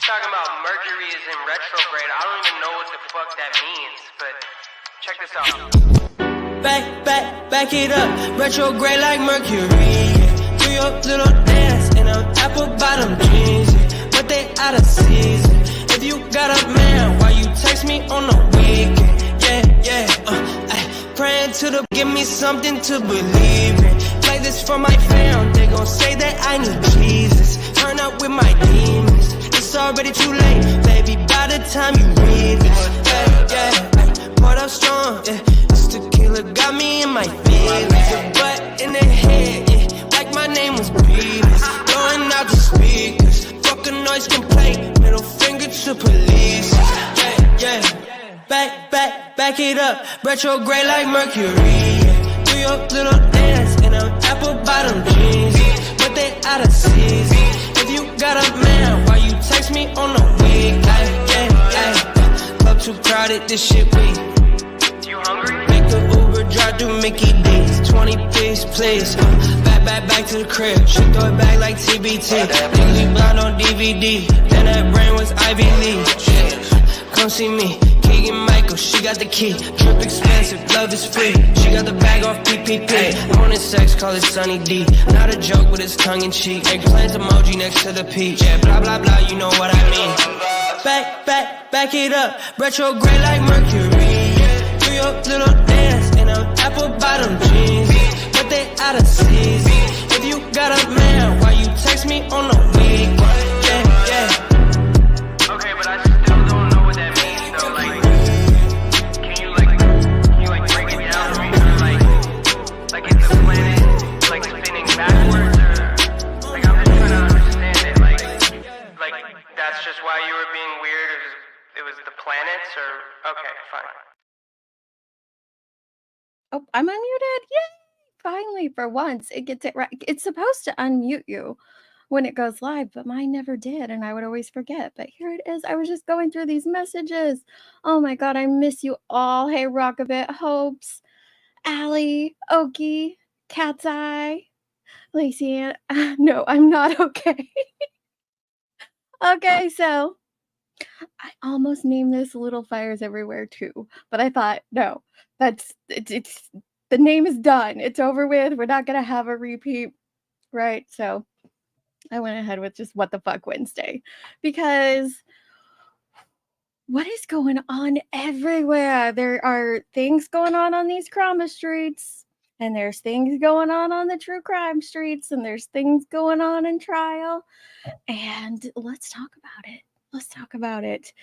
talking about Mercury is in retrograde. I don't even know what the fuck that means, but check this out. Back it up, retrograde like Mercury. Do your little dance in them apple bottom jeans, but they out of season. If you got a man, why you text me on the weekend? Praying to the give me something to believe in. Play this for my fam, they gon' say that I need Jesus. Turn up with my demons. It's already too late, baby, by the time you read this. Poured up strong, this tequila got me in my feelings. Your butt in the head, like my name was Beatles. Blowing out the speakers, fuck a noise complaint, middle finger to police. Back it up, retrograde like Mercury. Do your little dance in them apple bottom jeans, but they out of season. If you got a man, why you text me on the week? Club too crowded, this shit weak. You hungry? Make the Uber drive through Mickey D's. 20 piece, please. Back to the crib. She throw it back like TBT. Legally Blonde on DVD. Then that brain was Ivy League. Come see me. Keegan Michael, she got the key. Drip expensive, love is free. She got the bag off PPP. On his sex, call it Sunny D. Not a joke, but it's tongue in cheek. Eggplant emoji next to the peach. Yeah, blah, blah, blah, you know what I mean. Back it up. Retrograde like Mercury. Do your little dance in them apple bottom jeans, but they out of season. If you got a man, why you text me on the week? Okay, but I still don't know what that means though. Like, can you break it down for me? Like is the planet like spinning backwards, or like I'm just trying to understand it. Like that's just why you were being weird. It was the planets, or okay, fine. Oh, I'm unmuted. Yay! Finally, for once, it gets it right. It's supposed to unmute you when it goes live, but mine never did, and I would always forget. But here it is. I was just going through these messages. Oh my God, I miss you all. Hey, Rockabit, Hopes, Allie, Okie, Cat's Eye, Lacey Ann. No, I'm not okay. Okay, so I almost named this Little Fires Everywhere too, but I thought, no, it's the name is done. It's over with. We're not gonna have a repeat, right? So I went ahead with just What the Fuck Wednesday, because what is going on everywhere? There are things going on these trauma streets, and there's things going on the true crime streets, and there's things going on in trial, and let's talk about it.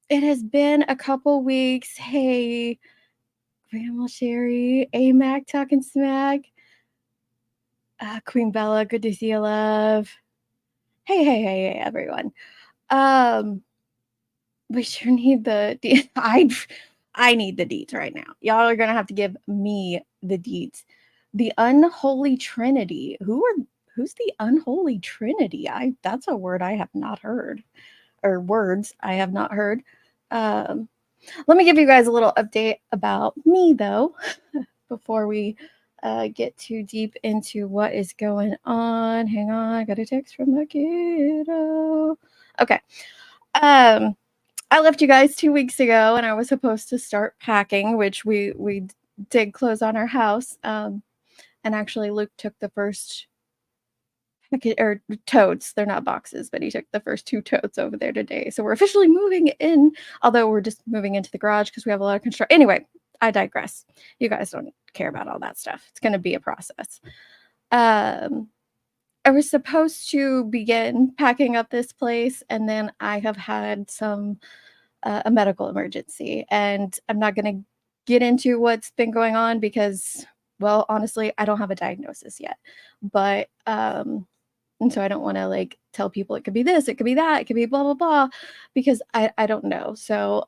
It has been a couple weeks. Hey, Grandma Sherry, AMAC talking smack. Queen Bella, good to see you, love. Hey, everyone. We sure need the I need the deets right now. Y'all are gonna have to give me the deets. The unholy trinity. Who's the unholy trinity? That's a word I have not heard, or words I have not heard. Let me give you guys a little update about me, though, before we get too deep into what is going on. Hang on, I got a text from the kiddo. Okay. I left you guys 2 weeks ago, and I was supposed to start packing, which we did close on our house. And actually, Luke took the first or totes. They're not boxes, but he took the first 2 totes over there today. So we're officially moving in, although we're just moving into the garage because we have a lot of construction. Anyway, I digress. You guys don't care about all that stuff. It's going to be a process. I was supposed to begin packing up this place, and then I have had a medical emergency, and I'm not going to get into what's been going on because, well, honestly, I don't have a diagnosis yet, but and so I don't want to tell people it could be this, it could be that, it could be blah blah blah, because I don't know. So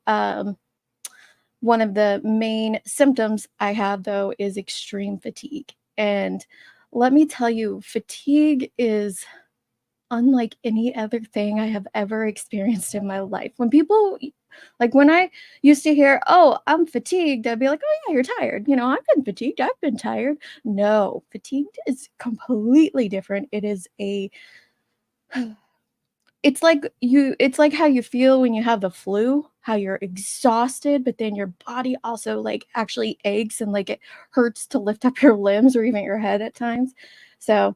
one of the main symptoms I have, though, is extreme fatigue, and let me tell you, fatigue is unlike any other thing I have ever experienced in my life. When people, when I used to hear, oh, I'm fatigued, I'd be like, oh yeah, you're tired. I've been fatigued, I've been tired. No, fatigued is completely different. It is it's like how you feel when you have the flu, how you're exhausted, but then your body also like actually aches and like it hurts to lift up your limbs or even your head at times. So,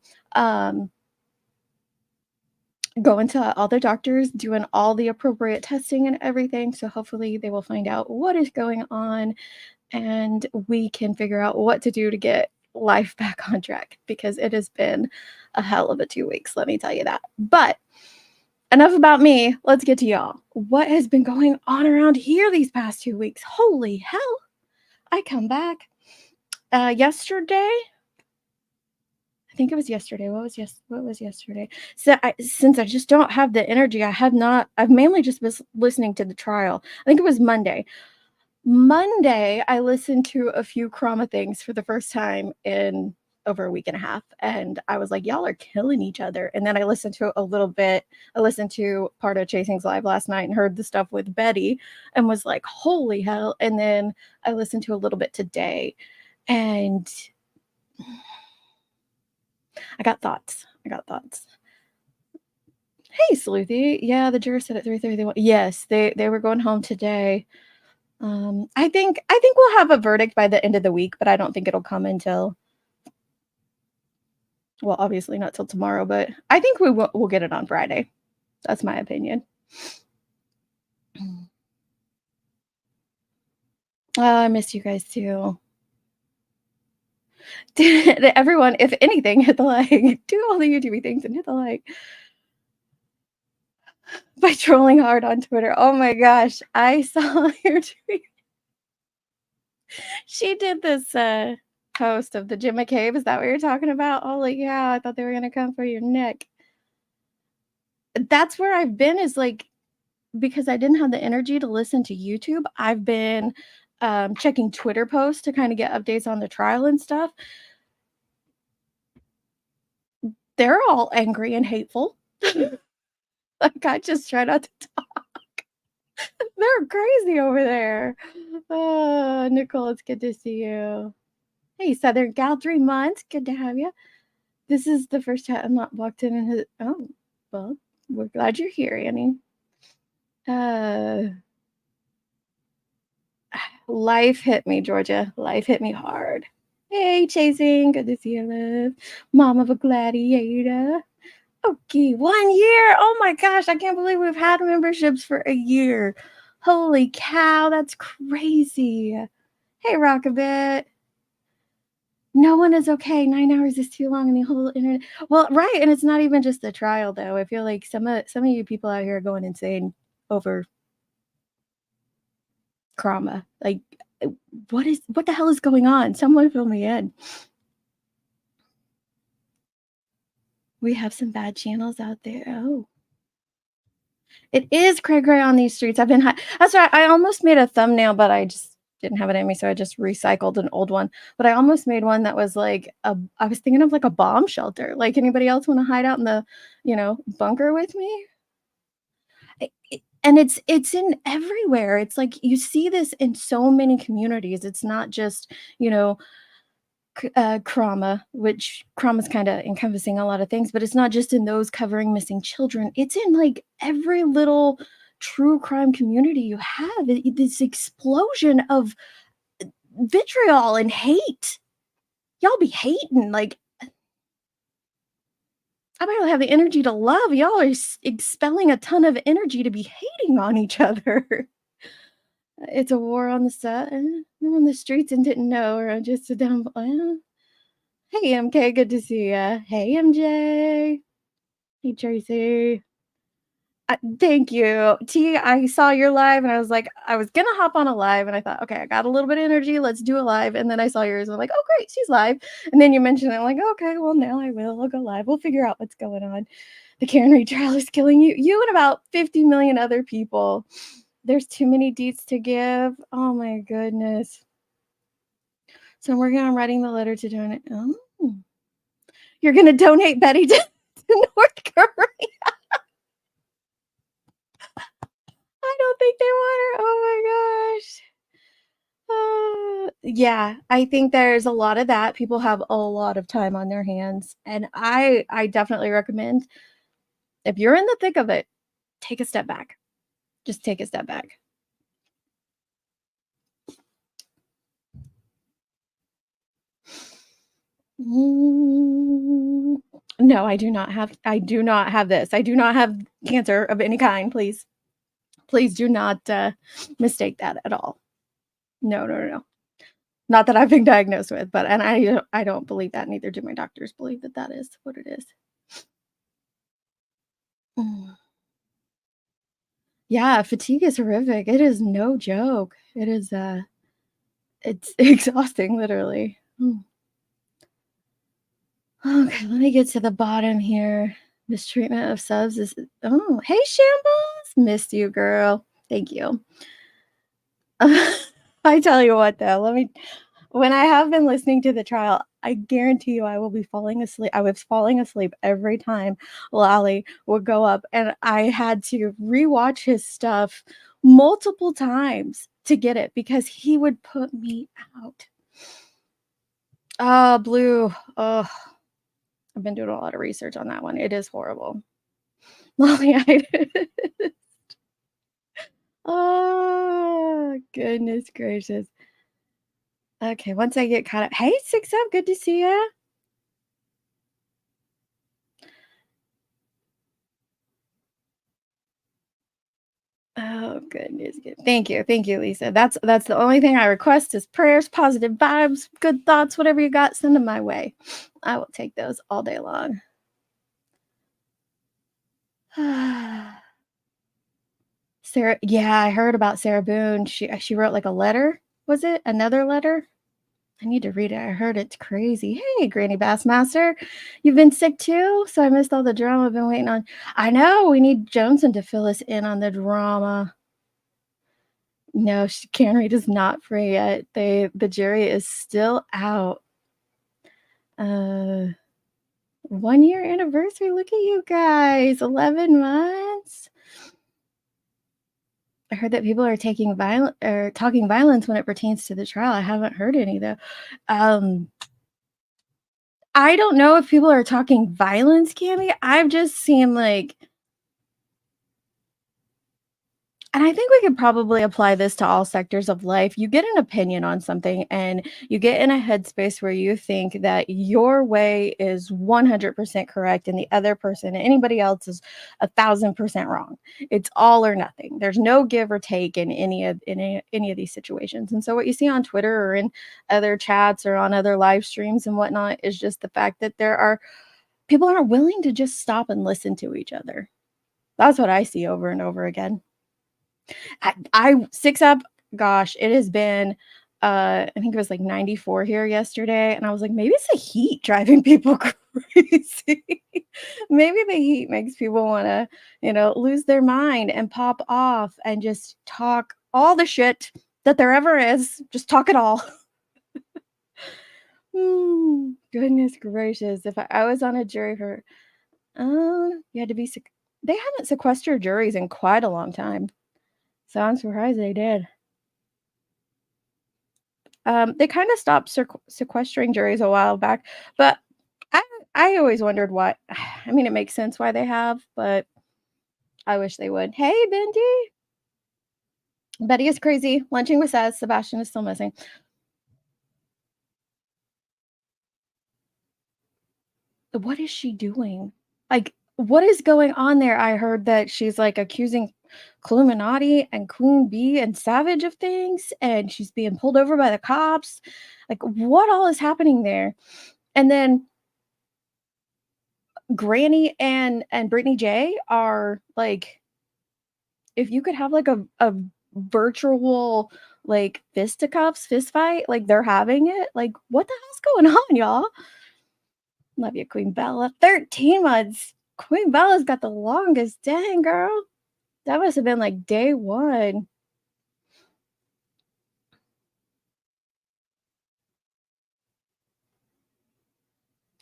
going to all the doctors, doing all the appropriate testing and everything. So hopefully they will find out what is going on and we can figure out what to do to get life back on track because it has been a hell of a 2 weeks, let me tell you that. But enough about me. Let's get to y'all. What has been going on around here these past 2 weeks? Holy hell. I come back yesterday. I think it was yesterday. What was yesterday? So since I just don't have the energy, I've mainly just been listening to the trial. I think it was Monday. Monday, I listened to a few Chroma things for the first time in over a week and a half. And I was like, y'all are killing each other. And then I listened to a little bit. I listened to part of Chasing's Live last night and heard the stuff with Betty and was like, holy hell. And then I listened to a little bit today. And I got thoughts. Hey, Sleuthy. Yeah, the juror said at 3:30. Yes, they were going home today. I think we'll have a verdict by the end of the week, but I don't think it'll come until, well, obviously not till tomorrow, but I think we'll get it on Friday. That's my opinion. I miss you guys too. Everyone, if anything, hit the like. Do all the YouTube things and hit the like. By trolling hard on Twitter. Oh my gosh, I saw your tweet. She did this post of the Jim McCabe. Is that what you're talking about? Oh, like, yeah, I thought they were gonna come for your neck. That's where I've been, is like, because I didn't have the energy to listen to YouTube, I've been checking Twitter posts to kind of get updates on the trial and stuff. They're all angry and hateful. Like, I just try not to talk. They're crazy over there. Nicole, it's good to see you. Hey, Southern Gal, 3 months. Good to have you. This is the first time I'm not walked in and oh, well, we're glad you're here, Annie. Life hit me, Georgia. Life hit me hard. Hey, Chasing. Good to see you, love. Mom of a gladiator. Okay, 1 year. Oh my gosh, I can't believe we've had memberships for a year. Holy cow, that's crazy. Hey, Rockabit. No one is okay. 9 hours is too long in the whole internet. Well, right, and it's not even just the trial, though. I feel like some of you people out here are going insane over Chroma. Like, what the hell is going on? Someone fill me in. We have some bad channels out there. Oh. It is cray-cray on these streets. That's right. I almost made a thumbnail, but I just didn't have it in me, so I just recycled an old one. But I almost made one that was like I was thinking of like a bomb shelter. Like, anybody else want to hide out in the, bunker with me? And it's in everywhere. It's like you see this in so many communities. It's not just, Chroma, which Chroma's kind of encompassing a lot of things, but it's not just in those covering missing children. It's in like every little true crime community you have. This explosion of vitriol and hate. Y'all be hating. Like, I barely have the energy to love. Y'all are expelling a ton of energy to be hating on each other. It's a war on the set. I'm on the streets and didn't know, or just a dumb. Hey, MK, good to see ya. Hey, MJ. Hey, Tracy. Thank you. T, I saw your live and I was like, I was gonna hop on a live and I thought, okay, I got a little bit of energy. Let's do a live. And then I saw yours and I'm like, oh, great, she's live. And then you mentioned it. I'm like, okay, well, now I will. I'll go live. We'll figure out what's going on. The Karen Reed trial is killing you. You and about 50 million other people. There's too many deets to give. Oh my goodness. So I'm working on writing the letter to donate. Oh, you're gonna donate Betty to North Korea. I don't think they want her. Oh my gosh. Yeah, I think there's a lot of that. People have a lot of time on their hands. And I definitely recommend, if you're in the thick of it, take a step back. Just take a step back. No, I do not have this. I do not have cancer of any kind, please. Please do not mistake that at all. No, no, no, no. Not that I've been diagnosed with, but and I don't believe that. Neither do my doctors believe that that is what it is. Mm. Yeah, fatigue is horrific. It is no joke. It is it's exhausting, literally. Okay, let me get to the bottom here. Mistreatment of subs is oh, hey Shambles. Missed you, girl. Thank you. I tell you what though, when I have been listening to the trial, I guarantee you I will be falling asleep. I was falling asleep every time Lally would go up, and I had to rewatch his stuff multiple times to get it because he would put me out. Oh, Blue. Oh, I've been doing a lot of research on that one. It is horrible. Lolly eyed. Oh, goodness gracious. Okay, once I get caught up. Hey, 6 up, good to see ya. Oh, goodness. Thank you. Thank you, Lisa. That's the only thing I request is prayers, positive vibes, good thoughts, whatever you got, send them my way. I will take those all day long. Sarah, yeah, I heard about Sarah Boone. She wrote like a letter. Was it another letter? I need to read it. I heard it's crazy. Hey, Granny Bassmaster, you've been sick too, so I missed all the drama I've been waiting on. I know we need Johnson to fill us in on the drama. No, Karen Reed is not free yet. The jury is still out. 1 year anniversary. Look at you guys. 11 months. I heard that people are talking violence when it pertains to the trial. I haven't heard any though. I don't know if people are talking violence, Cammy. I've just seen like, and I think we could probably apply this to all sectors of life. You get an opinion on something and you get in a headspace where you think that your way is 100% correct and the other person, anybody else is 1,000% wrong. It's all or nothing. There's no give or take in any of these situations. And so what you see on Twitter or in other chats or on other live streams and whatnot is just the fact that people aren't willing to just stop and listen to each other. That's what I see over and over again. I 6 up, gosh, it has been I think it was like 94 here yesterday, and I was like, maybe it's the heat driving people crazy. Maybe the heat makes people want to, lose their mind and pop off and just talk all the shit that there ever is. Just talk it all. Goodness gracious. If I was on a jury for you had to be they haven't sequestered juries in quite a long time. So I'm surprised they did. They kind of stopped sequestering juries a while back, but I always wondered why. I mean, it makes sense why they have, but I wish they would. Hey, Bendy. Betty is crazy. Lunching with Seth. Sebastian is still missing. What is she doing? Like, what is going on there? I heard that she's like accusing Illuminati and Queen Bee and Savage of things, and she's being pulled over by the cops. Like, what all is happening there? And then Granny and Brittany J are like, if you could have like a virtual like fisticuffs fist fight, like they're having it. Like, what the hell's going on, y'all? Love you, Queen Bella. 13 months. Queen Bella's got the longest. Dang, girl. That must have been like day one.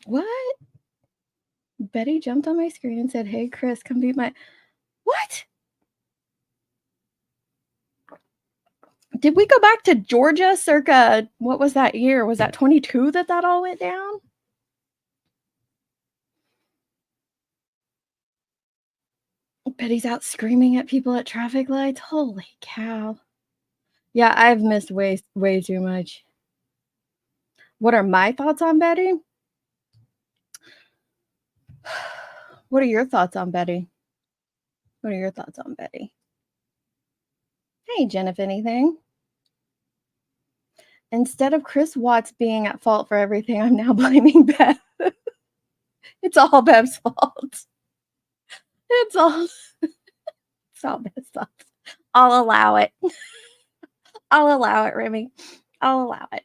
What? Betty jumped on my screen and said, hey, Chris, come beat my... What? Did we go back to Georgia circa, what was that year? Was that 22 that all went down? Betty's out screaming at people at traffic lights. Holy cow. Yeah, I've missed way too much. What are my thoughts on Betty? What are your thoughts on Betty? What are your thoughts on Betty? Hey, Jen, if anything. Instead of Chris Watts being at fault for everything, I'm now blaming Beth. It's all Bev's fault. It's all Bev's fault. I'll allow it. I'll allow it, Remy. I'll allow it.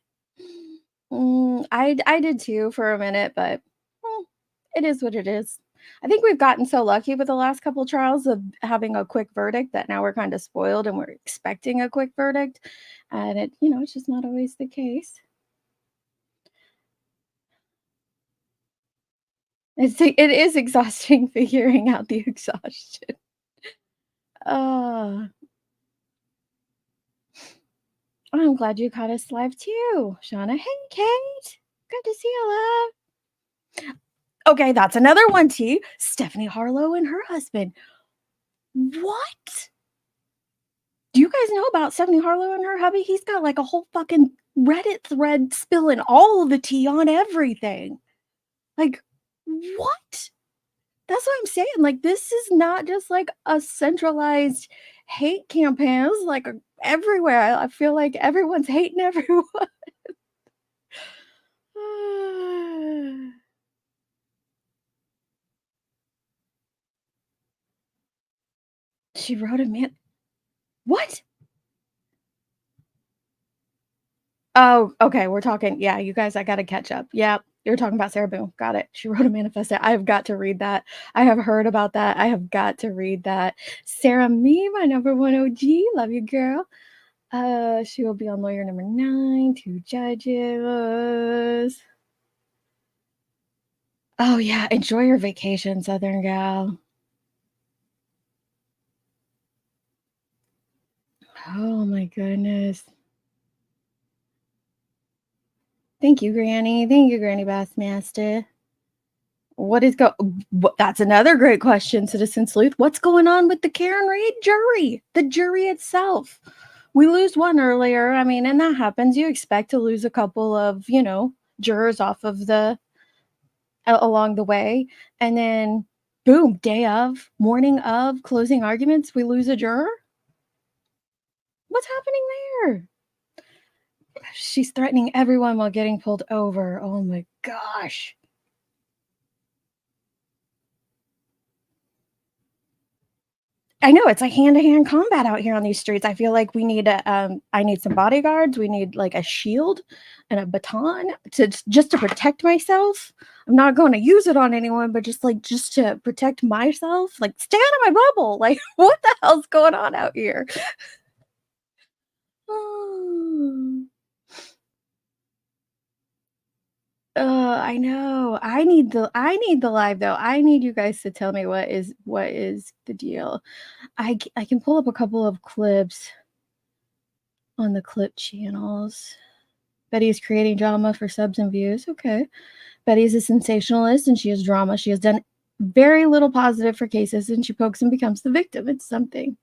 I did too for a minute, but it is what it is. I think we've gotten so lucky with the last couple trials of having a quick verdict that now we're kind of spoiled and we're expecting a quick verdict, and it's just not always the case. It is exhausting figuring out the exhaustion. I'm glad you caught us live too, Shauna. Hey, Kate. Good to see you, love. Okay, that's another one, T. Stephanie Harlowe and her husband. What? Do you guys know about Stephanie Harlowe and her hubby? He's got like a whole fucking Reddit thread spilling all the tea on everything. Like, what? That's what I'm saying. Like, this is not just like a centralized hate campaign. It's like everywhere. I feel like everyone's hating everyone. She wrote a man. What? Oh, okay. We're talking. Yeah, you guys, I got to catch up. Yeah, you're talking about Sarah Boone. Got it. She wrote a manifesto. I have got to read that. I have heard about that. I have got to read that. Sarah Me, my number one OG. Love you, girl. She will be on lawyer number 9, 2 judges. Oh, yeah. Enjoy your vacation, Southern gal. Oh, my goodness. Thank you, Granny. Thank you, Granny Bassmaster. That's another great question, Citizen Sleuth. What's going on with the Karen Reid jury? The jury itself. We lose one earlier. I mean, and that happens. You expect to lose a couple of, jurors off of along the way. And then, boom, morning of, closing arguments, we lose a juror. What's happening there? She's threatening everyone while getting pulled over. Oh my gosh. I know, it's like hand-to-hand combat out here on these streets. I feel like we need I need some bodyguards. We need like a shield and a baton just to protect myself. I'm not going to use it on anyone, but just to protect myself. Like, stay out of my bubble. Like, what the hell's going on out here? I know. I need the live though. I need you guys to tell me what is the deal. I can pull up a couple of clips on the clip channels. Betty is creating drama for subs and views. Okay. Betty is a sensationalist and she has drama. She has done very little positive for cases and she pokes and becomes the victim. It's something.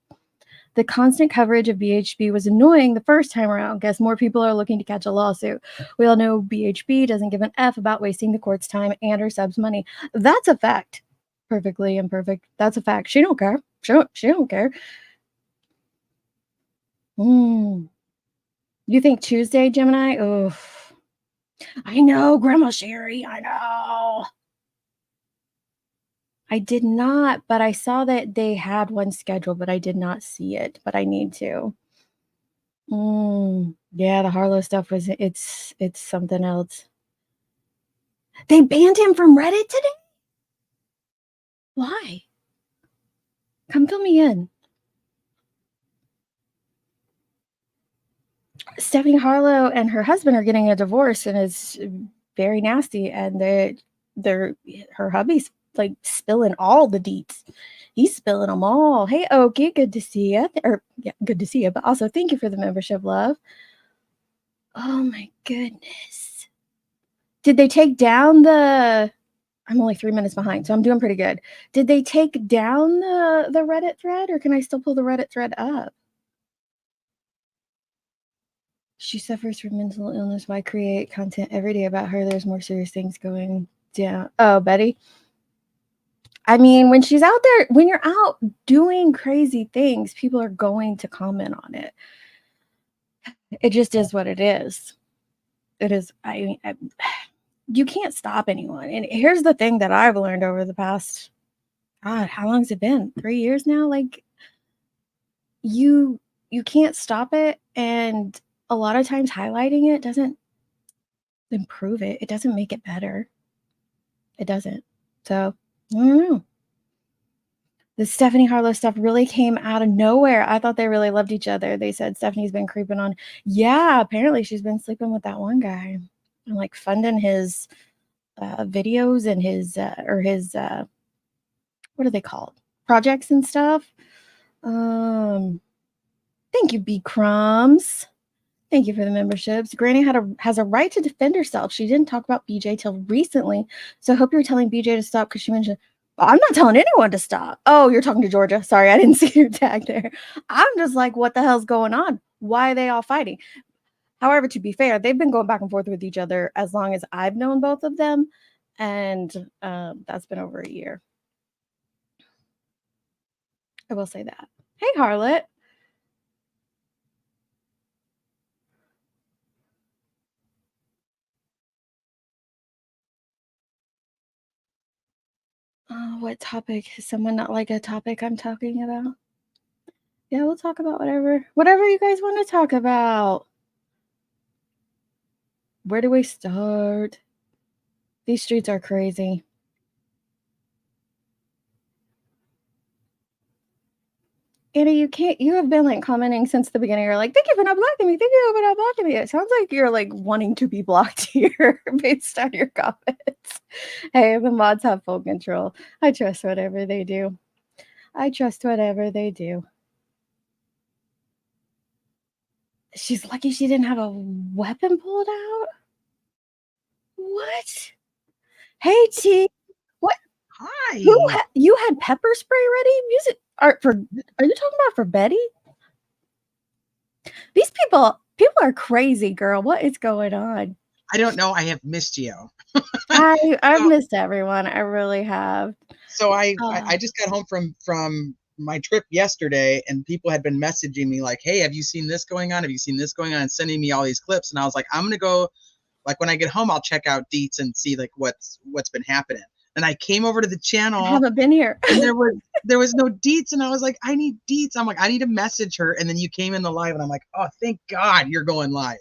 The constant coverage of BHB was annoying the first time around. Guess more people are looking to catch a lawsuit. We all know BHB doesn't give an F about wasting the court's time and her subs' money. That's a fact. Perfectly imperfect. That's a fact. She don't care. She don't care. You think Tuesday, Gemini? Oh, I know, Grandma Sherry. I know. I did not, but I saw that they had one scheduled, but I did not see it, but I need to. Yeah, the Harlowe stuff it's something else. They banned him from Reddit today? Why? Come fill me in. Stephanie Harlowe and her husband are getting a divorce and it's very nasty, and her hubby's like spilling all the deets. He's spilling them all. Hey, Okie, good to see you. Good to see you, but also thank you for the membership, love. Oh my goodness. Did they take down the I'm only 3 minutes behind, so I'm doing pretty good. Did they take down the Reddit thread, or can I still pull the Reddit thread up? She suffers from mental illness. Why create content every day about her? There's more serious things going down. Oh, Betty. I mean, when she's out there, when you're out doing crazy things, people are going to comment on it. It just is what it is. It is. I mean, you can't stop anyone. And here's the thing that I've learned over the past, God, how long has it been? 3 years now? Like, you can't stop it. And a lot of times highlighting it doesn't improve it. It doesn't make it better. It doesn't. So, I don't know. The Stephanie Harlowe stuff really came out of nowhere. I thought they really loved each other. They said Stephanie's been creeping on. Yeah, apparently she's been sleeping with that one guy and like funding his videos and his what are they called? Projects and stuff. Thank you, B Crumbs. Thank you for the memberships. Granny has a right to defend herself. She didn't talk about BJ till recently, so I hope you're telling BJ to stop because she mentioned. I'm not telling anyone to stop. Oh, you're talking to Georgia. Sorry, I didn't see your tag there. I'm just like, what the hell's going on? Why are they all fighting? However, to be fair, they've been going back and forth with each other as long as I've known both of them, and that's been over a year. I will say that. Hey, Harlot. What topic? Is someone not like a topic I'm talking about? Yeah, we'll talk about whatever you guys want to talk about. Where do we start? These streets are crazy. Anna, you have been like commenting since the beginning. You're like, thank you for not blocking me. Thank you for not blocking me. It sounds like you're like wanting to be blocked here based on your comments. Hey, the mods have full control. I trust whatever they do. She's lucky she didn't have a weapon pulled out. What? Hey, T. What? Hi. You had pepper spray ready? Are you talking about for Betty? These people are crazy, girl. What is going on? I don't know. I have missed you. I've missed everyone. I really have. So I just got home from my trip yesterday, and people had been messaging me like, "Hey, have you seen this going on? Have you seen this going on?" And sending me all these clips. And I was like, I'm gonna go. Like when I get home, I'll check out Deets and see like what's been happening. And I came over to the channel. I haven't been here. And there was no Deets, and I was like, I need Deets. I'm like, I need to message her. And then you came in the live, and I'm like, oh, thank God you're going live.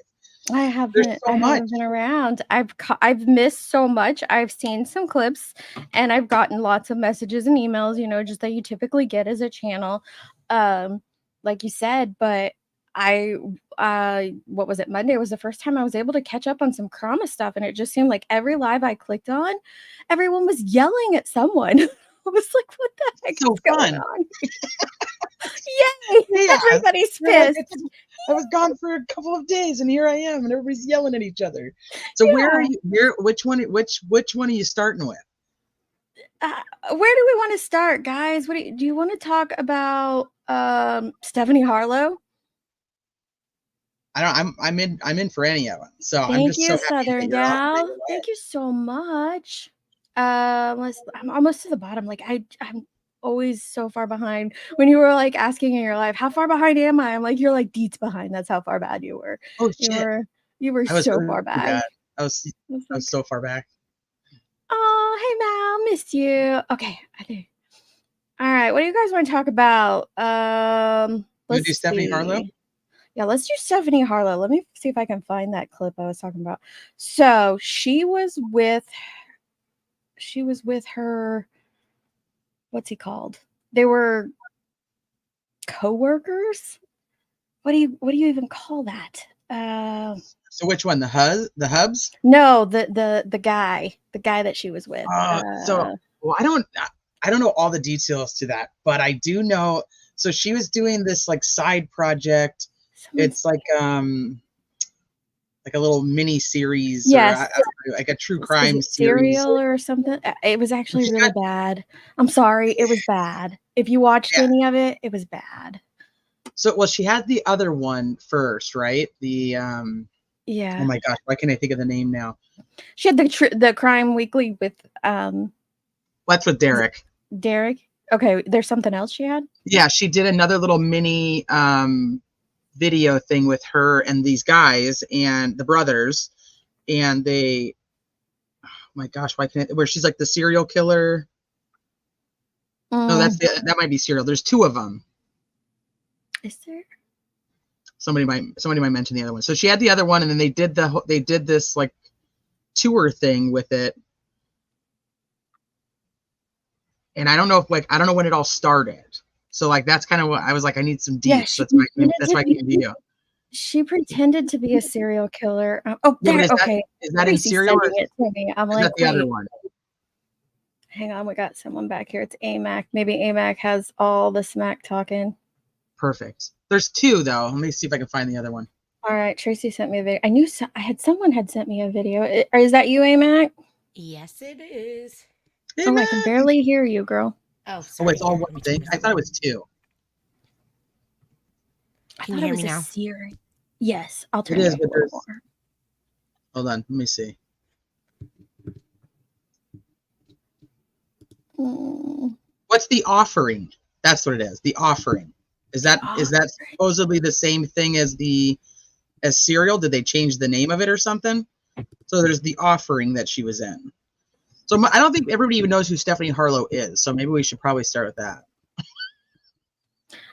I haven't been around. I've missed so much. I've seen some clips, and I've gotten lots of messages and emails, just that you typically get as a channel, like you said. But what was it? Monday was the first time I was able to catch up on some Krama stuff, and it just seemed like every live I clicked on, everyone was yelling at someone. I was like, what the heck is going on? Yay! Yeah, everybody's pissed. I was gone for a couple of days, and here I am, and everybody's yelling at each other. So where are you? Which one are you starting with? Where do we want to start, guys? Do you want to talk about Stephanie Harlowe? I'm in for any of them. So Thank you, Southern Gal. Thank you so much. I'm almost to the bottom. Like I'm always so far behind. When you were like asking in your life, how far behind am I? I'm like, you're like Deets behind. That's how far bad you were. Oh shit! You were so far back. I was so far back. Oh, hey Mal, missed you. Okay, I do. All right, what do you guys want to talk about? Let's do Stephanie Harlowe. Yeah, let's do Stephanie Harlowe. Let me see if I can find that clip I was talking about. So she was with her, what's he called? They were co-workers. What do you even call that? So which one? The hubs? No, the guy that she was with. I don't know all the details to that, but I do know. So she was doing this like side project. It's like like a little mini series, Yes. or I don't know, like a true crime series. Serial or something. It was actually really bad. I'm sorry, it was bad. If you watched any of it, it was bad. So, well, she had the other one first, right? The Yeah. Oh my gosh, why can't I think of the name now? She had the Crime Weekly with What's with Derek? Derek. Okay, there's something else she had? Yeah, she did another little mini video thing with her and these guys and the brothers, and they, oh my gosh, why can't where she's like the serial killer? No, that might be serial. There's two of them. Is there? Somebody might mention the other one. So she had the other one, and then they did this like tour thing with it. And I don't know when it all started. So like that's kind of what I was like, I need some deets. That's my video. She pretended to be a serial killer. Okay. Is that in serial? Or it to me. I'm is like, that the other one? Hang on, we got someone back here. It's AMAC. Maybe AMAC has all the smack talking. Perfect. There's two though. Let me see if I can find the other one. All right, Tracy sent me a video. I knew someone had sent me a video. Is that you, AMAC? Yes, it is. Oh, I can barely hear you, girl. Oh, sorry. Oh, it's all one thing. I thought it was two. Can you hear me now? Yes, I'll turn it. It is, it but a little more. Hold on, let me see. What's the offering? That's what it is. The offering. Is that supposedly the same thing as serial? Did they change the name of it or something? So there's the offering that she was in. So I don't think everybody even knows who Stephanie Harlowe is. So maybe we should probably start with that.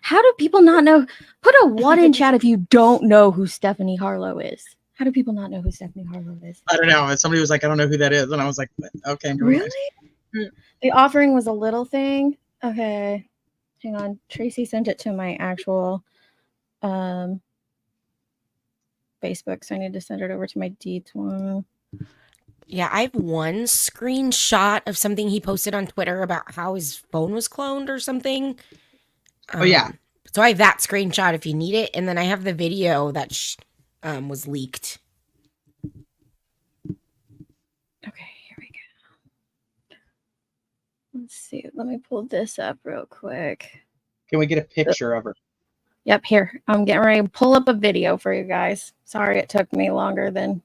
How do people not know? Put a 1 in chat if you don't know who Stephanie Harlowe is. How do people not know who Stephanie Harlowe is? I don't know. Somebody was like, I don't know who that is. And I was like, okay. Really? The offering was a little thing. Okay. Hang on. Tracy sent it to my actual Facebook, so I need to send it over to my deets one. Yeah, I have one screenshot of something he posted on Twitter about how his phone was cloned or something. Oh, yeah. So I have that screenshot if you need it. And then I have the video that was leaked. Okay, here we go. Let's see. Let me pull this up real quick. Can we get a picture of her? Yep, here. I'm getting ready to pull up a video for you guys. Sorry it took me longer than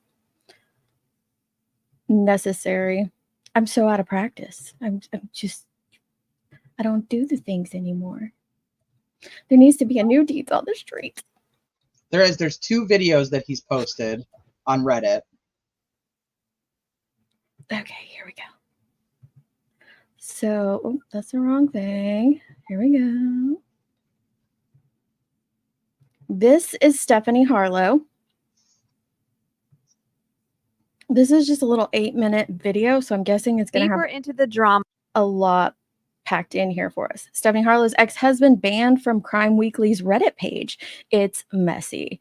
necessary. I'm so out of practice. I don't do the things anymore. There needs to be a new deeds on the street. There's two videos that he's posted on Reddit. Okay, here we go. So, that's the wrong thing. Here we go. This is Stephanie Harlowe. This is just a little 8-minute video, so I'm guessing it's going to have into the drama. A lot packed in here for us. Stephanie Harlowe's ex-husband banned from Crime Weekly's Reddit page. It's messy.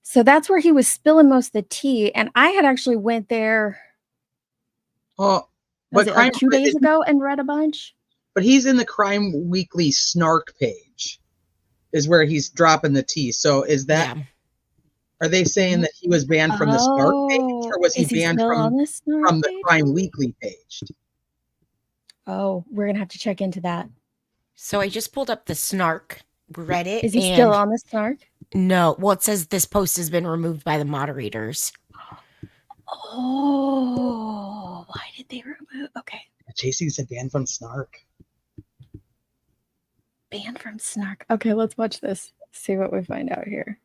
So that's where he was spilling most of the tea, and I had actually went there. Oh, was it like 2 days ago and read a bunch? But he's in the Crime Weekly snark page, is where he's dropping the tea. So is that? Yeah. Are they saying that he was banned from the snark page, or was he banned from the Crime Weekly page? Oh, we're gonna have to check into that. So I just pulled up the snark Reddit. Is he still on the snark? No. Well, it says this post has been removed by the moderators. Oh, why did they remove? Okay. JC said banned from snark. Banned from snark. Okay, let's watch this. See what we find out here.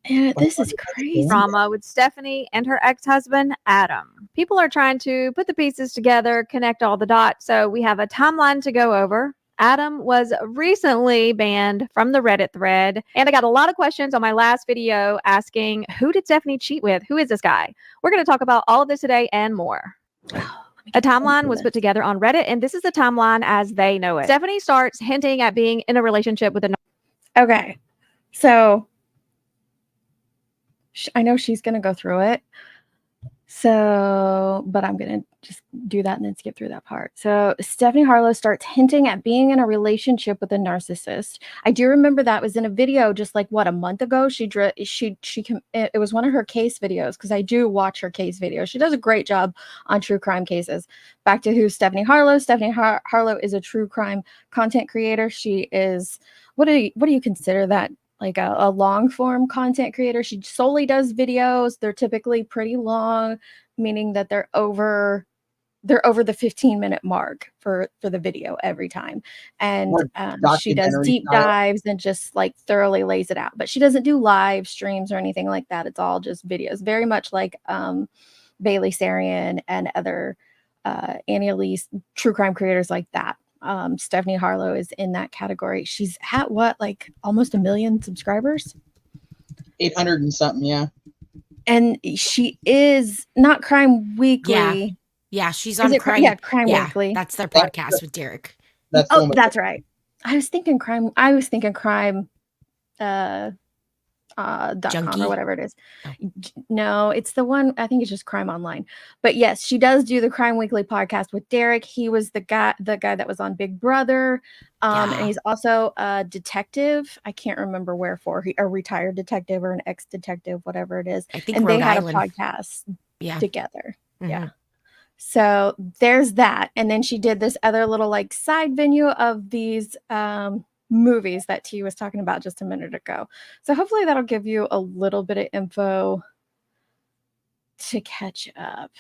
And this is crazy. Drama with Stephanie and her ex-husband, Adam. People are trying to put the pieces together, connect all the dots. So we have a timeline to go over. Adam was recently banned from the Reddit thread. And I got a lot of questions on my last video asking, who did Stephanie cheat with? Who is this guy? We're going to talk about all of this today and more. A timeline was put together on Reddit, and this is the timeline as they know it. Stephanie starts hinting at being in a relationship with a... Okay, so I know she's going to go through it. So, but I'm going to just do that and then skip through that part. So, Stephanie Harlowe starts hinting at being in a relationship with a narcissist. I do remember that was in a video just like what, a month ago. It was one of her case videos because I do watch her case videos. She does a great job on true crime cases. Back to who Stephanie Harlowe. Stephanie Harlowe is a true crime content creator. She is what do you consider that? Like a long form content creator. She solely does videos. They're typically pretty long, meaning that they're over the 15-minute mark for the video every time. And More she does documentary deep style. dives and just like thoroughly lays it out. But she doesn't do live streams or anything like that. It's all just videos, very much like Bailey Sarian and other Annie Elise true crime creators like that. Stephanie Harlowe is in that category. She's at what, like almost 1 million subscribers? 800 and something, yeah. And she is not Crime Weekly. Yeah, she's Is on it Crime. Yeah, Crime Weekly. That's their podcast with Derek. That's the one with- That's right. I was thinking crime. .com or whatever it is. No, it's the one, I think it's just Crime Online. But yes, she does do the Crime Weekly podcast with Derek. He was the guy that was on Big Brother. And he's also a detective. I can't remember wherefore. A retired detective or an ex-detective, whatever it is. I think and Rhode they had Island. a podcast together. Mhm. Yeah. So there's that. And then she did this other little like side venue of these movies that T was talking about just a minute ago. So hopefully that'll give you a little bit of info to catch up.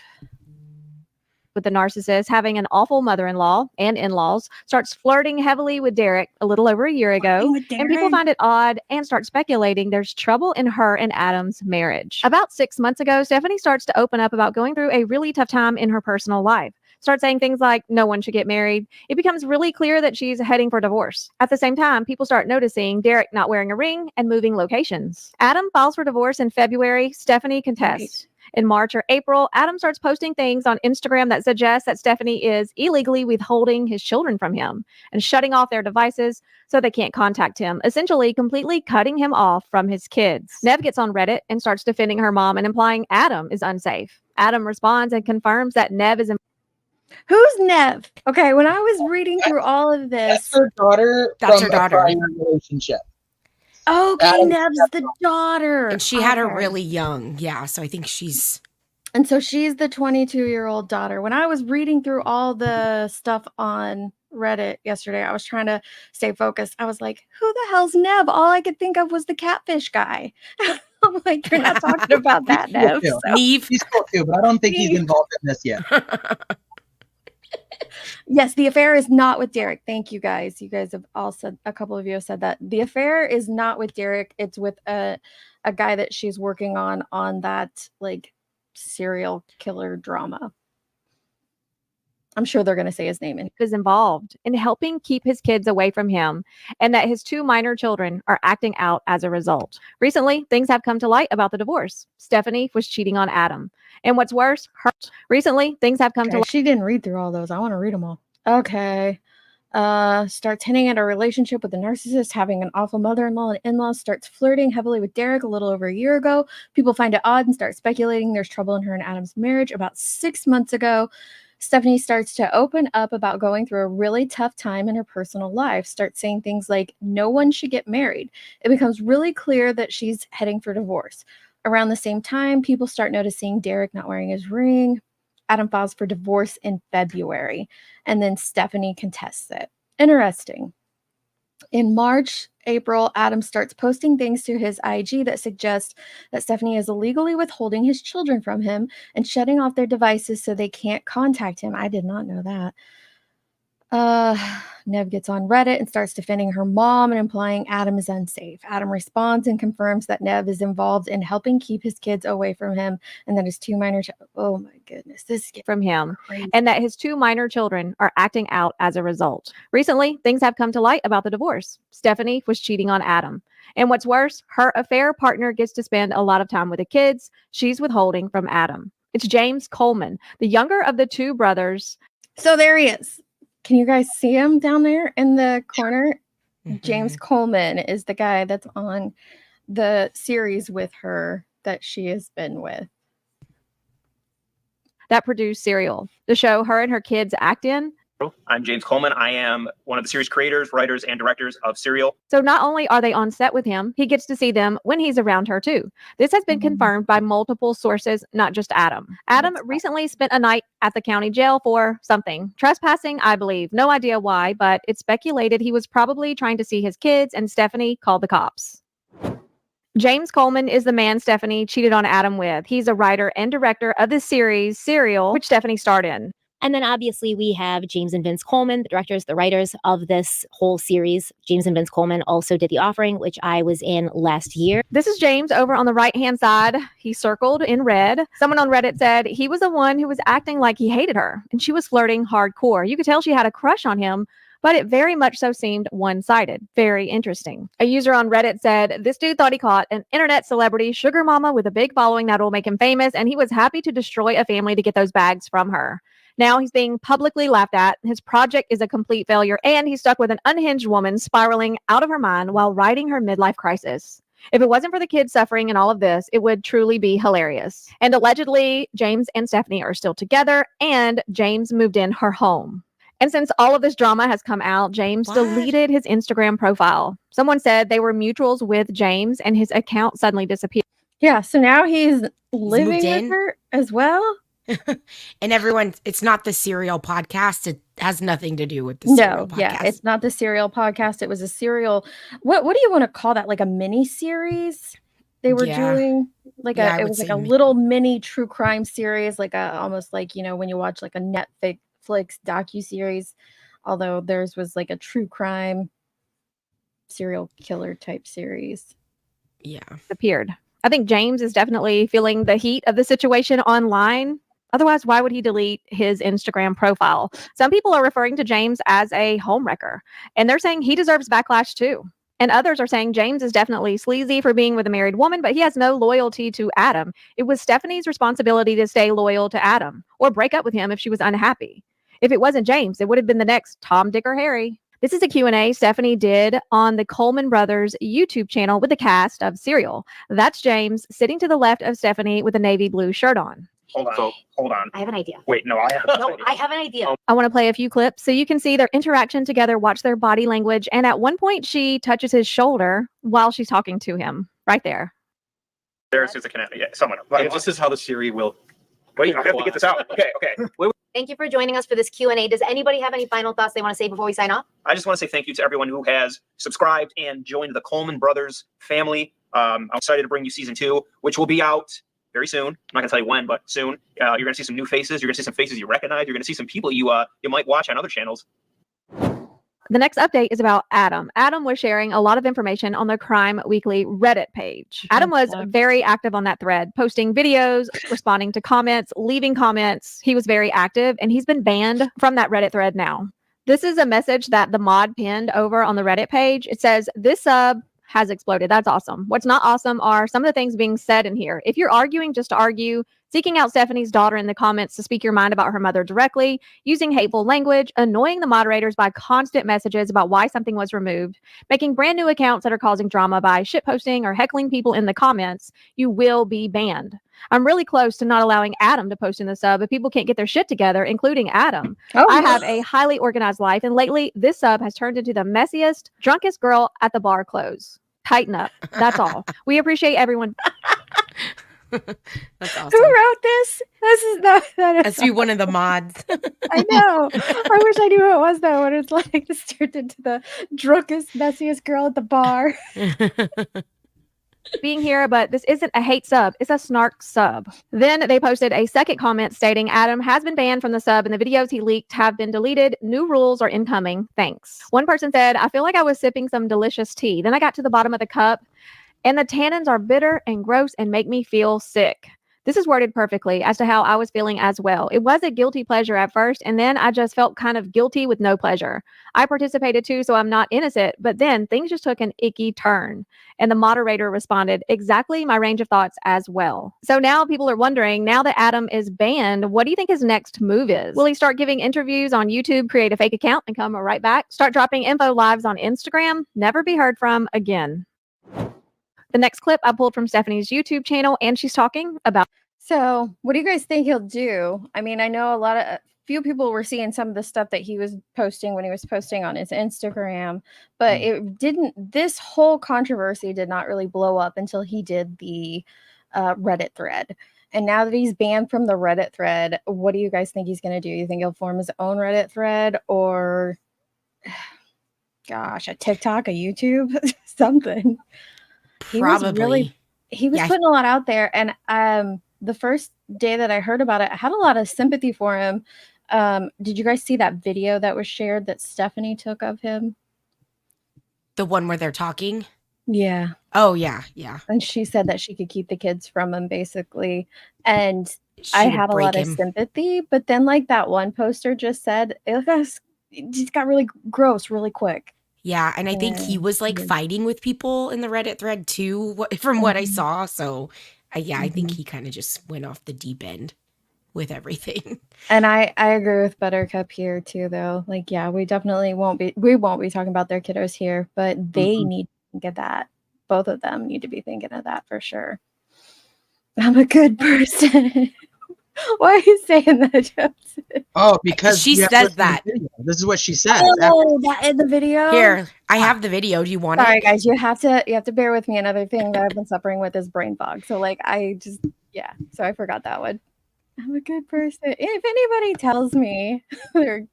With the narcissist having an awful mother-in-law and in-laws, starts flirting heavily with Derek a little over a year ago, and people find it odd and start speculating there's trouble in her and Adam's marriage. About 6 months ago, Stephanie starts to open up about going through a really tough time in her personal life. Start saying things like no one should get married. It becomes really clear that she's heading for divorce. At the same time, people start noticing Derek not wearing a ring and moving locations. Adam files for divorce in February. Stephanie contests. In March or April, Adam starts posting things on Instagram that suggest that Stephanie is illegally withholding his children from him and shutting off their devices so they can't contact him, essentially completely cutting him off from his kids. Nev gets on Reddit and starts defending her mom and implying Adam is unsafe. Adam responds and confirms that Nev is Who's Nev? Okay, when I was reading through all of this, That's her daughter That's from her daughter. a prior relationship. okay, Adam's Nev's the daughter. And she had her Okay. really young. Yeah, so I think she's... And so she's the 22-year-old daughter. When I was reading through all the stuff on Reddit yesterday, I was trying to stay focused. I was like, who the hell's Nev? All I could think of was the catfish guy. I'm like, you're not talking about that, Nev. Cool, So- Neve. He's cool too, but I don't think he's Neve. involved in this yet. Yes, the affair is not with Derek. Thank you guys. You guys have all said, a couple of you have said that. The affair is not with Derek. It's with a guy that she's working on that like serial killer drama. I'm sure they're going to say his name. is involved in helping keep his kids away from him, and that his 2 minor children are acting out as a result. Recently, things have come to light about the divorce. Stephanie was cheating on Adam. And what's worse, recently, things have come to Okay, light. she didn't read through all those. I want to read them all. Okay. Starts hinting at a relationship with a narcissist, having an awful mother-in-law and in-laws, starts flirting heavily with Derek a little over a year ago. People find it odd and start speculating there's trouble in her and Adam's marriage. About 6 months ago, Stephanie starts to open up about going through a really tough time in her personal life, starts saying things like, no one should get married. It becomes really clear that she's heading for divorce. Around the same time, people start noticing Derek not wearing his ring. Adam files for divorce in February, and then Stephanie contests it. Interesting. In March, April, Adam starts posting things to his IG that suggest that Stephanie is illegally withholding his children from him and shutting off their devices so they can't contact him. I did not know that. Nev gets on Reddit and starts defending her mom and implying Adam is unsafe. Adam responds and confirms that Nev is involved in helping keep his kids away from him and that his 2 minor oh my goodness, this is from him, crazy. and that his 2 minor children are acting out as a result. Recently, things have come to light about the divorce. Stephanie was cheating on Adam. And what's worse, her affair partner gets to spend a lot of time with the kids she's withholding from Adam. It's James Coleman, the younger of the 2 brothers. So there he is. Can you guys see him down there in the corner? James Coleman is the guy that's on the series with her that she has been with. that produced Serial, the show her and her kids act in. I'm James Coleman. I am one of the series creators, writers, and directors of Serial. So not only are they on set with him, he gets to see them when he's around her too. This has been confirmed by multiple sources, not just Adam. Adam recently spent a night at the county jail for something. Trespassing, I believe. No idea why, but it's speculated he was probably trying to see his kids, and Stephanie called the cops. James Coleman is the man Stephanie cheated on Adam with. He's a writer and director of the series Serial, which Stephanie starred in. And then obviously we have James and Vince Coleman, the directors, the writers of this whole series. James and Vince Coleman also did The Offering, which I was in last year. This is James over on the right-hand side. He circled in red. Someone on Reddit said he was the one who was acting like he hated her, and she was flirting hardcore. You could tell she had a crush on him, but it very much so seemed one-sided. Very interesting. A user on Reddit said, this dude thought he caught an internet celebrity sugar mama with a big following that will make him famous, and he was happy to destroy a family to get those bags from her. Now he's being publicly laughed at. His project is a complete failure, and he's stuck with an unhinged woman spiraling out of her mind while writing her midlife crisis. If it wasn't for the kids suffering and all of this, it would truly be hilarious. And allegedly, James and Stephanie are still together, and James moved in her home. And since all of this drama has come out, James deleted his Instagram profile. Someone said they were mutuals with James, and his account suddenly disappeared. Yeah, so now he's living moved with in? her as well. And everyone, it's not the Serial podcast. It has nothing to do with the Serial podcast. Yeah, it's not the Serial podcast. It was a serial. What do you want to call that? Like a mini series? They were doing like Yeah, I it would was like say a little mini true crime series, like a almost like, you know, when you watch like a Netflix docuseries, although theirs was like a true crime serial killer type series. Yeah. Appeared. I think James is definitely feeling the heat of the situation online. Otherwise, why would he delete his Instagram profile? Some people are referring to James as a homewrecker, and they're saying he deserves backlash too. And others are saying James is definitely sleazy for being with a married woman, but he has no loyalty to Adam. It was Stephanie's responsibility to stay loyal to Adam or break up with him if she was unhappy. If it wasn't James, it would have been the next Tom, Dick, or Harry. This is a Q&A Stephanie did on the Coleman Brothers YouTube channel with the cast of Serial. That's James sitting to the left of Stephanie with a navy blue shirt on. Hold on. I have an idea. Wait, no, I have. No, I have an idea. I want to play a few clips so you can see their interaction together, watch their body language. And at one point, she touches his shoulder while she's talking to him right there. There's a connection. Yeah, someone. This is how the series will. Wait, I have to get this out. Okay. Thank you for joining us for this Q&A. Does anybody have any final thoughts they want to say before we sign off? I just want to say thank you to everyone who has subscribed and joined the Coleman Brothers family. I'm excited to bring you season 2, which will be out very soon. I'm not gonna tell you when, but soon. You're gonna see some new faces. You're gonna see some faces you recognize. You're gonna see some people you might watch on other channels. The next update is about Adam. Adam was sharing a lot of information on the Crime Weekly Reddit page. Adam was very active on that thread, posting videos, responding to comments, leaving comments. He was very active, and he's been banned from that Reddit thread now. This is a message that the mod pinned over on the Reddit page. It says, this sub has exploded. That's awesome. What's not awesome are some of the things being said in here. If you're arguing just to argue, seeking out Stephanie's daughter in the comments to speak your mind about her mother directly, using hateful language, annoying the moderators by constant messages about why something was removed, making brand new accounts that are causing drama by shitposting or heckling people in the comments, you will be banned. I'm really close to not allowing Adam to post in the sub if people can't get their shit together, including Adam. I have a highly organized life, and lately this sub has turned into the messiest, drunkest girl at the bar close. Tighten up. That's all. We appreciate everyone. That's awesome. Who wrote this? This is not that. That's be one of the mods. I know. I wish I knew who it was though. When it's like this turned into the drunkest, messiest girl at the bar. Being here, but this isn't a hate sub. It's a snark sub. Then they posted a second comment stating Adam has been banned from the sub and the videos he leaked have been deleted. New rules are incoming. Thanks. One person said, I feel like I was sipping some delicious tea. Then I got to the bottom of the cup and the tannins are bitter and gross and make me feel sick. This is worded perfectly as to how I was feeling as well. It was a guilty pleasure at first, and then I just felt kind of guilty with no pleasure. I participated too, so I'm not innocent, but then things just took an icky turn. And the moderator responded, exactly my range of thoughts as well. So now people are wondering, now that Adam is banned, what do you think his next move is? Will he start giving interviews on YouTube, create a fake account, and come right back? Start dropping info lives on Instagram? Never be heard from again. The next clip I pulled from Stephanie's YouTube channel, and she's talking about. So, what do you guys think he'll do? I mean, I know a few people were seeing some of the stuff that he was posting when he was posting on his Instagram, but it didn't. This whole controversy did not really blow up until he did the Reddit thread. And now that he's banned from the Reddit thread, what do you guys think he's going to do? You think he'll form his own Reddit thread, or, gosh, a TikTok, a YouTube, something? Probably. He was putting a lot out there, and the first day that I heard about it, I had a lot of sympathy for him. Did you guys see that video that was shared that Stephanie took of him? The one where they're talking? Yeah. Oh, yeah, yeah. And she said that she could keep the kids from him, basically. And She I would had a break lot him. of sympathy, but then like that one poster just said, it just got really gross really quick. Yeah, and I think he was like fighting with people in the Reddit thread too, from what I saw. So, I think he kind of just went off the deep end with everything. And I agree with Buttercup here too, though. Like, yeah, we won't be talking about their kiddos here, but they need to think of that. Both of them need to be thinking of that for sure. I'm a good person. Why are you saying that, Joseph? Oh, because She you have to says listen to that. the video. This is what she says. Oh, that in the video. Here, I have the video. Do you want Sorry, it? guys, you have to bear with me. Another thing that I've been suffering with is brain fog. So like, so I forgot that one. I'm a good person. If anybody tells me, if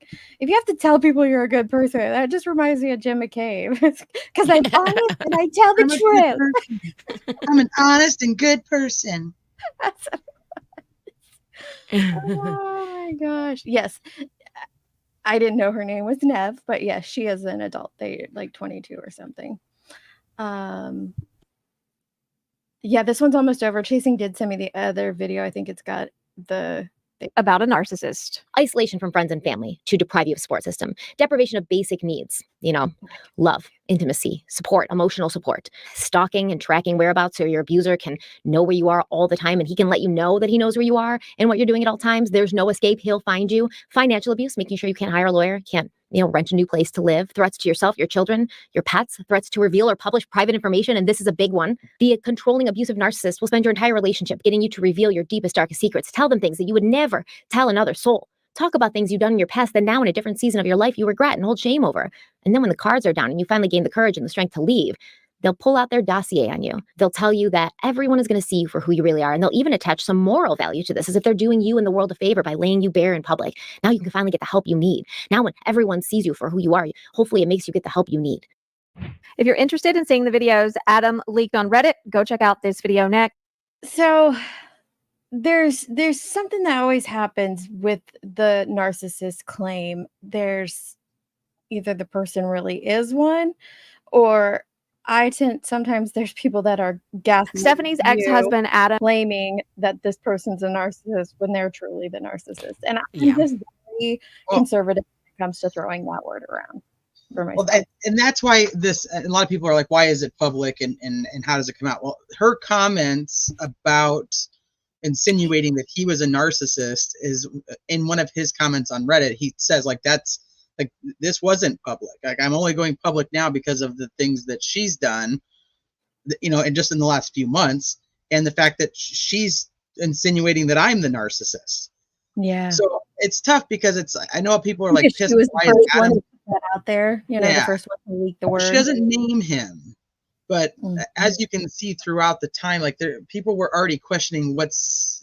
you have to tell people you're a good person, that just reminds me of Jim McCabe. Because I'm honest and I tell I'm a the good truth. I'm an honest and good person. Oh my gosh. Yes. I didn't know her name was Nev, but yes, she is an adult. They're like 22 or something. Yeah, this one's almost over. Chasing did send me the other video. I think it's got About a narcissist. Isolation from friends and family to deprive you of support system, deprivation of basic needs, love, intimacy, support, emotional support, stalking and tracking whereabouts so your abuser can know where you are all the time and he can let you know that he knows where you are and what you're doing at all times. There's no escape. He'll find you. Financial abuse, making sure you can't hire a lawyer, can't rent a new place to live, threats to yourself, your children, your pets, threats to reveal or publish private information. And this is a big one. The controlling, abusive narcissist will spend your entire relationship getting you to reveal your deepest, darkest secrets, tell them things that you would never tell another soul. Talk about things you've done in your past that now in a different season of your life you regret and hold shame over. And then when the cards are down and you finally gain the courage and the strength to leave, they'll pull out their dossier on you. They'll tell you that everyone is going to see you for who you really are. And they'll even attach some moral value to this, as if they're doing you and the world a favor by laying you bare in public. Now you can finally get the help you need. Now when everyone sees you for who you are, hopefully it makes you get the help you need. If you're interested in seeing the videos Adam leaked on Reddit, go check out this video next. So there's something that always happens with the narcissist claim. There's either the person really is one, or sometimes there's people that are gaslighting Stephanie's you, ex-husband Adam claiming that this person's a narcissist when they're truly the narcissist. And I'm Yeah. just very conservative when it comes to throwing that word around for myself. Well, and that's why a lot of people are like, why is it public and how does it come out? Well, her comments about insinuating that he was a narcissist is in one of his comments on Reddit. He says like, this wasn't public. Like, I'm only going public now because of the things that she's done, and just in the last few months, and the fact that she's insinuating that I'm the narcissist. Yeah. So it's tough because I know people are like Because pissed. she was Why the is first one Adam? to put that out there, the Yeah. first one to leak the word. She doesn't name him, but as you can see throughout the time, like people were already questioning what's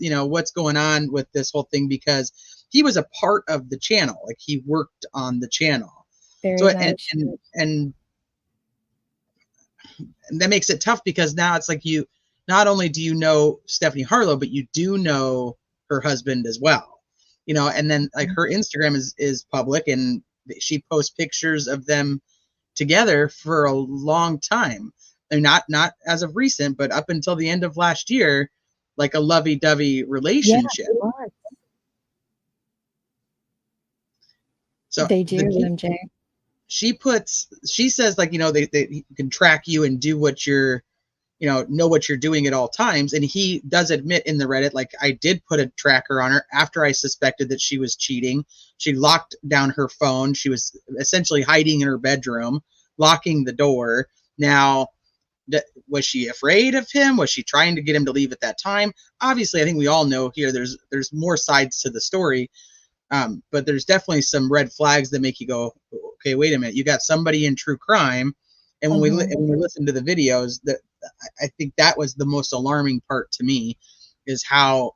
going on with this whole thing, because he was a part of the channel. Like, he worked on the channel. And that makes it tough, because now it's like, you not only do you know Stephanie Harlowe, but you do know her husband as well. And then like her Instagram is public, and she posts pictures of them together for a long time. And not as of recent, but up until the end of last year, like a lovey-dovey relationship. Yeah, so they do, MJ. She says like, they can track you and do what you're, know what you're doing at all times. And he does admit in the Reddit, like, I did put a tracker on her after I suspected that she was cheating. She locked down her phone. She was essentially hiding in her bedroom, locking the door. Now, Was she afraid of him? Was she trying to get him to leave at that time? Obviously, I think we all know here there's more sides to the story. But there's definitely some red flags that make you go, okay, wait a minute. You got somebody in true crime. And when we listen to the videos, that I think that was the most alarming part to me, is how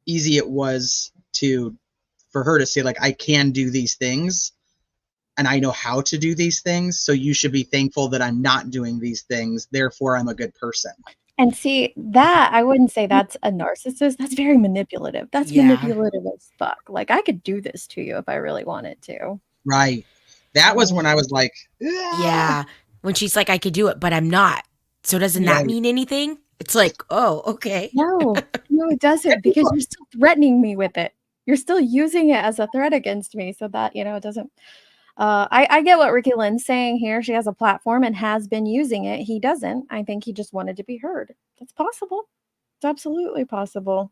easy it was for her to say, like, I can do these things and I know how to do these things. So you should be thankful that I'm not doing these things. Therefore, I'm a good person. And see, that I wouldn't say that's a narcissist. That's very manipulative. That's manipulative as fuck. Like, I could do this to you if I really wanted to. Right. That was when I was like, yeah. When she's like, I could do it, but I'm not. So doesn't that mean anything? It's like, oh, okay. No, it doesn't, because you're still threatening me with it. You're still using it as a threat against me, so that, it doesn't. I get what Ricky Lynn's saying here. She has a platform and has been using it. He doesn't. I think he just wanted to be heard. That's possible. It's absolutely possible.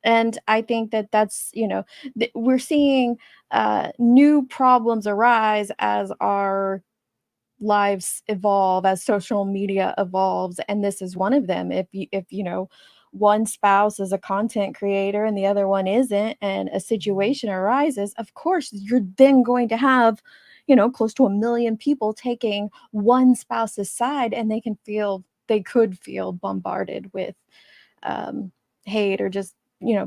And I think that's, we're seeing new problems arise as our lives evolve, as social media evolves. And this is one of them. If one spouse is a content creator and the other one isn't, and a situation arises, of course, you're then going to have, close to 1 million people taking one spouse's side, and they could feel bombarded with hate, or just,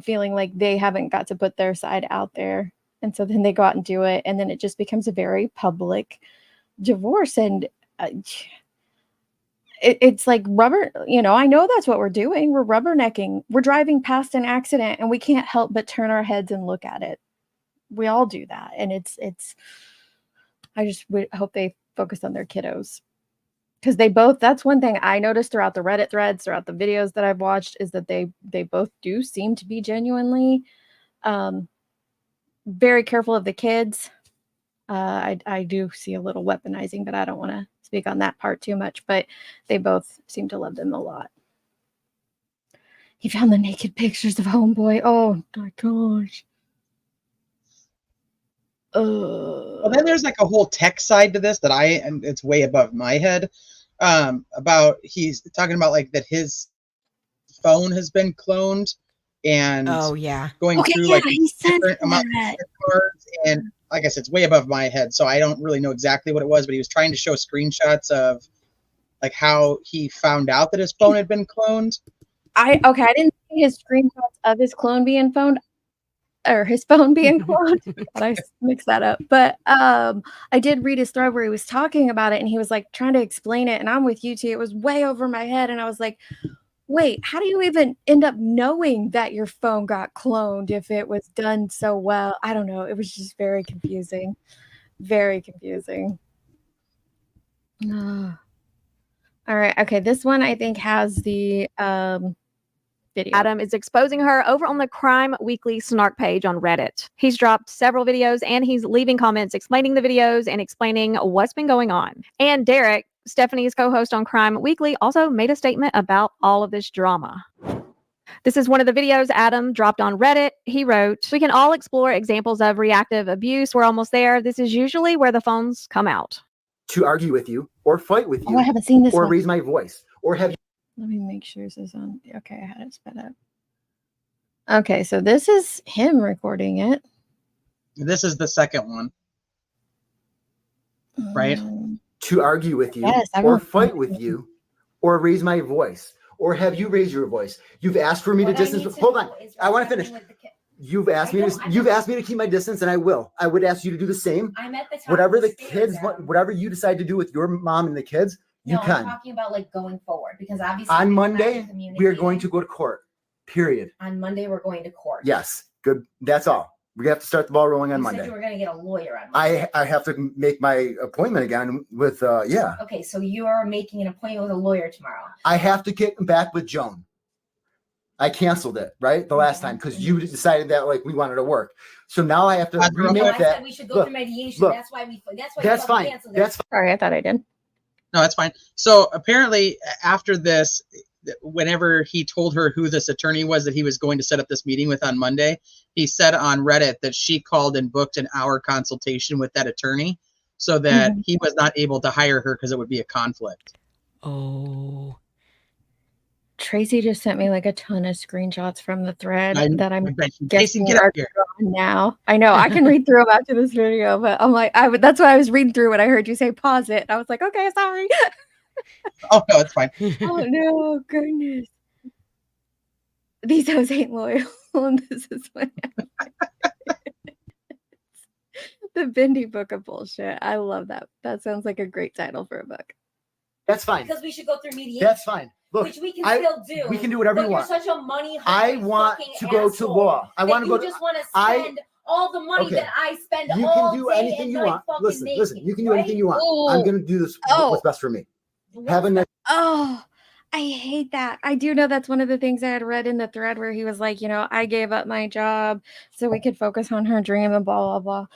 feeling like they haven't got to put their side out there. And so then they go out and do it. And then it just becomes a very public divorce. And it's like rubber, I know that's what we're doing. We're rubbernecking. We're driving past an accident and we can't help but turn our heads and look at it. We all do that. And I just hope they focus on their kiddos, because that's one thing I noticed throughout the Reddit threads, throughout the videos that I've watched, is that they both do seem to be genuinely very careful of the kids. I do see a little weaponizing, but I don't want to speak on that part too much, but they both seem to love them a lot. He found the naked pictures of homeboy. Oh my gosh. Well, then there's like a whole tech side to this that it's way above my head. About, he's talking about like that his phone has been cloned, and going through like different amounts of cards, and like I said, it's way above my head, so I don't really know exactly what it was, but he was trying to show screenshots of like how he found out that his phone had been cloned. I didn't see his screenshots of his clone being phoned, or his phone being cloned. But I mixed that up. But I did read his thread where he was talking about it, and he was like trying to explain it, and I'm with you too. It was way over my head, and I was like, wait, how do you even end up knowing that your phone got cloned if it was done so well? I don't know. It was just very confusing. Very confusing. All right. Okay. This one I think has the video. Adam is exposing her over on the Crime Weekly Snark page on Reddit. He's dropped several videos and he's leaving comments explaining the videos and explaining what's been going on. And Derek, Stephanie's co-host on Crime Weekly, also made a statement about all of this drama. This is one of the videos Adam dropped on Reddit. He wrote, "We can all explore examples of reactive abuse. We're almost there. This is usually where the phones come out." To argue with you or fight with you. Oh, I haven't seen this or one. Raise my voice or have you. Let me make sure this is on. Okay, I had it sped up. Okay, so this is him recording it. This is the second one, right? To argue with you Yes, or fight with you or raise my voice or have you raised your voice. You've asked for me to distance. Hold on. I want to finish. You've asked me to keep my distance, and I will. I would ask you to do the same. I'm at the top whatever of the the kids want, whatever you decide to do with your mom and the kids, you can. I'm talking about like going forward, because obviously On Monday, we are going to go to court. Period. On Monday, we're going to court. Yes. Good. That's all. We have to start the ball rolling on Monday. Said you were going to get a lawyer on Monday. I have to make my appointment again with yeah. Okay, so you are making an appointment with a lawyer tomorrow. I have to get back with Joan. I canceled it, right? The last time, because you decided that like we wanted to work. So now I have to remake I that. said we should go through mediation. Look, that's why that's fine. That's fine. Sorry, I thought I did. No, that's fine. So apparently after this, whenever he told her who this attorney was that he was going to set up this meeting with on Monday, he said on Reddit that she called and booked an hour consultation with that attorney so that he was not able to hire her because it would be a conflict. Oh. Tracy just sent me like a ton of screenshots from the thread that I'm Jason, guessing get up are here. gone now. I know I can read through them after this video, but I'm like, that's why I was reading through when I heard you say pause it. I was like, okay, sorry. Oh no, it's fine. Oh no, goodness. These hoes ain't loyal. And this is what the Bendy Book of Bullshit. I love that. That sounds like a great title for a book. That's fine. Because we should go through mediation. That's fine. Look, which we can I- still do. we can do whatever but you want. You're such a money I want to go to law. I want to go to. You just want to spend all the money Okay. that I spend You all can do day anything and you night want. fucking Listen, naked, listen. You can do anything you want. Ooh. I'm gonna do this. Oh. What's best for me? Have a nice. Oh, I hate that. I do know that's one of the things I had read in the thread where he was like, I gave up my job so we could focus on her dream and blah, blah, blah.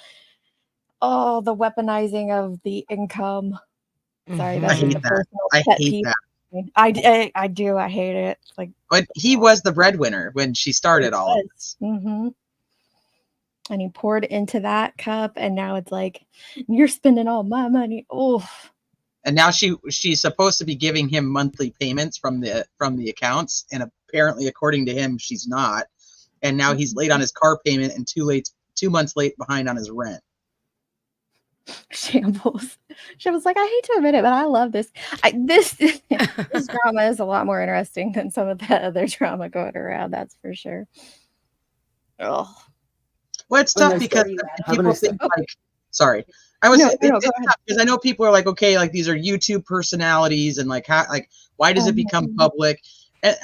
Oh, the weaponizing of the income. Sorry, that's I hate just a that. personal I pet hate peeve. that. I do. I hate it. Like, But he was the breadwinner when she started all of this. mm-hmm. And he poured into that cup, and now it's like, you're spending all my money. Oh. And now she's supposed to be giving him monthly payments from the accounts, and apparently, according to him, she's not. And now he's late on his car payment and 2 months late behind on his rent. Shambles. She was like, I hate to admit it, but I love this. This drama is a lot more interesting than some of the other drama going around. That's for sure. Oh, Well, it's tough because people think like, sorry, it's tough because I know people are like, okay, like these are YouTube personalities, and like how, like why does it become public? And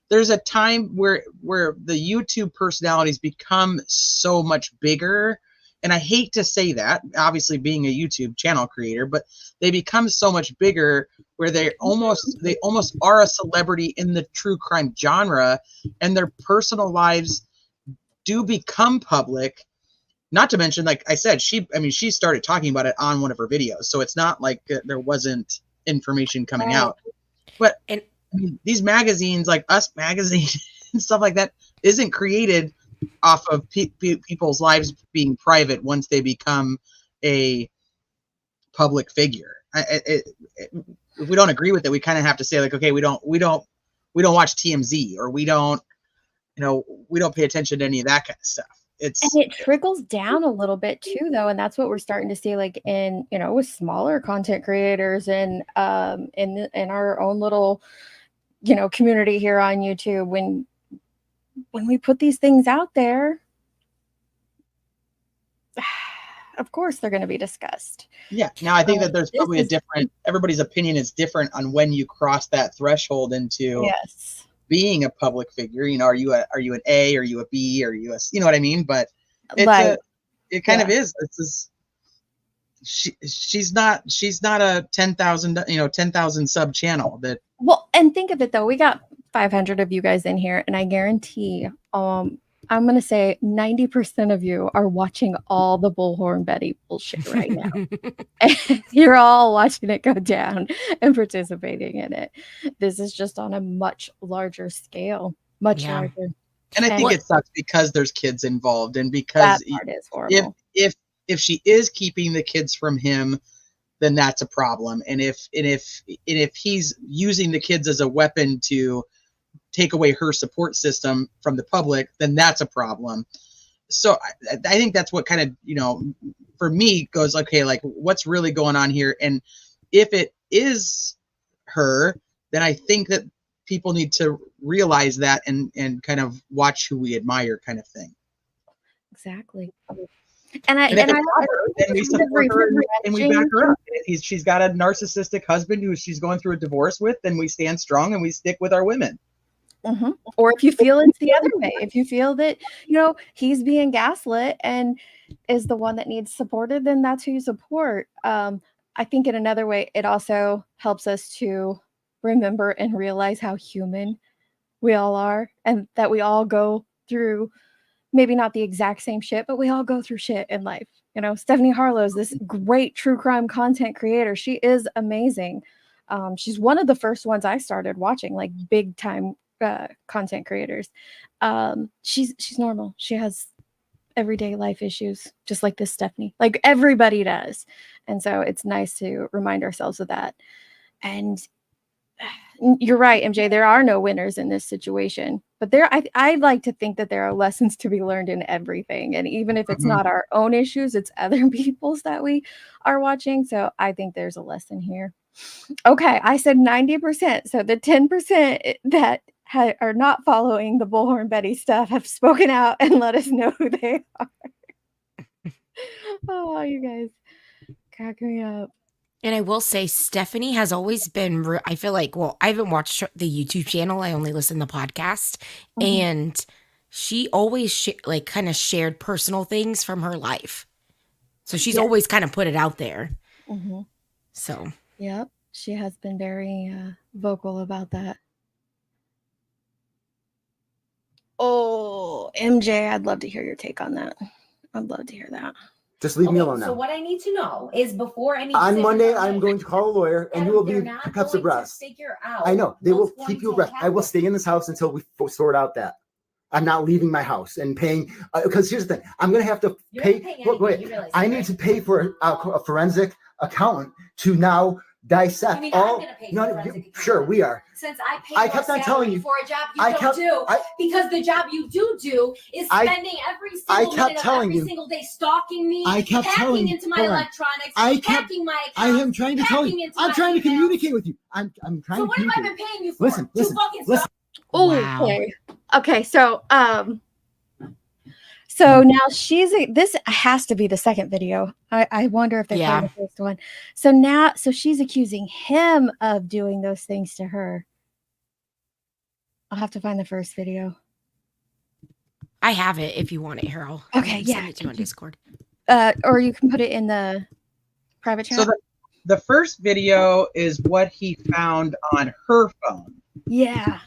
there's a time where the YouTube personalities become so much bigger. And I hate to say that, obviously being a YouTube channel creator, but they become so much bigger where they almost are a celebrity in the true crime genre, and their personal lives do become public. Not to mention, like I said, she started talking about it on one of her videos, so it's not like there wasn't information coming out. But I mean, these magazines, like Us Magazine and stuff like that, isn't created off of people's lives being private once they become a public figure. If we don't agree with it, we kind of have to say like, okay, we don't watch TMZ, or we don't pay attention to any of that kind of stuff. And it trickles down a little bit too, though, and that's what we're starting to see, like in with smaller content creators and in our own little community here on YouTube. When we put these things out there, of course they're going to be discussed. Yeah. Now I think that there's probably everybody's opinion is different on when you cross that threshold into being a public figure. Are you an A, or are you a B, or are you a, you know what I mean? But it kind of is. She's not a 10,000 sub channel that. Well, and think of it though, we got 500 of you guys in here, and I guarantee I'm going to say 90% of you are watching all the Bullhorn Betty bullshit right now. You're all watching it go down and participating in it. This is just on a much larger scale, larger. And I think it sucks because there's kids involved, and because that part is horrible. If she is keeping the kids from him, then that's a problem. And if he's using the kids as a weapon to take away her support system from the public, then that's a problem. So I think that's what kind of, for me goes, okay, like what's really going on here? And if it is her, then I think that people need to realize that and kind of watch who we admire, kind of thing. Exactly. And if it's not her, then we support her and we back her up. If she's got a narcissistic husband who she's going through a divorce with, then we stand strong and we stick with our women. Mm-hmm. Or if you feel it's the other way, if you feel that he's being gaslit and is the one that needs supported, then that's who you support. I think in another way, it also helps us to remember and realize how human we all are, and that we all go through maybe not the exact same shit, but we all go through shit in life. Stephanie Harlowe is this great true crime content creator. She is amazing. She's one of the first ones I started watching, like big time content creators. She's normal. She has everyday life issues, just like this Stephanie. Like everybody does. And so it's nice to remind ourselves of that. And you're right, MJ. There are no winners in this situation, but I like to think that there are lessons to be learned in everything. And even if it's not our own issues, it's other people's that we are watching. So I think there's a lesson here. Okay, I said 90%. So the 10% that are not following the Bullhorn Betty stuff have spoken out and let us know who they are. Oh, you guys crack me up. And I will say, Stephanie has always been, I feel like, well, I haven't watched the YouTube channel. I only listen to the podcast. And she always like kind of shared personal things from her life. So she's always kind of put it out there. So. Yep. She has been very vocal about that. Oh, MJ, I'd love to hear your take on that. I'd love to hear that. Just leave me alone now. So what I need to know is before any on Monday, I'm going to call a lawyer, and you will be cups abreast. I know they will keep you abreast. I will stay in this house until we sort out that. I'm not leaving my house and paying because here's the thing: I'm going to have to pay. Wait, I need to pay for a forensic accountant to now dissect all. Sure, we are. Since I paid I kept on telling you for a job you don't do, because the job you do is spending every single minute of every single day stalking me, hacking into my electronics, hacking my account. I am trying to tell you. I'm trying to communicate with you. I'm trying to communicate. So what have I been paying you for? Listen. Oh, wow. Okay. So, so now this has to be the second video. I wonder if they played the first one. So she's accusing him of doing those things to her. I'll have to find the first video. I have it if you want it, Harold. Okay, yeah. Send it to you on Discord. Or you can put it in the private chat. So the first video is what he found on her phone. Yeah.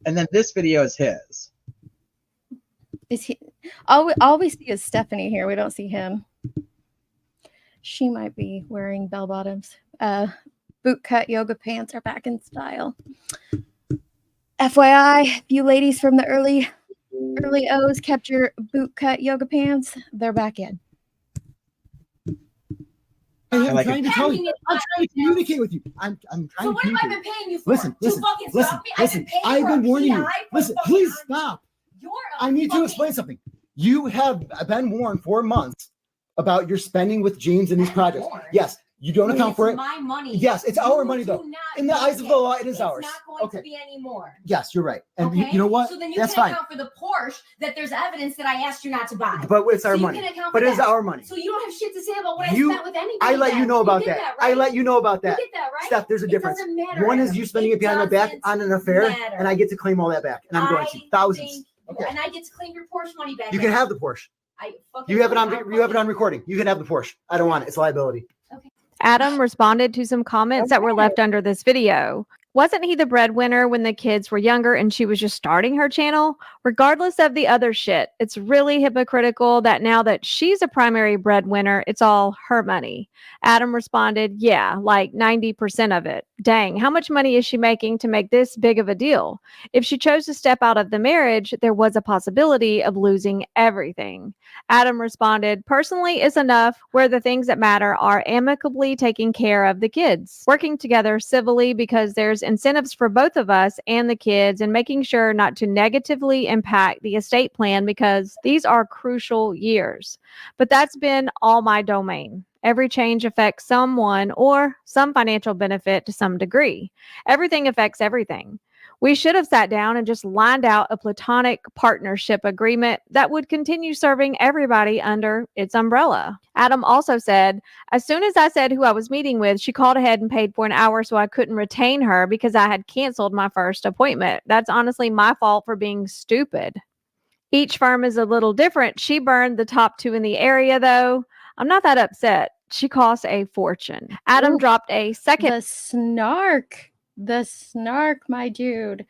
And then this video is his. Is he? All we see is Stephanie here. We don't see him. She might be wearing bell bottoms. Bootcut yoga pants are back in style. FYI, you ladies from the early O's kept your bootcut yoga pants. They're back in. I'm trying to tell you. I'm trying to communicate with you. I'm trying to communicate. So what have I been paying you for? Listen. I've been warning you. Listen, please stop. I need to explain something. You have been warned for months about your spending with James and these projects. Yes, you don't account for it. It's my money. Yes, it's our money though. In the eyes of the law, it is ours. It's not going to be anymore. Yes, you're right. And you know what? So then you That's can fine. account for the Porsche that there's evidence that I asked you not to buy. But it's our money. But it is our money. So you don't have shit to say about what I spent with anybody. I let you know about that. Right? I let you know about that. You get that, right? Steph, there's a difference. Doesn't matter. One is you spending it behind my back on an affair, and I get to claim all that back. And I'm going to thousands. Okay. And I get to claim your Porsche money back. You can have the Porsche. You have it on recording. You can have the Porsche. I don't want it. It's liability. Okay. Adam responded to some comments that were left under this video. Wasn't he the breadwinner when the kids were younger and she was just starting her channel? Regardless of the other shit, it's really hypocritical that now that she's a primary breadwinner, it's all her money. Adam responded, yeah, like 90% of it. Dang, how much money is she making to make this big of a deal? If she chose to step out of the marriage, there was a possibility of losing everything. Adam responded, personally, it's enough where the things that matter are amicably taking care of the kids, working together civilly because there's incentives for both of us and the kids, and making sure not to negatively impact the estate plan because these are crucial years. But that's been all my domain. Every change affects someone or some financial benefit to some degree. Everything affects everything. We should have sat down and just lined out a platonic partnership agreement that would continue serving everybody under its umbrella. Adam also said, as soon as I said who I was meeting with, she called ahead and paid for an hour so I couldn't retain her because I had canceled my first appointment. That's honestly my fault for being stupid. Each firm is a little different. She burned the top two in the area, though. I'm not that upset. She costs a fortune. Adam dropped a second. The snark, my dude.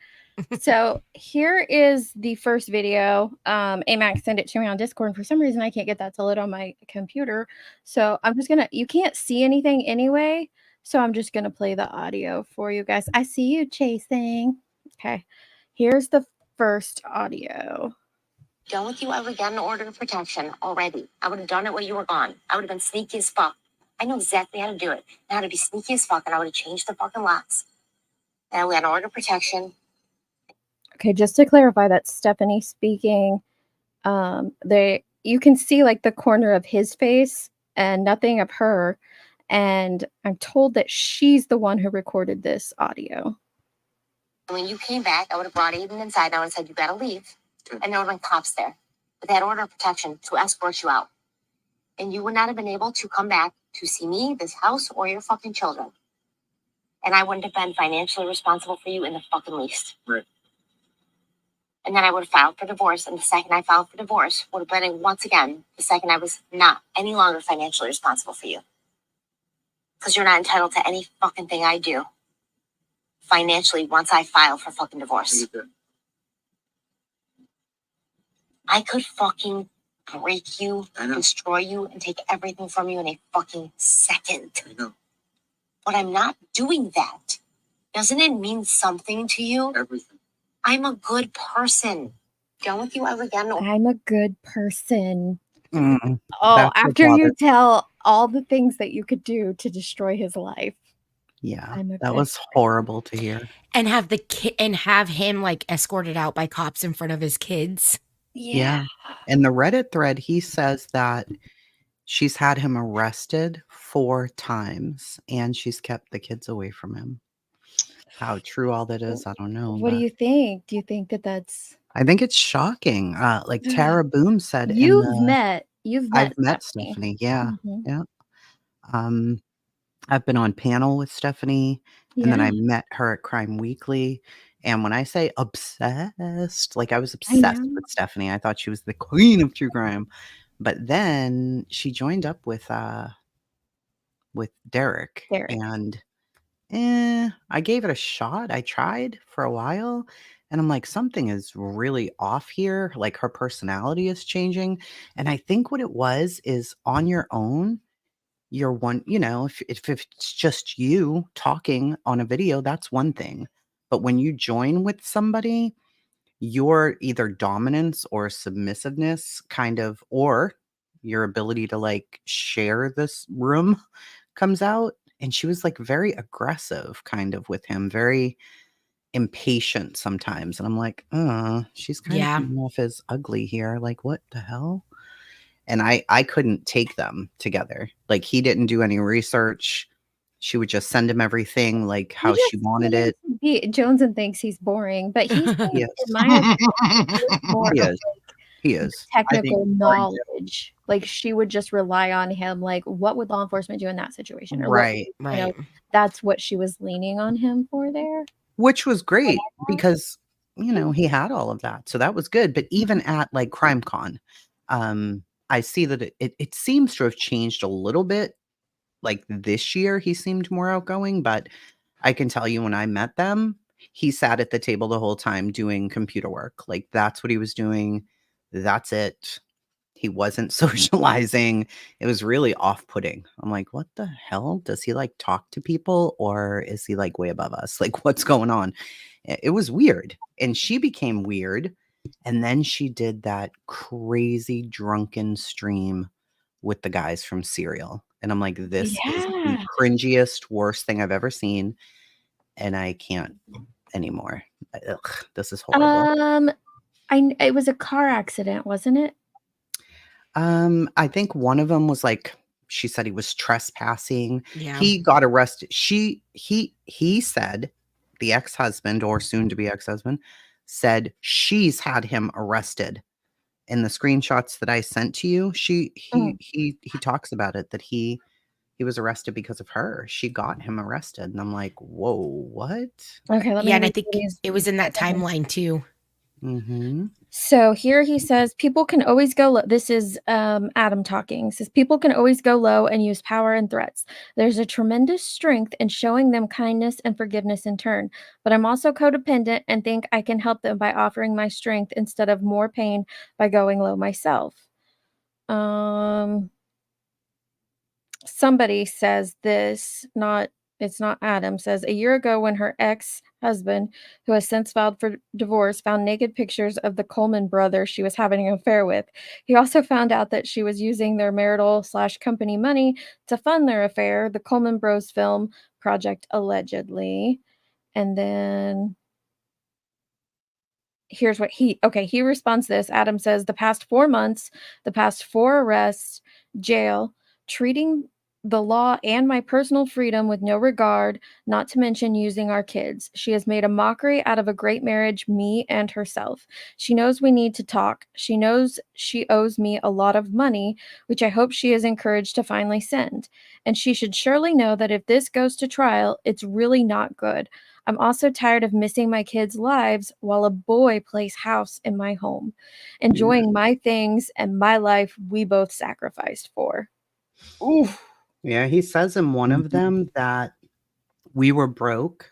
So here is the first video. Amax sent it to me on Discord, and for some reason I can't get that to lit on my computer. So I'm just gonna, you can't see anything anyway, so I'm just gonna play the audio for you guys. I see you chasing. Okay, here's the first audio. done with you, I would have gotten an order of protection already. I would have done it while you were gone. I would have been sneaky as fuck. I know exactly how to do it. And how to be sneaky as fuck, and I would have changed the fucking locks. And we had an order of protection. Okay, just to clarify, that's Stephanie speaking. You can see like the corner of his face and nothing of her. And I'm told that she's the one who recorded this audio. When you came back, I would have brought Aiden inside and I would have said, you gotta leave. Okay. And there would have been cops there. But they had order of protection to escort you out. And you would not have been able to come back to see me, this house, or your fucking children. And I wouldn't have been financially responsible for you in the fucking least. Right. And then I would have filed for divorce. And the second I filed for divorce would have been, once again, the second I was not any longer financially responsible for you. Because you're not entitled to any fucking thing I do financially once I file for fucking divorce. I could fucking break you, destroy you, and take everything from you in a fucking second. I know. But I'm not doing that. Doesn't it mean something to you? Everything. I'm a good person. Done with you ever again? I'm a good person. Mm, Oh, that's what after you bothers- tell all the things that you could do to destroy his life. Yeah, I'm a that good was horrible to hear. And have the kid and have him like escorted out by cops in front of his kids. Yeah. In the Reddit thread, he says that she's had him arrested 4 times and she's kept the kids away from him. How true all that is, I don't know. What do but you think? Do you think that that's I think it's shocking. Like Tara Boom said, you've met I've met Stephanie. Stephanie. Yeah. Mhm. Yeah. I've been on panel with Stephanie, and then I met her at Crime Weekly. And when I say obsessed, like I was obsessed know. with Stephanie. I thought she was the queen of true crime. But then she joined up with Derek. And I gave it a shot. I tried for a while. And I'm like, something is really off here. Like her personality is changing. And I think what it was is on your own, you're one, if it's just you talking on a video, that's one thing. But when you join with somebody, your either dominance or submissiveness kind of, or your ability to like share this room comes out. And she was like very aggressive kind of with him, very impatient sometimes. And I'm like, she's kind of coming off as ugly here. Like, what the hell? And I couldn't take them together. Like he didn't do any research. She would just send him everything like how she wanted it. Joneson thinks he's boring, but he's Yes. in my opinion, more He of, is. He is. technical knowledge. Like she would just rely on him. Like, what would law enforcement do in that situation? Or Right. Right. That's what she was leaning on him for there. Which was great because, he had all of that. So that was good. But even at like CrimeCon, I see that it seems to have changed a little bit. Like this year, he seemed more outgoing, but I can tell you when I met them, he sat at the table the whole time doing computer work. Like that's what he was doing. That's it. He wasn't socializing. It was really off-putting. I'm like, what the hell? Does he like talk to people or is he like way above us? Like what's going on? It was weird. And she became weird. And then she did that crazy drunken stream with the guys from Serial. And I'm like, this is the cringiest, worst thing I've ever seen. And I can't anymore. Ugh, this is horrible. It was a car accident, wasn't it? I think one of them was like, she said he was trespassing. Yeah. He got arrested. He said, the ex-husband or soon to be ex-husband said she's had him arrested. In the screenshots that I sent to you, he talks about it, that he was arrested because of her. She got him arrested. And I'm like, whoa, what? Okay, let me and I think it was in that timeline too. Mm-hmm. So here he says, people can always go low. This is Adam talking. He says, people can always go low and use power and threats. There's a tremendous strength in showing them kindness and forgiveness in turn. But I'm also codependent and think I can help them by offering my strength instead of more pain by going low myself. Somebody says this, not it's not Adam, says a year ago when her ex-husband, who has since filed for divorce, found naked pictures of the Coleman brother she was having an affair with. He also found out that she was using their marital/company money to fund their affair, the Coleman Bros film project allegedly. And then here's what he responds to this. Adam says the past 4 months, the past 4 arrests, jail, treating the law and my personal freedom with no regard, not to mention using our kids. She has made a mockery out of a great marriage, me and herself. She knows we need to talk. She knows she owes me a lot of money, which I hope she is encouraged to finally send. And she should surely know that if this goes to trial, it's really not good. I'm also tired of missing my kids' lives while a boy plays house in my home, enjoying my things and my life we both sacrificed for. Ooh. Yeah, he says in one of Mhm. them that we were broke.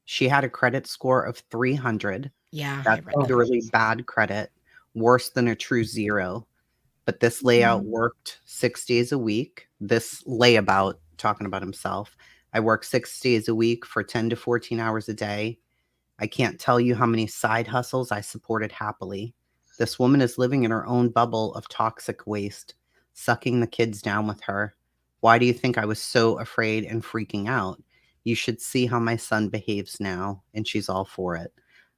She had a credit score of 300. Yeah, I That's read Oh, that. really bad credit, worse than a true 0. But this layout worked 6 days a week. This layabout, talking about himself, I work 6 days a week for 10 to 14 hours a day. I can't tell you how many side hustles I supported happily. This woman is living in her own bubble of toxic waste, sucking the kids down with her. Why do you think I was so afraid and freaking out? You should see how my son behaves now, and she's all for it.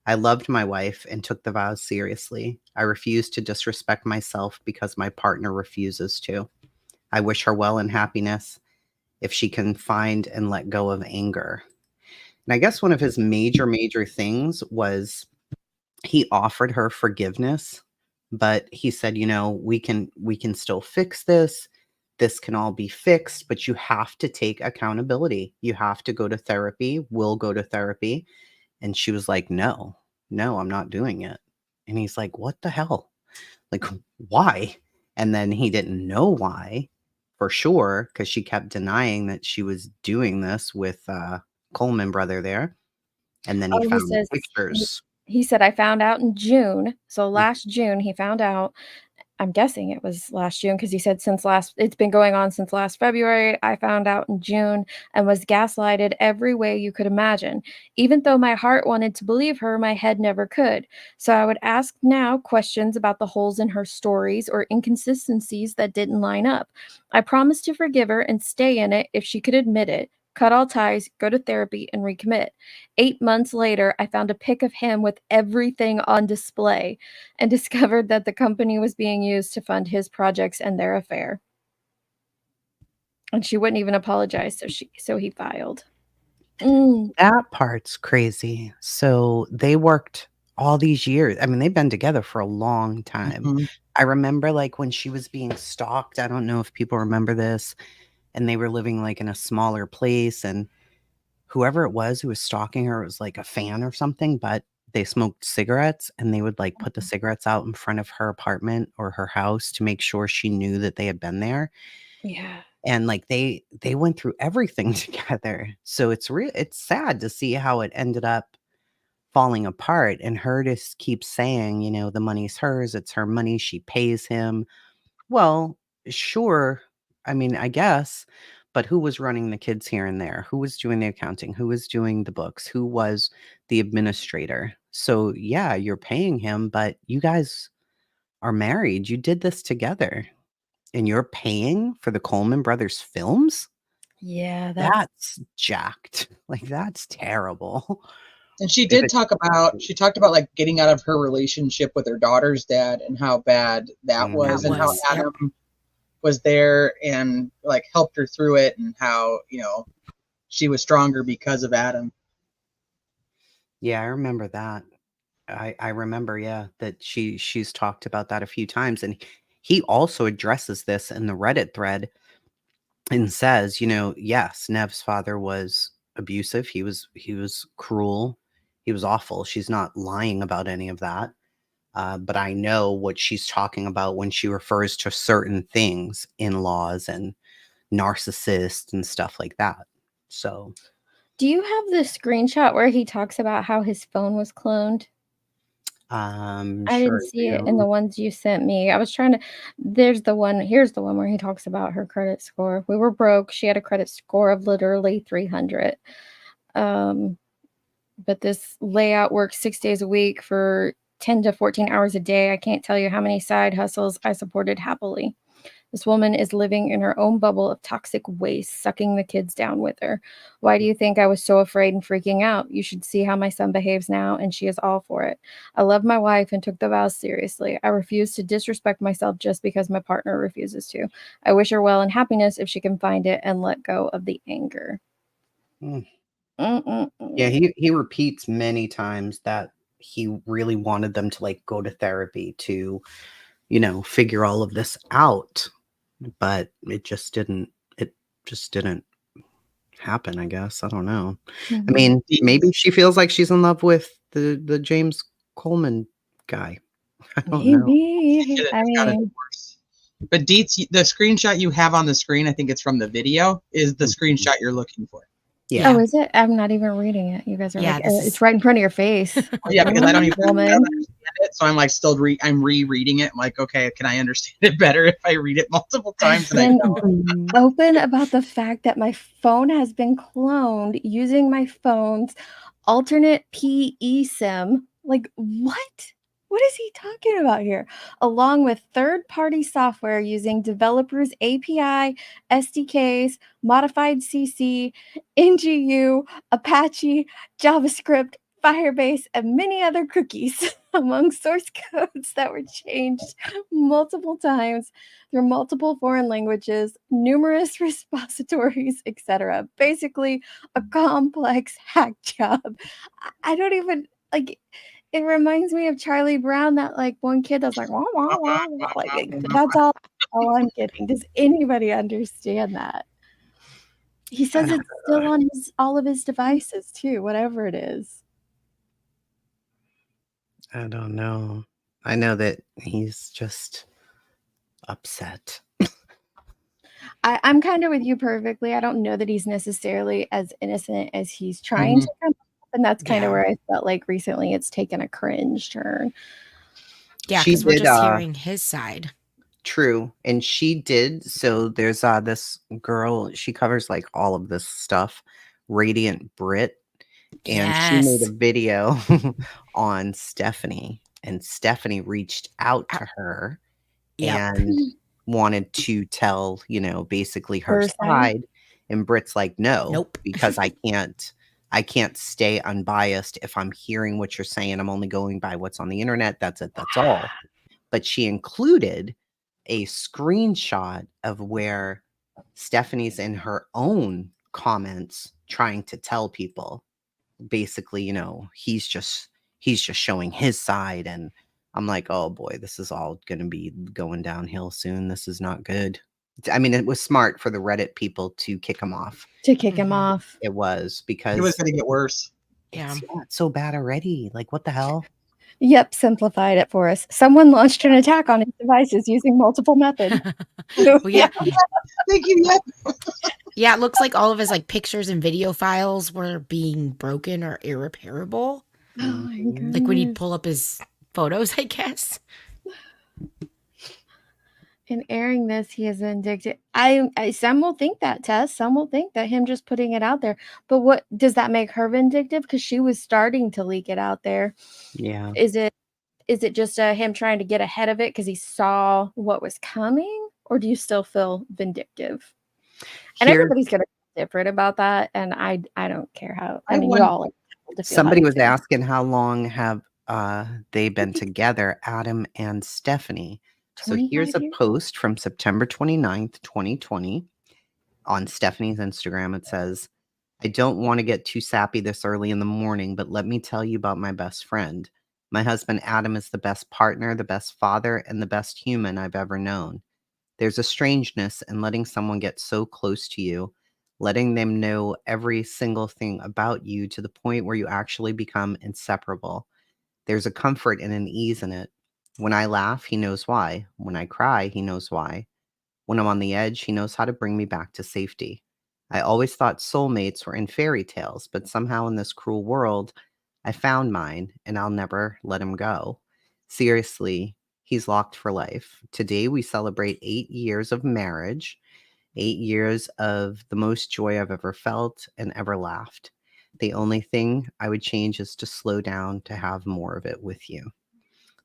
I loved my wife and took the vows seriously. I refuse to disrespect myself because my partner refuses to. I wish her well and happiness if she can find and let go of anger. And I guess one of his major things was he offered her forgiveness, but he said, we can still fix this. This can all be fixed, but you have to take accountability. You have to go to therapy. We'll go to therapy. And she was like, no, I'm not doing it. And he's like, what the hell? Like, why? And then he didn't know why for sure, because she kept denying that she was doing this with Coleman brother there. And then he Oh, he found says pictures. he said, I found out in June. So last June, he found out. I'm guessing it was last June because he said it's been going on since last February. I found out in June and was gaslighted every way you could imagine. Even though my heart wanted to believe her, my head never could. So I would ask now questions about the holes in her stories or inconsistencies that didn't line up. I promised to forgive her and stay in it if she could admit it. Cut all ties, go to therapy, and recommit. 8 months later, I found a pic of him with everything on display and discovered that the company was being used to fund his projects and their affair. And she wouldn't even apologize, so he filed. That part's crazy. So they worked all these years. I mean, they've been together for a long time. Mhm. I remember like when she was being stalked. I don't know if people remember this, and they were living like in a smaller place, and whoever it was who was stalking her was like a fan or something, but they smoked cigarettes and they would like put the cigarettes out in front of her apartment or her house to make sure she knew that they had been there. Yeah. And like they went through everything together. So it's sad to see how it ended up falling apart, and her just keeps saying, the money's hers, it's her money, she pays him. Well, sure. I mean, I guess, but who was running the kids here and there? Who was doing the accounting? Who was doing the books? Who was the administrator? So, yeah, you're paying him, but you guys are married. You did this together, and you're paying for the Coleman Brothers films? Yeah, That's jacked. Like, that's terrible. And she If did it talk about like getting out of her relationship with her daughter's dad and how bad that That was, and how was, yep. Adam was there and like helped her through it, and how she was stronger because of Adam. Yeah, I remember that. I remember, yeah, that she's talked about that a few times, and he also addresses this in the Reddit thread and says, yes, Nev's father was abusive. He was cruel. He was awful. She's not lying about any of that. But I know what she's talking about when she refers to certain things, in-laws and narcissists and stuff like that. So Do you have the screenshot where he talks about how his phone was cloned? I Sure didn't see it in do. the ones you sent me. I was trying to here's the one where he talks about her credit score. We were broke. She had a credit score of literally 300. Um, but this layout works 6 days a week for 10 to 14 hours a day. I can't tell you how many side hustles I supported happily. This woman is living in her own bubble of toxic waste, sucking the kids down with her. Why do you think I was so afraid and freaking out? You should see how my son behaves now, and she is all for it. I love my wife and took the vows seriously. I refuse to disrespect myself just because my partner refuses to. I wish her well and happiness if she can find it and let go of the anger. Mm. Mm-mm-mm. Yeah, he repeats many times that he really wanted them to like go to therapy to, figure all of this out, but it just didn't happen, I guess. I don't know. I mean, maybe she feels like she's in love with the James Coleman guy. I don't know. Maybe. I It's gotta be mean, worse. But Deets, the screenshot you have on the screen, I think it's from the video, is the screenshot you're looking for. Yeah. oh, is it? I'm not even reading it. You guys are Yeah, like, this it's is- right in front of your face. Yeah, because I don't even Woman. understand it, so I'm like still I'm rereading it. I'm like, okay, can I understand it better if I read it multiple times? And I been don't. open about the fact that my phone has been cloned using my phone's alternate PE SIM. Like, what? What is he talking about here? Along with third-party software using developers' API, SDKs, modified CC, NGU, Apache, JavaScript, Firebase, and many other cookies among source codes that were changed multiple times through multiple foreign languages, numerous repositories, etc. Basically, a complex hack job. I don't even like. It reminds me of Charlie Brown, that like one kid that's like wah wah wah wah. Like that's all I'm getting. Does anybody understand that? He says it's still on all of his devices too, whatever it is. I don't know. I know that he's just upset. I'm kind of with you perfectly. I don't know that he's necessarily as innocent as he's trying to come up, and that's kind of where I felt like recently it's taken a cringe turn. Yeah, She because we're did, just hearing his side. True. And she did. So there's this girl, she covers like all of this stuff, Radiant Brit. And she made Yes. a video on Stephanie. And Stephanie reached out to her Yep. and wanted to tell, basically her Her side? side. And Brit's like, no, Nope. because I can't stay unbiased. If I'm hearing what you're saying, I'm only going by what's on the internet. That's it. That's all. But she included a screenshot of where Stephanie's in her own comments trying to tell people basically, he's just showing his side. And I'm like, oh boy, this is all going to be going downhill soon. This is not good. I mean, it was smart for the Reddit people to kick him off. To kick him off. It was, because It was going to get worse. Yeah. it's not so bad already. Like, what the hell? Yep, simplified it for us. Someone launched an attack on his devices using multiple methods. Well, yeah. Thank you. Yep. Yeah, it looks like all of his like pictures and video files were being broken or irreparable. Oh my goodness. Like when he'd pull up his photos, I guess. In airing this, he is vindictive. I some will think that, Tess. Some will think that him just putting it out there. But what does that make her vindictive? Because she was starting to leak it out there. Yeah. Is it just him trying to get ahead of it because he saw what was coming, or do you still feel vindictive? And everybody's gonna be different about that, and I don't care how. I mean, you all are entitled to feel Somebody how you was feel. asking how long have they been together, Adam and Stephanie. So here's 25 a years? post from September 29th, 2020 on Stephanie's Instagram. It says, I don't want to get too sappy this early in the morning, but let me tell you about my best friend. My husband, Adam, is the best partner, the best father, and the best human I've ever known. There's a strangeness in letting someone get so close to you, letting them know every single thing about you to the point where you actually become inseparable. There's a comfort and an ease in it. When I laugh, he knows why. When I cry, he knows why. When I'm on the edge, he knows how to bring me back to safety. I always thought soulmates were in fairy tales, but somehow in this cruel world, I found mine and I'll never let him go. Seriously, he's locked for life. Today we celebrate 8 years of marriage, 8 years of the most joy I've ever felt and ever laughed. The only thing I would change is to slow down to have more of it with you.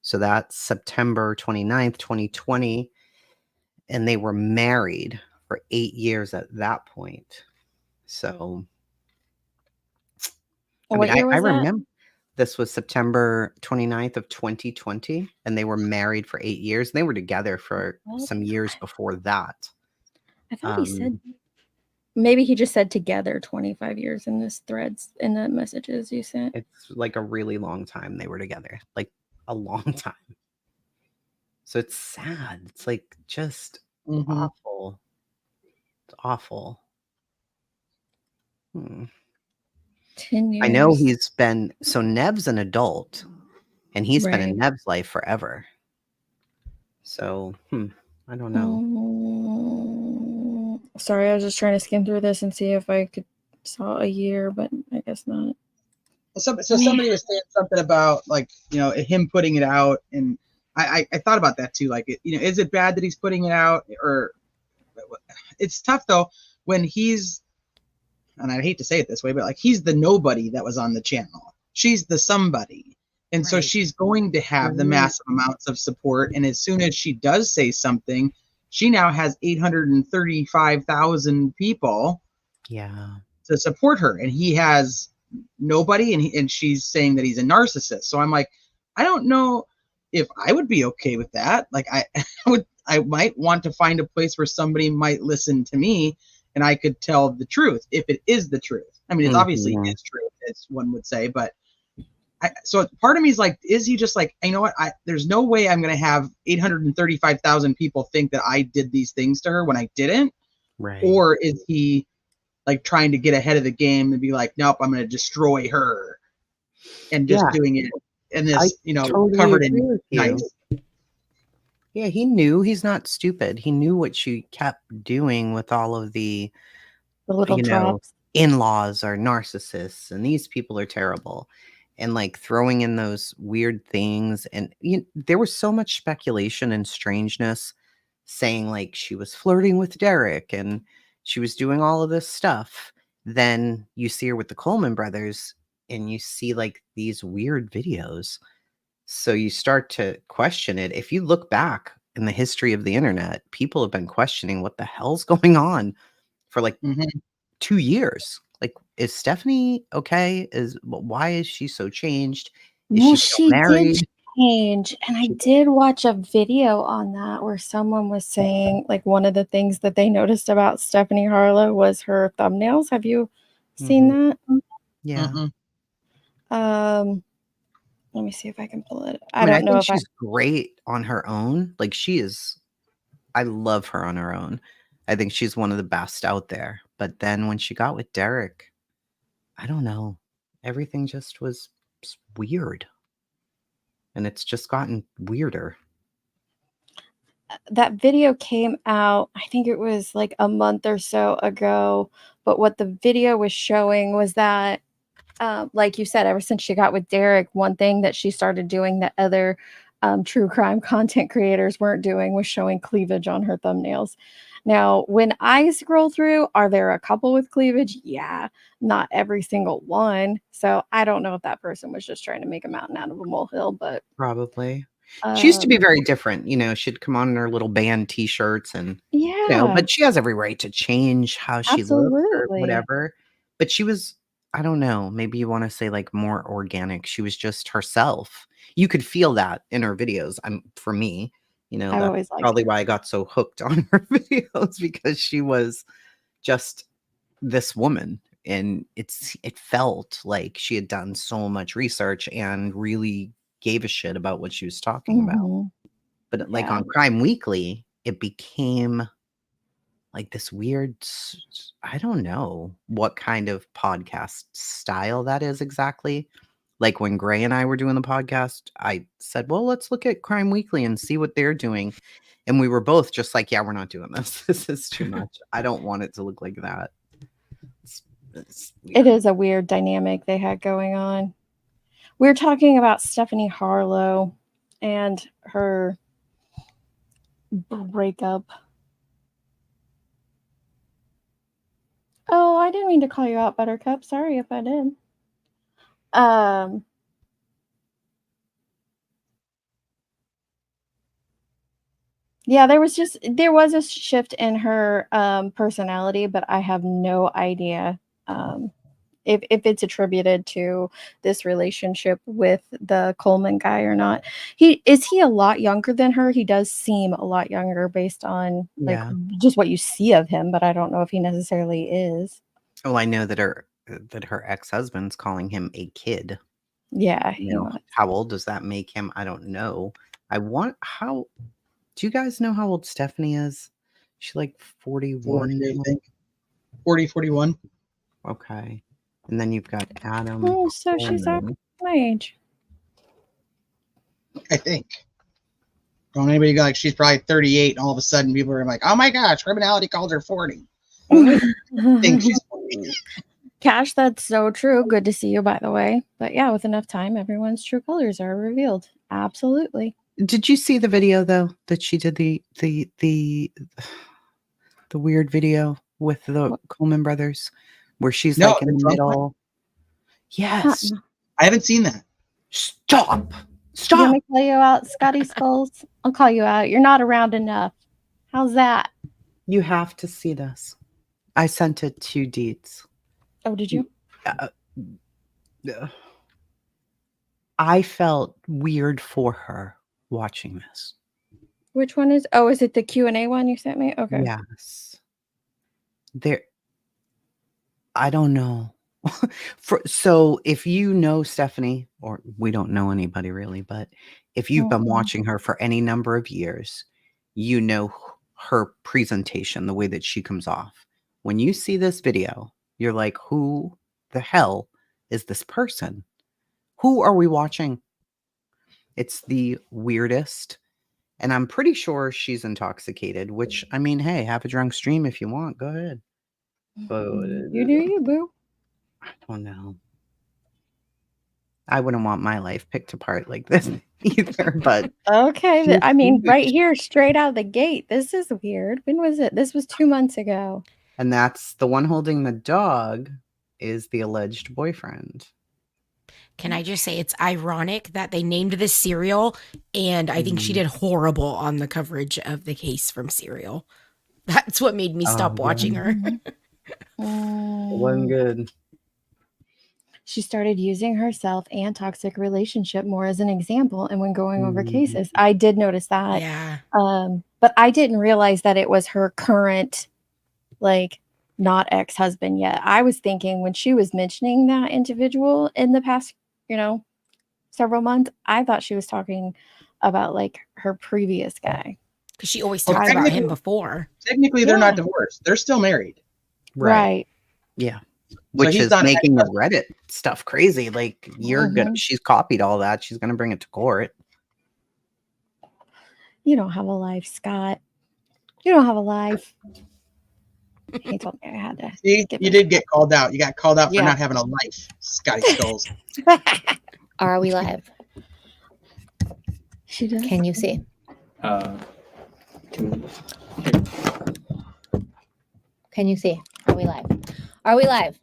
So that's September 29th, 2020. And they were married for 8 years at that point. So, What year was I that? remember this was September 29th of 2020, and they were married for 8 years. They were together for some years before that. I thought he said maybe he just said together 25 years in this threads in the messages you sent. It's like a really long time they were together, like a long time. So it's sad. It's like just awful. It's awful. 10 years. I know he's been, so Nev's an adult and he's been in Nev's life forever. So, I don't know. Sorry, I was just trying to skim through this and see if I could saw a year, but I guess not. So somebody was saying something about like, him putting it out, and I thought about that too. Like, is it bad that he's putting it out, or it's tough though when he's, and I hate to say it this way, but like he's the nobody that was on the channel. She's the somebody. And so she's going to have the massive amounts of support. And as soon as she does say something, she now has 835,000 people to support her. And he has nobody. And she's saying that he's a narcissist. So I'm like, I don't know if I would be okay with that. Like I might want to find a place where somebody might listen to me and I could tell the truth if it is the truth. I mean, it's obviously his truth, as one would say, but so part of me is like, is he just like, you know what? There's no way I'm going to have 835,000 people think that I did these things to her when I didn't. Right. Or is he like trying to get ahead of the game and be like, nope, I'm going to destroy her and just doing it in this, totally covered in nice. Yeah, he knew. He's not stupid. He knew what she kept doing with all of the little drops. In-laws are narcissists and these people are terrible. And like throwing in those weird things. And there was so much speculation and strangeness saying like she was flirting with Derek and she was doing all of this stuff. Then you see her with the Coleman brothers and you see like these weird videos. So you start to question it. If you look back in the history of the internet, people have been questioning what the hell's going on for like 2 years. Like, is Stephanie okay? Why is she so changed? Is she did change. And I did watch a video on that where someone was saying like one of the things that they noticed about Stephanie Harlowe was her thumbnails. Have you seen that? Yeah. Let me see if I can pull it. I think she's great on her own. Like I love her on her own. I think she's one of the best out there. But then when she got with Derek, I don't know. Everything just was weird. And it's just gotten weirder. That video came out, I think it was like a month or so ago. But what the video was showing was that like you said, ever since she got with Derek, one thing that she started doing that other true crime content creators weren't doing was showing cleavage on her thumbnails. Now, when I scroll through, are there a couple with cleavage? Yeah, not every single one. So I don't know if that person was just trying to make a mountain out of a molehill, but probably. She used to be very different. She'd come on in her little band t-shirts and, but she has every right to change how she looks or whatever. But she was, I don't know, maybe you want to say like more organic. She was just herself. You could feel that in her videos. For me, that's probably why I got so hooked on her videos, because she was just this woman. And it felt like she had done so much research and really gave a shit about what she was talking about. But like on Crime Weekly, it became like this weird, I don't know what kind of podcast style that is exactly. Like when Gray and I were doing the podcast, I said, well, let's look at Crime Weekly and see what they're doing. And we were both just like, yeah, we're not doing this. This is too much. I don't want it to look like that. It's it is a weird dynamic they had going on. we're talking about Stephanie Harlowe and her breakup. Oh, I didn't mean to call you out, Buttercup. Sorry if I did. Yeah, there was a shift in her personality, but I have no idea if it's attributed to this relationship with the Coleman guy or not. Is he a lot younger than her? He does seem a lot younger based on like Yeah. just what you see of him, but I don't know if he necessarily is. Well, I know that her ex-husband's calling him a kid. Yeah, You know, how old does that make him? I don't know. Do you guys know how old Stephanie is? She's like 41. 40, I think. 40, 41. Okay. And then you've got Adam. Oh, so she's our my age. I think. Don't anybody go like she's probably 38 and all of a sudden people are like, oh my gosh, criminality called her 40. I think she's 40. Cash, that's so true. Good to see you, by the way. But yeah, with enough time, everyone's true colors are revealed. Absolutely. Did you see the video though that she did the weird video with the Coleman brothers where she's like in the middle? Yes. I haven't seen that. Stop. You want me to call you out, Scotty Skulls? I'll call you out. You're not around enough. How's that? You have to see this. I sent it to Deets. Oh, did you? I felt weird for her watching this. Which one is? Oh, is it the Q&A one you sent me? Okay. Yes. I don't know. So if you know Stephanie, or we don't know anybody really, but if you've been watching her for any number of years, you know her presentation, the way that she comes off. When you see this video, you're like, who the hell is this person? Who are we watching? It's the weirdest. And I'm pretty sure she's intoxicated, which, I mean, hey, have a drunk stream if you want. Go ahead. But You do you, boo. I don't know. I wouldn't want my life picked apart like this either, but okay. I mean, right here, straight out of the gate. This is weird. When was it? This was 2 months ago. And that's the one holding the dog is the alleged boyfriend. Can I just say it's ironic that they named this Serial, and I think she did horrible on the coverage of the case from Serial. That's what made me stop watching her. It wasn't good. She started using herself and toxic relationship more as an example, and when going over cases, I did notice that. Yeah. But I didn't realize that it was her current, like, not ex-husband yet. I was thinking when she was mentioning that individual in the past, several months, I thought she was talking about like her previous guy. Because she always talked about him before. Technically, they're not divorced. They're still married. Right. Yeah. Which is making the Reddit stuff crazy. Like, she's copied all that. She's going to bring it to court. You don't have a life, Scott. You don't have a life. He told me I had to. See, you did get called out. You got called out for not having a life, Scotty Skulls. Are we live? She does. Can you see? Can you see? Are we live? Are we live?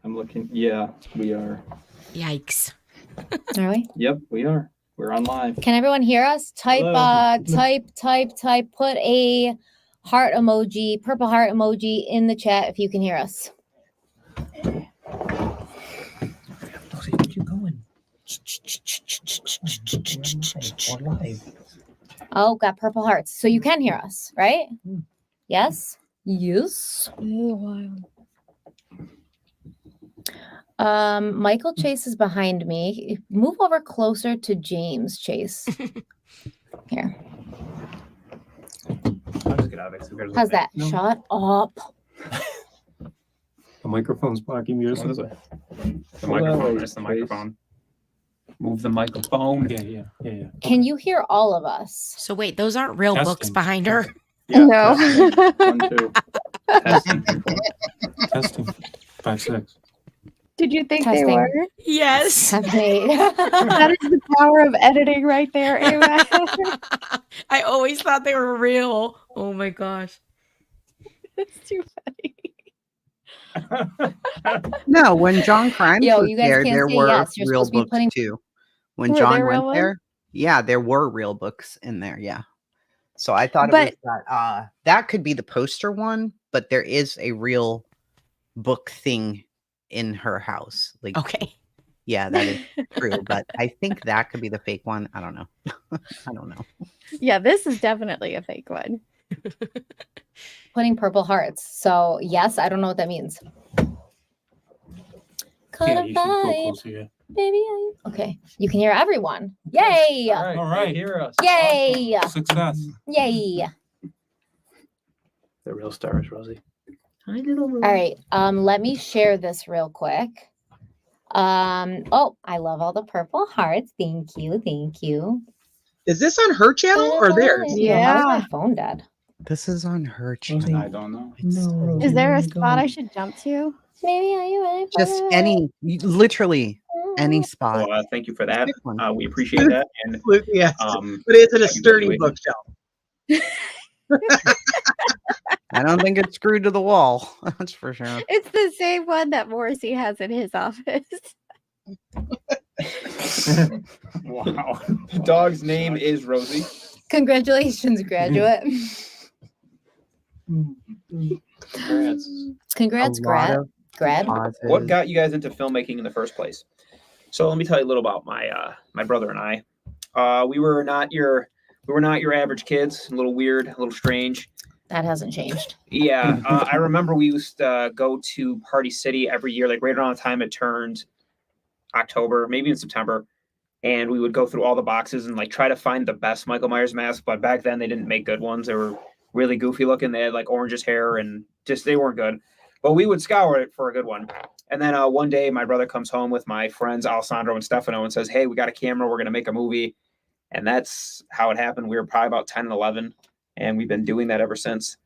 I'm looking. Yeah, we are. Yikes. Are we? Yep, we are. We're on live. Can everyone hear us? Type, put a heart emoji, purple heart emoji in the chat if you can hear us. Keep going. We're live. Oh, got purple hearts. So you can hear us, right? Yes? Yes. Michael Chase is behind me. Move over closer to James Chase. Here. I'll just get out of it. How's that? No. Shut up. The microphone's blocking me. This way. The microphone. That's the microphone. Move the microphone. Yeah. Can you hear all of us? So wait, those aren't real books behind her? Yeah, no. Testing. 1, 2. Testing. 5, 6. Did you think Testing. they were? Yes. 7, 8. That is the power of editing right there, Ava. I always thought they were real. Oh my gosh. It's too funny. No, when John Crimes Yo, was you guys there, can't there say were yes. You're real supposed to be books putting. too. When Were John there went real ones? there, yeah, there were real books in there. Yeah. So I thought But- it was that that could be the poster one, but there is a real book thing in her house. Like, Okay. yeah, that is true. But I think that could be the fake one. I don't know. I don't know. Yeah, this is definitely a fake one. Putting purple hearts. So yes, I don't know what that means. Yeah, you should go closer. Yeah. Baby. Okay, you can hear everyone. Yay! All right. Hear us. Yay! Success. Yay! The real stars, Rosie. All right. Let me share this real quick. Oh, I love all the purple hearts. Thank you. Thank you. Is this on her channel or theirs? Yeah. How's my phone dead? This is on her channel. I don't know. Is there a spot I should jump to? Maybe are you ready? Just any, literally any spot. Well, thank you for that. Pick one. We appreciate that. And Absolutely, yes. um, But is it a thank you, sturdy anyway. bookshelf? I don't think it's screwed to the wall. That's for sure. It's the same one that Morrissey has in his office. Wow. Dog's name is Rosie. Congratulations, graduate. Congrats. Congrats, A lot grad. of Grad. pauses. What got you guys into filmmaking in the first place? So let me tell you a little about my brother and I. We were not your average kids. A little weird, a little strange. That hasn't changed. Yeah, I remember we used to go to Party City every year, like right around the time it turned October, maybe in September, and we would go through all the boxes and like try to find the best Michael Myers mask. But back then they didn't make good ones. They were really goofy looking. They had like orangish hair and just they weren't good. But we would scour it for a good one. And then one day my brother comes home with my friends Alessandro and Stefano and says, "Hey, we got a camera. We're gonna make a movie." And that's how it happened. We were probably about 10 and 11, and we've been doing that ever since.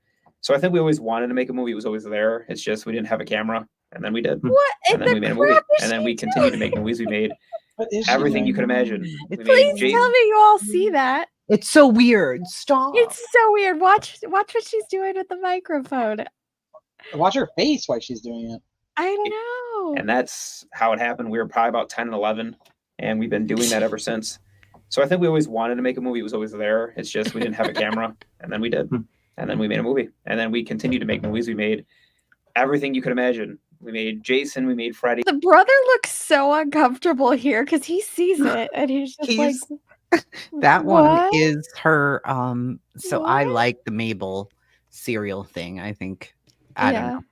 So I think we always wanted to make a movie. It was always there. It's just we didn't have a camera, and then we did. What? And then we made a movie, and then we continued to make movies. We made everything you could imagine. We made Please Jason. tell me you all see that. It's so weird. Stop. It's so weird. Watch what she's doing with the microphone. Watch her face while she's doing it. I know. And that's how it happened. We were probably about 10 and 11, and we've been doing that ever since. So I think we always wanted to make a movie. It was always there. It's just we didn't have a camera, and then we did. And then we made a movie. And then we continued to make movies. We made everything you could imagine. We made Jason. We made Freddy. The brother looks so uncomfortable here because he sees it and he's just like, that one what? is her. So I What? like the Mabel serial thing. I think I don't Yeah. know.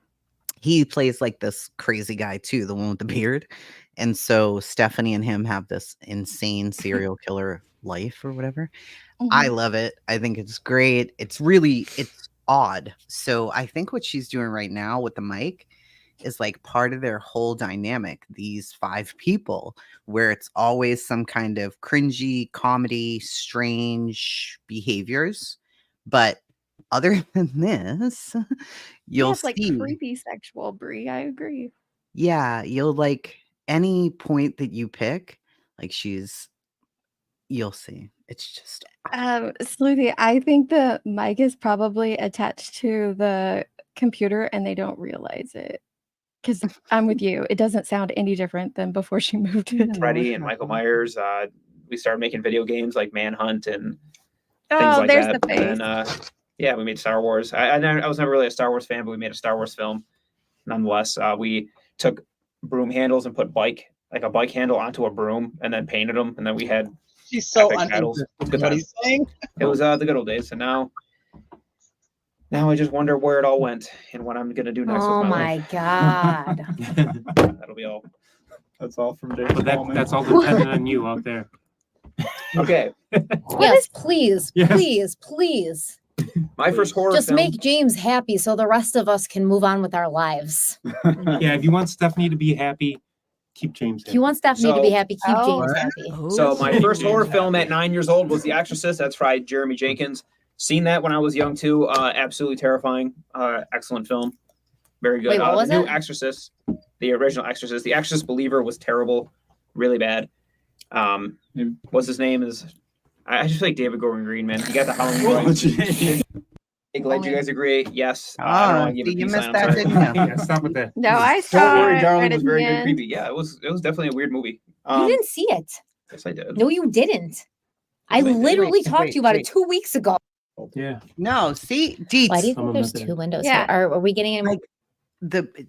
He plays like this crazy guy too, the one with the beard. And so Stephanie and him have this insane serial killer life or whatever. I love it. I think it's great. It's odd. So I think what she's doing right now with the mic is like part of their whole dynamic, these 5 people, where it's always some kind of cringy comedy, strange behaviors. But other than this, you'll it's like see. creepy sexual, Brie. I agree. Yeah, you'll like any point that you pick, like you'll see. It's just Sleuthy, I think the mic is probably attached to the computer and they don't realize it. Because I'm with you. It doesn't sound any different than before she moved it. Freddy and Michael Myers. We started making video games like Manhunt and things Oh, like there's that. the face. And then, yeah, we made Star Wars. I was never really a Star Wars fan, but we made a Star Wars film. Nonetheless, we took broom handles and put a bike handle onto a broom and then painted them. And then we had She's so epic battles. uninterested It was in good what times. he's saying. It was the good old days. And now I just wonder where it all went and what I'm gonna do next Oh with my my life. god. That'll be all. That's all from Jason. But that's all dependent on you out there. Okay. Yes, please, Yes. please, please. My first horror Just film. make James happy so the rest of us can move on with our lives. Yeah, if you want Stephanie to be happy, keep James If happy. you want Stephanie to be So- happy, keep Oh. James happy. So my Keep first horror James film happy. at 9 years old was The Exorcist. That's by Jeremy Jenkins. Seen that when I was young too. Absolutely terrifying. Excellent film. Very good. Wait, what was The New it? Exorcist. the original Exorcist. The Exorcist Believer was terrible, really bad. What's his name? I just feel like David Gordon Green, man. He got the Halloween right. Glad you guys agree. Yes. I don't want to give a you peace missed sign. that, I'm sorry. didn't you? Yeah, stop with that. No, I Don't saw worry, it darling. right It was at very the good, end. creepy. Yeah, it was definitely a weird movie. You didn't see it. Yes, I did. No, you didn't. I literally talked to you about it 2 weeks ago. Yeah. No, see, Deets. Why do you think there's two windows Yeah. here? Are we getting any more?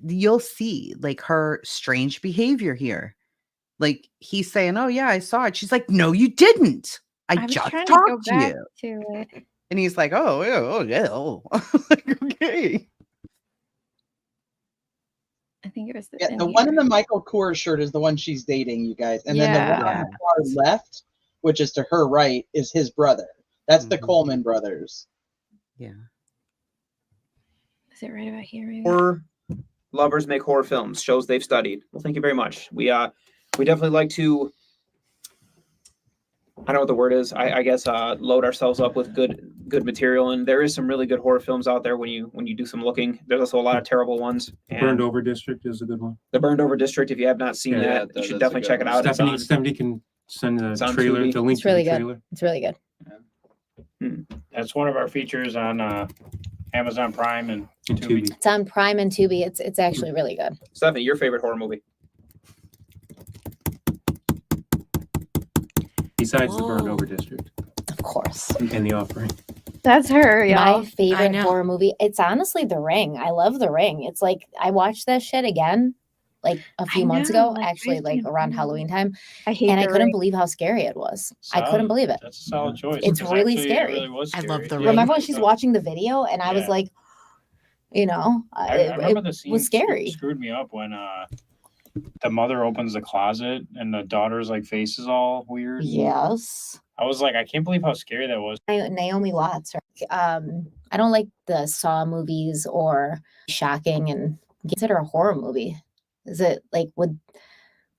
You'll see like her strange behavior here. Like he's saying, "Oh yeah, I saw it." She's like, "No, you didn't. I was just trying to go talked to back you." to it. And he's like, "Oh yeah." Like, okay. I think it was the, Yeah, the one in the Michael Kors shirt is the one she's dating, you guys. And then the one on the far left, which is to her right, is his brother. That's the Coleman brothers. Yeah. Is it right about here? Maybe? Horror lovers make horror films, shows they've studied. Well, thank you very much. We definitely like to, I don't know what the word is. I guess load ourselves up with good material, and there is some really good horror films out there when you do some looking. There's also a lot of terrible ones. The Burned Over District is a good one. The Burned Over District, if you have not seen that, you should definitely check it out. Stephanie can send the on trailer, Tubi. the link It's really to the good. trailer. It's really good. That's one of our features on Amazon Prime and Tubi. It's on Prime and Tubi. It's actually really good. Stephanie, your favorite horror movie? Besides the Burned Over District. Of course. And The Offering. That's her, y'all. My favorite horror movie. It's honestly The Ring. I love The Ring. It's like I watched that shit again like a few months ago, actually like around Halloween time. I hate and I The couldn't Ring. believe how scary it was. I couldn't Solid. believe it. That's a solid choice. It's because really actually, scary. It really was I scary. love The Ring. Remember when she's watching the video and I was like, you know, I it remember the scene was scary. Screwed me up when the mother opens the closet and the daughter's like face is all weird. Yes. I was like, I can't believe how scary that was. Naomi Watts. I don't like the Saw movies or shocking and consider a horror movie. Is it like would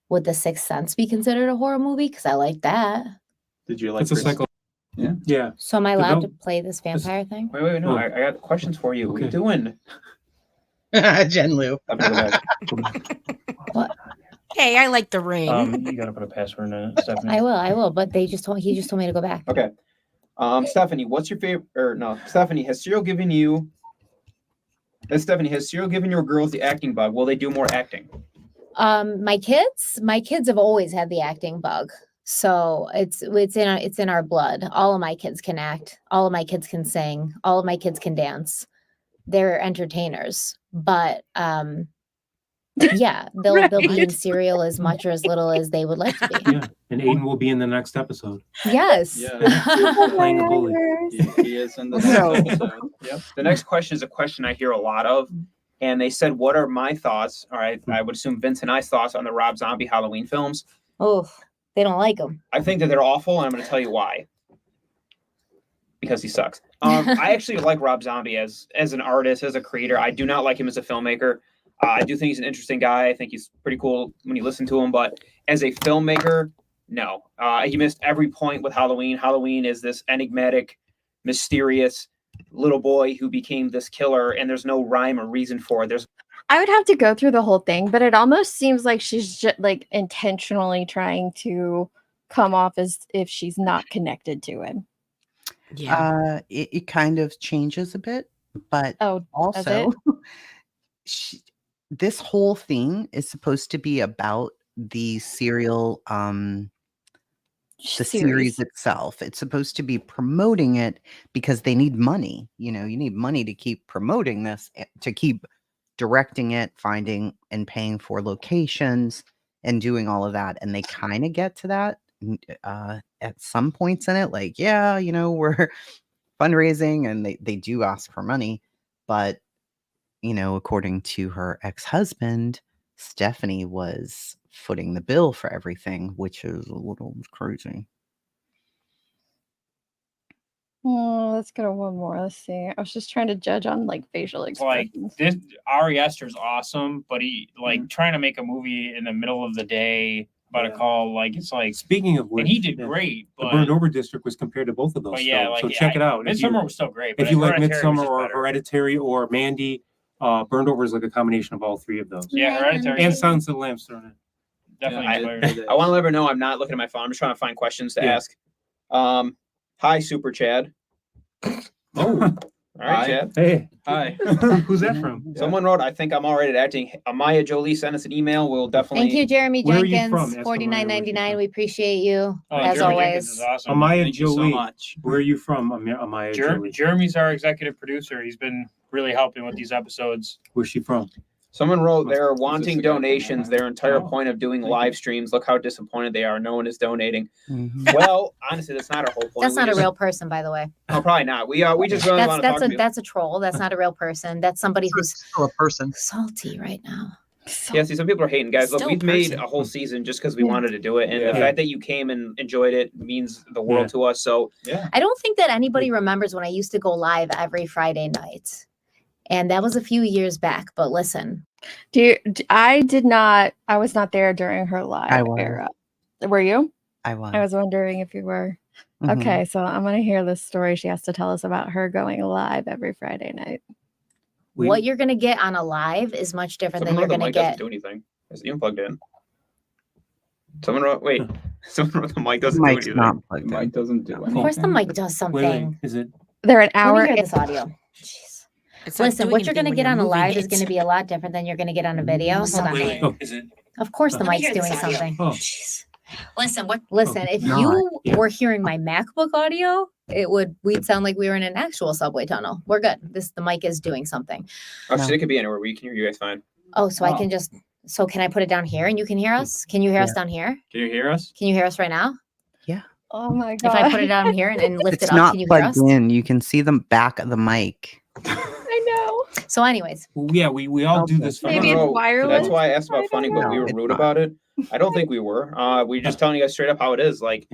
The Sixth Sense be considered a horror movie? Because I like that. Did you like? It's a cycle. Yeah. Yeah. So am I allowed to play this vampire thing? Wait, no, I got questions for you. What are you doing? Jen Lu. What? Hey, I like The Ring. You gotta put a password in it, Stephanie. I will. But he just told me to go back. Okay. Stephanie, what's your favorite? Or no, Stephanie, has Serial given you or girls the acting bug? Will they do more acting? My kids have always had the acting bug. So it's in our blood. All of my kids can act. All of my kids can sing. All of my kids can dance. They're entertainers. But yeah, they'll be in Serial as much or as little as they would like to be. Yeah. And Aiden will be in the next episode. Yes. Playing the bully. He is in the next episode. Yep. The next question is a question I hear a lot of. And they said, what are my thoughts? All right, I would assume Vince and I's thoughts on the Rob Zombie Halloween films. Oh, they don't like them. I think that they're awful, and I'm going to tell you why. Because he sucks. I actually like Rob Zombie as an artist, as a creator. I do not like him as a filmmaker. I do think he's an interesting guy. I think he's pretty cool when you listen to him. But as a filmmaker, no. He missed every point with Halloween. Halloween is this enigmatic, mysterious little boy who became this killer, and there's no rhyme or reason for it. I would have to go through the whole thing, but it almost seems like she's just like intentionally trying to come off as if she's not connected to him. Yeah. It kind of changes a bit, but Oh, also this whole thing is supposed to be about the serial the series itself. It's supposed to be promoting it because they need money. You know, you need money to keep promoting this, to keep directing it, finding and paying for locations and doing all of that. And they kind of get to that at some points in it. Like, yeah, you know, we're fundraising and they do ask for money. But, you know, according to her ex-husband, Stephanie was footing the bill for everything, which is a little crazy. Oh, let's go to one more. Let's see. I was just trying to judge on like facial expressions. Like this, Ari Aster's awesome, but he like trying to make a movie in the middle of the day about a call. Like it's like Speaking of which, and he did great. The But Burned Over District was compared to both of those. But yeah, films, like so check it out. Midsummer was still great. But If you like Hereditary was Midsummer just or better. Hereditary or Mandy, Burned Over is like a combination of all three of those. Yeah, Hereditary. And Silence of the Lambs thrown in. Definitely. I want to let her know I'm not looking at my phone. I'm just trying to find questions to ask. Hi, Super Chad. Oh. All right, Chad. Hey. Hi. Who's that from? Someone wrote, I think I'm all right at acting. Amaya Jolie sent us an email. We'll definitely. Thank you, Jeremy Where are you Jenkins. from? $49.99. We appreciate you as Jeremy always. Jenkins is awesome. Amaya Thank Jolie. you so much. Where are you from, Amaya Jolie? Jeremy's our executive producer. He's been really helping with these episodes. Where's she from? Someone wrote they're wanting donations. Their entire point of doing live streams. Look how disappointed they are. No one is donating. Well, honestly, that's not our whole point. That's not a real person, by the way. Oh, probably not. We just really want to talk to you. That's a troll. That's not a real person. That's somebody who's still a person. Salty right now. Yeah, see, some people are hating. Guys, look, Still we've made a whole season just because we wanted to do it. And the fact that you came and enjoyed it means the world to us. So, I don't think that anybody remembers when I used to go live every Friday night. And that was a few years back. But listen. I was not there during her live era. Were you? I was. I was wondering if you were. Mhm. Okay, so I'm going to hear this story she has to tell us about her going live every Friday night. What you're going to get on a live is much different than you're going to get. Doesn't do anything. It's even plugged in. Someone wrote the mic doesn't do Mic's anything. not plugged The mic doesn't do anything. Of course the mic does something. Wait. Is it? They're an Let hour. me hear this audio. Listen, what you're going to get on a live is going to be a lot different than you're going to get on a video. Hold on. Oh, is it? Of course the Let me mic's hear this doing audio. something. Oh. Listen, if you were hearing my MacBook audio, we'd sound like we were in an actual subway tunnel. We're good. The mic is doing something. Oh, so it could be anywhere. We can hear you guys fine. Oh, so I can can I put it down here and you can hear us? Can you hear us down here? Can you hear us? Can you hear us right now? Oh my God. If I put it down here and lift It's it up, not can you hear plugged us? in. You can see the back of the mic. I know. So anyways. Yeah, we all do this. Maybe it's wireless. That's why I asked about funding, but we were rude about it. I don't think we were. We're just telling you guys straight up how it is. Like,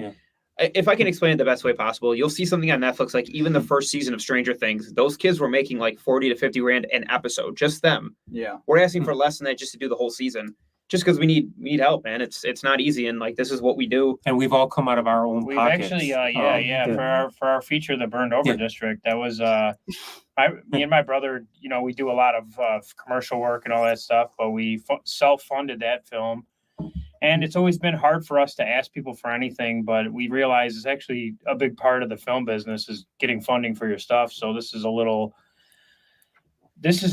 if I can explain it the best way possible, you'll see something on Netflix, like even the first season of Stranger Things, those kids were making like 40 to 50 grand an episode, just them. Yeah. We're asking for less than that just to do the whole season. Just because we need help, man. It's not easy, and like this is what we do. And we've all come out of our own We've pockets. actually, for our feature, the Burned Over District, that was me and my brother. You know, we do a lot of commercial work and all that stuff, but we self-funded that film, and it's always been hard for us to ask people for anything. But we realize it's actually a big part of the film business is getting funding for your stuff. So this is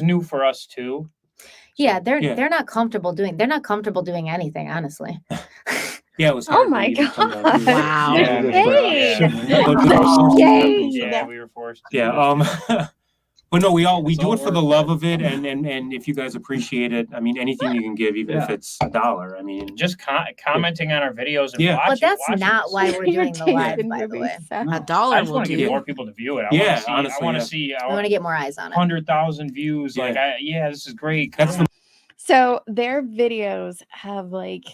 new for us too. Yeah, they're not comfortable doing anything, honestly. Yeah, it was. Oh my God! Wow. Yeah, we were forced. Yeah. But no, we do it for the love of it, and if you guys appreciate it, I mean, anything you can give, even if it's $1. I mean, just commenting on our videos and watching. But that's not why we're doing the live, by the way. $1 I just will want to do. get more people to view it. Honestly, I want to see. I want to get more eyes on it. 100,000 views. Like, this is great. So their videos have like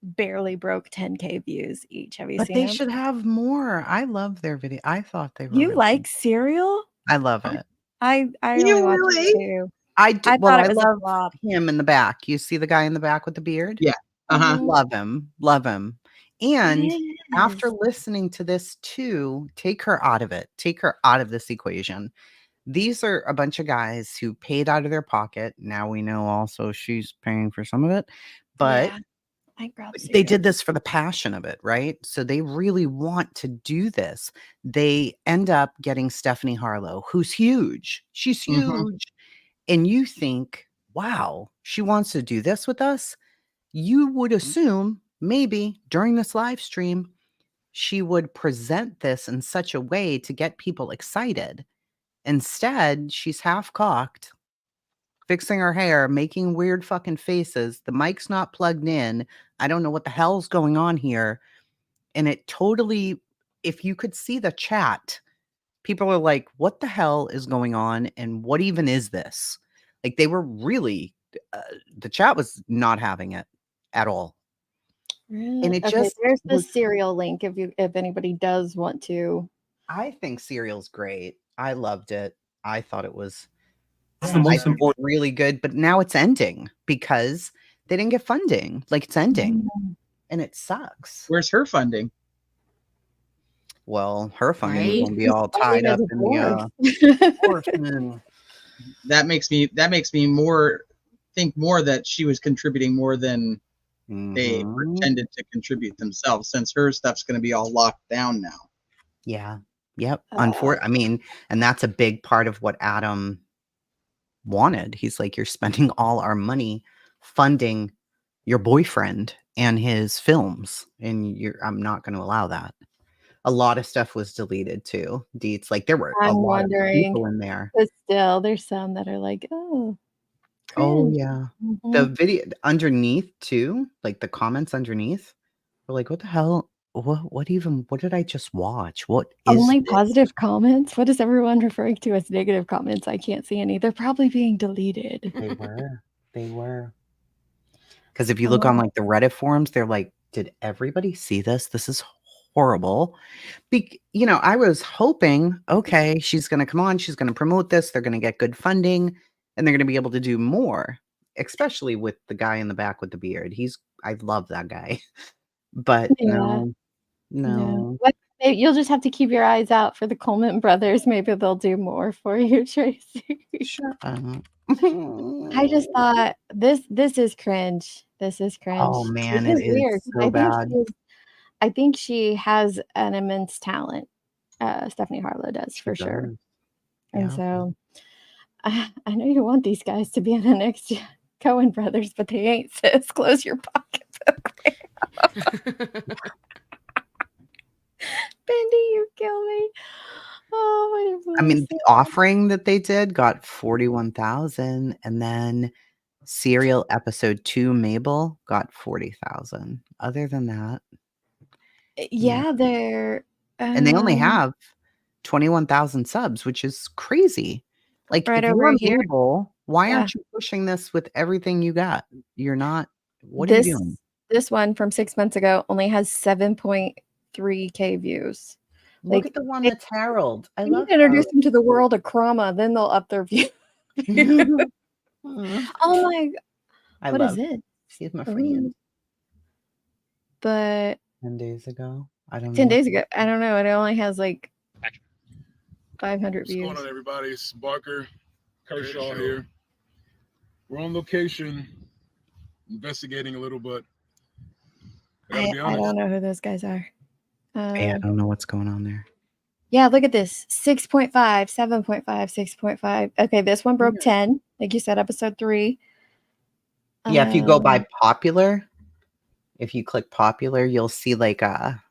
barely broke 10K views each. Have you But seen they them? should have more. I love their video. I thought they were. You really like Serial? I love it. I You watched really? it too. I thought it was a love flop. him in the back. You see the guy in the back with the beard? Yeah. Uh-huh. Love him. Love him. And Yes. after listening to this too, take her out of it. Take her out of this equation. These are a bunch of guys who paid out of their pocket. Now we know also she's paying for some of it. But they did this for the passion of it, right? So they really want to do this. They end up getting Stephanie Harlowe, who's huge. She's huge. And you think, wow, she wants to do this with us. You would assume maybe during this live stream, she would present this in such a way to get people excited. Instead, she's half cocked, fixing her hair, making weird fucking faces. The mic's not plugged in. I don't know what the hell's going on here. And it totally, if you could see the chat, people are like, what the hell is going on? And what even is this? Like they were really, the chat was not having it at all. Really? And it Okay, just there's the was- Serial link if anybody does want to. I think Serial's great. I loved it. I thought it was It's the most important. really good, but now it's ending because they didn't get funding. Like it's ending and it sucks. Where's her funding? Well, her funding is Right? going to be all tied up in the that makes me more think more that she was contributing more than they pretended to contribute themselves, since her stuff's going to be all locked down now. Yeah. Yep. I mean, and that's a big part of what Adam wanted. He's like, you're spending all our money funding your boyfriend and his films, and I'm not going to allow that. A lot of stuff was deleted too. Deets, like there were a lot of people in there. But still, there's some that are like, oh, Oh cringe. yeah. Mhm. The video underneath too, like the comments underneath were like, what the hell? What did I just watch? What is Only this? positive comments? What is everyone referring to as negative comments? I can't see any. They're probably being deleted. They were. Because if you look on like the Reddit forums, they're like, did everybody see this? This is horrible. I was hoping, okay, she's going to come on, she's going to promote this, they're going to get good funding, and they're going to be able to do more, especially with the guy in the back with the beard. I love that guy. But no. Well, you'll just have to keep your eyes out for the Coleman brothers. Maybe they'll do more for you, Tracy. Shut up. I just thought this is cringe. This is cringe. Oh man, This it is weird. is so bad. I think she has an immense talent. Stephanie Harlowe does for sure. And so I know you want these guys to be in the next Coen brothers, but they ain't, sis. Close your pocketbook. Bendy, you kill me. Oh, I mean, the offering that they did got 41,000, and then Serial episode 2 Mabel got 40,000. Other than that, yeah, they're and they only have 21,000 subs, which is crazy. Like, right if over you're here. Mabel, why aren't you pushing this with everything you got? You're not. What are you doing? This one from 6 months ago only has 7.3K views. Look at the one that's Harold. I love introduce them to the world of Chroma, then they'll up their view. Oh my! What is it? She's my friend. But 10 days ago, I don't know. 10 days ago, I don't know. It only has like 500 views. What's going on, everybody? It's Barker Kershaw here. We're on location, investigating a little, but I don't know who those guys are. Yeah, I don't know what's going on there. Yeah, look at this. 6.5, 7.5, 6.5. Okay, this one broke 10. Like you said, episode 3. Yeah, if you go by popular, if you click popular, you'll see like a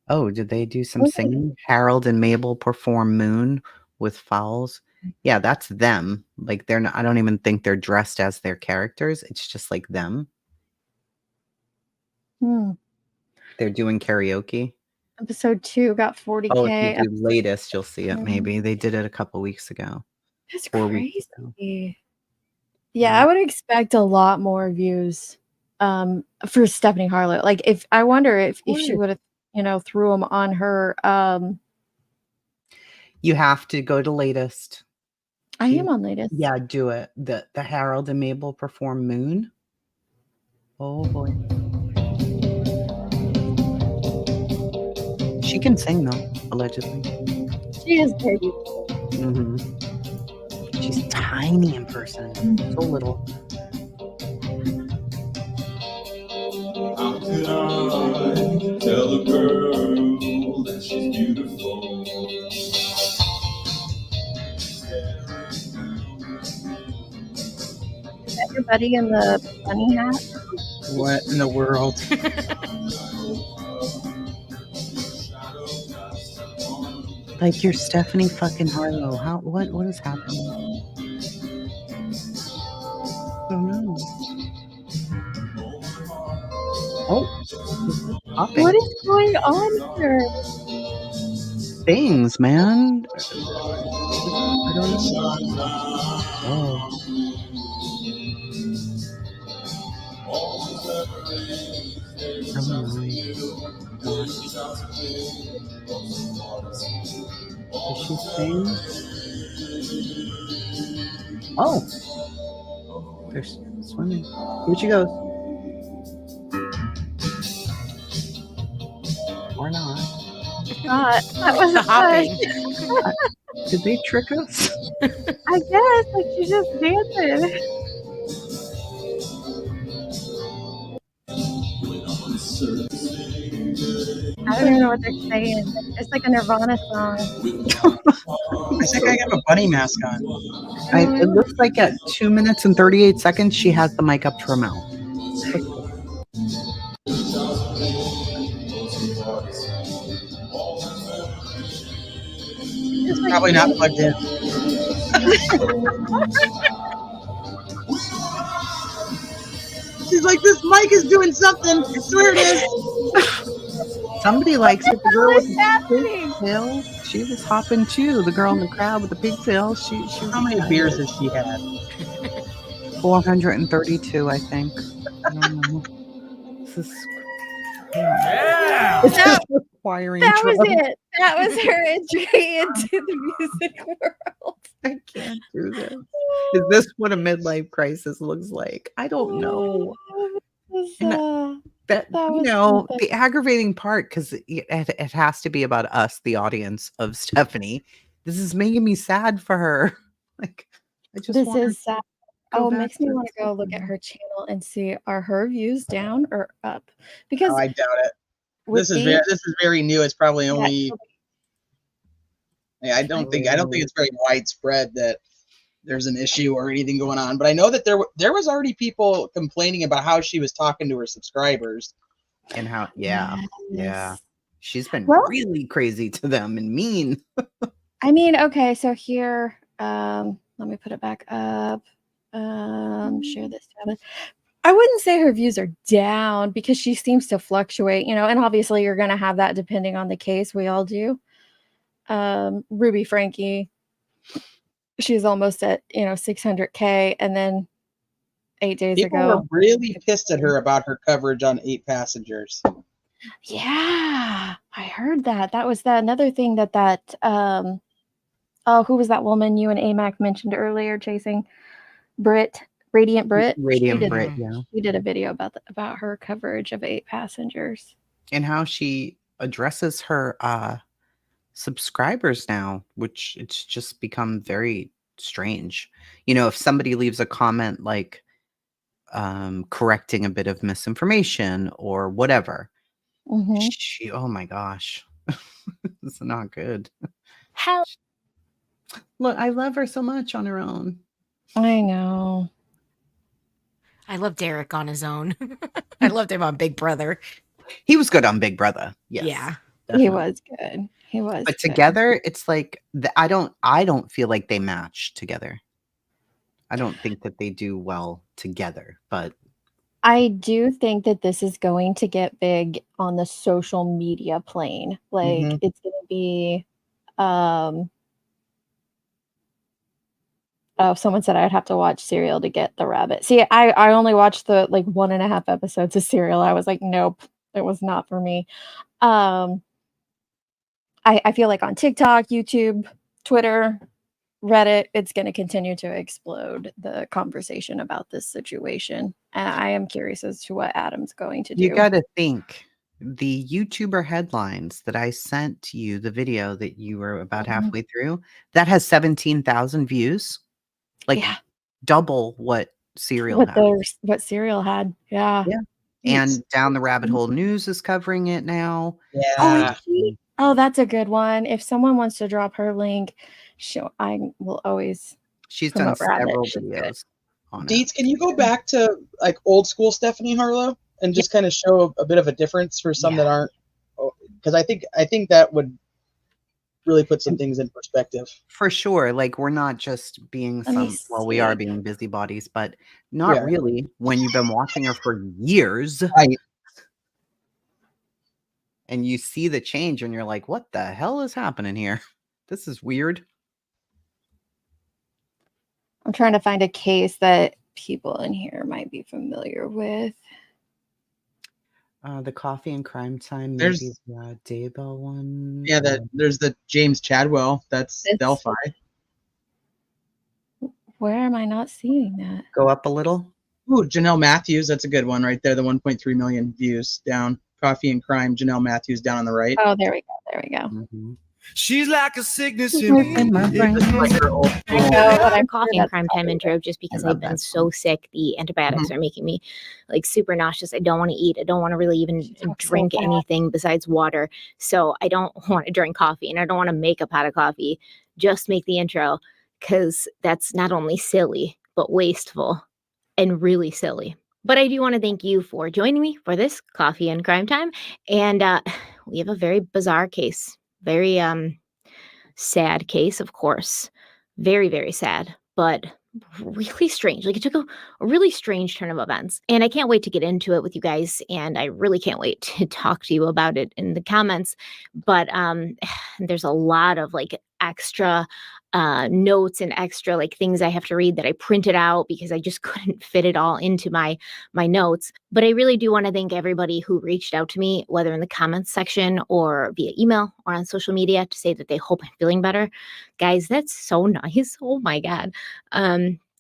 oh, did they do some singing? Harold and Mabel perform Moon with Fowls. Yeah, that's them. Like they're not, I don't even think they're dressed as their characters. It's just like them. They're doing karaoke. Episode 2 got 40K. Oh, if you do latest, you'll see it. Maybe they did it a couple weeks ago. That's crazy. Yeah, I would expect a lot more views for Stephanie Harlowe. Like I wonder if she would have, threw them on her. You have to go to latest. I am on latest. Yeah, do it. The Harold and Mabel perform Moon. Oh boy. She can sing though, allegedly. She is pretty. She's tiny in person. So little. How could I tell a girl that she's beautiful? Is that your buddy in the bunny hat? What in the world? Like you're Stephanie fucking Harlowe. What is happening? I don't know. Oh, popping. What is going on here? Things, man. I don't know. Oh. Does she sing? Oh, they're swimming. Here she goes. Or not. not. That was The hopping. Did they trick us? I guess, like she's just dancing. I don't even know what they're saying. It's like a Nirvana song. I think I have a bunny mask on. It looks like at 2 minutes and 38 seconds, she has the mic up to her mouth. It's probably not plugged in. She's like, this mic is doing something. I swear it is. Somebody likes it. The girl with the happening? pigtail. She was hopping too. The girl in the crowd with the pigtail. How many beers has she had? 432, I think. I don't know. This is Yeah. This is requiring That was drugs. it. That was her entry into the music world. I can't do this. Is this what a midlife crisis looks like? I don't know. That that you was know, something. the aggravating part, because it has to be about us, the audience of Stephanie. This is making me sad for her. Like, I just This want her is sad. to go Oh, it back makes me to want to go look at her channel and see, are her views down or up? Because Oh, I doubt it. with This is very new. It's probably only. I don't think it's very widespread that there's an issue or anything going on. But I know that there was already people complaining about how she was talking to her subscribers. And how, yeah. She's been Well- really crazy to them and mean. I mean, okay, so here, let me put it back up. Share this tab. I wouldn't say her views are down because she seems to fluctuate, you know, and obviously you're going to have that depending on the case. We all do. Ruby Frankie, she's almost at, 600K, and then 8 days People ago. were really pissed at her about her coverage on 8 Passengers. Yeah, I heard that. That was another thing that who was that woman you and AMAC mentioned earlier, chasing Radiant Brit? Radiant Brit, yeah. She did a video about her coverage of 8 Passengers. And how she addresses her subscribers now, which it's just become very strange. You know, if somebody leaves a comment like correcting a bit of misinformation or whatever, she, oh my gosh, it's not good. How? Look, I love her so much on her own. I know. I love Derek on his own. I loved him on Big Brother. He was good on Big Brother. Yes, Yeah. definitely. He was good. He was. But good. together, it's like I don't feel like they match together. I don't think that they do well together, but I do think that this is going to get big on the social media plane. Like it's going to be oh, someone said I'd have to watch Serial to get the rabbit. See, I only watched the 1.5 episodes of Serial. I was like, nope, it was not for me. I feel like on TikTok, YouTube, Twitter, Reddit, it's going to continue to explode the conversation about this situation. And I am curious as to what Adam's going to do. you got to think the YouTuber headlines that I sent you, the video that you were about halfway through, that has 17,000 views, like double what Serial had. What Serial had. Yeah. Yeah. And Down the Rabbit Hole News is covering it now. Yeah. Oh, that's a good one. If someone wants to drop her link, I will always. She's done promote Rabbit. several She's good. videos on it. Deets, can you go back to like old school Stephanie Harlowe and just kind of show a bit of a difference for some that aren't? Because I think that would really put some things in perspective. For sure. Like, we're not just being we are being busybodies, but not really when you've been watching her for years. Right. And you see the change and you're like, what the hell is happening here? This is weird. I'm trying to find a case that people in here might be familiar with. The Coffee and Crime Time, There's- maybe the Daybell one. Yeah, there's the James Chadwell. That's Delphi. Where am I not seeing that? Go up a little. Ooh, Janelle Matthews. That's a good one right there. The 1.3 million views down. Coffee and Crime. Janelle Matthews down on the right. Oh, there we go. There we go. Mhm. She's like a sickness in my brain. Coffee and crime time intro just because I've been so sick. The antibiotics Mhm. are making me like super nauseous. I don't want to eat. I don't want to really even drink anything besides water. So I don't want to drink coffee and I don't want to make a pot of coffee. Just make the intro because that's not only silly, but wasteful and really silly. But I do want to thank you for joining me for this coffee and crime time. And we have a very bizarre case. Very sad case, of course. Very, very sad, but really strange. Like it took a really strange turn of events. And I can't wait to get into it with you guys. And I really can't wait to talk to you about it in the comments. But there's a lot of like extra notes and extra like things I have to read that I printed out because I just couldn't fit it all into my notes. But I really do want to thank everybody who reached out to me, whether in the comments section or via email or on social media to say that they hope I'm feeling better. Guys, that's so nice. Oh my God.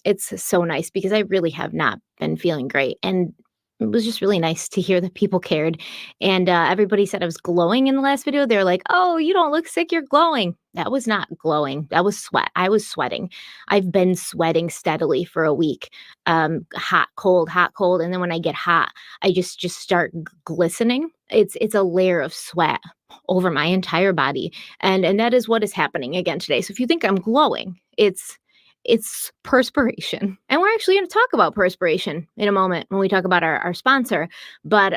It's so nice because I really have not been feeling great. And it was just really nice to hear that people cared. And everybody said I was glowing in the last video. They're like, oh, you don't look sick. You're glowing. That was not glowing. That was sweat. I was sweating. I've been sweating steadily for a week. Hot, cold, hot, cold. And then when I get hot, I just start glistening. It's a layer of sweat over my entire body. And that is what is happening again today. So if you think I'm glowing, it's perspiration. And we're actually going to talk about perspiration in a moment when we talk about our sponsor. But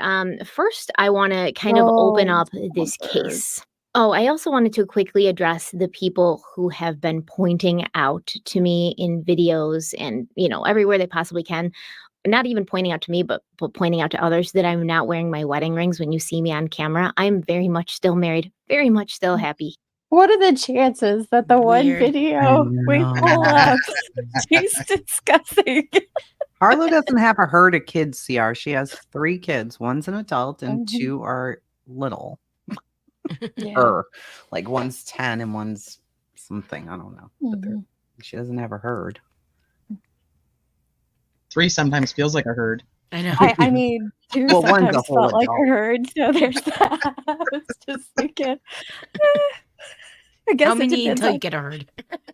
first, I want to kind of open up this case. Oh, I also wanted to quickly address the people who have been pointing out to me in videos and, everywhere they possibly can. Not even pointing out to me, but pointing out to others that I'm not wearing my wedding rings when you see me on camera. I'm very much still married, very much still happy. What are the chances that the one video we pull up, she's discussing? Harlowe doesn't have a herd of kids, CR. She has 3 kids. One's an adult and 2 are little. Like one's 10 and one's something. I don't know. But she doesn't have a herd. 3 sometimes feels like a herd. I know. I mean, 2 Well, one's a sometimes whole felt like adult. a herd, so there's that. I was just thinking. I guess How it many depends until you on get a herd?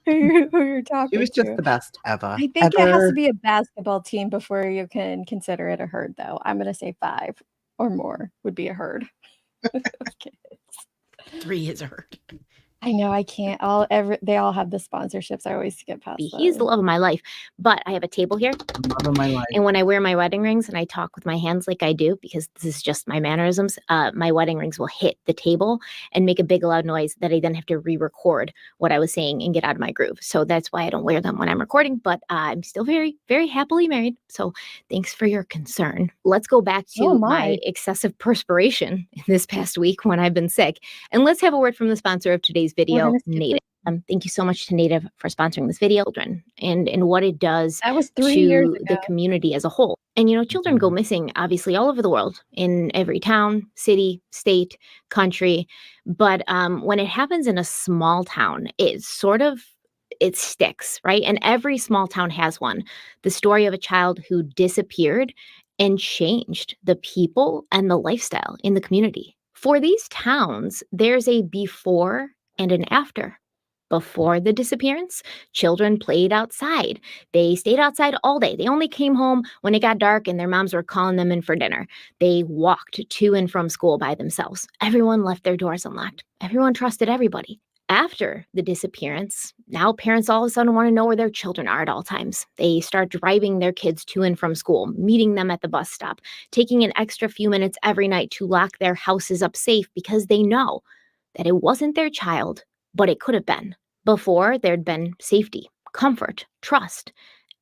who you're talking She was just to. the best ever. I think it has to be a basketball team before you can consider it a herd, though. I'm going to say 5 or more would be a herd. 3 is a herd. I know I can't. They all have the sponsorships. I always skip past. He's the love of my life. But I have a table here. Love of my life. And when I wear my wedding rings and I talk with my hands like I do, because this is just my mannerisms, my wedding rings will hit the table and make a big loud noise that I then have to re-record what I was saying and get out of my groove. So that's why I don't wear them when I'm recording. But I'm still very, very happily married. So thanks for your concern. Let's go back to my excessive perspiration this past week when I've been sick. And let's have a word from the sponsor of today's video, Native. Thank you so much to Native for sponsoring this video, children, and what it does That was 3 years to ago. the community as a whole. And, children go missing, obviously, all over the world, in every town, city, state, country. But when it happens in a small town, it sticks, right? And every small town has one. The story of a child who disappeared and changed the people and the lifestyle in the community. For these towns, there's a before and an after. Before the disappearance, children played outside. They stayed outside all day. They only came home when it got dark and their moms were calling them in for dinner. They walked to and from school by themselves. Everyone left their doors unlocked. Everyone trusted everybody. After the disappearance, now parents all of a sudden want to know where their children are at all times. They start driving their kids to and from school, meeting them at the bus stop, taking an extra few minutes every night to lock their houses up safe because they know that it wasn't their child, but it could have been. Before, there'd been safety, comfort, trust.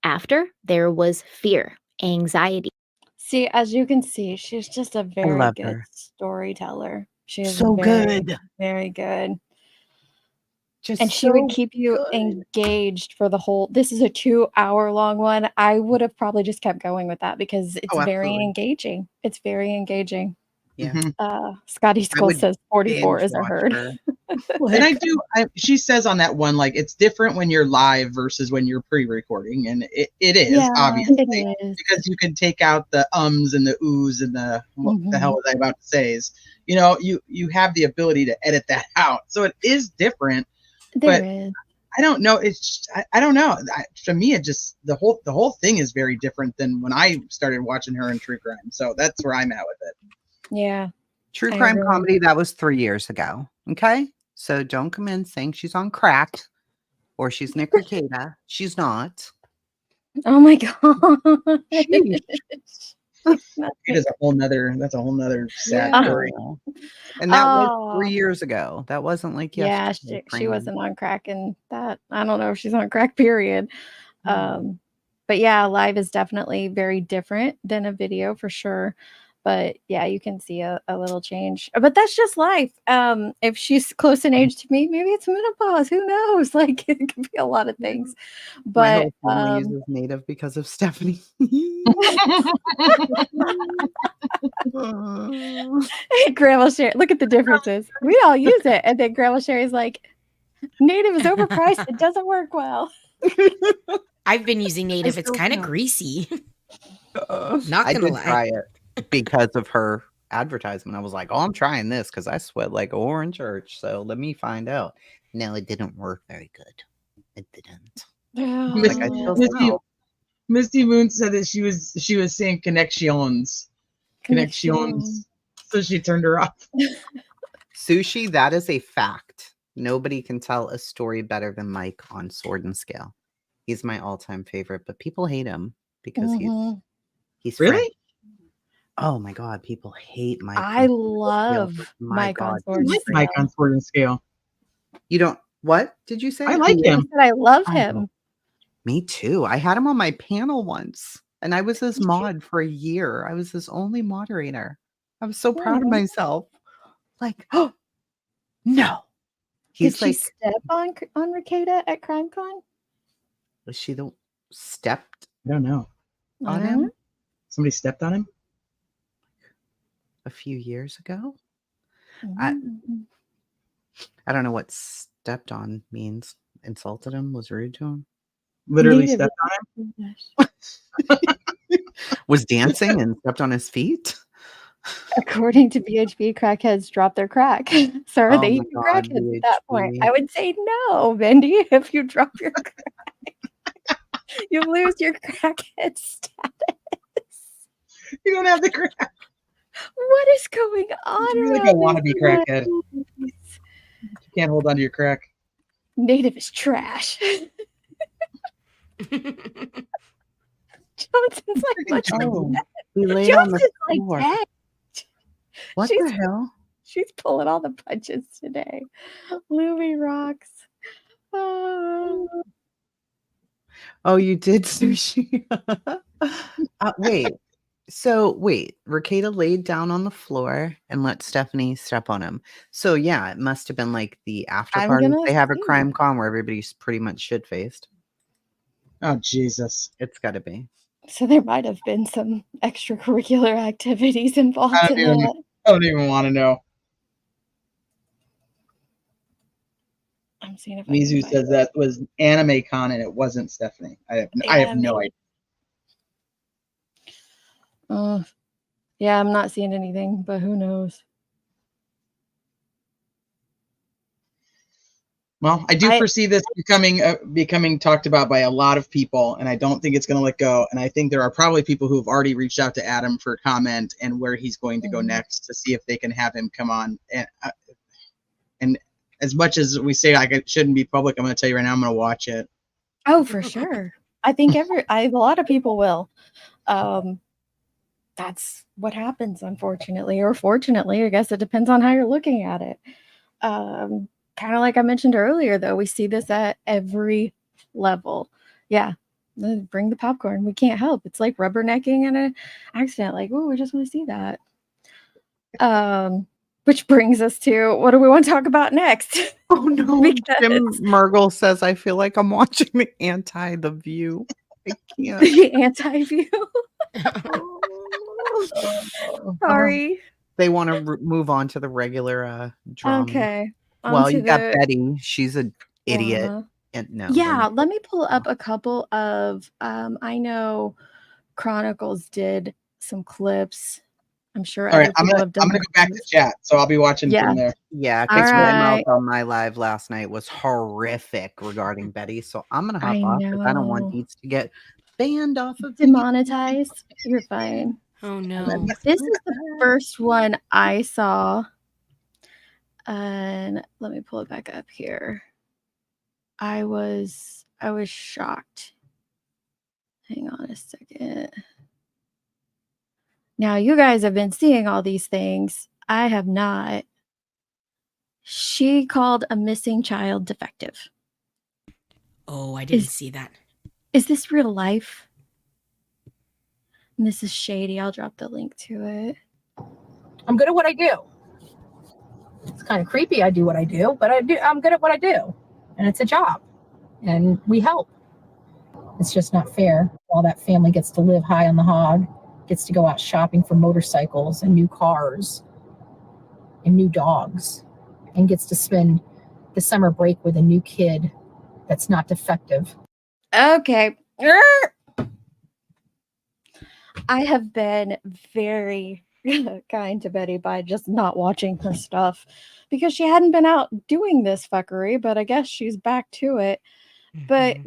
After, there was fear, anxiety. See, as you can see, she's just a very love good her. storyteller. She is So very, good. very good. Just And she would keep you engaged for the whole. This is a 2-hour long one. I would have probably just kept going with that because it's very absolutely. engaging. It's very engaging. Yeah. Scotty School would says 44 binge is a watch herd. her. And she says on that one, like, it's different when you're live versus when you're pre-recording. And it is, obviously, it is. because you can take out the ums and the oohs and the, what the hell was I about to say is, you know, you have the ability to edit that out. So it is different. There but is. I don't know. I don't know. To me, it just the whole thing is very different than when I started watching her in true crime. So that's where I'm at with it. Yeah. True I crime agree. comedy, that was 3 years ago. Okay. So don't come in saying she's on crack or she's Nick Ricada. She's not. Oh my god. It is that's a whole nother sad Yeah. story. And that was Oh. 3 years ago. That wasn't like Yeah, yesterday. she wasn't on crack in that. I don't know if she's on crack, period. But yeah, live is definitely very different than a video for sure. But yeah, you can see a little change. But that's just life. If she's close in age to me, maybe it's menopause. Who knows? Like it could be a lot of things. My But whole family uses native because of Stephanie. Grandma Sherry, look at the differences. We all use it. And then Grandma Sherry's like, native is overpriced. It doesn't work well. I've been using native. It's kind of greasy. Not I gonna did lie. try it because of her advertisement. I was like, oh, I'm trying this because I sweat like orange church. So let me find out. No, it didn't work very good. It didn't. Like I still smell. Misty Moon said that she was saying connections. So she turned her off. Sushi, that is a fact. Nobody can tell a story better than Mike on Sword and Scale. He's my all-time favorite, but people hate him because he's really. French. Oh my god, people hate Mike. I love Mike on Sword and Scale. Mike on Sword and Scale. You don't what did you say? I like him. I love him. Me too. I had him on my panel once, and I was his mod for a year. I was his only moderator. I was so proud of myself. Like, oh no. Did she step on Ricada at CrimeCon? Was she the stepped? I don't know. On him? Somebody stepped on him a few years ago. I don't know what stepped on means. Insulted him, was rude to him. Literally stepped on him. Was dancing and stepped on his feet. According to BHB, crackheads drop their crack. So are Oh they my even God, crackheads at that point? BHB. I would say no, Bendy. If you drop your crack, you lose your crackhead status. You don't have the crack. What is going on? You're like a wannabe crackhead. You can't hold on to your crack. Native is trash. Johnson's like much like that. He laid on the Johnson's floor. like that. What the hell? She's pulling all the punches today. Louie rocks. Oh, you did sushi. Wait. So wait, Ricada laid down on the floor and let Stephanie step on him. So yeah, it must have been like the after I'm party gonna they have at assume. Crime Con where everybody's pretty much shit faced. Oh Jesus. It's gotta be. So there might have been some extracurricular activities involved I in that. don't even want to know. I'm seeing if I Mizu can says that was Anime Con and it wasn't Stephanie. I have no idea. Yeah, I'm not seeing anything, but who knows? Well, I do foresee this becoming talked about by a lot of people, and I don't think it's going to let go. And I think there are probably people who have already reached out to Adam for comment and where he's going to go next to see if they can have him come on. And as much as we say like it shouldn't be public, I'm going to tell you right now, I'm going to watch it. Oh, for sure. I think a lot of people will. That's what happens, unfortunately, or fortunately. I guess it depends on how you're looking at it. Kind of like I mentioned earlier, though, we see this at every level. Yeah, bring the popcorn. We can't help. It's like rubbernecking in an accident. Like, oh, we just want to see that. Which brings us to what do we want to talk about next? Oh no! Jim Mergel says, "I feel like I'm watching The View." I can't. The Anti-View. Sorry. They want to move on to the regular drama. Okay. Well, you got Betty. She's an idiot. And no. Yeah, let me pull up a couple of I know Chronicles did some clips I'm sure All right, other people have done I'm gonna that go back too. to chat, so I'll be watching Yeah. from there. Yeah, All because my mouth right. on my live last night was horrific regarding Betty. So I'm gonna hop I off because I don't want know. Deets to get banned off of the Demonetized. You're fine. Oh And then no. This is the first one I saw. And let me pull it back up here. I was shocked. Hang on a second. Now you guys have been seeing all these things. I have not. She called a missing child defective. Oh, I didn't see that. Is this real life? And this is shady. I'll drop the link to it. I'm good at what I do. It's kind of creepy. I do what I do, but I'm good at what I do, and it's a job, and we help. It's just not fair. While that family gets to live high on the hog, gets to go out shopping for motorcycles and new cars and new dogs, and gets to spend the summer break with a new kid that's not defective. Okay. I have been very kind to Betty by just not watching her stuff because she hadn't been out doing this fuckery, but I guess she's back to it. But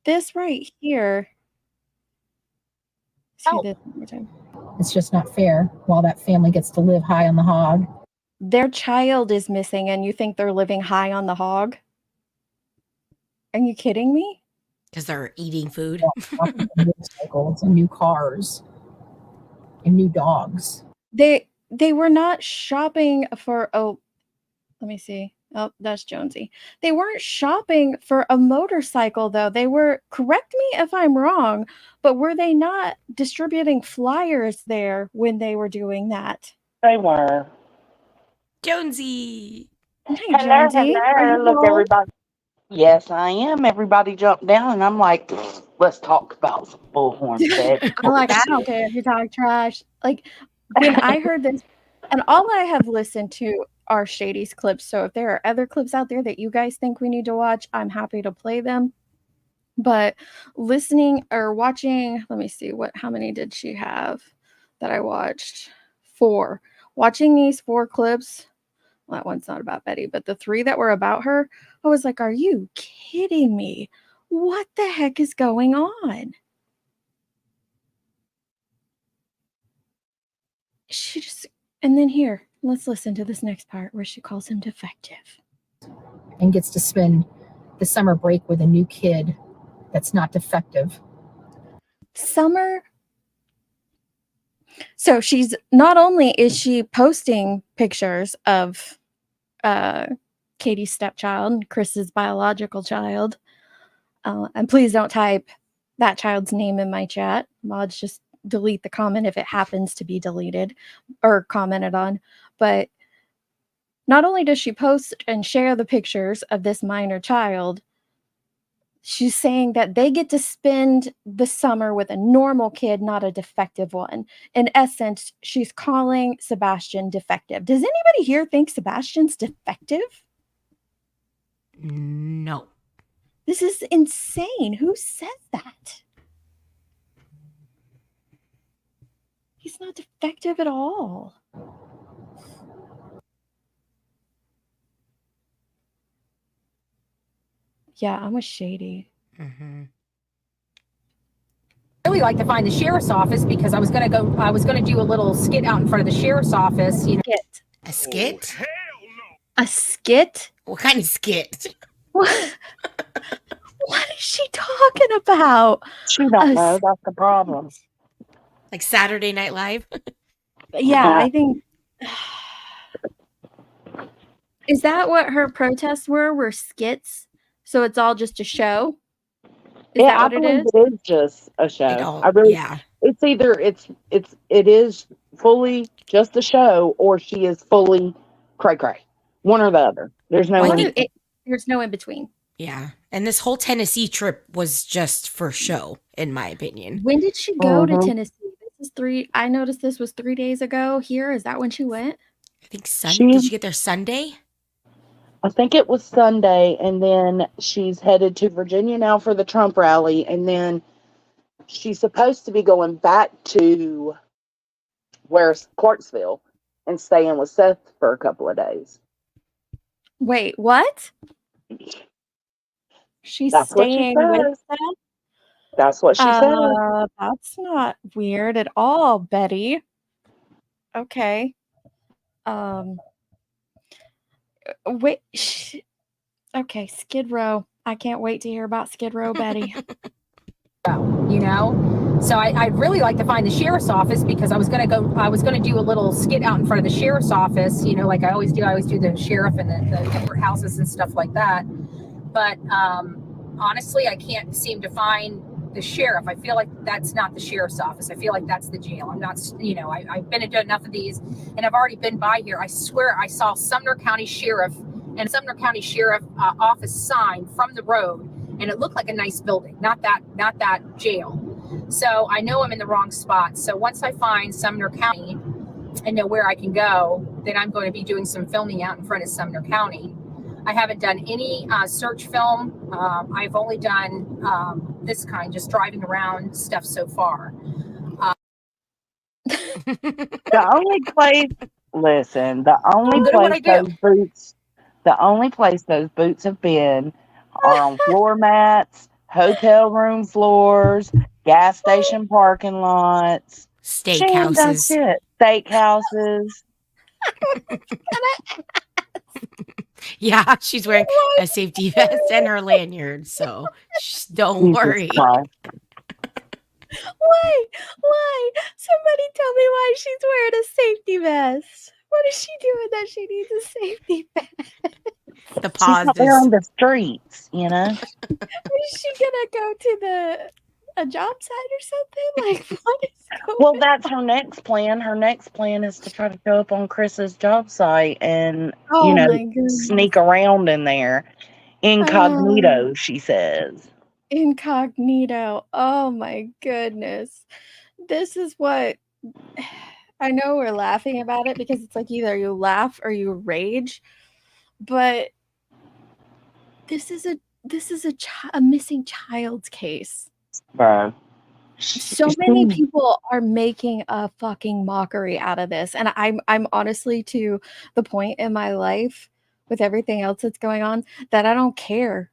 this right here. See this one more time. It's just not fair. While that family gets to live high on the hog. Their child is missing and you think they're living high on the hog? Are you kidding me? Because they're eating food. Motorcycles and new cars and new dogs. They were not shopping for let me see. Oh, that's Jonesy. They weren't shopping for a motorcycle though. They were, correct me if I'm wrong, but were they not distributing flyers there when they were doing that? They were. Jonesy. Hey, Jonesy. Are you Look, home? everybody. Yes, I am. Everybody jumped down, and I'm like, let's talk about some bullhorn fed. I'm like, I don't care if you talk trash. Like, when I heard this, and all I have listened to are Shady's clips. So if there are other clips out there that you guys think we need to watch, I'm happy to play them. But listening or watching, let me see, how many did she have that I watched? 4. Watching these 4 clips, well, that one's not about Betty, but the 3 that were about her, I was like, are you kidding me? What the heck is going on? She just, and then here, let's listen to this next part where she calls him defective. And gets to spend the summer break with a new kid that's not defective. Summer. So she's, not only is she posting pictures of Katie's stepchild, Chris's biological child, and please don't type that child's name in my chat. Mods, just delete the comment if it happens to be deleted or commented on. But not only does she post and share the pictures of this minor child, she's saying that they get to spend the summer with a normal kid, not a defective one. In essence, she's calling Sebastian defective. Does anybody here think Sebastian's defective? No. This is insane. Who says that? He's not defective at all. Yeah, I'm with Shady. Mm-hmm. I really like to find the sheriff's office because I was going to do a little skit out in front of the sheriff's office. You know. A skit? A skit? What kind of skit? What is she talking about? She don't know. That's the problem. Like Saturday Night Live? Yeah, I think. Is that what her protests were skits? So it's all just a show? Is that what I believe it is just a show. It's either it is fully just a show, or she is fully cray cray. One or the other. There's no. There's no in between. Yeah, and this whole Tennessee trip was just for show, in my opinion. When did she go to Tennessee? This is 3. I noticed this was 3 days ago. Here, is that when she went? I think Sunday. Did you get there Sunday? I think it was Sunday, and then she's headed to Virginia now for the Trump rally, and then she's supposed to be going back to where's Clarksville, and staying with Seth for a couple of days. Wait, what? She's That's what she staying with says. Seth? That's what she said. That's not weird at all, Betty. Okay. Wait. Okay, Skid Row. I can't wait to hear about Skid Row, Betty. You know, so I'd really like to find the sheriff's office, because I was going to do a little skit out in front of the sheriff's office, you know, like I always do the sheriff and the courthouses and stuff like that. But honestly, I can't seem to find the sheriff. I feel like that's not the sheriff's office. I feel like that's the jail. I'm not, you know, I've been and done enough of these, and I've already been by here. I swear I saw Sumner County Sheriff and Sumner County Sheriff office sign from the road, and it looked like a nice building, not that jail. So I know I'm in the wrong spot. So once I find Sumner County and know where I can go, then I'm going to be doing some filming out in front of Sumner County. I haven't done any search film. I've only done this kind, just driving around stuff so far. The only place those boots have been are on floor mats, hotel room floors, gas station parking lots, steakhouses. Steakhouses. Yeah, she's wearing a safety vest and her lanyard, so don't worry. Why? Somebody tell me why she's wearing a safety vest. What is she doing that she needs a safety vest? The She's out there on the streets, you know. Is she gonna go to a job site or something? Like, what is going Well, that's her next plan. Her next plan is to try to go up on Chris's job site and, Oh my goodness. sneak around in there. Incognito, she says. Incognito. Oh my goodness. This is what I know we're laughing about it because it's like either you laugh or you rage, but this is a missing child's case. Bro. So many people are making a fucking mockery out of this, and I'm honestly to the point in my life with everything else that's going on that I don't care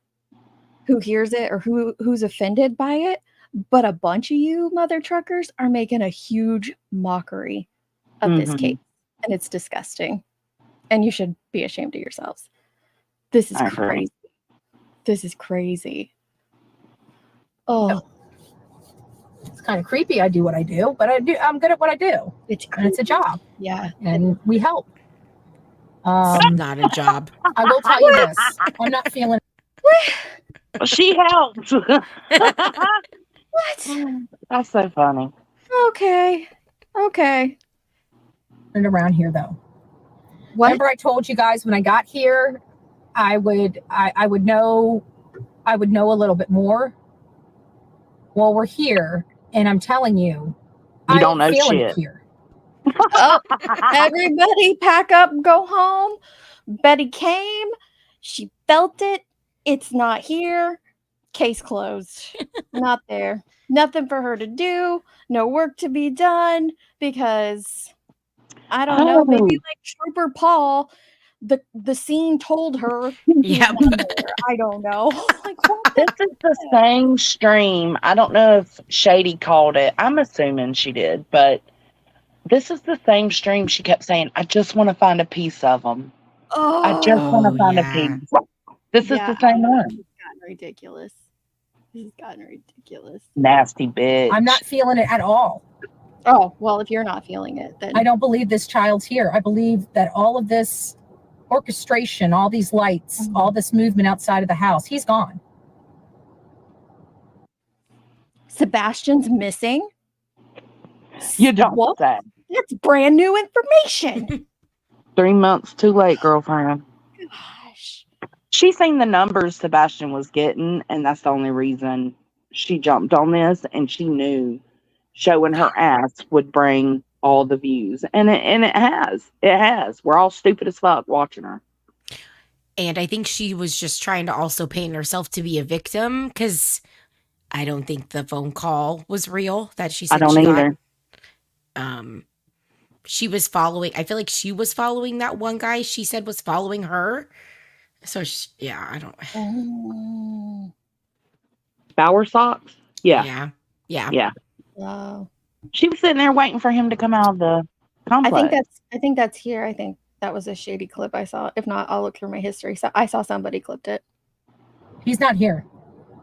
who hears it or who's offended by it, but a bunch of you mother truckers are making a huge mockery of this case, and it's disgusting, and you should be ashamed of yourselves. This is crazy. This is crazy. Oh. It's kind of creepy. I do what I do, but I'm good at what I do. And it's a job. Yeah. And we help. It's not a job. I will tell you this. I'm not feeling She helped. What? That's so funny. Okay. And around here though. What? Remember I told you guys when I got here, I would know a little bit more. Well, we're here, and I'm telling you, You don't know feeling shit. it here. Oh, everybody pack up, go home. Betty came. She felt it. It's not here. Case closed. Not there. Nothing for her to do. No work to be done because I don't know. Maybe like Trooper Paul, the scene told her. Yeah. I don't know. Like, This is the same stream. I don't know if Shady called it. I'm assuming she did, but this is the same stream. She kept saying, "I just want to find a piece of them. I just want to find a piece." This is the same one. This has gotten ridiculous. Nasty bitch. I'm not feeling it at all. Oh, well, if you're not feeling it, then I don't believe this child's here. I believe that all of this orchestration, all these lights, all this movement outside of the house, he's gone. Sebastian's missing. You don't say. That's brand new information. 3 months too late, girlfriend. Gosh. She seen the numbers Sebastian was getting, and that's the only reason she jumped on this, and she knew showing her ass would bring all the views. And it has. It has. We're all stupid as fuck watching her. And I think she was just trying to also paint herself to be a victim because I don't think the phone call was real that she said I don't she either. got. she was following. I feel like she was following that one guy. She said was following her. So yeah, I don't. Oh. Bower socks. Yeah. Yeah. Yeah. Yeah. Wow. She was sitting there waiting for him to come out of the I think complex. that's here. I think that was a shady clip I saw. If not, I'll look through my history. So I saw somebody clipped it. He's not here.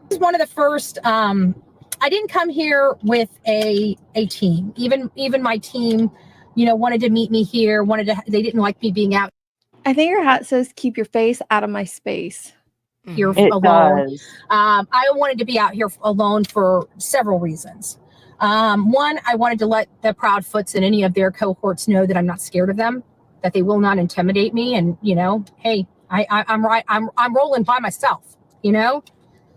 This is one of the first. I didn't come here with a team. Even my team, wanted to meet me here. They didn't like me being out. I think your hat says "Keep your face out of my space." Here alone. I wanted to be out here alone for several reasons. One, I wanted to let the Proudfoots and any of their cohorts know that I'm not scared of them, that they will not intimidate me, and hey, I'm right. I'm rolling by myself.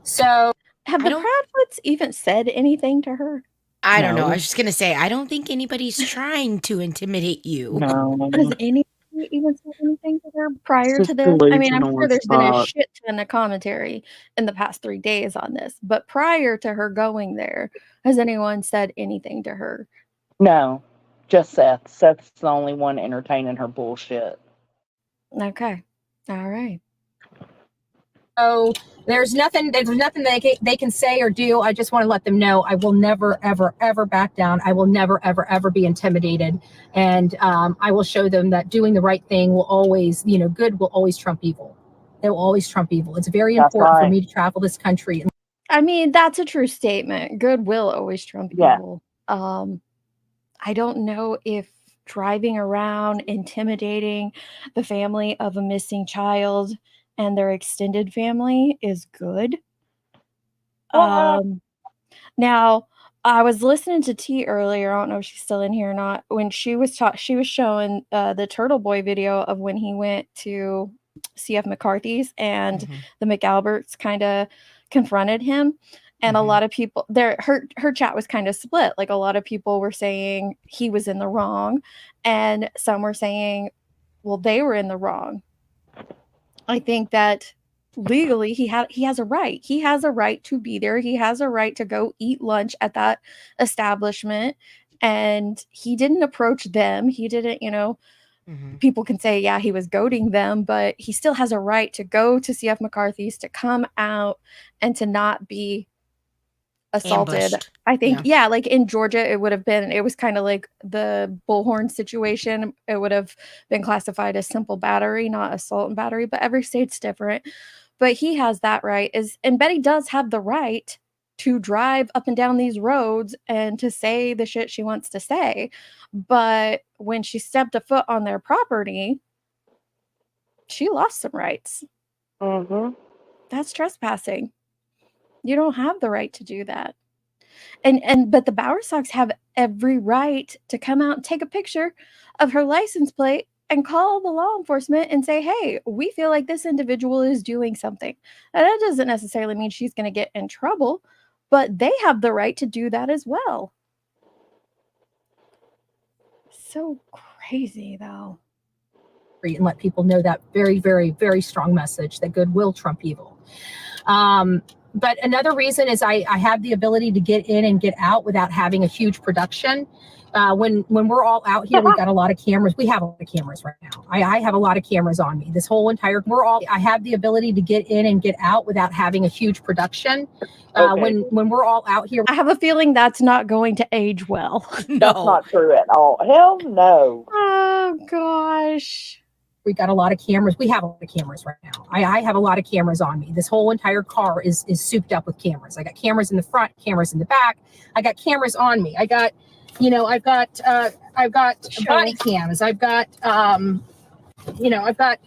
So have the Proudfoots even said anything to her? I don't know. I was just gonna say I don't think anybody's trying to intimidate you. No. Has anybody even said anything to her prior to this? I mean, I'm sure there's been a shit ton of commentary in the past 3 days on this, but prior to her going there, has anyone said anything to her? No, just Seth. Seth's the only one entertaining her bullshit. Okay. All right. So there's nothing they can say or do. I just want to let them know I will never, ever, ever back down. I will never, ever, ever be intimidated. And I will show them that doing the right thing will always, good will always trump evil. It will always trump evil. It's very important for me to travel this country. I mean, that's a true statement. Good will always trump evil. I don't know if driving around intimidating the family of a missing child and their extended family is good. Now, I was listening to T earlier. I don't know if she's still in here or not. When she was showing the Turtle Boy video of when he went to CF McCarthy's and the McAlberts kind of confronted him. And a lot of people her chat was kind of split. Like a lot of people were saying he was in the wrong, and some were saying, well, they were in the wrong. I think that legally he has a right. He has a right to be there. He has a right to go eat lunch at that establishment. And he didn't approach them. He didn't, people can say, yeah, he was goading them, but he still has a right to go to CF McCarthy's, to come out and to not be assaulted. Ambushed. I think, like in Georgia, it was kind of like the Bullhorn situation. It would have been classified as simple battery, not assault and battery, but every state's different. But he has that right. And Betty does have the right to drive up and down these roads and to say the shit she wants to say. But when she stepped a foot on their property, she lost some rights. That's trespassing. You don't have the right to do that. But the Bower Sox have every right to come out and take a picture of her license plate and call the law enforcement and say, hey, we feel like this individual is doing something. Now, that doesn't necessarily mean she's going to get in trouble, but they have the right to do that as well. So crazy, though. And let people know that very, very, very strong message that good will trump evil. But another reason is I have the ability to get in and get out without having a huge production. When we're all out here, we've got a lot of cameras. We have a lot of cameras right now. I have a lot of cameras on me. This whole entire, I have the ability to get in and get out without having a huge production. When we're all out here. I have a feeling that's not going to age well. No. That's not true at all. Hell no. Oh, gosh. We got a lot of cameras. We have a lot of cameras right now. I have a lot of cameras on me. This whole entire car is souped up with cameras. I got cameras in the front, cameras in the back. I got cameras on me. I got, I've got body cams. I've got, I've got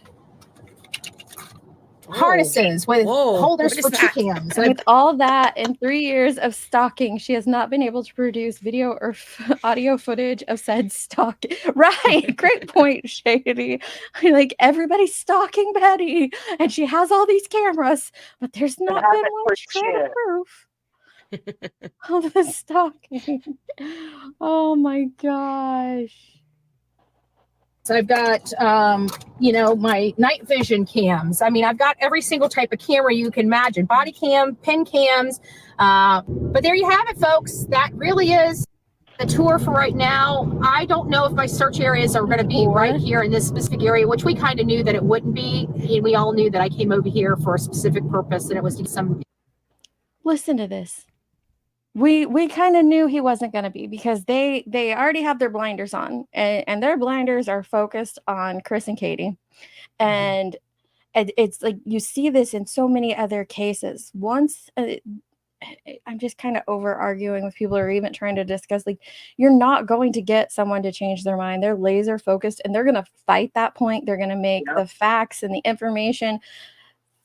harnesses with holders for two cams. With all that and 3 years of stalking, she has not been able to produce video or audio footage of said stalking. Right. Great point, Shady. Like, everybody's stalking Betty and she has all these cameras, but there's not been one shred of proof of the stalking. Oh my gosh. So I've got, my night vision cams. I mean, I've got every single type of camera you can imagine. Body cam, pin cams. But there you have it, folks. That really is The tour for right now, I don't know if my search areas are going to be right here in this specific area, which we kind of knew that it wouldn't be. And we all knew that I came over here for a specific purpose, and it was to get some. Listen to this. We kind of knew he wasn't going to be, because they already have their blinders on, and their blinders are focused on Chris and Katie. And it's like you see this in so many other cases. Once I'm just kind of over arguing with people, or even trying to discuss, like, you're not going to get someone to change their mind. They're laser focused, and they're going to fight that point. They're going to make the facts and the information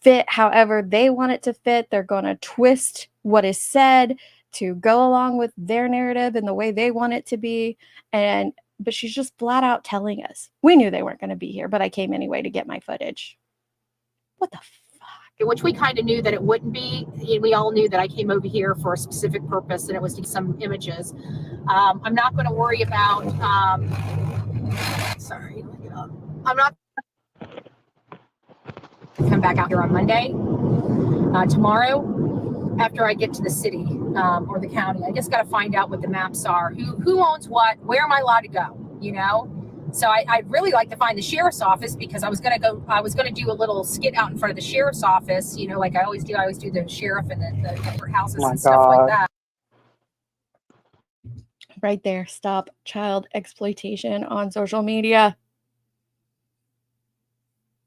fit however they want it to fit. They're going to twist what is said to go along with their narrative and the way they want it to be. But she's just flat out telling us, we knew they weren't going to be here, but I came anyway to get my footage. What the which we kind of knew that it wouldn't be. We all knew that I came over here for a specific purpose, and it was to get some images. I'm not going to worry about, sorry, let me get up. I'm not come back out here on Monday. Tomorrow, after I get to the city or the county, I just got to find out what the maps are. Who owns what? Where am I allowed to go? You know? So I'd really like to find the sheriff's office, because I was going to do a little skit out in front of the sheriff's office, you know, like I always do. I always do the sheriff and the courthouses and stuff like that. Right there. Stop child exploitation on social media.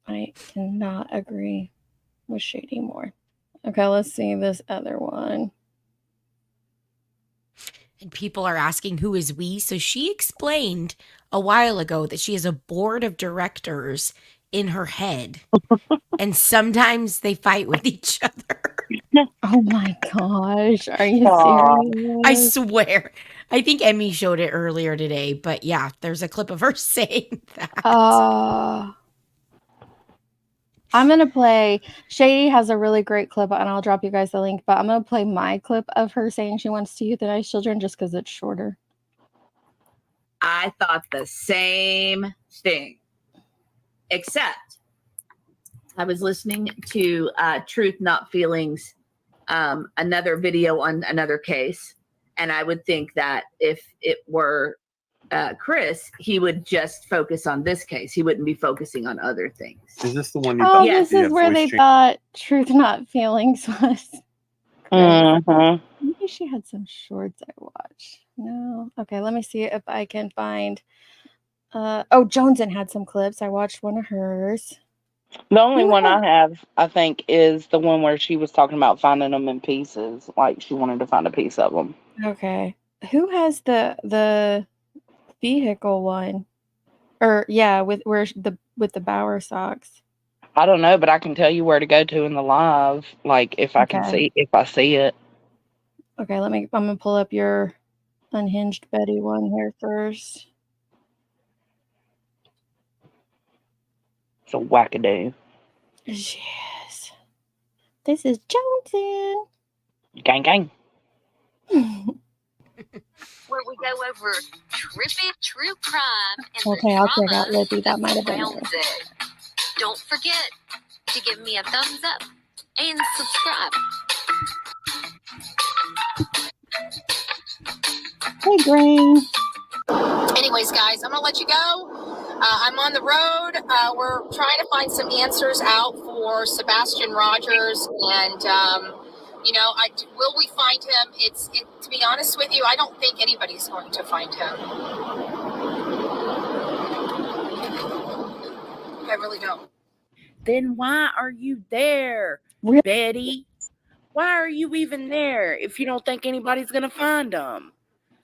I cannot agree with Shady more. Okay, let's see this other one. And people are asking, who is we? So she explained a while ago that she has a board of directors in her head. And sometimes they fight with each other. Oh my gosh. Are you serious? I swear. I think Emmy showed it earlier today. But yeah, there's a clip of her saying that. I'm going to play, Shady has a really great clip, and I'll drop you guys the link, but I'm going to play my clip of her saying she wants to euthanize children just because it's shorter. I thought the same thing, except I was listening to Truth Not Feelings, another video on another case, and I would think that if it were Chris, he would just focus on this case. He wouldn't be focusing on other things. Is this the one you thought? This is where they thought Truth Not Feelings was. Maybe she had some shorts I watched. No. Okay, let me see if I can find. Joneson had some clips. I watched one of hers. The only one I have, I think, is the one where she was talking about finding them in pieces. Like she wanted to find a piece of them. Okay. Who has the vehicle one? Or yeah, with the Bauer socks. I don't know, but I can tell you where to go to in the live. Like if I can see, if I see it. Okay, I'm gonna pull up your Unhinged Betty one here first. It's a wackadoo. Yes. This is Joneson. Gang gang. Where we go over trippy true crime and Okay, I'll check out Lizzie. That might have been surrounds her. it. Don't forget to give me a thumbs up and subscribe. Hey, Grain. Anyways, guys, I'm gonna let you go. I'm on the road. We're trying to find some answers out for Sebastian Rogers, and will we find him? To be honest with you, I don't think anybody's going to find him. I really don't. Then why are you there, Really? Betty? Why are you even there if you don't think anybody's gonna find them?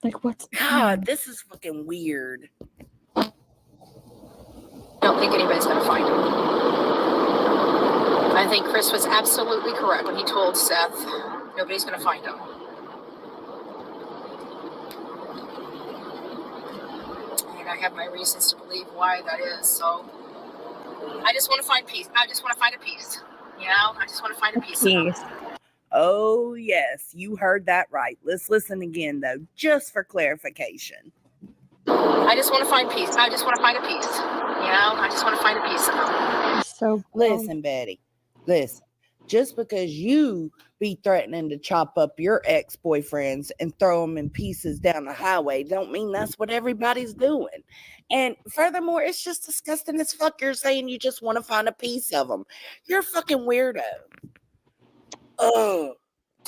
Like what's God, this is fucking weird. I don't think anybody's going to find him. I think Chris was absolutely correct when he told Seth nobody's going to find him. And I have my reasons to believe why that is. So I just want to find peace. I just want to find a peace. You know, I just want to find a peace. Oh, yes, you heard that right. Let's listen again, though, just for clarification. I just want to find peace. I just want to find a peace. You know, I just want to find a peace. So listen, Betty, listen. Just because you be threatening to chop up your ex-boyfriends and throw them in pieces down the highway don't mean that's what everybody's doing. And furthermore, it's just disgusting as fuck. You're saying you just want to find a piece of them. You're a fucking weirdo. Ugh.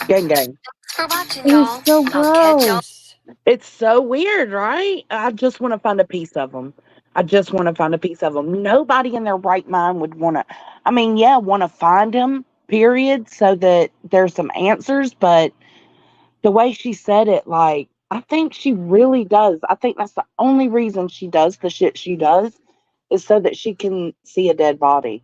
Gang gang. Thanks for watching, It y'all. is so I'll catch y'all. gross. It's so weird, right? I just want to find a piece of them. I just want to find a piece of them. Nobody in their right mind would want to, want to find him, period, so that there's some answers. But the way she said it, like, I think she really does. I think that's the only reason she does the shit she does is so that she can see a dead body.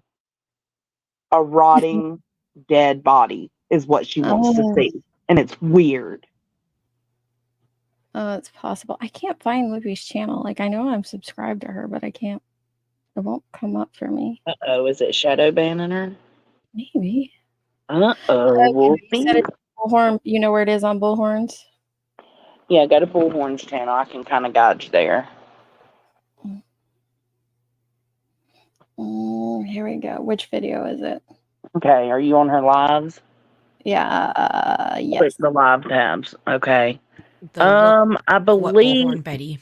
A rotting, dead body is what she wants to Oh. see. And it's weird. Oh, it's possible. I can't find Libby's channel. Like, I know I'm subscribed to her, but I can't. It won't come up for me. Uh-oh, is it shadow banning her? Maybe. Uh-oh, we'll You see. said it's Bullhorn. You know where it is on Bullhorns? Yeah, go to Bullhorn's channel. I can kind of guide you there. Here we go. Which video is it? Okay, are you on her lives? Yeah. Click Yes. the live tabs. Okay. The I What believe. Bullhorn Betty.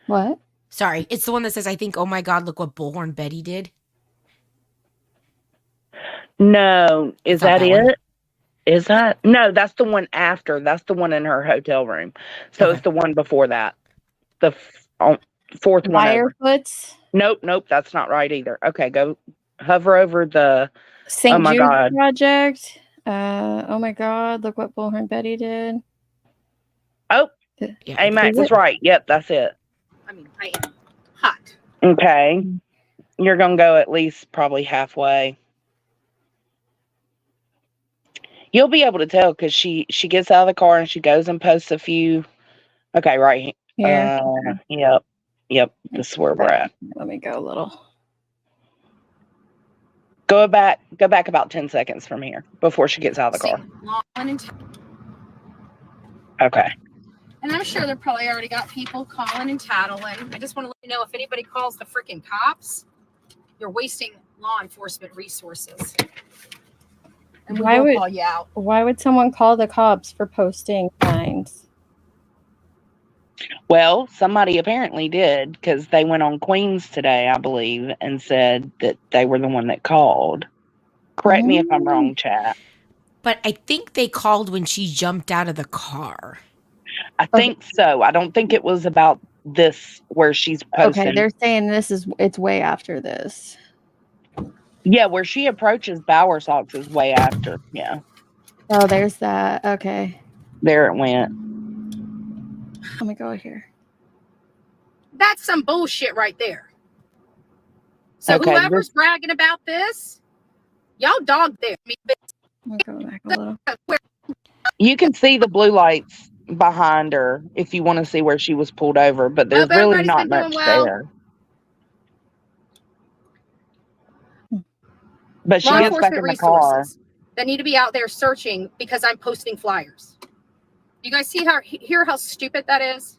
What? Sorry, it's the one that says, I think, oh my God, look what Bullhorn Betty did. No, is Not that that it? one. Is that? No, that's the one after. That's the one in her hotel room. So Okay. it's the one before that. The fourth one over. Wirefoots. Nope, that's not right either. Okay, go hover over the. St. Oh my Jude God. Project. Oh my God, look what Bullhorn Betty did. Oh, Yeah, AMAC was right. Yep, that's it. I mean, I am hot. Okay. You're going to go at least probably halfway. You'll be able to tell because she gets out of the car and she goes and posts a few. Okay, right here. Yep. This is where we're at. Let me go a little. Go back about 10 seconds from here before she gets out of the car. Okay. And I'm sure they're probably already got people calling and tattling. I just want to let you know, if anybody calls the freaking cops, you're wasting law enforcement resources. And we will call you out. Why would someone call the cops for posting signs? Well, somebody apparently did because they went on Queens today, I believe, and said that they were the one that called. Correct me if I'm wrong, chat. But I think they called when she jumped out of the car. I think so. I don't think it was about this where she's posting. Okay, they're saying it's way after this. Yeah, where she approaches Bower Socks is way after. Yeah. Oh, there's that. Okay. There it went. Let me go here. That's some bullshit right there. So Okay, whoever's bragging about this, y'all dog there. I'll go back a little. You can see the blue lights behind her if you want to see where she was pulled over, but there's really everybody's not been much doing well. there. But she Law gets back enforcement in the car. resources that need to be out there searching because I'm posting flyers. You guys hear how stupid that is?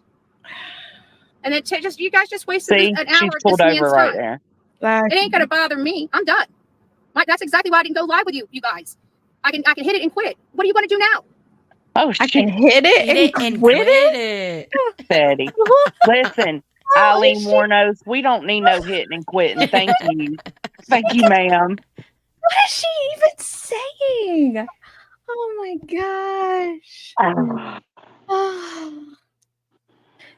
And then you guys just wasted See, an hour she's of pulled this man's over right time. there. It ain't gonna bother me. I'm done. That's exactly why I didn't go live with you guys. I can hit it and quit it. What are you gonna do now? Oh, I can hit it and quit it. Betty, listen, Eileen Warnos, we don't need no hitting and quitting. Thank you. Thank you, ma'am. What is she even saying? Oh my gosh.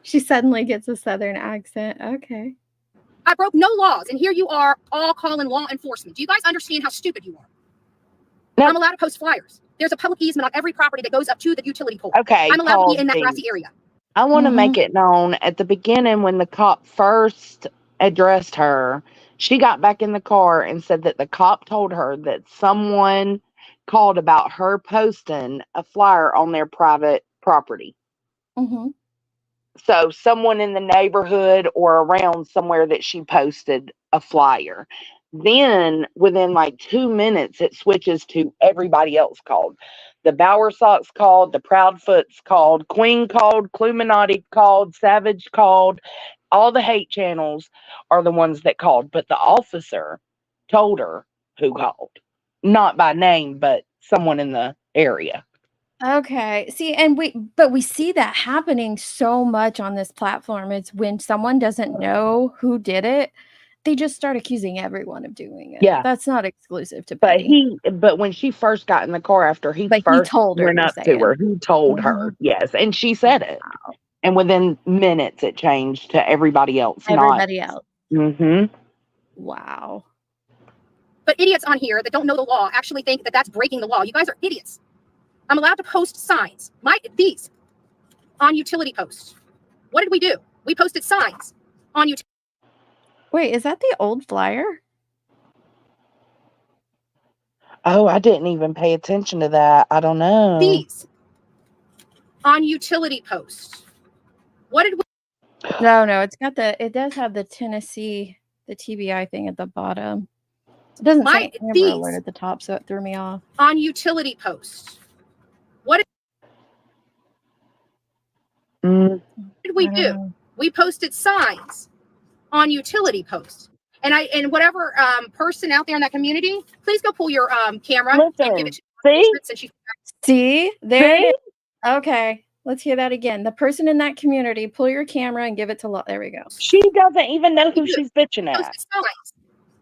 She suddenly gets a southern accent. Okay. I broke no laws, and here you are all calling law enforcement. Do you guys understand how stupid you are? Nope. I'm allowed to post flyers. There's a public easement on every property that goes up to the utility pole. Okay, I'm allowed to be in that Paul, grassy area. I want to make it known at the beginning when the cop first addressed her, she got back in the car and said that the cop told her that someone called about her posting a flyer on their private property. Mm-hmm. So someone in the neighborhood or around somewhere that she posted a flyer. Then within like 2 minutes, it switches to everybody else called. The Bower Sox called, the Proudfoots called, Queen called, Cluminati called, Savage called. All the hate channels are the ones that called, but the officer told her who called. not by name, but someone in the area. Okay. See, and we see that happening so much on this platform. It's when someone doesn't know who did it, they just start accusing everyone of doing it. Yeah. That's not exclusive to But Petty. but when she first got in the car after he But he first told her, went you're up to saying. her, he told her, yes, and she said it. And within minutes, it changed to everybody else. Everybody else. Mm-hmm. Wow. But idiots on here that don't know the law actually think that that's breaking the law. You guys are idiots. I'm allowed to post signs. These on utility posts. What did we do? We posted signs on utility. Wait, is that the old flyer? Oh, I didn't even pay attention to that. I don't know. These on utility posts. What did we? No, it does have the Tennessee, the TBI thing at the bottom. It doesn't say Amber Alert at the top, so it threw me off. On utility posts. What did we do? We posted signs on utility posts. And whatever person out there in that community, please go pull your camera and give it to See? There it is. Okay. Let's hear that again. The person in that community, pull your camera and give it to there we go. She doesn't even know who she's bitching at. Signs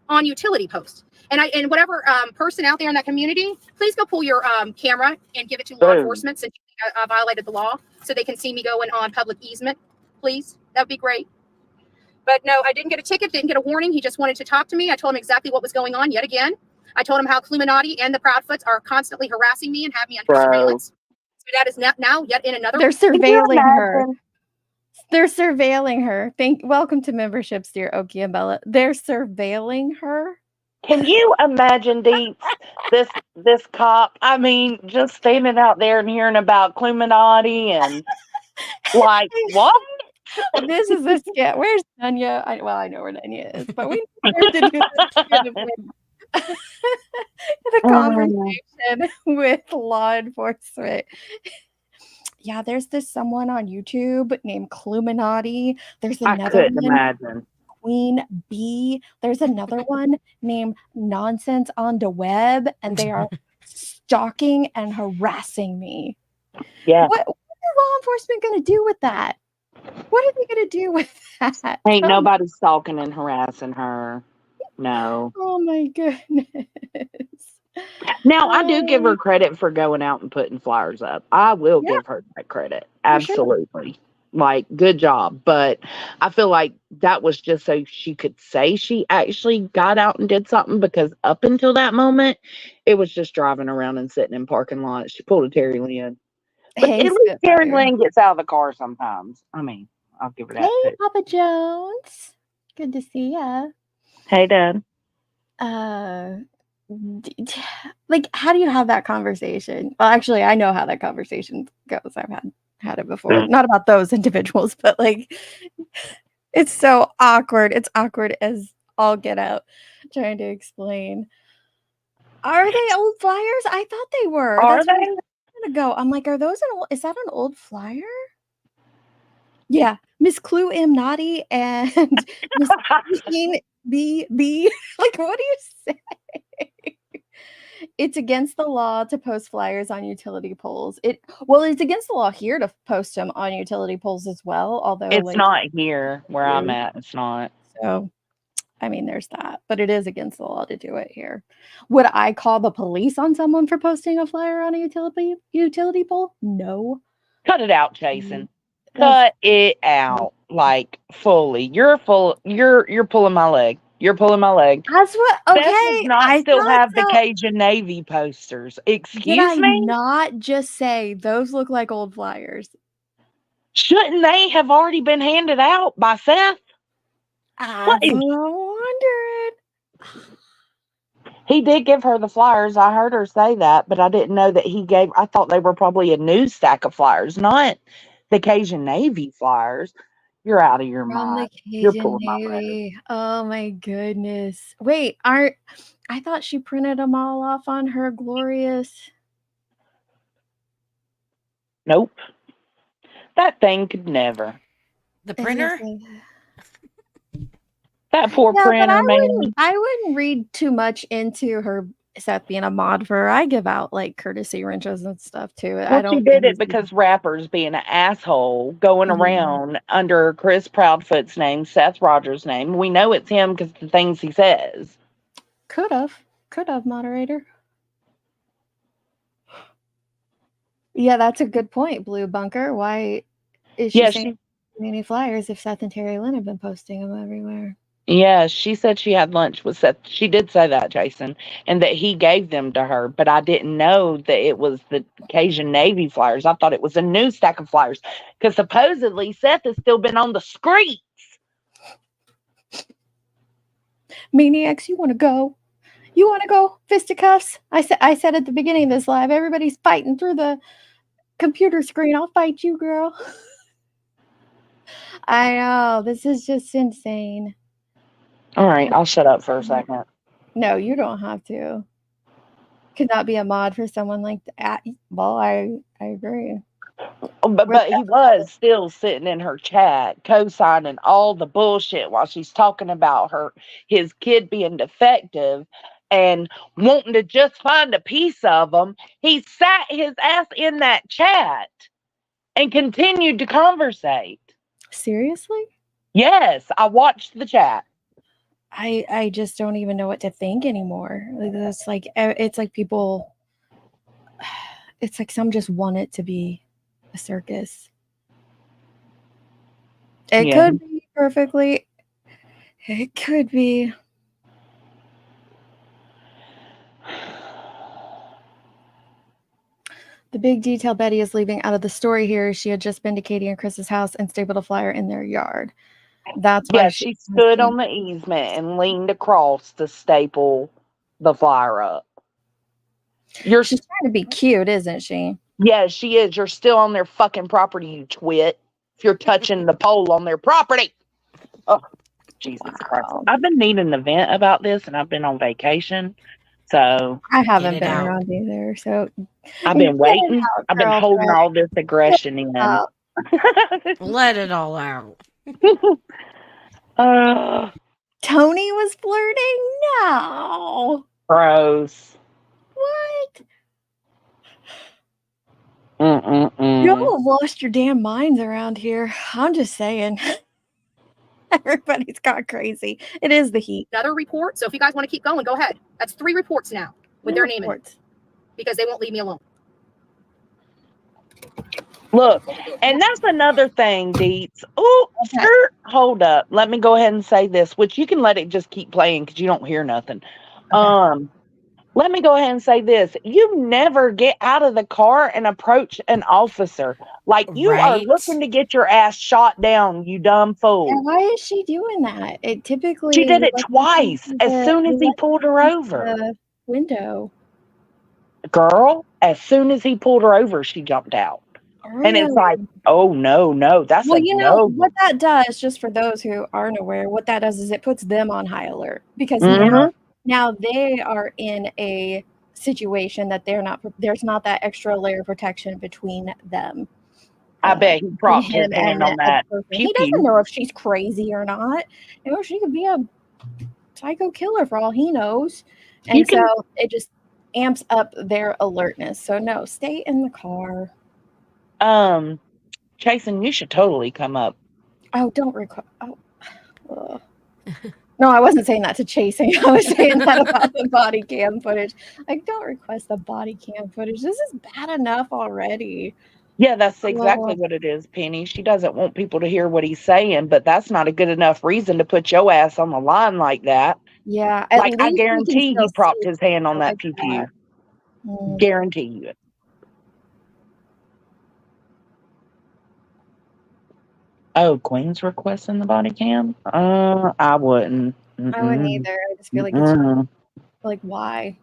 on utility posts. And whatever person out there in that community, please go pull your camera and give it to law enforcement since you violated the law so they can see me going on public easement. Please. That would be great. But no, I didn't get a ticket, didn't get a warning. He just wanted to talk to me. I told him exactly what was going on yet again. I told him how Cluminati and the Proudfoots are constantly harassing me and have me under surveillance. So that is now yet in another. They're surveilling her. They're surveilling her. Welcome to memberships, dear Oki and Bella. They're surveilling her. Can you imagine, Deep, this cop? I mean, just standing out there and hearing about Cluminati and like what? This is a skit. Where's Tanya? I know where Tanya is, but we need her to do this kind of the conversation with law enforcement. Yeah, there's someone on YouTube named Cluminati. There's another one, imagine. Queen Bee. There's another one named Nonsense on the Web, and they are stalking and harassing me. Yeah. What is law enforcement going to do with that? What are they going to do with that? Ain't nobody stalking and harassing her. No. Oh my goodness. Now, I do give her credit for going out and putting flyers up. I will give her that credit. Absolutely. Like, good job. But I feel like that was just so she could say she actually got out and did something, because up until that moment, it was just driving around and sitting in parking lots. She pulled a Terry Lynn. But at least Terry Lynn gets out of the car sometimes. I mean, I'll give her that Hey, too. Papa Jones. Good to see ya. Hey, Dad. Like, how do you have that conversation? Well, actually, I know how that conversation goes. I've had it before. Not about those individuals, but like, it's so awkward. It's awkward as all get out. Trying to explain. Are they old flyers? I thought they were. Are That's where I they? was gonna go. I'm like, are those is that an old flyer? Yeah, Miss Clue M Naughty and Miss Queen B. Like, what do you say? It's against the law to post flyers on utility poles. It's against the law here to post them on utility poles as well. Although It's not here where I'm at. It's not. So, I mean, there's that, but it is against the law to do it here. Would I call the police on someone for posting a flyer on a utility pole? No. Cut it out, Jason. Cut it out, like, fully. You're pulling my leg. You're pulling my leg. That's what. Beth Okay, does not I still thought have the so. Cajun Navy posters. Did Excuse I me? not just say those look like old flyers? Shouldn't they have already been handed out by Seth? I'm wondering. He did give her the flyers. I heard her say that, but I didn't know that he gave. I thought they were probably a new stack of flyers, not the Cajun Navy flyers. You're out of your From the mind. You're Cajun pulling my leg. Navy. Oh my goodness. Wait, I thought she printed them all off on her glorious. Nope. That thing could never. The printer? That poor Yeah, printer, but man. I wouldn't read too much into her Seth being a mod for her. I give out like courtesy wrenches and stuff too. I Well, don't she think did it he's- because rappers being an asshole going Yeah. around under Chris Proudfoot's name, Seth Rogers' name. We know it's him because the things he says. Could have, moderator. Yeah, that's a good point, Blue Bunker. Why is she Yeah, saying many flyers if Seth and Terry Lynn have been posting them everywhere? Yeah, she said she had lunch with Seth. She did say that, Jason, and that he gave them to her, but I didn't know that it was the Cajun Navy flyers. I thought it was a new stack of flyers because supposedly Seth has still been on the street. Maniacs, you want to go? You want to go? Fisticuffs? I said at the beginning of this live, everybody's fighting through the computer screen. I'll fight you, girl. I know. This is just insane. All right, I'll shut up for a second. No, you don't have to. Could not be a mod for someone like that. Well, I agree. But he was still sitting in her chat, co-signing all the bullshit while she's talking about his kid being defective and wanting to just find a piece of him. He sat his ass in that chat and continued to conversate. Seriously? Yes, I watched the chat. I just don't even know what to think anymore. Like, it's like people. It's like some just want it to be a circus. It could be perfectly. It could be. The big detail Betty is leaving out of the story here is she had just been to Katie and Chris's house and stapled a flyer in their yard. That's why she stood on the easement and leaned across to staple the flyer up. She's trying to be cute, isn't she? Yeah, she is. You're still on their fucking property, you twit. If you're touching the pole on their property. Oh, Jesus Christ. I've been needing to vent about this, and I've been on vacation. So I haven't been around either. So I've been waiting. out, I've been holding girlfriend. all this aggression in. Let it all out. Tony was flirting? No. Gross. What? Mm-mm-mm. Y'all have lost your damn minds around here. I'm just saying. Everybody's got crazy. It is the heat. Another report. So if you guys want to keep going, go ahead. That's 3 reports now with their name in it because they won't leave me alone. Look, and that's another thing, Deets. Oh, skirt. Hold up. Let me go ahead and say this, which you can let it just keep playing because you don't hear nothing. Let me go ahead and say this. You never get out of the car and approach an officer. Like you are looking to get your ass shot down, you dumb fool. And why is she doing that? It typically She did it twice as soon as he pulled her over. The window. Girl, as soon as he pulled her over, she jumped out. And it's like, oh no, that's well, a you know no. what that does, just for those who aren't aware, what that does is it puts them on high alert because now they are in a situation that there's not that extra layer of protection between them. I bet he propped his him hand and on the that. other person. Pew He doesn't pew. know if she's crazy or not. You know, she could be a psycho killer for all he knows. And You can- so it just amps up their alertness. So no, stay in the car. Jason, you should totally come up. Oh, don't record. Oh. Ugh. No, I wasn't saying that to Chasing. I was saying that about the body cam footage. Like, don't request the body cam footage. This is bad enough already. Yeah, that's exactly Oh. what it is, Penny. She doesn't want people to hear what he's saying, but that's not a good enough reason to put your ass on the line like that. Yeah, at Like, I least we can guarantee still he propped see his hand on it that like pew that. pew. Guarantee you. Oh, Queen's requesting the body cam? I wouldn't. I wouldn't Mm-mm. either. I just feel like it's Mm-mm. like, why?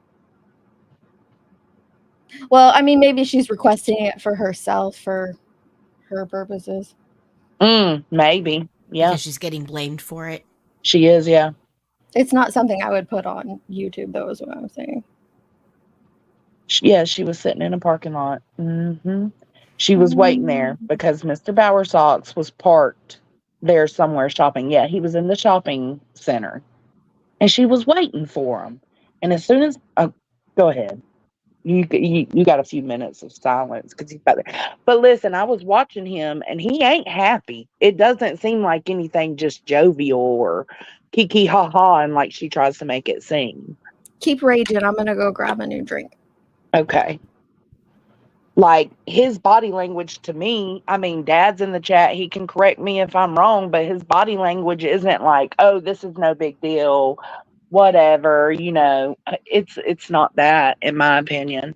Well, I mean, maybe she's requesting it for herself, for her purposes. Maybe. Yeah. Because she's getting blamed for it. She is, yeah. It's not something I would put on YouTube, though, is what I'm saying. Yeah, she was sitting in a parking lot. She was waiting there because Mr. Bowersox was parked there somewhere shopping. Yeah, he was in the shopping center. And she was waiting for him. And as soon as Go ahead. You got a few minutes of silence because he's about there. But listen, I was watching him and he ain't happy. It doesn't seem like anything just jovial or kiki ha ha and like she tries to make it seem. Keep raging. I'm gonna go grab a new drink. Okay. Like his body language to me, I mean, Dad's in the chat. He can correct me if I'm wrong, but his body language isn't like, oh, this is no big deal. Whatever, you know, it's not that, in my opinion.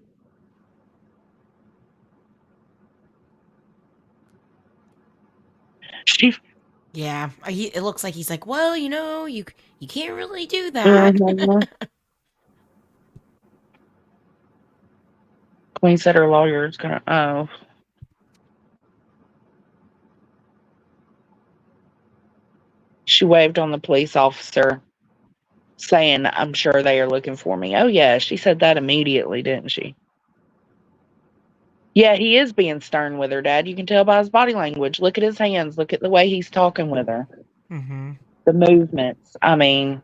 Yeah, it looks like he's like, well, you know, you can't really do that. Queen said her lawyer is gonna. Oh, she waved on the police officer, saying, "I'm sure they are looking for me." Oh yeah, she said that immediately, didn't she? Yeah, he is being stern with her, Dad. You can tell by his body language. Look at his hands. Look at the way he's talking with her. Mm-hmm. The movements. I mean,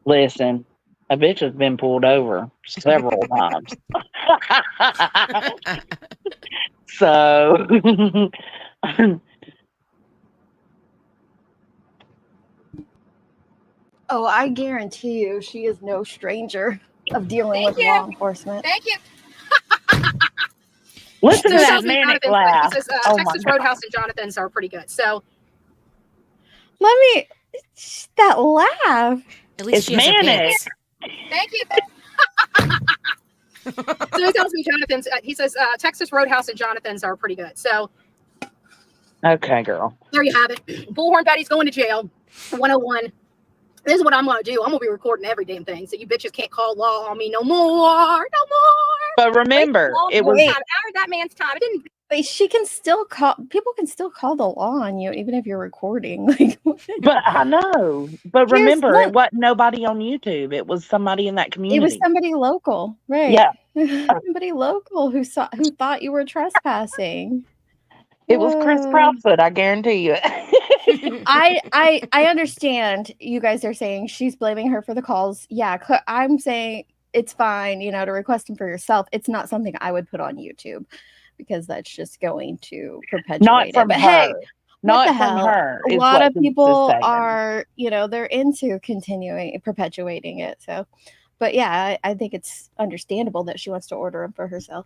listen, a bitch has been pulled over several times. So, Oh, I guarantee you, she is no stranger of dealing with law enforcement. Thank you. listen to So that manic laugh. He says, Oh my Texas God. Roadhouse and Jonathan's are pretty good. So Let me that laugh. At least It's she has her manic. pants. thank you. So he tells me Jonathan's. He says Texas Roadhouse and Jonathan's are pretty good. So Okay, girl. there you have it. Bullhorn Betty's going to jail. 101. This is what I'm going to do. I'm going to be recording every damn thing, so you bitches can't call law on me no more. But remember, it was. Time. Hour that man's time. It didn't. But she can still call. People can still call the law on you, even if you're recording. Like, But I know. But Here's remember, look. it wasn't nobody on YouTube. It was somebody in that community. It was somebody local, right? Yeah. Somebody local who thought you were trespassing. It was Chris Proudfoot, I guarantee you. I understand you guys are saying she's blaming her for the calls. Yeah, I'm saying it's fine, you know, to request them for yourself. It's not something I would put on YouTube because that's just going to perpetuate Not from it. But her. hey, Not what the from hell? her. A is lot what of this is people saying. are, you know, they're into perpetuating it. So, but yeah, I think it's understandable that she wants to order them for herself.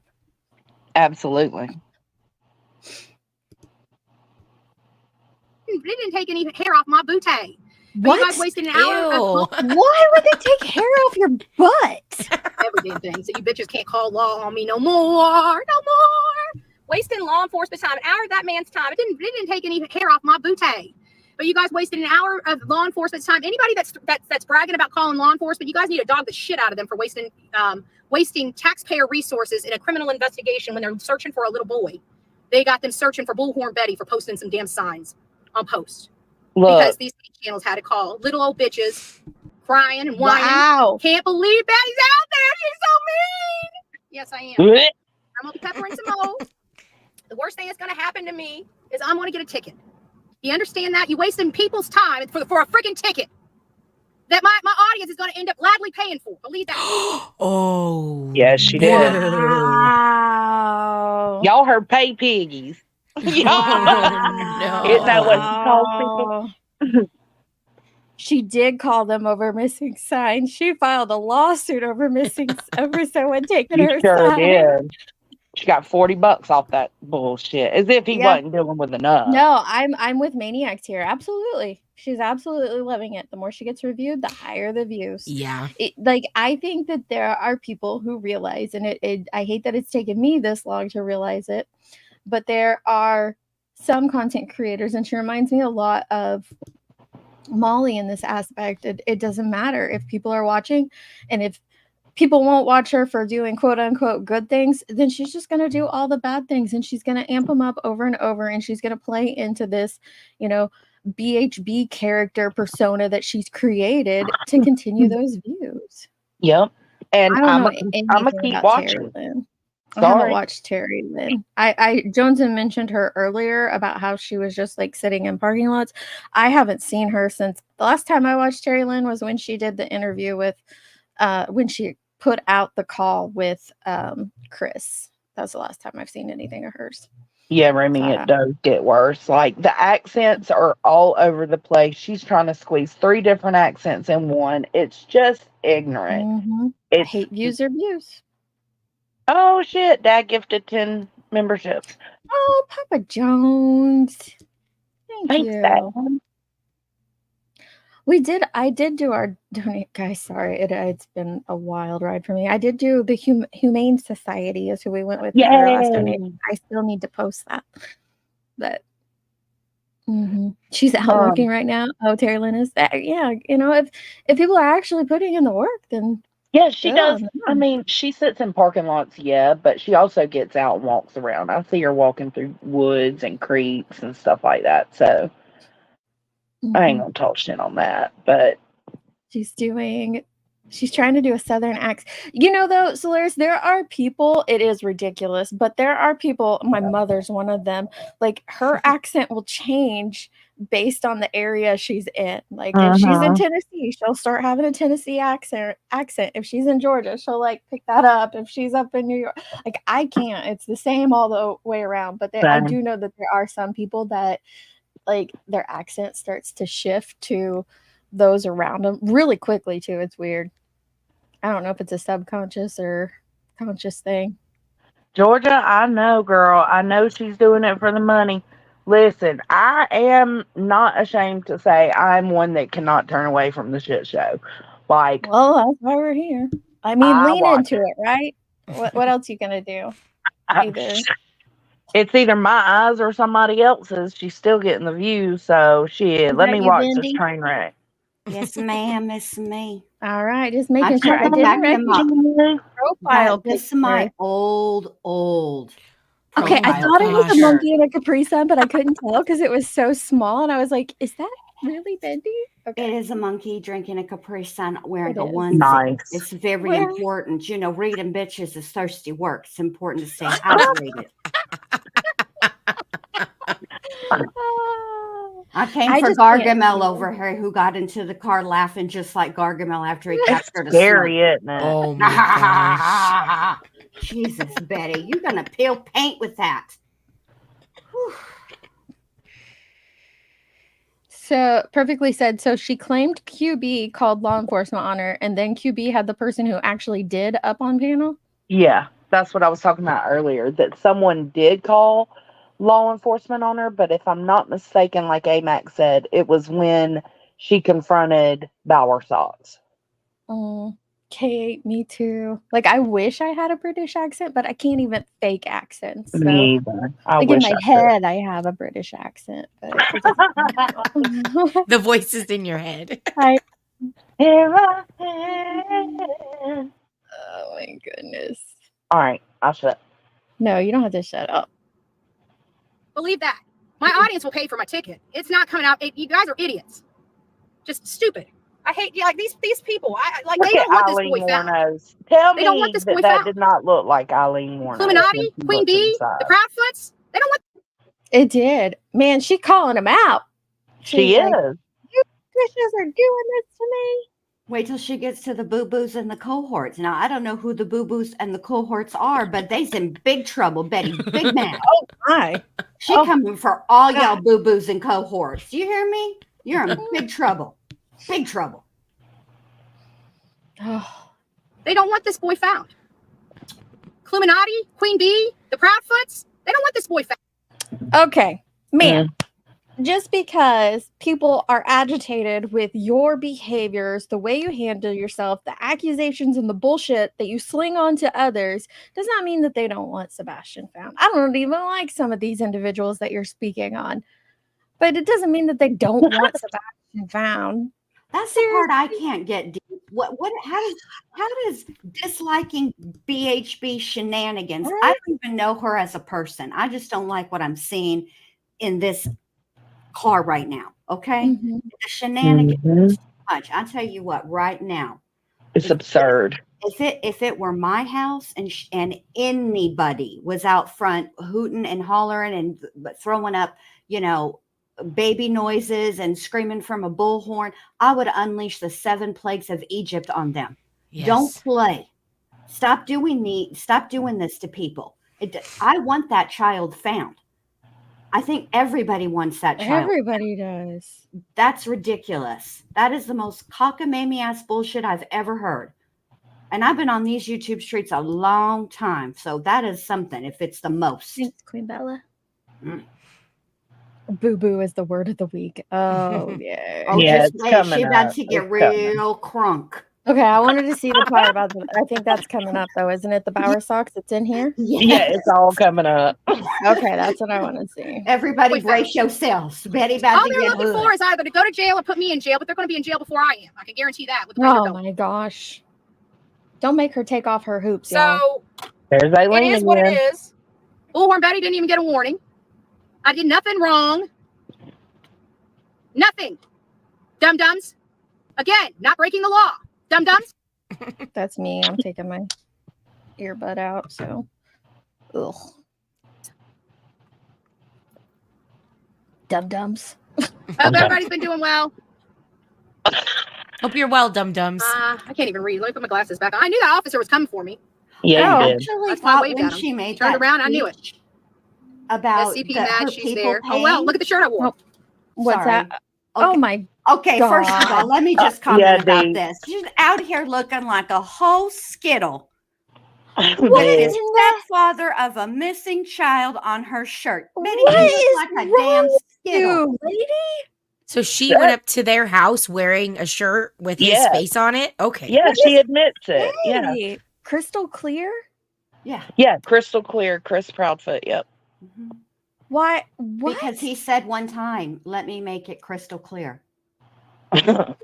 Absolutely. They didn't take any hair off my booty. What? You guys wasted an hour. Why would they take hair off your butt? Every damn thing. So you bitches can't call law on me no more. No more. Wasting law enforcement time. An hour of that man's time. It didn't take any hair off my booty. But you guys wasted an hour of law enforcement's time. Anybody that's bragging about calling law enforcement, you guys need to dog the shit out of them for wasting taxpayer resources in a criminal investigation when they're searching for a little boy. They got them searching for Bullhorn Betty for posting some damn signs on post. Look. Because these channels had to call little old bitches crying and whining. Wow. Can't believe Betty's out there. She's so mean. Yes, I am. Blech. I'm going to be peppering some more. The worst thing that's going to happen to me is I'm going to get a ticket. You understand that? You wasting people's time for a freaking ticket that my audience is going to end up gladly paying for. Believe that. Oh. Yes, she did. Wow. Y'all heard pay piggies. No. Isn't that what she calls people? She did call them over missing signs. She filed a lawsuit over someone taking You her sure sign. did. She got $40 off that bullshit, as if he wasn't dealing with enough. No, I'm with Maniacs here. Absolutely. She's absolutely loving it. The more she gets reviewed, the higher the views. Yeah. I think that there are people who realize, and I hate that it's taken me this long to realize it, but there are some content creators, and she reminds me a lot of Molly in this aspect. It doesn't matter if people are watching, and if people won't watch her for doing quote unquote good things, then she's just going to do all the bad things, and she's going to amp them up over and over, and she's going to play into this, you know, BHB character persona that she's created to continue those views. Yep. And I'm know gonna keep about watching. Terry Lynn. I haven't Sorry. watched Terry Lynn. Joneson mentioned her earlier about how she was just like sitting in parking lots. I haven't seen her since the last time I watched Terry Lynn was when she did the interview with when she put out the call with Chris. That's the last time I've seen anything of hers. Yeah, Remy, it does get worse. Like the accents are all over the place. She's trying to squeeze 3 different accents in one. It's just ignorant. Mm-hmm. It's Hate views or views. Oh shit! Dad gifted 10 memberships. Oh, Papa Jones. Thank Thanks, Dad. you. I did do our donate, guys. Sorry, it's been a wild ride for me. I did do the Humane Society is who we went with for our last donation. I still need to post that, but she's out working right now. Oh, Terry Lynn is that? Yeah, if people are actually putting in the work, then yeah, she does. I mean, she sits in parking lots, but she also gets out and walks around. I see her walking through woods and creeks and stuff like that. So I ain't gonna talk shit on that, but she's trying to do a Southern accent. Though, Solaris, there are people, it is ridiculous, but there are people, my mother's one of them, like her accent will change based on the area she's in. Like if she's in Tennessee, she'll start having a Tennessee accent. If she's in Georgia, she'll like pick that up. If she's up in New York, like I can't. It's the same all the way around. But I do know that there are some people that like their accent starts to shift to those around them really quickly too. It's weird. I don't know if it's a subconscious or conscious thing. Georgia, I know, girl. I know she's doing it for the money. Listen, I am not ashamed to say I'm one that cannot turn away from the shit show. Like, well, that's why we're here. I mean, lean into it, right? What else you gonna do? It's either my eyes or somebody else's. She's still getting the views, so shit. Let me watch this train wreck. Yes, ma'am. It's me. All right, just making sure I didn't recognize profile. This is my old. Okay, I thought it was a monkey and a Capri Sun, but I couldn't tell because it was so small, and I was like, "Is that really Bendy?" Okay. It is a monkey drinking a Capri Sun wearing a onesie. Nice. It's very important. Reading bitches is thirsty work. It's important to stay hydrated. I came for Gargamel over here, who got into the car laughing just like Gargamel after he captured a scary, isn't it? Oh my gosh. Jesus, Betty, you're gonna peel paint with that. Whew. So perfectly said. So she claimed QB called law enforcement on her, and then QB had the person who actually did up on panel. Yeah, that's what I was talking about earlier. That someone did call law enforcement on her, but if I'm not mistaken, like AMAC said, it was when she confronted Bower Sox. Okay, me too. Like I wish I had a British accent, but I can't even fake accents. So. Me either. Like in my head, I have a British accent, but the voice is in your head. Oh my goodness. All right, I'll shut up. No, you don't have to shut up. Believe that. My audience will pay for my ticket. It's not coming out. You guys are idiots. Just stupid. I hate these people. They don't want this boy found. Tell they don't want this boy that found. did not look like Eileen Warner. Illuminati, Queen Bee, the Proudfoots. They don't want. It did. Man, she calling him out. She is. You bitches are doing this to me. Wait till she gets to the boo-boos and the cohorts. Now, I don't know who the boo-boos and the cohorts are, but they's in big trouble, Betty. Big man. Oh, my. She coming for all y'all boo-boos and cohorts. Do you hear me? You're in big trouble. Big trouble. They don't want this boy found. Illuminati, Queen Bee, the Proudfoots. They don't want this boy found. Okay, man. Just because people are agitated with your behaviors, the way you handle yourself, the accusations and the bullshit that you sling on to others, does not mean that they don't want Sebastian found. I don't even like some of these individuals that you're speaking on, but it doesn't mean that they don't want Sebastian found. That's the part I can't get deep. How does disliking BHB shenanigans? I don't even know her as a person. I just don't like what I'm seeing in this car right now. Okay, the shenanigans is too much. I'll tell you what, right now, it's absurd. If it were my house and anybody was out front hooting and hollering and throwing up, baby noises and screaming from a bullhorn, I would unleash the 7 plagues of Egypt on them. Yes. Don't play. Stop doing this to people. I want that child found. I think everybody wants that child. Everybody does. That's ridiculous. That is the most cockamamie ass bullshit I've ever heard. And I've been on these YouTube streets a long time. So that is something if it's the most. Thanks, Queen Bella. Boo-boo is the word of the week. Oh, yeah. Oh, Yeah, just it's wait. coming She about up. to get It's coming. real crunk. Okay, I wanted to see the part about I think that's coming up, though. Isn't it the Bower socks? It's in here? Yeah, it's all coming up. Okay, that's what I want to see. Everybody brace yourselves. Betty about All to they're get looking hood. for is either to go to jail or put me in jail, but they're going to be in jail before I am. I can guarantee that. With the way Oh, they're going. my gosh. Don't make her take off her hoops, y'all. So There's it Eileen is what it again. is. Bullhorn Betty didn't even get a warning. I did nothing wrong. Nothing. Dum-dums. Again, not breaking the law. Dum-dums. That's me. I'm taking my earbud out, so. Ugh. Dum-dums. Hope everybody's been doing well. Hope you're well, dum-dums. I can't even read. Let me put my glasses back on. I knew that officer was coming for me. Yeah, you did. Actually, That's why I thought waved when at him. she made Turned that around, I knew it. speech about SCP her mad, she's people there. Oh, well, paying. look at the shirt I wore. What's Sorry. that? Oh, my Okay, first of all, God. let me just comment Yeah, about Dave. this. She's out here looking like a whole skittle with Man. this stepfather of a missing child on her shirt. Betty, What you is look like a damn wrong with skittle. you, lady? So she went up to their house wearing a shirt with his Yeah. face on it? Okay. Yeah, she admits it. Yeah. Hey, crystal clear? Yeah. Yeah, crystal clear, Chris Proudfoot. Yep. Why? What? Because he said one time, let me make it crystal clear. I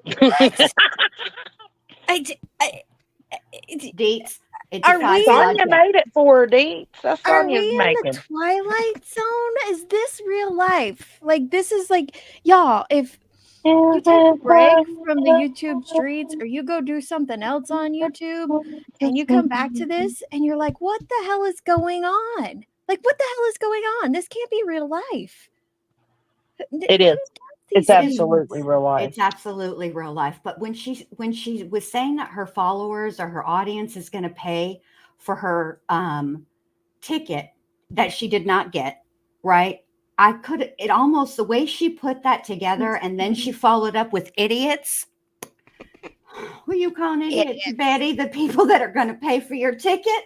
Deets, it Are defies we- Sonya logic. made it for her, Deets. That's Are Sonya's we in making. the Twilight Zone? Is this real life? Like, this is like, y'all, if you take a break from the YouTube streets or you go do something else on YouTube and you come back to this and you're like, what the hell is going on? Like, what the hell is going on? This can't be real life. It is. It's absolutely real life. It's absolutely real life. But when she was saying that her followers or her audience is going to pay for her ticket that she did not get, right? It almost, the way she put that together and then she followed up with idiots. Who are you calling idiots, Betty? The people that are going to pay for your ticket?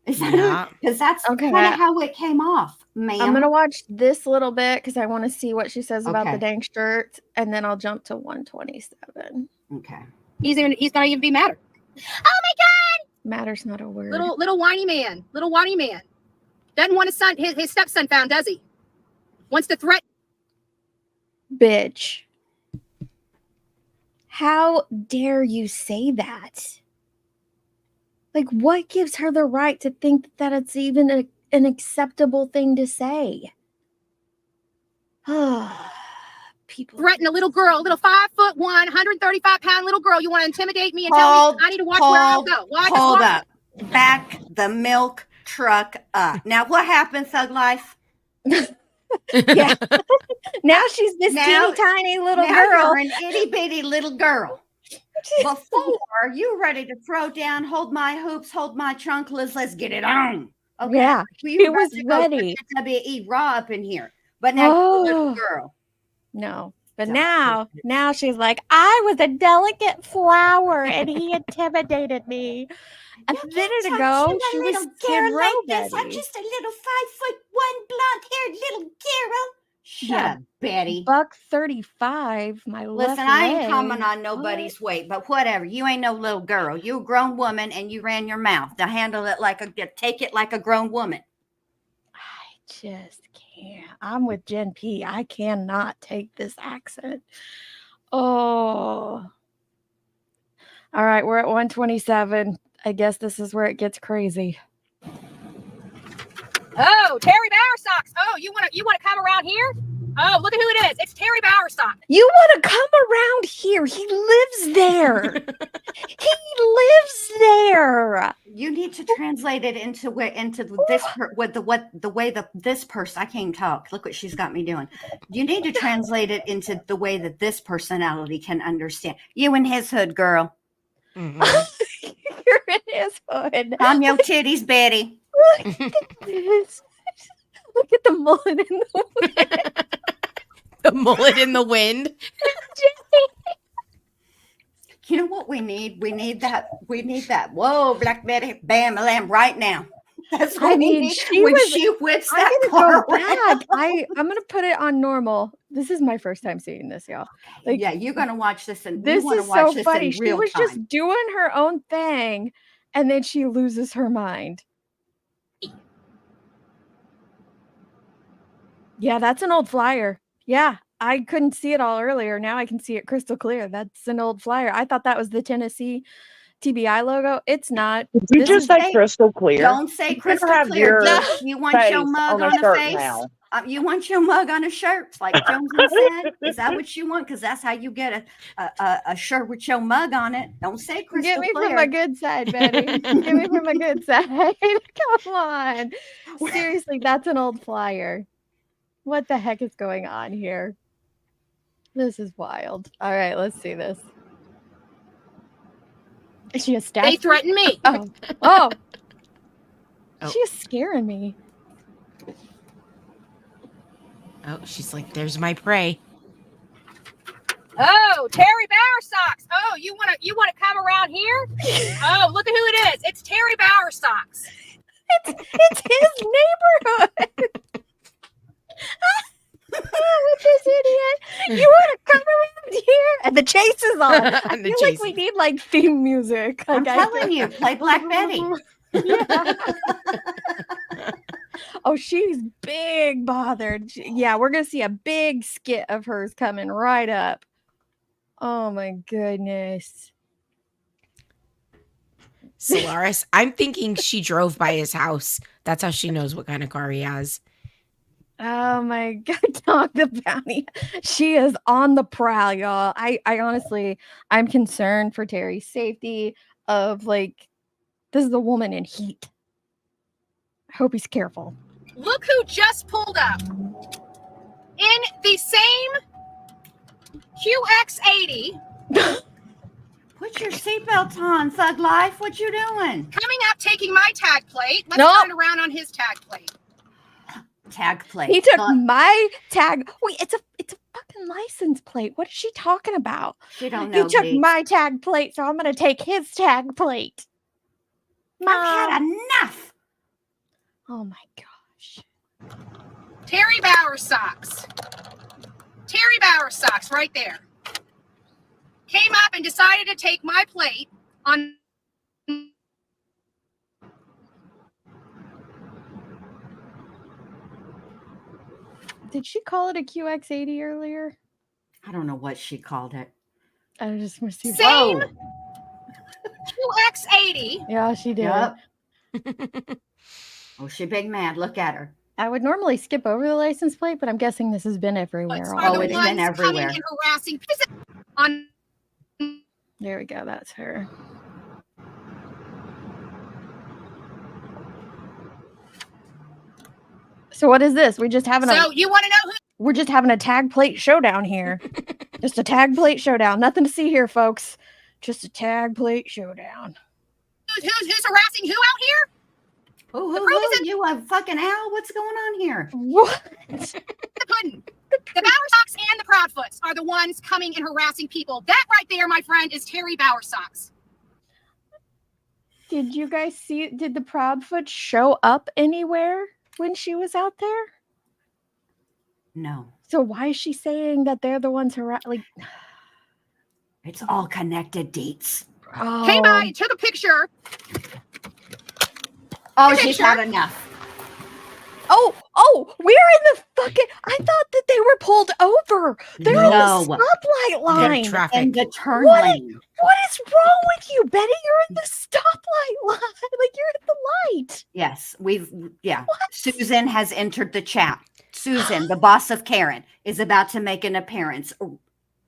Is that because that's Okay. kind of how it came off, ma'am. I'm gonna watch this little bit because I want to see what she says about the Okay. dang shirt, and then I'll jump to 127. Okay. He's not even be madder. Oh my God! Matter's not a word. Little whiny man. Little whiny man. Doesn't want his son, his stepson found, does he? Wants to threaten. Bitch. How dare you say that? Like, what gives her the right to think that it's even an acceptable thing to say? People Threaten a little girl, a little 5'1", 135-pound little girl. You want to intimidate me and tell me I need to watch where I go? Hold up. Back the milk truck up. Now, what happened, Thug Life? Yeah. Now she's this teeny tiny little now girl. You're an itty bitty little girl. Before you ready to throw down, hold my hoops, hold my trunk, let's get it on. Okay. Yeah, You she was to go ready. put WWE Raw up in here. But now you're a little girl. No. But now she's like, I was a delicate flower and he intimidated me. A minute ago, she was little girl like Betty. this. I'm just a little 5'1" blonde-haired little girl. Shut up, Betty. $135, my left Listen, I ain't leg. commenting on nobody's weight, but whatever. You ain't no little girl. You a grown woman and you ran your mouth. Now handle it take it like a grown woman. I just can't. I'm with Jen P. I cannot take this accent. Oh. All right, we're at 127. I guess this is where it gets crazy. Oh, Terry Bowersox. Oh, you want to come around here? Oh, look at who it is. It's Terry Bowersox. You want to come around here? He lives there. He lives there. You need to translate it into this this person. I can't talk. Look what she's got me doing. You need to translate it into the way that this personality can understand. You and his hood, girl. You're in his hood. I'm your titties, Betty. Look at this. Look at the mullet in the wind. The mullet in the wind. You know what we need? We need that. Whoa, Black Betty, bam, lamb, right now. That's what we need. When she whips that car around. I'm gonna put it on normal. This is my first time seeing this, y'all. Like, yeah, you're gonna watch this, and this you is watch so this funny. in She real was time. just doing her own thing, and then she loses her mind. Yeah, that's an old flyer. Yeah, I couldn't see it all earlier. Now I can see it crystal clear. That's an old flyer. I thought that was the Tennessee TBI logo. It's not. Did you just say crystal clear? Don't say You can crystal have clear. your You want your face mug on a on a shirt face? now. You want your mug on a shirt, like Jonesy said? Is that what you want? Because that's how you get a shirt with your mug on it. Don't say crystal Get me clear. from my good side, Betty. Get me from my good side. Come on. Seriously, that's an old flyer. What the heck is going on here? This is wild. All right, let's see this. Is she a staff? They threaten me. Oh. She is scaring me. Oh, she's like, there's my prey. Oh, Terry Bowersocks. Oh, you wanna come around here? Oh, look at who it is. It's Terry Bowersocks. It's his neighborhood. With this idiot. You want to come around here? And the chase is on. I And the feel chase like we need like theme music. I'm Like, telling you, play Black Betty. Yeah. Oh, she's big bothered. Yeah, we're gonna see a big skit of hers coming right up. Oh my goodness. Solaris, I'm thinking she drove by his house. That's how she knows what kind of car he has. Oh my God, Dog the Bounty. She is on the prowl, y'all. I honestly, I'm concerned for Terry's safety of like, this is a woman in heat. I hope he's careful. Look who just pulled up. In the same QX80. Put your seatbelts on, Thug Life. What you doing? Coming up, taking my tag plate. Let's Nope. turn around on his tag plate. Tag plate. He took my tag. Wait, it's a fucking license plate. What is she talking about? She don't know. He took Dee. my tag plate, so I'm gonna take his tag plate. I've had enough. Oh my gosh. Terry Bowersocks. Terry Bowersocks, right there. Came up and decided to take my plate on. Did she call it a QX80 earlier? I don't know what she called it. I just must see. Same QX80. Yeah, she did. Yep. Oh, she big mad. Look at her. I would normally skip over the license plate, but I'm guessing this has been everywhere. Are the Oh, it's ones been everywhere. coming and harassing on. There we go. That's her. So what is this? We're just having So you want to know who? we're just having a tag plate showdown here. Just a tag plate showdown. Nothing to see here, folks. Just a tag plate showdown. Who's harassing who out here? Who? You a fucking owl? What's going on here? What? The pudding. The Bowersocks and the Proudfoots are the ones coming and harassing people. That right there, my friend, is Terry Bowersocks. Did you guys see? Did the Proudfoot show up anywhere when she was out there? No. So why is she saying that they're the ones like? It's all connected, Deets. Oh. Came by and took a picture. Oh, she's had enough. Oh, we're in the fucking. I thought that they were pulled over. They're No. in the stoplight line. Traffic. In the turn What? lane. What is wrong with you, Betty? You're in the stoplight line. Like you're at the light. Yes, Susan has entered the chat. Susan, the boss of Karen, is about to make an appearance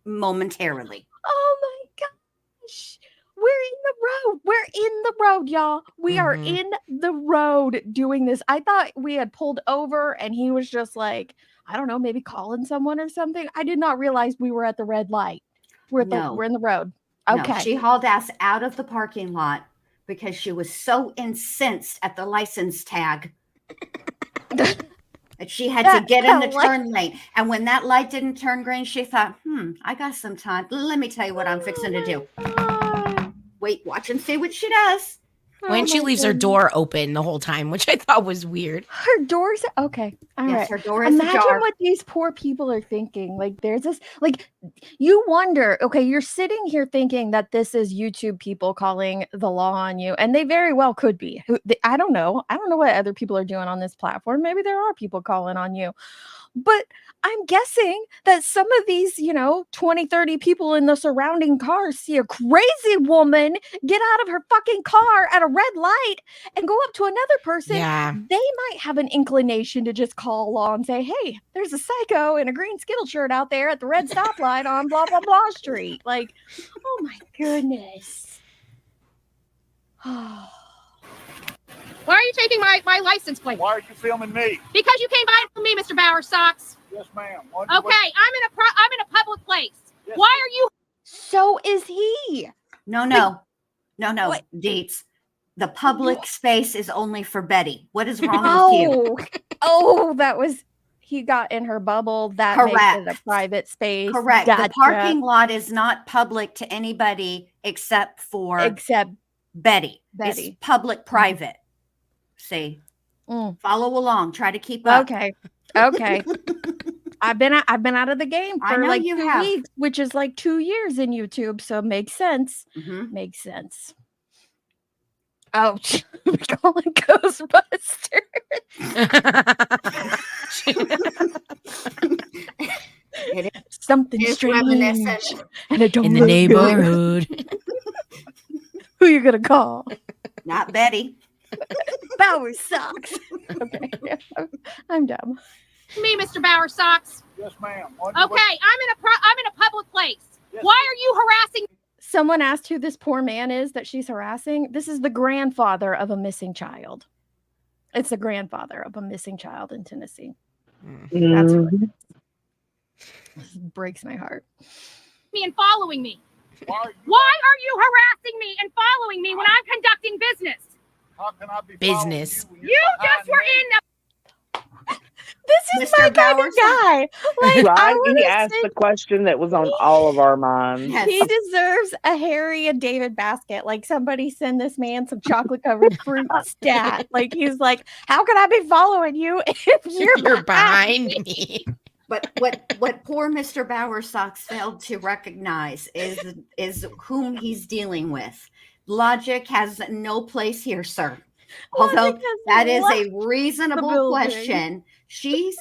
momentarily. Oh my gosh. We're in the road. We're in the road, y'all. We are in the road doing this. I thought we had pulled over and he was just like, I don't know, maybe calling someone or something. I did not realize we were at the red light. We're in the road. No, Okay. she hauled ass out of the parking lot because she was so incensed at the license tag that she had to get in the turn lane. And when that light didn't turn green, she thought, I got some time. Let me tell you what I'm fixing to do. Wait, watch and see what she does. When she leaves her door open the whole time, which I thought was weird. Her door's okay. All right. Yes, her door is Imagine ajar. what these poor people are thinking. Like, there's this, like, you wonder, okay, you're sitting here thinking that this is YouTube people calling the law on you, and they very well could be. I don't know. I don't know what other people are doing on this platform. Maybe there are people calling on you. But I'm guessing that some of these, 20, 30 people in the surrounding cars see a crazy woman get out of her fucking car at a red light and go up to another person. Yeah. They might have an inclination to just call law and say, hey, there's a psycho in a green Skittle shirt out there at the red stoplight on blah, blah, blah street. Like, oh my goodness. Why are you taking my license plate? Why are you filming me? Because you came by for me, Mr. Bauer Socks. Yes, ma'am. Okay, I'm in a public place. Yes, Why are you? So is he. No, Deets. The public space is only for Betty. What is wrong with you? Oh, that was, he got in her bubble. That makes it a private space. Correct. Gotcha. The parking lot is not public to anybody except Betty. It's public private. See, follow along. Try to keep up. Okay. I've been out of the game I for know like you 2 have. weeks, which is like 2 years in YouTube. So it makes sense. Mm-hmm. Makes sense. Oh, we're calling Ghostbusters. Something It's strange. reminiscent. And it don't In the look good. neighborhood. Who you gonna call? Not Betty. Bauer Socks. Okay, I'm dumb. Me, Mr. Bauer Socks. Yes, ma'am. Okay, I'm in a public place. Yes. Why are you harassing? Someone asked who this poor man is that she's harassing. This is the grandfather of a missing child. It's the grandfather of a missing child in Tennessee. That's what it is. This breaks my heart. Me and following me. Why are you harassing me and following me when I'm conducting business? How can I be Business. You just were in the. This is my kind of guy. Like, I Right? wanna He asked say- the question that was on all of our minds. He deserves a Harry and David basket. Like, somebody send this man some chocolate covered fruit stat. Like, he's like, how can I be following you if you're behind me? But what poor Mr. Bauer Socks failed to recognize is whom he's dealing with. Logic has no place here, sir. Although that is a reasonable question. She's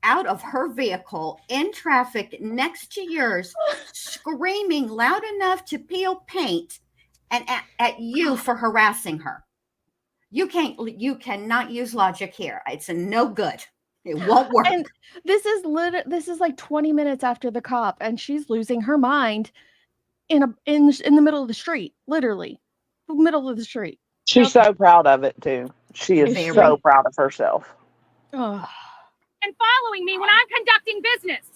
out of her vehicle in traffic next to yours, screaming loud enough to peel paint and at you for harassing her. You cannot use logic here. It's a no good. It won't work. And this is like 20 minutes after the cop, and she's losing her mind in the middle of the street, literally, the middle of the street. She's so proud of it too. She is Very. so proud of herself. Oh. And following me when I'm conducting business.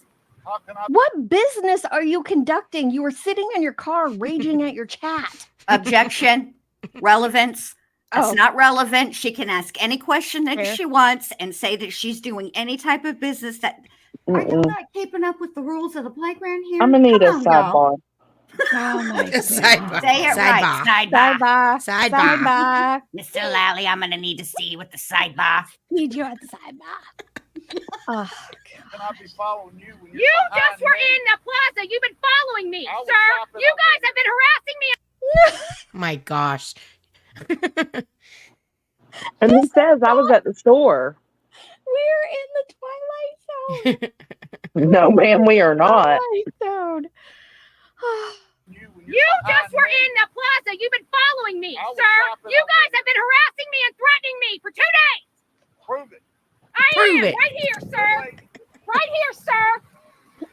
What business are you conducting? You were sitting in your car raging at your chat. Objection. Relevance. That's Oh. not relevant. She can ask any question that Fair. she wants and say that she's doing any type of business that. Are you not keeping up with the rules of the playground here? I'm gonna need a Come on, y'all. sidebar. Oh my God. Sidebar. Say it right. Sidebar. Sidebar. Mr. Lally, I'm gonna need to see you with the sidebar. Need you at the sidebar. Oh, Can I be following you? When you're You behind just were me? in the plaza. You've been following me, I was sir. stopping You up guys have been harassing me. My gosh. And he says I was at the store. We're in the Twilight Zone. No, ma'am, we are not. Twilight Zone. You just were in the plaza. You've been following me, was sir. stopping You up guys have been harassing me and threatening me for 2 days. Prove it. Prove it. Right here, sir. Right here, sir.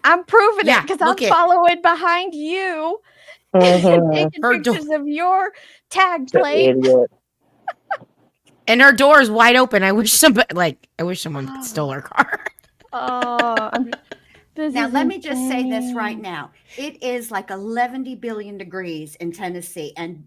I'm proving Yeah, it because I'm look it. following behind you. Mhm. Taking Her door- pictures of your tag The plate. idiot. And her door is wide open. I wish someone stole her car. Oh, Now, is let me just say this right insane. now. It is like 11 billion degrees in Tennessee, and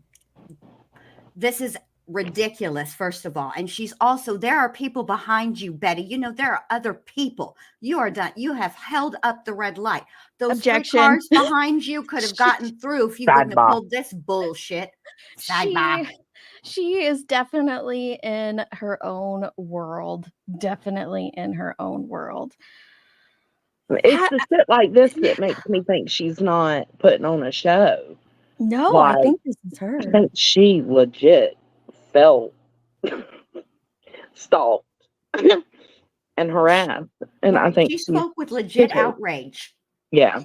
this is ridiculous, first of all. And she's also, there are people behind you, Betty. You know, there are other people. You are done. You have held up the red light. Those three Objection. cars behind you could have gotten through if you wouldn't have Sidebar. pulled this bullshit. Sidebar. She is definitely in her own world. Definitely in her own world. It's the shit like this that makes me think she's not putting on a show. No, Like, I think this is her. I think she legit felt stalked and harassed. And I think She she's spoke with legit pissed. outrage. Yeah.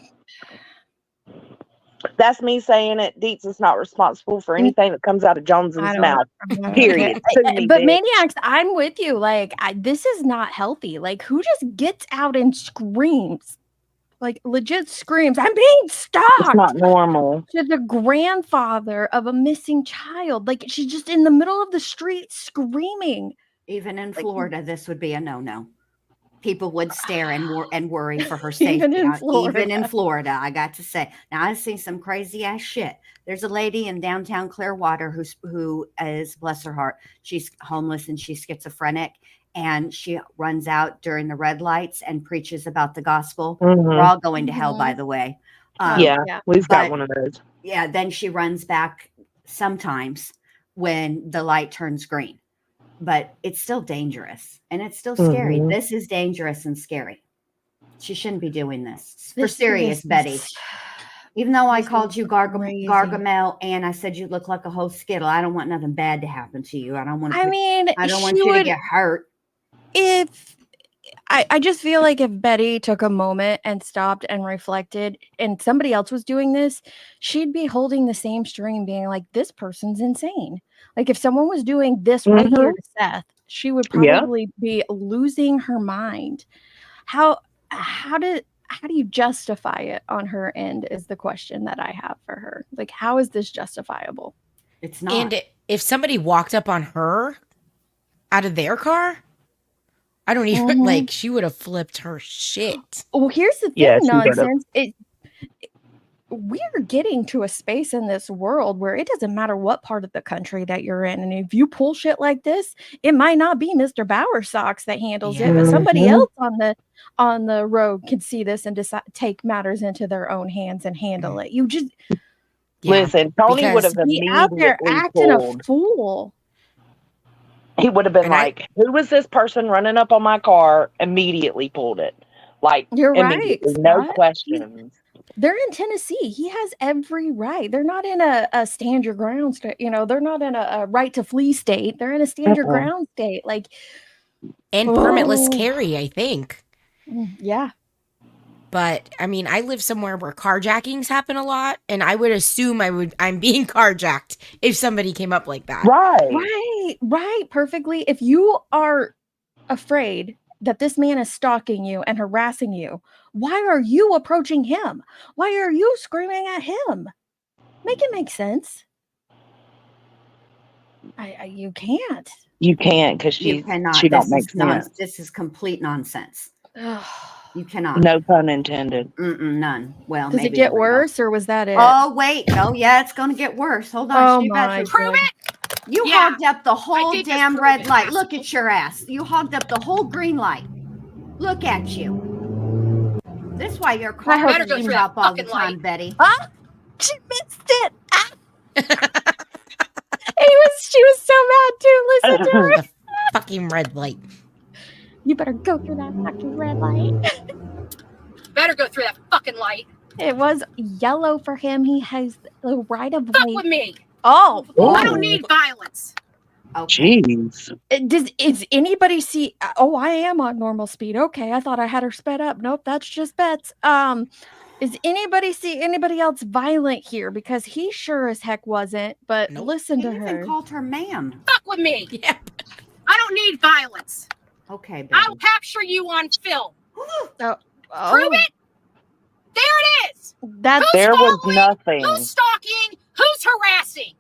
That's me saying it. Deets is not responsible for anything that comes out of Jones's mouth. Period. Sue me, But bitch. Maniacs, I'm with you. Like, this is not healthy. Like, who just gets out and screams? Like, legit screams, I'm being It's stalked not normal. to the grandfather of a missing child. Like, she's just in the middle of the street screaming. Even in Florida, this would be a no-no. People would stare and worry for her safety. Even in Even in Florida. Florida, I got to say. Now, I've seen some crazy ass shit. There's a lady in downtown Clearwater who is, bless her heart, she's homeless and she's schizophrenic, and she runs out during the red lights and preaches about the gospel. We're all going to hell, by the way. We've got one of those. Yeah, then she runs back sometimes when the light turns green. But it's still dangerous and it's still scary. Mhm. This is dangerous and scary. She shouldn't be doing this. For This serious, is- Betty. Even though I this called is you crazy. Gargamel and I said you look like a whole skittle, I don't want nothing bad to happen to you. I don't want. I mean, I don't want she you to would- get hurt. If I just feel like if Betty took a moment and stopped and reflected and somebody else was doing this, she'd be holding the same string being like, this person's insane. Like if someone was doing this right here to Seth, she would Yeah. probably be losing her mind. How do you justify it on her end is the question that I have for her. Like, how is this justifiable? It's not. And if somebody walked up on her out of their car, I don't even like. She would have flipped her shit. Well, here's the thing, Yeah, she would've. nonsense. We're getting to a space in this world where it doesn't matter what part of the country that you're in. And if you pull shit like this, it might not be Mr. Bowersocks that handles it, but somebody else on the road can see this and decide take matters into their own hands and handle it. You just Listen, Tony would have be out there immediately acting a pulled. fool. He would have been like, who was this person running up on my car? Immediately pulled it. Like, You're right, immediately. No Scott. questions. They're in Tennessee. He has every right. They're not in a stand your ground state. You know, they're not in a right to flee state. They're in a stand your ground state. Like, And permitless carry, I think. Yeah. But I mean, I live somewhere where carjackings happen a lot, and I would assume I'm being carjacked if somebody came up like that. Right. Perfectly. If you are afraid that this man is stalking you and harassing you, why are you approaching him? Why are you screaming at him? Make it make sense. You can't. You can't because You she cannot. don't This make is sense. This is complete nonsense. You cannot. No pun intended. None. Well, Does it maybe get a little. worse or was that it? Oh wait. Oh yeah, it's gonna get worse. Hold on. Oh She about my to prove it. You hogged up the whole damn red light. Look at your ass. You hogged up the whole green light. Look at you. This is why your car better go doesn't through stop that all the fucking time, light. Betty. Huh? She missed it. She was so mad too. Listen to her. The fucking red light. You better go through that fucking red light. Better go through that fucking light. It was yellow for him. He has the right of Fuck way. with me. Oh, I don't need violence. Jeez. Is anybody see? Oh, I am on normal speed. Okay, I thought I had her sped up. Nope, that's just Bets. Is anybody see anybody else violent here? Because he sure as heck wasn't. But listen to her. Even called her ma'am. Fuck with me. Yeah. I don't need violence. Okay, baby. I'll capture you on film. Oh. Prove it. There it is. That's There was nothing. Who's stalking? Who's harassing?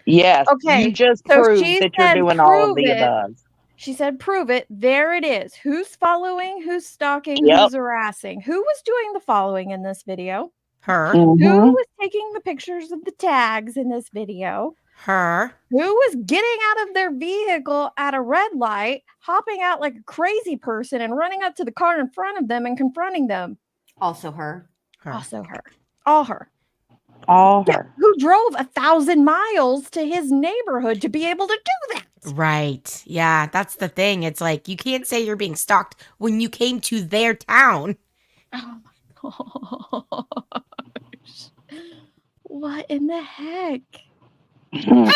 Yes. Okay, You just so proved she that you're said doing all of prove the it. above. She said, prove it. There it is. Who's following? Who's stalking? Yep. Who's harassing? Who was doing the following in this video? Her. Who Mhm. was taking the pictures of the tags in this video? Her. Who was getting out of their vehicle at a red light, hopping out like a crazy person and running up to the car in front of them and confronting them? Also her. Also her. All her. All her. Who drove 1,000 miles to his neighborhood to be able to do that? Right. Yeah, that's the thing. It's like you can't say you're being stalked when you came to their town. Oh my gosh. What in the heck? Who?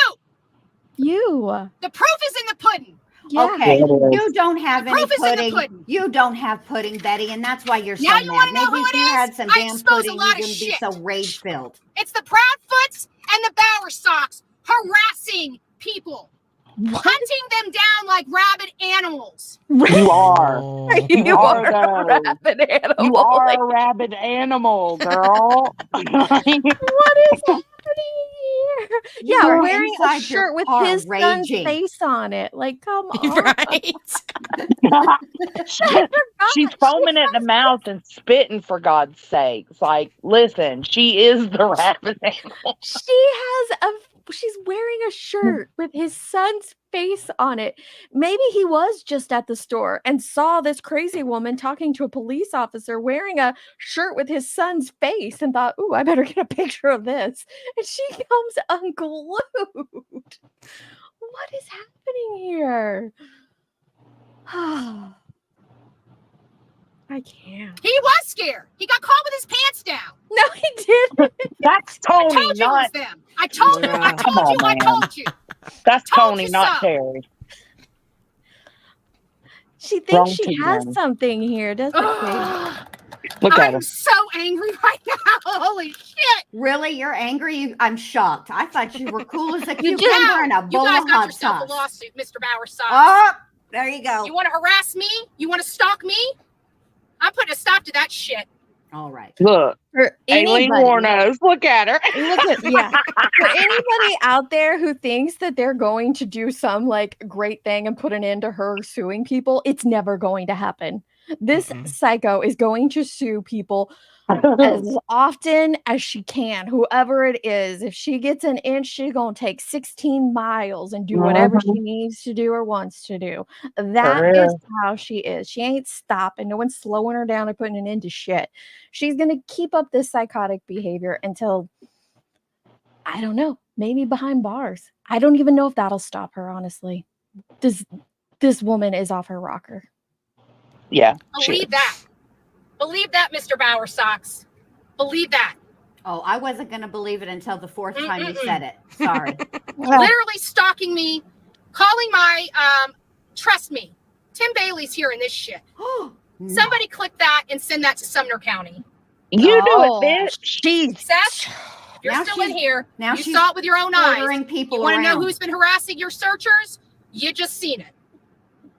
You. The proof is in the pudding. Yeah. Okay, Yeah, it is. you don't have The any proof is in the pudding. pudding. You don't have pudding, Betty, and that's why you're so Now mad. you wanna know Maybe who if it you is? had some I damn expose a pudding, you lot of wouldn't be shit. so rage-filled. It's the Proudfoots and the Bowersocks harassing people, hunting them down like rabid animals. You are. You are are a though. rabid animal. You are a rabid animal, girl. What is happening here? Yeah, You're wearing a inside your shirt with car his son's raging. face on it. Like, come on. Right. She's foaming at the mouth and spitting, for God's sakes. Like, listen, she is the rabid animal. She's wearing a shirt with his son's face on it. Maybe he was just at the store and saw this crazy woman talking to a police officer wearing a shirt with his son's face and thought, "Ooh, I better get a picture of this." And she comes unglued. What is happening here? I can't. He was scared. He got caught with his pants down. No, he didn't. That's I Tony, told you it was not. them. I told you. I Come told on, you. I man. told you. That's Told Tony, you not so. Terry. She thinks Wrong she two has men. something here, doesn't Look at her. I'm so angry right now. Holy shit. Really? You're angry? I'm shocked. I thought you were cool as a You cucumber and a You bowl guys of got hot yourself sauce. a lawsuit, Mr. Bowersox. Oh, there you go. You want to harass me? You want to stalk me? I'm putting a stop to that shit. All right. Look. For Aileen anybody, Warnos. Look at her. look at yeah. For anybody out there who thinks that they're going to do some like great thing and put an end to her suing people, it's never going to happen. This psycho is going to sue people as often as she can, whoever it is. If she gets an inch, she's gonna take 16 miles and do whatever she needs to do or wants to do. That is how she is. She ain't stopping. No one's slowing her down or putting an end to shit. She's gonna keep up this psychotic behavior until, I don't know, maybe behind bars. I don't even know if that'll stop her, honestly. This woman is off her rocker. Yeah. Believe that. Believe that, Mr. Bowersox. Believe that. Oh, I wasn't going to believe it until the fourth time you said it. Sorry. Literally stalking me, calling my, trust me, Tim Bailey's here in this shit. Somebody click that and send that to Sumner County. You do it, bitch. Seth, if you're Now still in she's- here, now you she's saw it with your own eyes. ordering people You want to know around. who's been harassing your searchers? You just seen it.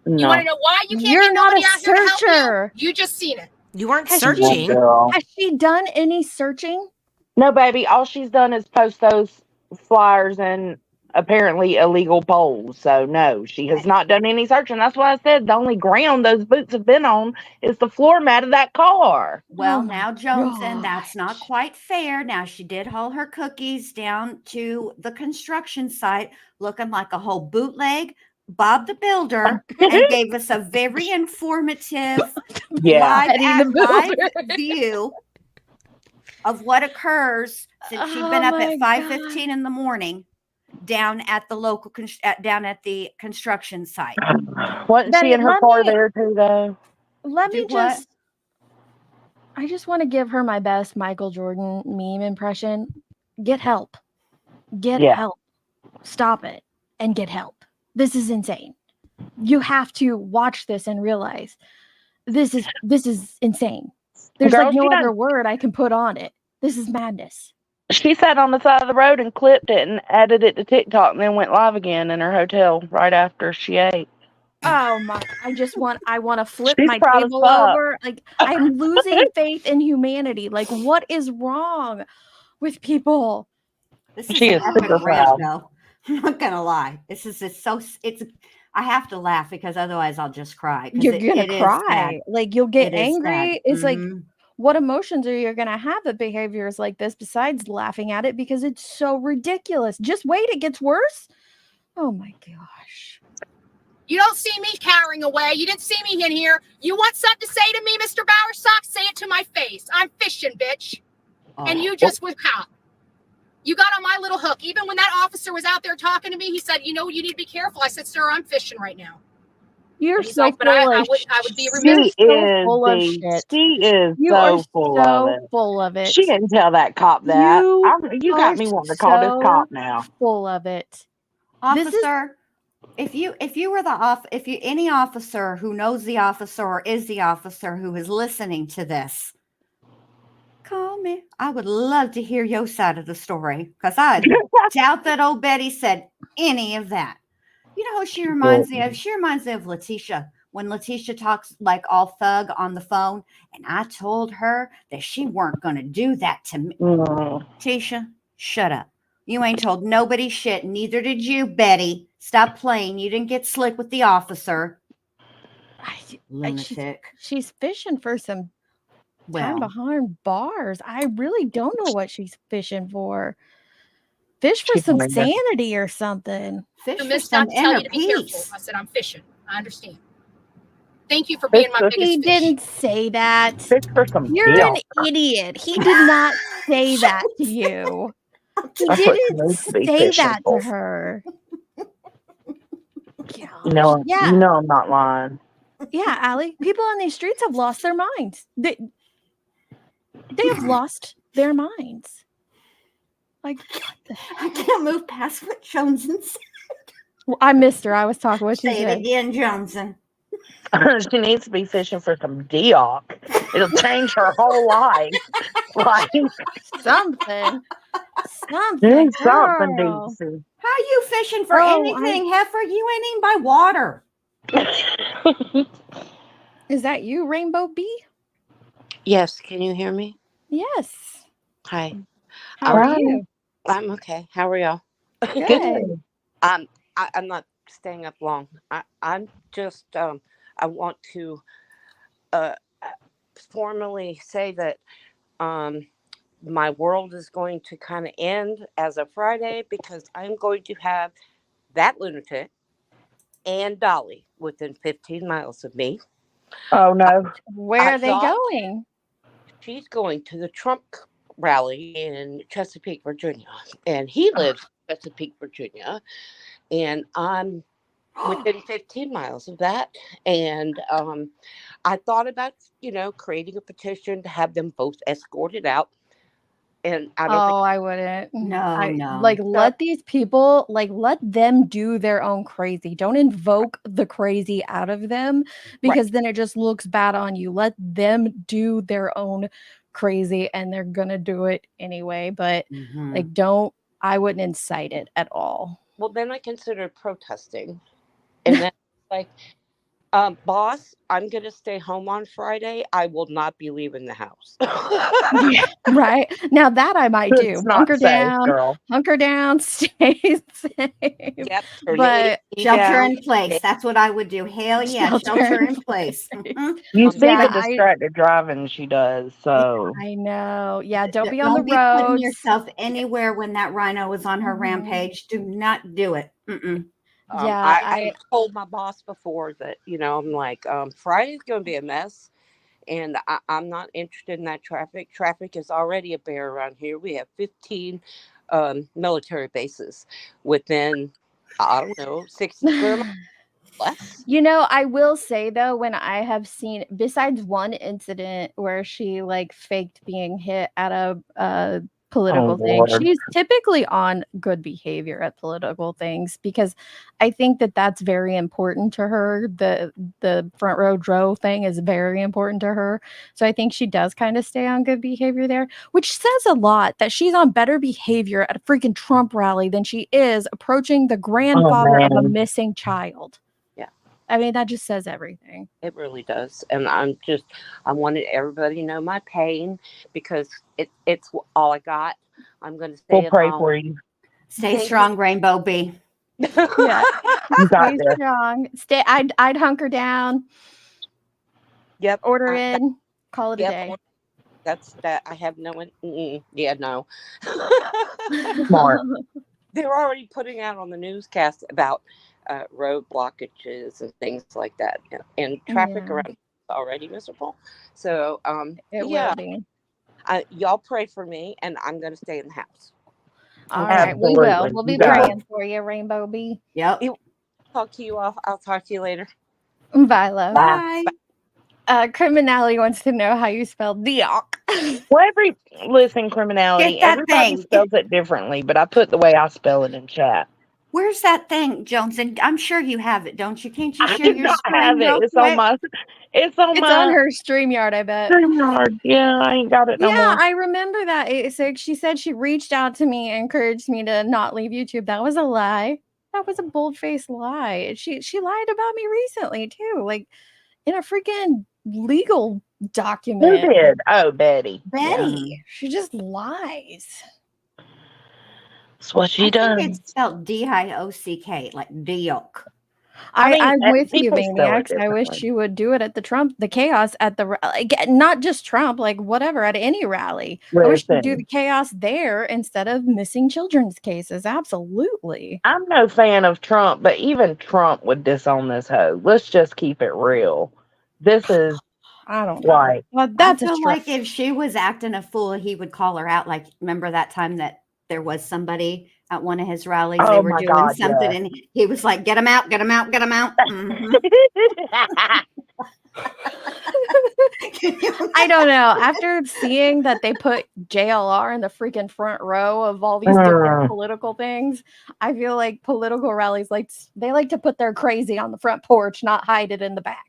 You No. want to know why you can't You're get not nobody a out here to help searcher. you? You just seen it. You weren't Has searching. Girl. Has she done any searching? No, baby. All she's done is post those flyers and apparently illegal polls. So no, she has not done any searching. That's why I said the only ground those boots have been on is the floor mat of that car. Well, now, Joneson, that's not quite fair. Now, she did haul her cookies down to the construction site looking like a whole bootleg Bob the Builder and gave us a very informative live view of what occurs since she's been up at 5:15 in the morning down at the local down at the construction site. Wasn't she in her car there too, though? Let me Do what? just I just want to give her my best Michael Jordan meme impression. Get help. Get Yeah. help. Stop it and get help. This is insane. You have to watch this and realize this is insane. There's Girl, like no she other done- word I can put on it. This is madness. She sat on the side of the road and clipped it and added it to TikTok and then went live again in her hotel right after she ate. Oh my, I want to flip She's my proud as table fuck. over. Like, I'm losing faith in humanity. Like, what is wrong with people? This She is an epic super rant, proud. though. I'm not gonna lie. This is just so. It's I have to laugh because otherwise I'll just cry. You're gonna it is cry. sad. Like you'll get It is sad. angry. It's like, Mhm. what emotions are you gonna have at behaviors like this besides laughing at it because it's so ridiculous? Just wait, it gets worse. Oh my gosh. You don't see me cowering away. You didn't see me in here. You want something to say to me, Mr. Bowersock? Say it to my face. I'm fishing, bitch. And you just was caught. You got on my little hook. Even when that officer was out there talking to me, he said, you know, you need to be careful. I said, sir, I'm fishing right now. You're He's so like, but full I of would be remiss. She is full of the, shit. she is You are so full of so it. full of it. She didn't tell that cop that. You You are got me wanting to call this so cop now. full of it. This is Officer, if you were any officer who knows the officer or is the officer who is listening to this, call me. I would love to hear your side of the story because I doubt that old Betty said any of that. You know who she reminds me of? She reminds me of Letitia. When Letitia talks like all thug on the phone, and I told her that she weren't going to do that to me. Letitia, shut up. You ain't told nobody shit. Neither did you, Betty. Stop playing. You didn't get slick with the officer. Lunatic. She's fishing for some time Well. behind bars. I really don't know what she's fishing for. Fish for She's some doing that. sanity or something. Fish I for missed some out to tell inner you to be careful. peace. I said, I'm fishing. I understand. Thank you for being my biggest He fish. didn't say that. Fish for some You're deal. an idiot. He did not say that to you. He That's what she didn't needs to be say fishing that for. to her. You know, Yeah. you know I'm not lying. Yeah, Allie. People on these streets have lost their minds. They have lost their minds. Like, what the I can't move past what Johnson said. Well, I missed her. I was talking. What she Say said. it again, Johnson. She needs to be fishing for some deoc. It'll change her whole life. Like Something. Something. do something Girl. decent. How are you fishing for Oh, anything, heifer? You ain't even by water. Is that you, Rainbow Bee? Yes, can you hear me? Yes. Hi. How are you? I'm okay. How are y'all? Good. I'm not staying up long. I'm just I want to formally say that my world is going to kind of end as of Friday because I'm going to have that lunatic and Dolly within 15 miles of me. Oh no. Where I are they thought going? she's going to the Trump rally in Chesapeake, Virginia, and he lives in Chesapeake, Virginia, and I'm within 15 miles of that. And I thought about, creating a petition to have them both escorted out. And I don't think I wouldn't. No. Let these people, let them do their own crazy. Don't invoke the crazy out of them because then it just looks bad on you. Let them do their own crazy and they're gonna do it anyway. But I wouldn't incite it at all. well, then I considered protesting. And then like, boss, I'm going to stay home on Friday. I will not be leaving the house. Yeah, right. Now that I might do. It's not safe, girl. Hunker down, stay safe. Yep. But Shelter in place. That's what I would do. Hell yeah. Shelter in place. You see Yeah, the distracted driving she does, so I know. Yeah, don't be on Don't the be putting roads. yourself anywhere when that rhino was on her rampage. Do not do it. Mm-mm. I told my boss before that, I'm like, Friday's going to be a mess. And I'm not interested in that traffic. Traffic is already a bear around here. We have 15 military bases within, 60 square miles. Less. I will say though, when I have seen, besides one incident where she faked being hit at a political thing, Lord. she's typically on good behavior at political things because I think that that's very important to her. The front row Joe thing is very important to her. So I think she does kind of stay on good behavior there, which says a lot that she's on better behavior at a freaking Trump rally than she is approaching the grandfather of a missing child. I mean, that just says everything. It really does. And I wanted everybody to know my pain because it's all I got. I'm going to stay we'll at pray home. for you. Stay strong, Rainbow Bee. Yeah. You got Stay this. strong. I'd hunker down. Yep. Order in. Call it a Yep. day. That's that. I have no one. Yeah, no. Smart. They're already putting out on the newscast about road blockages and things like that, and traffic Yeah. around is already miserable. So, It yeah, will be. y'all pray for me, and I'm going to stay in the house. All right, we will. We'll be praying for you, Rainbow Bee. Yep. Talk to you all. I'll talk to you later. Bye, love. Bye. Criminality wants to know how you spell Dioc. Well, listen, Criminality, Get that everybody thing. spells it differently, but I put the way I spell it in chat. Where's that thing, Johnson? I'm sure you have it, don't you? Can't you I share do your not screen have it. real It's quick? on my It's on her StreamYard, I bet. StreamYard. Yeah, I ain't got it no Yeah, more. I remember that. So she said she reached out to me and encouraged me to not leave YouTube. That was a lie. That was a bold-faced lie. She lied about me recently too, like in a freaking legal document. Who did? Oh, Betty. Betty. She just lies. That's what she I does. think it's spelled D-I-O-C-K, like Dioc. I'm with you, people spell it Maniacs. I wish differently. she would do it at the chaos at the like, not just Trump, like whatever at any rally. I wish she'd do Listen. the chaos there instead of missing children's cases. Absolutely. I'm no fan of Trump, but even Trump would disown this hoe. Let's just keep it real. This is I don't like, Well, I that's a feel stretch. like if she was acting a fool, he would call her out. Like, remember that time that there was somebody at one of his ralies? They oh were my doing God, something, yes. and he was like, "Get him out! Get him out! Get him out!" Mhm. I don't know. After seeing that they put JLR in the freaking front row of all these different political things, I feel like political rallies they like to put their crazy on the front porch, not hide it in the back.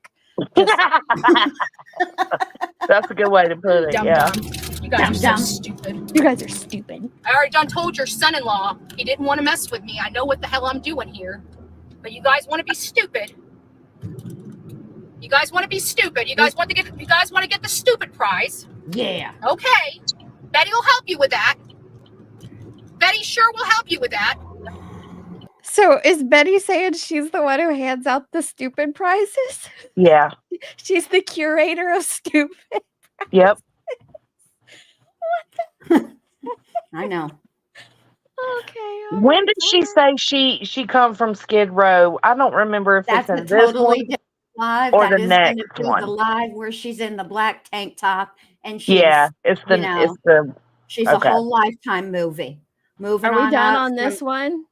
That's a good way to put it. Dumb Yeah. dumb. You guys are so stupid. You guys are stupid. I already done told your son-in-law he didn't want to mess with me. I know what the hell I'm doing here. But you guys want to be stupid. You guys want to be stupid. You guys want to get the stupid prize. Yeah. Okay. Betty will help you with that. Betty sure will help you with that. So is Betty saying she's the one who hands out the stupid prizes? Yeah. She's the curator of stupid. Yep. I know. Okay. When did she say she come from Skid Row? I don't remember if That's it's a in this totally one different live. or That the is going to next be one. the live where she's in the black tank top and she's, Yeah, it's the you know, it's the she's okay. a whole Lifetime movie. Moving Are we on done up on from- this one?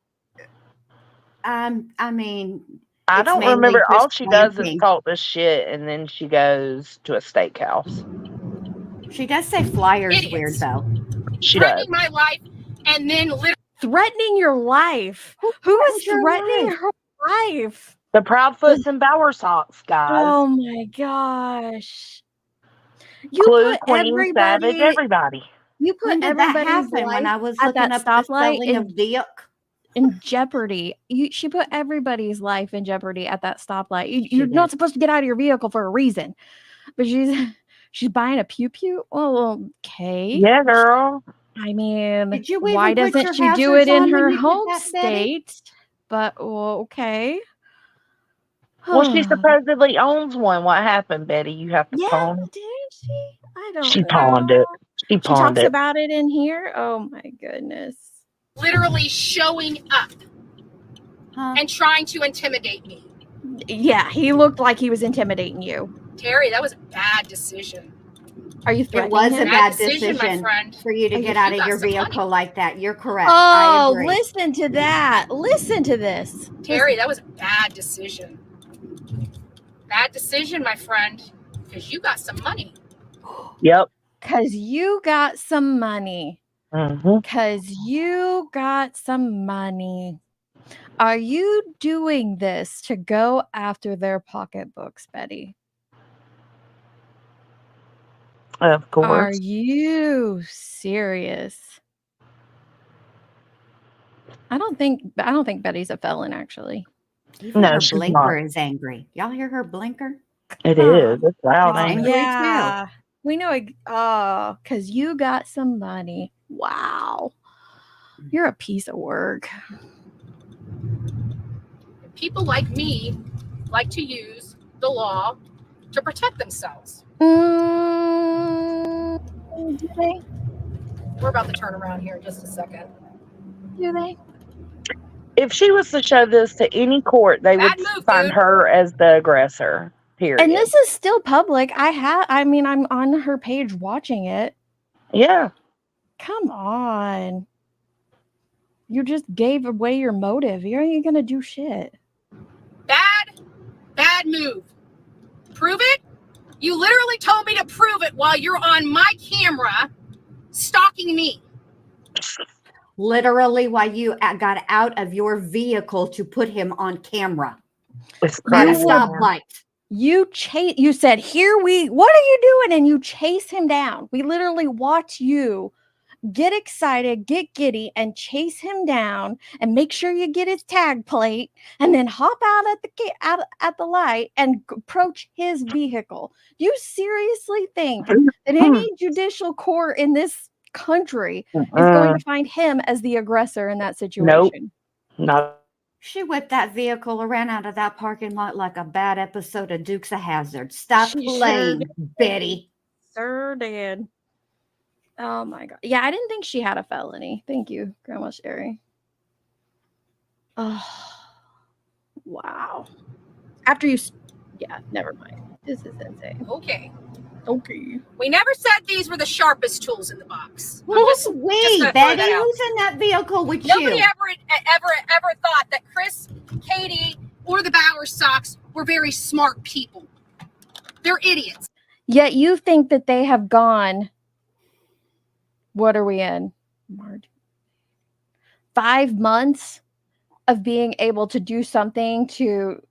I mean, I it's don't mainly remember. just All she does is planting. talk this shit, and then she goes to a steakhouse. She does say flyers Idiots. weird though. She does. Threatening my life and then literally Threatening your life? Who is threatens your threatening life? her life? The Proudfoots and Bower socks, guys. Oh my gosh. You Clue, put Queen, Savage, everybody. You put When did that everybody's happen? When life I was at looking that up the stoplight spelling of Dioc? in jeopardy. She put everybody's life in jeopardy at that stoplight. You're did. not supposed to get out of your vehicle for a reason, but she's buying a pew pew. Oh, okay. Yeah, girl. I mean, Did you why even put doesn't your she do it hazards on in when her you did home that, Betty? state? But okay. Well, she supposedly owns one. What happened, Betty? You have to Yeah, pawn it. did she? I don't She know. pawned it. She She pawned talks it. about it in here. Oh my goodness. showing up and trying to intimidate me. Yeah, he looked like he was intimidating you. Terry, that was a bad decision. Are you It threatening was a him? bad decision, my decision friend. for you to Are get you- out you of got your some money. vehicle like that. You're correct. I Oh, agree. listen to that. Listen to this. Terry, that was a bad decision. Bad decision, my friend, because you got some money. Yep. Because you got some money. Mm-hmm. Because you got some money. Are you doing this to go after their pocketbooks, Betty? Of Are course. you serious? I don't think Betty's a felon, actually. Even No, her she's blinker not. is angry. Y'all hear her blinker? It is. It's loud, It's ain't it? angry Yeah. We know. Because you got some money. Wow. You're a piece of work. people like me like to use the law to protect themselves. Do they? We're about to turn around here in just a second. Do they? If she was to show this to any court, they would find her as the aggressor. Period. And this is still public. I'm on her page watching it. Yeah. Come on. You just gave away your motive. You ain't gonna do shit. Bad move. Prove it? You literally told me to prove it while you're on my camera stalking me. Literally, while you got out of your vehicle to put him on camera. It's At a crazy. stoplight. You said, what are you doing? And you chase him down. We literally watch you get excited, get giddy, and chase him down and make sure you get his tag plate and then hop out at the light and approach his vehicle. Do you seriously think that any judicial court in this country is going to find him as the aggressor in that situation? No. She whipped that vehicle, ran out of that parking lot like a bad episode of Dukes of Hazzard. Stop playing, Betty. Sure did. Oh my God. Yeah, I didn't think she had a felony. Thank you, Grandma Sherry. Oh, wow. Yeah, never mind. This is insane. Okay. Okay. We never said these were the sharpest tools in the box. Who's we, Betty? Who's in that vehicle with you? Nobody ever thought that Chris, Katie, or the Bauer Sox were very smart people. They're idiots. Yet you think that they have gone. What are we in? March. 5 months of being able to do something to,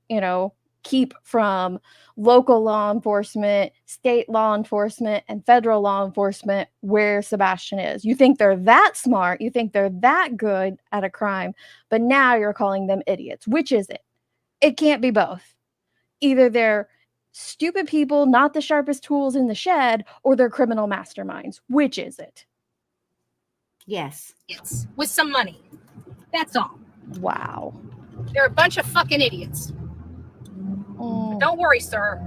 keep from local law enforcement, state law enforcement, and federal law enforcement where Sebastian is. You think they're that smart. You think they're that good at a crime. But now you're calling them idiots. Which is it? It can't be both. Either they're stupid people, not the sharpest tools in the shed, or they're criminal masterminds. Which is it? Yes. Idiots with some money. That's all. Wow. They're a bunch of fucking idiots. But don't worry, sir.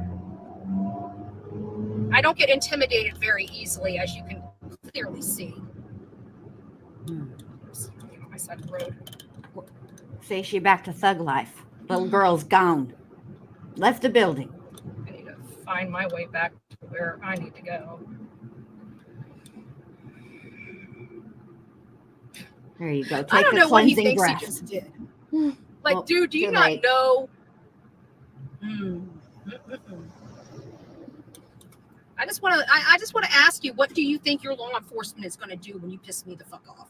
I don't get intimidated very easily, as you can clearly see. Oops, get on my side of the road. Say she back to thug life. Little girl's gone. Left the building. I need to find my way back to where I need to go. There you go. Take I don't a know what he cleansing thinks breath. he just did. Well, Dude, do you too not late. know? I just want to ask you, what do you think your law enforcement is going to do when you piss me the fuck off?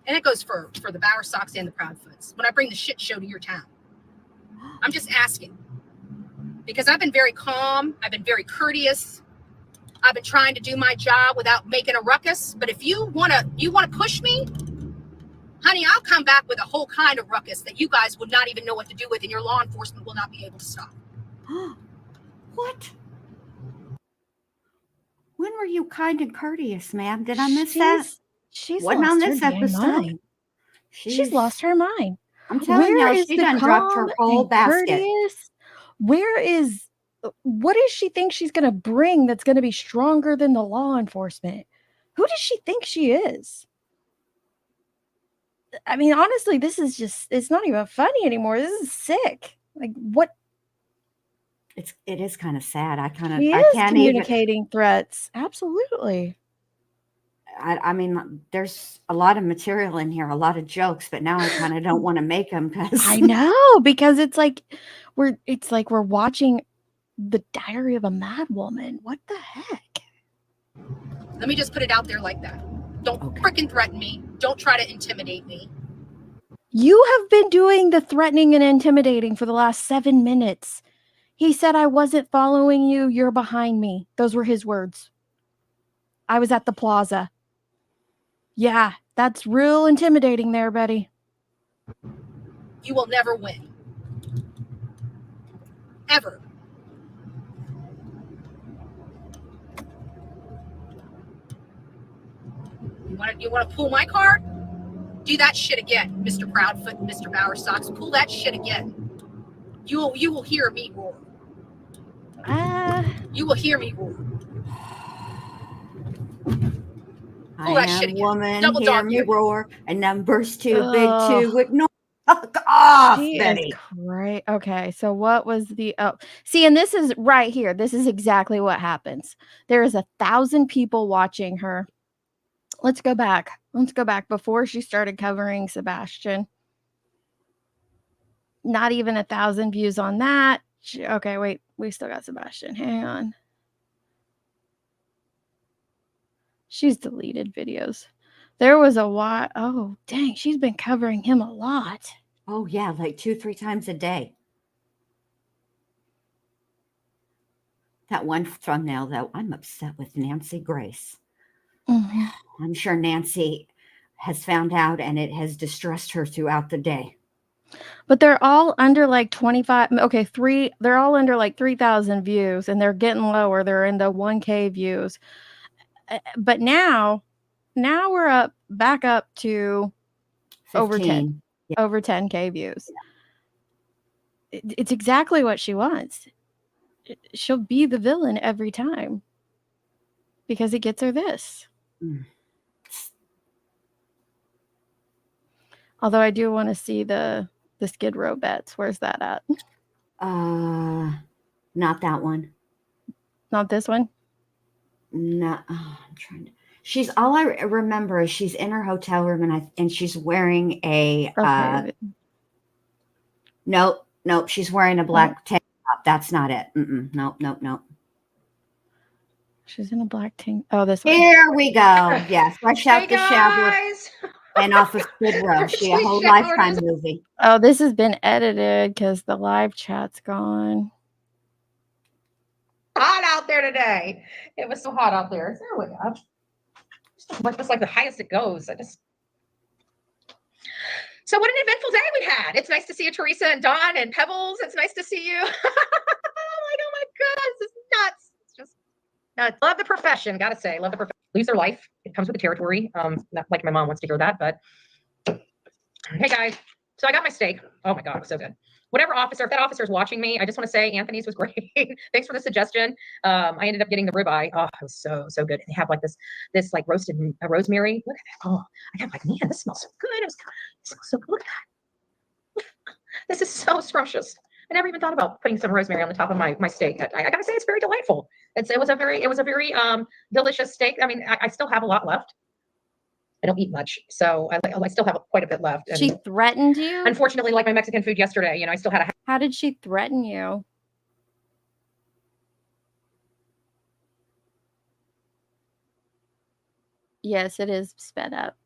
And it goes for the Bauer Sox and the Proudfoots. When I bring the shit show to your town, I'm just asking, because I've been very calm. I've been very courteous. I've been trying to do my job without making a ruckus. But if you wanna push me, honey, I'll come back with a whole kind of ruckus that you guys would not even know what to do with, and your law enforcement will not be able to stop. What? When were you kind and courteous, ma'am? Did I miss that? She's wasn't lost on her this damn episode. mind. She's lost her mind. I'm telling Where you, is she the done dropped her calm whole and basket. courteous? What does she think she's going to bring that's going to be stronger than the law enforcement? Who does she think she is? I mean, honestly, this is it's not even funny anymore. This is sick. Like, what? It is kind of sad. I She can't is even. communicating threats. Absolutely. I mean, there's a lot of material in here, a lot of jokes, but now I kind of don't want to make them because I know, because it's like we're watching the Diary of a Mad Woman. What the heck? Let me just put it out there like that. Don't freaking threaten me. Don't try to intimidate me. You have been doing the threatening and intimidating for the last 7 minutes. He said, I wasn't following you. You're behind me. Those were his words. I was at the plaza. Yeah, that's real intimidating there, Betty. You will never win. Ever. You want to pull my card? Do that shit again, Mr. Proudfoot and Mr. Bowersocks. Pull that shit again. You will hear me roar. You will hear me roar. Pull that shit I am again. woman, Double hear dog me you. roar, and numbers too big Ugh. to ignore. Fuck off, She Betty. is great. Okay, so what was the see, and this is right here. This is exactly what happens. There is 1,000 people watching her. Let's go back. Let's go back before she started covering Sebastian. Not even 1,000 views on that. Okay, wait, we still got Sebastian. Hang on. She's deleted videos. There was a while. Oh, dang, she's been covering him a lot. Oh, yeah, like 2-3 times a day. That one thumbnail, though, I'm upset with Nancy Grace. Mhm. I'm sure Nancy has found out, and it has distressed her throughout the day. But they're all under like 25. Okay, they're all under like 3,000 views, and they're getting lower. They're in the 1K views. But now we're back up to 15. over 10K views. It's exactly what she wants. She'll be the villain every time because it gets her this. Although I do want to see the Skid Row bets. Where's that at? Not that one. Not this one? No, I'm trying to. She's all I remember is she's in her hotel room and she's wearing a nope, she's wearing a black tank top. That's not it. Nope. She's in a black tank. Oh, this one. Here we go. Yes, fresh out the shower Guys. and off of Skid Row. She a whole Lifetime movie. Oh, this has been edited because the live chat's gone. Hot out there today. It was so hot out there. There we go. That's like the highest it goes. So what an eventful day we had. It's nice to see you, Teresa and Dawn and Pebbles. It's nice to see you. I'm like, oh my God, this is nuts. It's just nuts. Love the profession, gotta say. Love the profession. Lose their life. It comes with the territory. Not like my mom wants to hear that, but hey guys. So I got my steak. Oh my God, it was so good. Whatever officer, if that officer is watching me, I just want to say Anthony's was great. Thanks for the suggestion. I ended up getting the ribeye. Oh, it was so good. They have like this like roasted rosemary. Look at that. Oh, I got like, man, this smells so good. It smells so good. Look at that. This is so scrumptious. I never even thought about putting some rosemary on the top of my steak. I gotta say, it's very delightful. It was a very delicious steak. I mean, I still have a lot left. I don't eat much, so I still have quite a bit left. And she threatened you? Unfortunately, like my Mexican food yesterday, I still had How did she threaten you? Yes, it is sped up.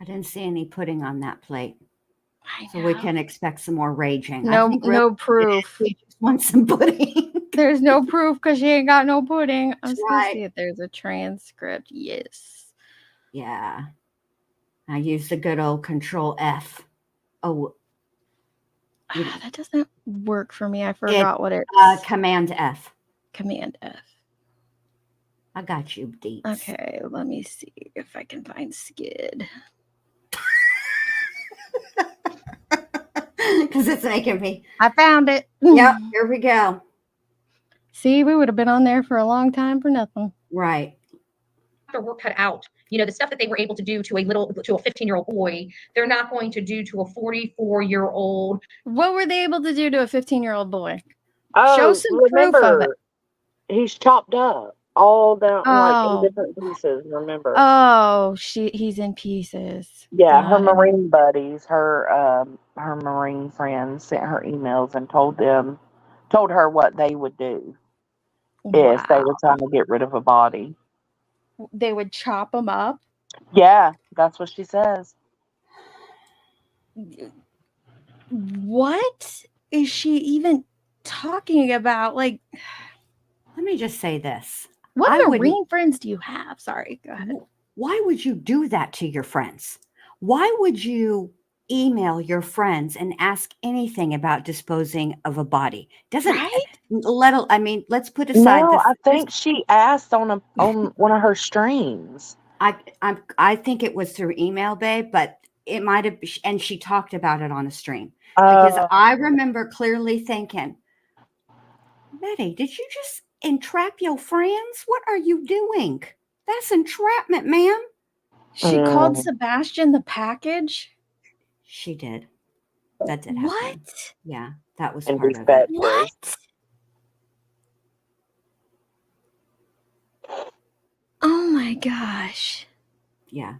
I didn't see any pudding on that plate. So we can expect some more raging. No proof. We just want some pudding. There's no proof because she ain't got no pudding. I was right. gonna see if there's a transcript. Yes. Yeah. I use the good old Control F. Oh. That doesn't work for me. I forgot what it's. Command F. Command F. I got you, Deets. Okay, let me see if I can find Skid. Because it's making me. I found it. Yep, here we go. See, we would have been on there for a long time for nothing. Right. their work cut out. The stuff that they were able to do to a 15-year-old boy, they're not going to do to a 44-year-old. What were they able to do to a 15-year-old boy? Oh, Show some proof of it. He's chopped up all down like in different pieces. Remember? Oh, he's in pieces. Yeah, her Marine buddies, her Marine friends sent her emails and told her what they would do if they were trying to get rid of a body. They would chop them up? Yeah, that's what she says. What is she even talking about? Like, let me just say this. What Marine friends do you have? Sorry, go ahead. Why would you do that to your friends? Why would you email your friends and ask anything about disposing of a body. Doesn't Right? let's put aside No, the I think she asked on one of her streams. I think it was through email, babe, but it might have, and she talked about it on a stream because I remember clearly thinking, Betty, did you just entrap your friends? What are you doing? That's entrapment, ma'am. She called Sebastian the package. She did. That did happen. What? Yeah, that was And part of it. What? Oh my gosh. Yeah.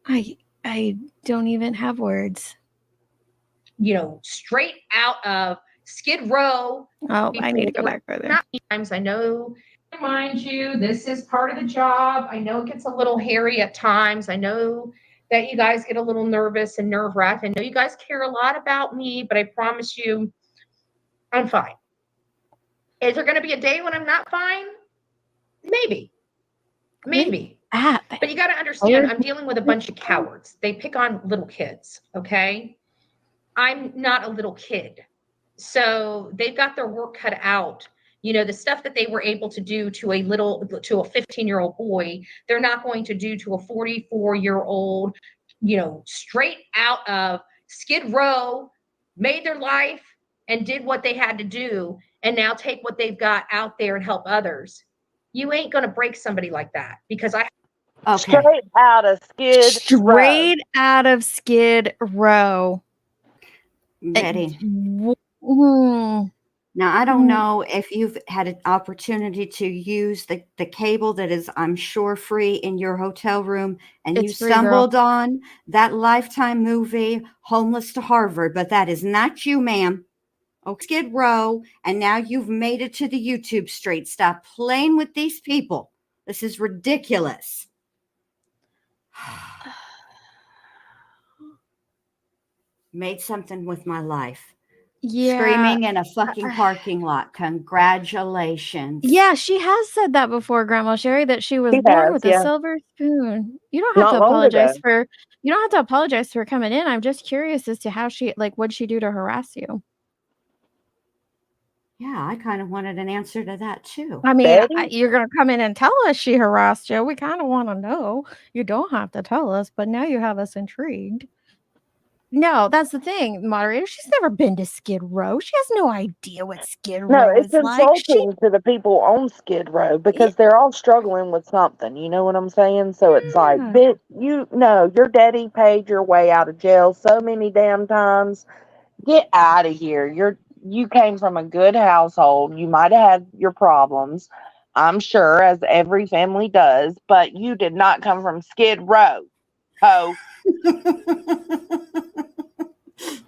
I don't even have words. Straight out of Skid Row. Oh, I need to go back further. Times I know, mind you, this is part of the job. I know it gets a little hairy at times. I know that you guys get a little nervous and nerve-wracked. I know you guys care a lot about me, but I promise you, I'm fine. Is there going to be a day when I'm not fine? Maybe. But you got to understand, I'm dealing with a bunch of cowards. They pick on little kids, okay? I'm not a little kid. So they've got their work cut out. The stuff that they were able to do to a 15-year-old boy, they're not going to do to a 44-year-old, straight out of Skid Row, made their life and did what they had to do, and now take what they've got out there and help others. You ain't going to break somebody like that because Straight out of Skid Row. Betty. Now, I don't know if you've had an opportunity to use the cable that is, I'm sure, free in your hotel room, and It's you free, girl. stumbled on that Lifetime movie, Homeless to Harvard, but that is not you, ma'am. Oh, Skid Row, and now you've made it to the YouTube street. Stop playing with these people. This is ridiculous. Made something with my life. Yeah. Screaming in a fucking parking lot. Congratulations. Yeah, she has said that before, Grandma Sherry, that she was She born has, with yeah. a silver spoon. You don't have Not to long apologize ago. for coming in. I'm just curious as to how what'd she do to harass you? Yeah, I kind of wanted an answer to that too. I mean, Betty? you're going to come in and tell us she harassed you. We kind of want to know. You don't have to tell us, but now you have us intrigued. No, that's the thing, moderator. She's never been to Skid Row. She has no idea what Skid No, Row it's is like. insulting to the people on Skid Row because they're all struggling with something. You know what I'm saying? So it's like, bitch, your daddy paid your way out of jail so many damn times. Get out of here. You came from a good household. You might have had your problems, I'm sure, as every family does, but you did not come from Skid Row. Ho.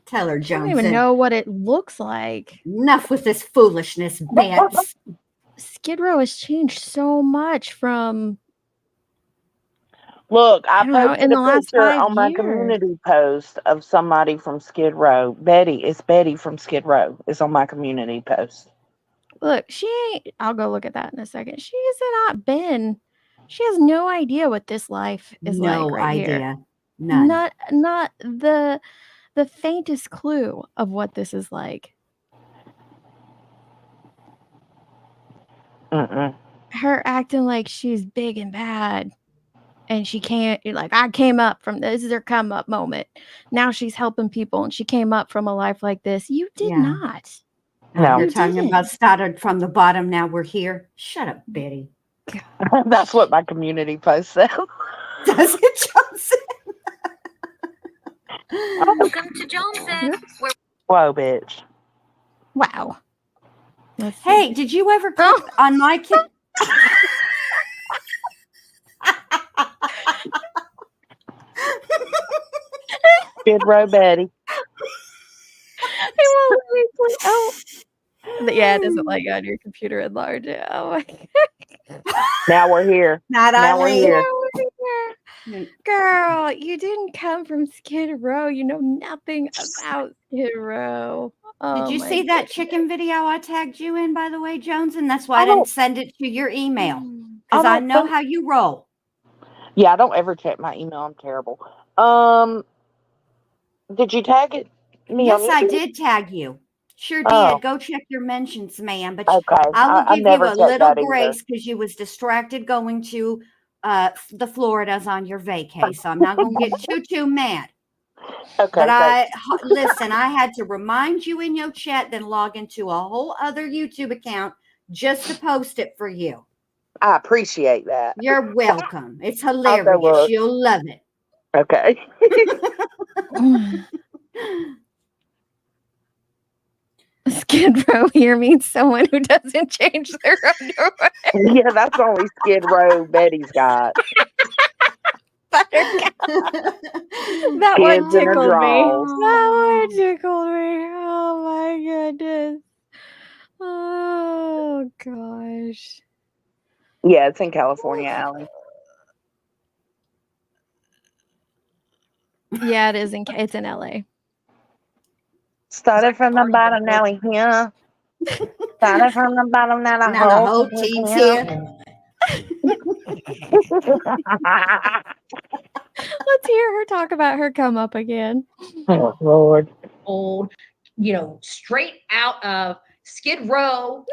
Tell her, I don't Johnson. even know what it looks like. Enough with this foolishness, Bets. Skid Row has changed so much from. Look, I don't know, posted in the a last picture 5 on my years. community post of somebody from Skid Row. It's Betty from Skid Row. It's on my community post. Look, she ain't. I'll go look at that in a second. She has not been. She has no idea what this life is like No right here. idea. None. Not the faintest clue of what this is like. Her acting like she's big and bad, and she can't. I came up from this. Is her come up moment. Now she's helping people, and she came up from a life like this. You did not. No, You you're talking didn't. about started from the bottom. Now we're here. Shut up, Betty. That's what my community post says. Does it, Johnson? Welcome to Johnson. Whoa, bitch. Wow. Hey, did you ever click on my kid? Skid Row Betty. Yeah, it doesn't like on your computer at large. Oh my God. Now we're here. Now we're here. Girl, you didn't come from Skid Row. You know nothing about Skid Row. Did you my see that goodness. chicken video I tagged you in, by the way, Jones? And that's why I didn't send it to your email. Because I know how you roll. Yeah, I don't ever check my email. I'm terrible. Did you tag it? Me on Yes, I YouTube? did tag you. Sure Oh. did. Go check your mentions, ma'am. But Okay. I will I give never you a checked little that either. grace because you was distracted going to the Floridas on your vacay. So I'm not going to get too mad. Okay. But listen, I had to remind you in your chat, then log into a whole other YouTube account just to post it for you. I appreciate that. You're welcome. It's I'll go hilarious. look. You'll love it. Okay. Skid Row here means someone who doesn't change their underwear. Yeah, that's only Skid Row Betty's got. That one Kids in her tickled me. drawers. That one tickled me. Oh my goodness. Oh gosh. Yeah, it's in California, Allie. Yeah, it is. It's in LA. Started from the bottom, now we here. Started from the bottom, now the Now the whole whole team's team's here. Let's hear her talk about her come up again. Oh, Lord. Old, straight out of Skid Row,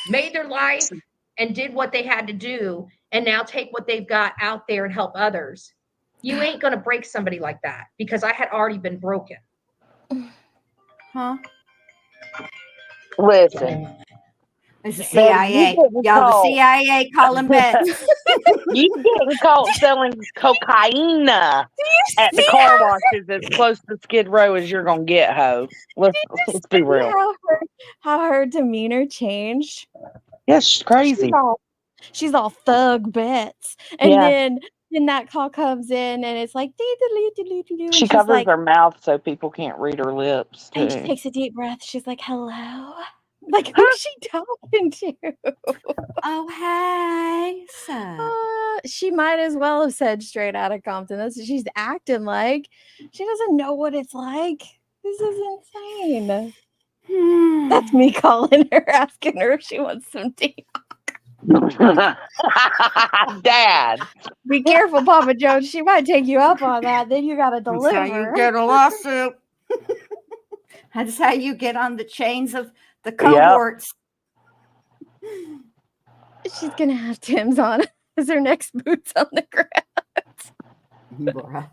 made their life and did what they had to do, and now take what they've got out there and help others. You ain't going to break somebody like that because I had already been broken. Huh? Listen. It's the CIA. Y'all, the CIA calling Bets. You getting caught selling cocaine at the car washes as close to Skid Row as you're gonna get, ho. Let's be real. How her demeanor changed. Yeah, she's crazy. She's all thug Bets, and Yeah. then that call comes in, and it's like and She she's covers like, her mouth so people can't read her lips and she too. takes a deep breath. She's like, "Hello." Like, who's she talking to? Oh, hey. She might as well have said straight out of Compton. That's what she's acting like. She doesn't know what it's like. This is insane. That's me calling her, asking her if she wants some tea. Dad. Be careful, Papa Jones. She might take you up on that. Then you got to deliver. That's how you get a lawsuit. That's how you get on the chains of the cohorts. She's going to have Tim's on as her next boots on the ground. Bruh.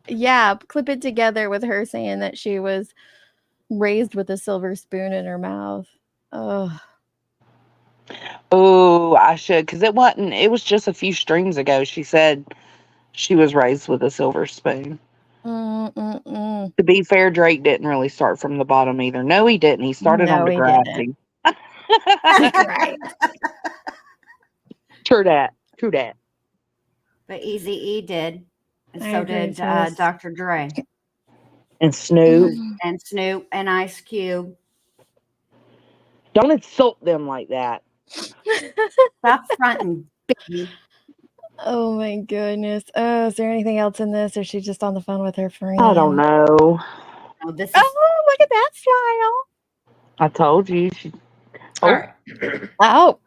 Yeah, clip it together with her saying that she was raised with a silver spoon in her mouth. Oh, I should, because it was just a few streams ago. She said she was raised with a silver spoon. To be fair, Drake didn't really start from the bottom either. No, he didn't. He started on Degrassi. Right. True that. But Eazy-E did. And I so agree, did Toast. Dr. Dre. And Snoop. And Snoop and Ice Cube. Don't insult them like that. Stop fronting, baby. Oh my goodness. Oh, is there anything else in this, or is she just on the phone with her friend? I don't know. Oh, Oh, look at that smile. I told you. All right. Oh.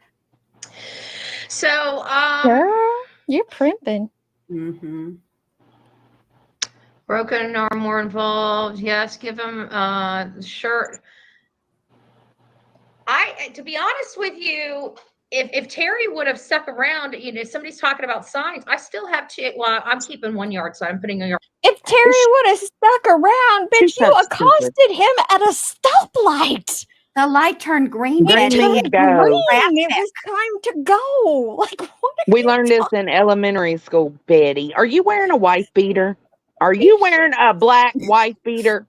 So, Girl, you're primping. Mm-hmm. Broken arm more involved. Yes, give him the shirt. To be honest with you, if Terry would have stuck around, somebody's talking about signs. I still have I'm keeping 1 yard, so I'm putting a yard. If Terry would have stuck around, bitch, you accosted him at a stoplight. The light turned green. It Let turned me green. go. It was time to go. Like, what? We learned this in elementary school, Betty. Are you wearing a wife beater? Are you wearing a black wife beater?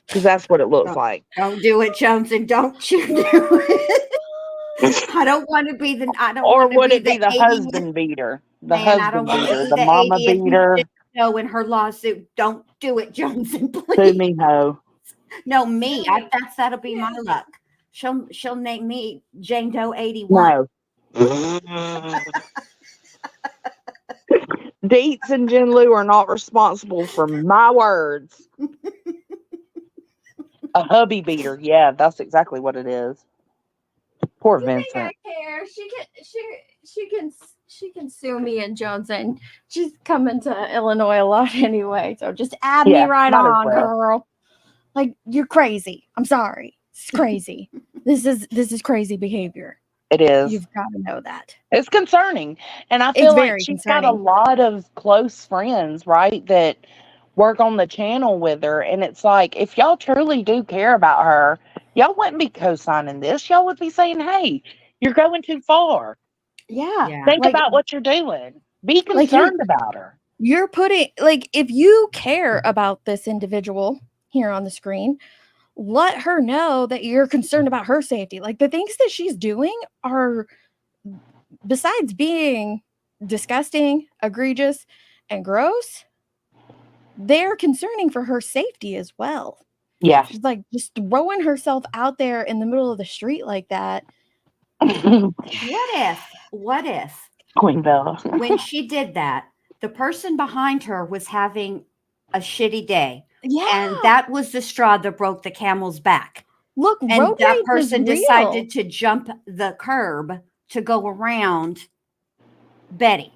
Because that's what it looks like. Don't do it, Johnson. Don't you do it. I don't want to be the. I don't. Or want to would be it be the 80th husband beater? The man, I husband don't want to beater. be The mama 80th beater. No, in her lawsuit. Don't do it, Johnson. Sue Please. me, ho. No, me. That'll be my luck. She'll name me Jane Doe 81. No. Deets and Jen Lou are not responsible for my words. A hubby beater. Yeah, that's exactly what it is. Poor You think I Vincent. care? she can sue me and Jones, and she's coming to Illinois a lot anyway. So just add me Yeah, right might as on, well. girl. Like, you're crazy. I'm sorry. It's crazy. This is crazy behavior. It is. You've got to know that. It's concerning. And I It's feel like very she's got a concerning. lot of close friends, right, that work on the channel with her. And it's like, if y'all truly do care about her, y'all wouldn't be co-signing this. Y'all would be saying, hey, you're going too far. Yeah. Think Like, about what you're doing. Be like concerned about her. you're putting, like, if you care about this individual here on the screen, let her know that you're concerned about her safety. Like, the things that she's doing are, besides being disgusting, egregious, and gross, they're concerning for her safety as well. Yeah. She's like just throwing herself out there in the middle of the street like that. What if Queen Bella. when she did that, the person behind her was having a shitty day? Yeah. And that was the straw that broke the camel's back. Look, And road that rage person is real. decided to jump the curb to go around Betty.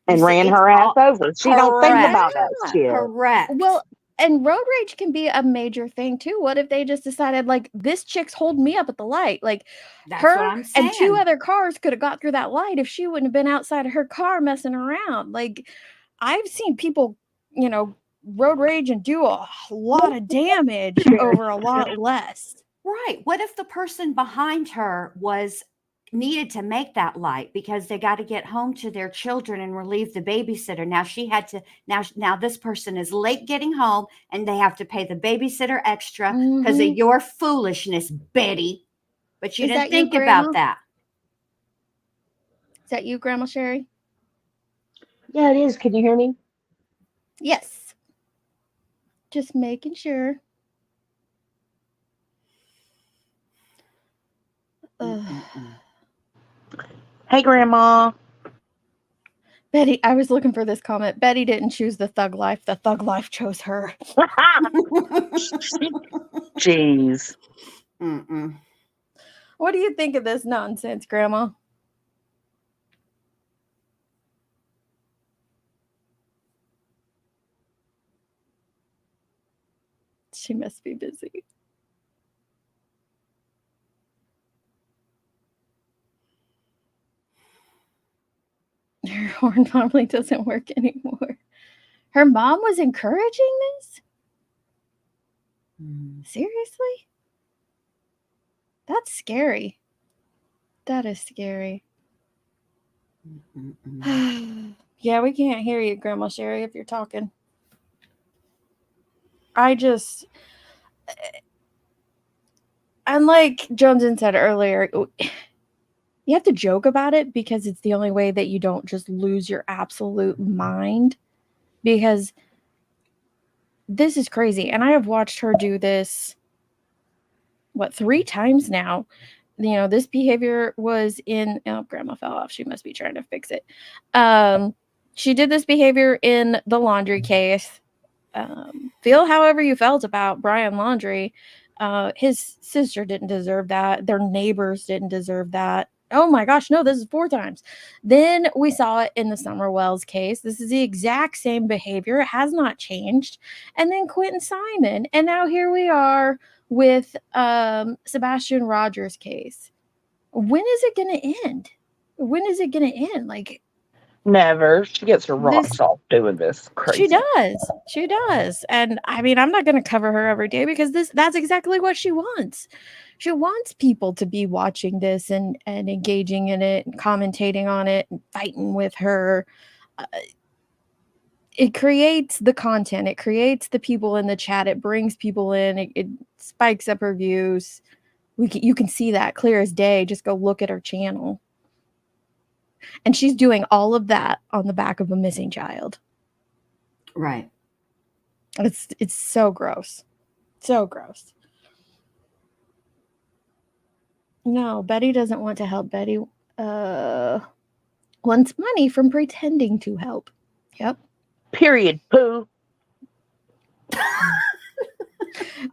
And ran her ass over. She don't think about that shit. Correct. Well, and road rage can be a major thing too. What if they just decided, like, this chick's holding me up at the light? Like, That's her what I'm and 2 saying. other cars could have got through that light if she wouldn't have been outside of her car messing around. Like, I've seen people, road rage and do a lot of damage over a lot less. Right. What if the person behind her needed to make that light because they got to get home to their children and relieve the babysitter? Now she had to, now this person is late getting home and they have to pay the babysitter extra because of your foolishness, Betty. But you Is didn't that you, think Grandma? about that. Is that you, Grandma Sherry? Yeah, it is. Can you hear me? Yes. Just making sure. Hey, Grandma. Betty, I was looking for this comment. Betty didn't choose the thug life. The thug life chose her. Jeez. What do you think of this nonsense, Grandma? She must be busy. Her horn probably doesn't work anymore. Her mom was encouraging this? Seriously? That's scary. That is scary. Yeah, we can't hear you, Grandma Sherry, if you're talking. And like Joneson said earlier, you have to joke about it because it's the only way that you don't just lose your absolute mind, because this is crazy. And I have watched her do this, 3 times now. This behavior was in, Grandma fell off. She must be trying to fix it. She did this behavior in the laundry case. Feel however you felt about Brian Laundrie. His sister didn't deserve that. Their neighbors didn't deserve that. Oh my gosh, no, this is 4 times. Then we saw it in the Summer Wells case. This is the exact same behavior. It has not changed. And then Quentin Simon. And now here we are with Sebastian Rogers' case. When is it going to end? When is it going to end? Like, never. She gets her rocks off doing this. Crazy. She does. And I mean, I'm not going to cover her every day because that's exactly what she wants. She wants people to be watching this and engaging in it and commentating on it and fighting with her. It creates the content. It creates the people in the chat. It brings people in. It spikes up her views. You can see that clear as day. Just go look at her channel. And she's doing all of that on the back of a missing child. Right. It's so gross. So gross. No, Betty doesn't want to help. Betty wants money from pretending to help. Yep. Period, poo.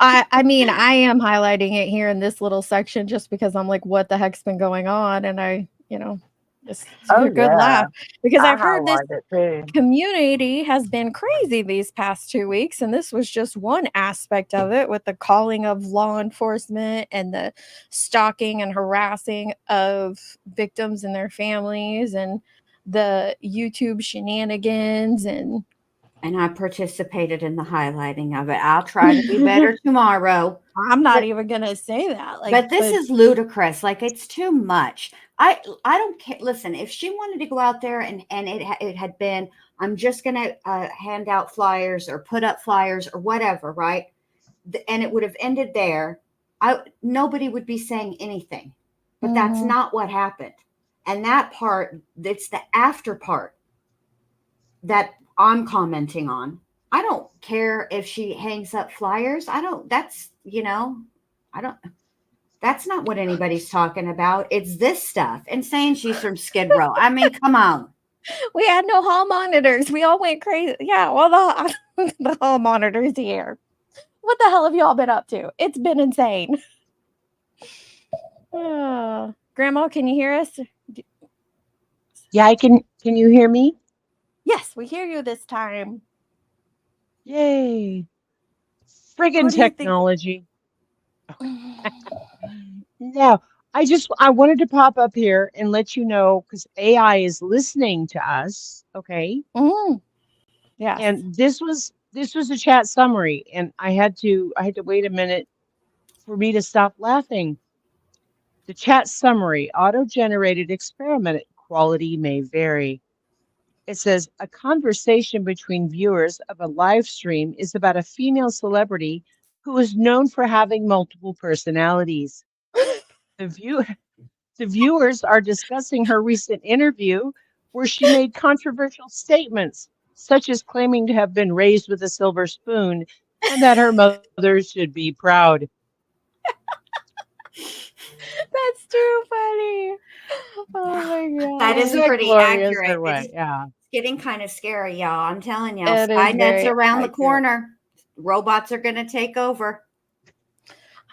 I mean, I am highlighting it here in this little section just because I'm like, what the heck's been going on? And I Just Oh a good yeah, laugh because I I've heard this highlight it too. community has been crazy these past 2 weeks, and this was just one aspect of it with the calling of law enforcement and the stalking and harassing of victims and their families and the YouTube shenanigans and I participated in the highlighting of it. I'll try to do better tomorrow. I'm not But even gonna say that. Like, but this is ludicrous. Like, it's too much. I don't care. Listen, if she wanted to go out there and it had been, I'm just gonna hand out flyers or put up flyers or whatever, right? And it would have ended there. Nobody would be saying anything. But that's Mhm. not what happened. And that part, it's the after part that I'm commenting on. I don't care if she hangs up flyers. I don't. That's I don't. That's not what anybody's talking about. It's this stuff and saying she's from Skid Row. I mean, come on. We had no hall monitors. We all went crazy. Yeah, well, the the hall monitors here. What the hell have y'all been up to? It's been insane. Grandma, can you hear us? Yeah, I can. Can you hear me? Yes, we hear you this time. Yay! Friggin' What do you think? technology. No, I wanted to pop up here and let you know because AI is listening to us. Okay. Yes. And this was a chat summary, and I had to wait a minute for me to stop laughing. The chat summary, auto-generated experiment quality may vary. It says a conversation between viewers of a live stream is about a female celebrity who is known for having multiple personalities. The view the viewers are discussing her recent interview where she made controversial statements, such as claiming to have been raised with a silver spoon and that her mother should be proud. That's too funny. Oh my god. That is Isn't that pretty glorious accurate. or what? It's Yeah. getting kind of scary, y'all. I'm telling y'all, It is Skynet's very around the accurate. corner. Robots are going to take over.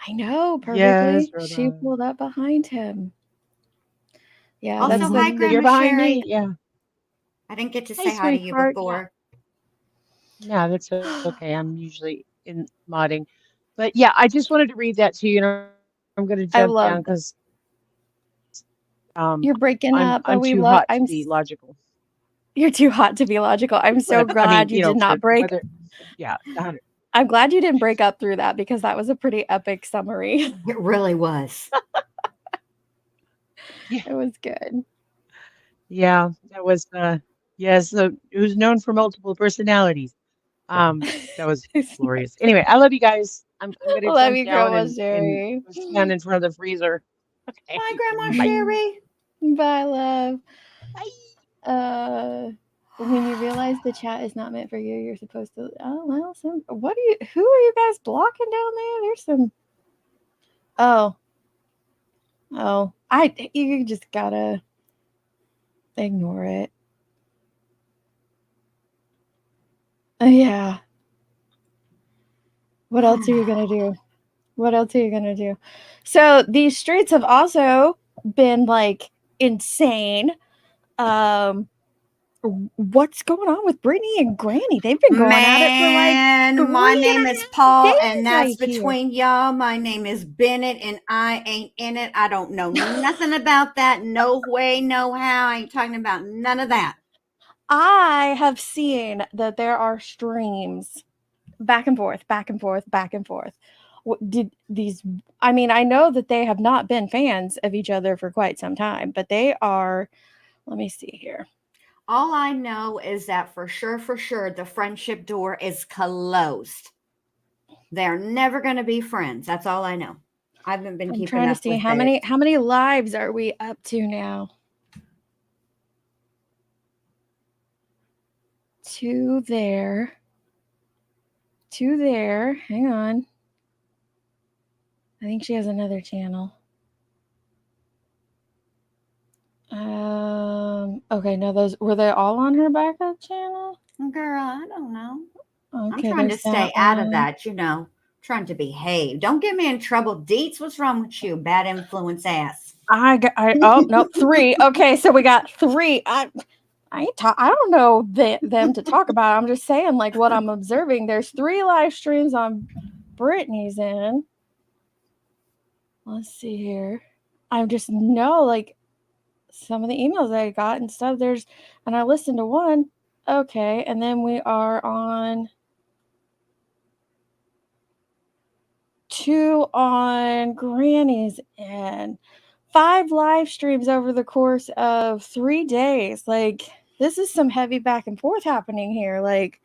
I know Yes, perfectly. She Rhoda. pulled up behind him. Yeah, Also, that's hi, the Grandma You're behind Sherry. me. Yeah. I didn't get to Hey, say hi to you sweetheart. before. No, that's okay. I'm usually in modding. But yeah, I just wanted to read that to you. And I'm going to I jump down love because you're breaking up, but I'm we too love hot to be logical. you're too hot to be logical. I'm so Whatever. I mean, glad you did not for break. whether, yeah, 100. I'm glad you didn't break up through that because that was a pretty epic summary. It really was. Yeah. It was good. Yeah, that was yes, who's known for multiple personalities. That was glorious. Anyway, I love you guys. I'm gonna Love jump you, down Grandma and Sherry. go stand in front of the freezer. Okay. Bye, Grandma Bye. Sherry. Bye, love. Bye. When you realize the chat is not meant for you, you're supposed to. Oh well, who are you guys blocking down there? There's some. Oh, you just gotta ignore it. Yeah. What else are you gonna do? What else are you gonna do? So these streets have also been like insane. What's going on with Brittany and Granny? They've been going at it for like My 3 name and a is half Paul, days, and that's I hear. between y'all. My name is Bennett, and I ain't in it. I don't know nothing about that. No way, no how. I ain't talking about none of that. I have seen that there are streams back and forth, back and forth, back and forth. I mean, I know that they have not been fans of each other for quite some time, but they are. Let me see here. All I know is that for sure, the friendship door is closed. They're never going to be friends. That's all I know. I haven't been I'm keeping trying to up see with how it. many lives are we up to now? 2 there. 2 there. Hang on. I think she has another channel. Okay, no, those were they all on her backup channel? Girl, I don't know. Okay, I'm trying to stay out of that, you know. Trying to behave. Don't get me in trouble. Deets, what's wrong with you? Bad influence ass. Oh no, 3. Okay, so we got 3. I don't know them to talk about. I'm just saying, like, what I'm observing. There's 3 live streams on Brittany's end. Let's see here. I just know, like, some of the emails that I got and stuff. And I listened to one. Okay, and then we are on 2 on Granny's end. 5 live streams over the course of 3 days. Like, this is some heavy back and forth happening here. Like,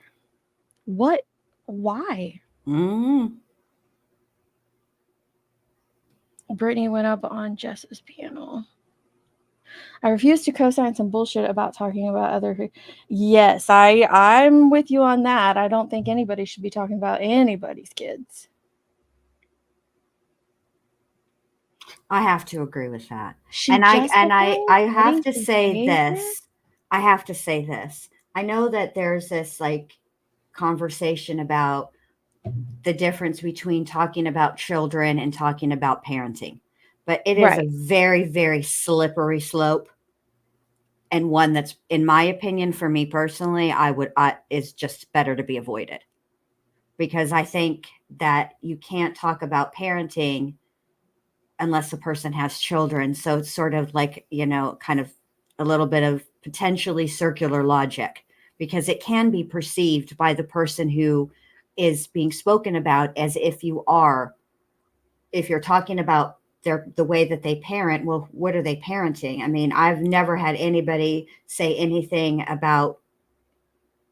what? Why? Brittany went up on Jess's panel. I refuse to co-sign some bullshit about talking about other. Yes, I'm with you on that. I don't think anybody should be talking about anybody's kids. I have to agree with that. I have to say this. I have to say this. I know that there's this like conversation about the difference between talking about children and talking about parenting. But it is a very, very slippery slope. And one that's, in my opinion, for me personally, is just better to be avoided. Because I think that you can't talk about parenting unless a person has children. So it's sort of like, kind of a little bit of potentially circular logic, because it can be perceived by the person who is being spoken about as if you're talking about the way that they parent. Well, what are they parenting? I mean, I've never had anybody say anything about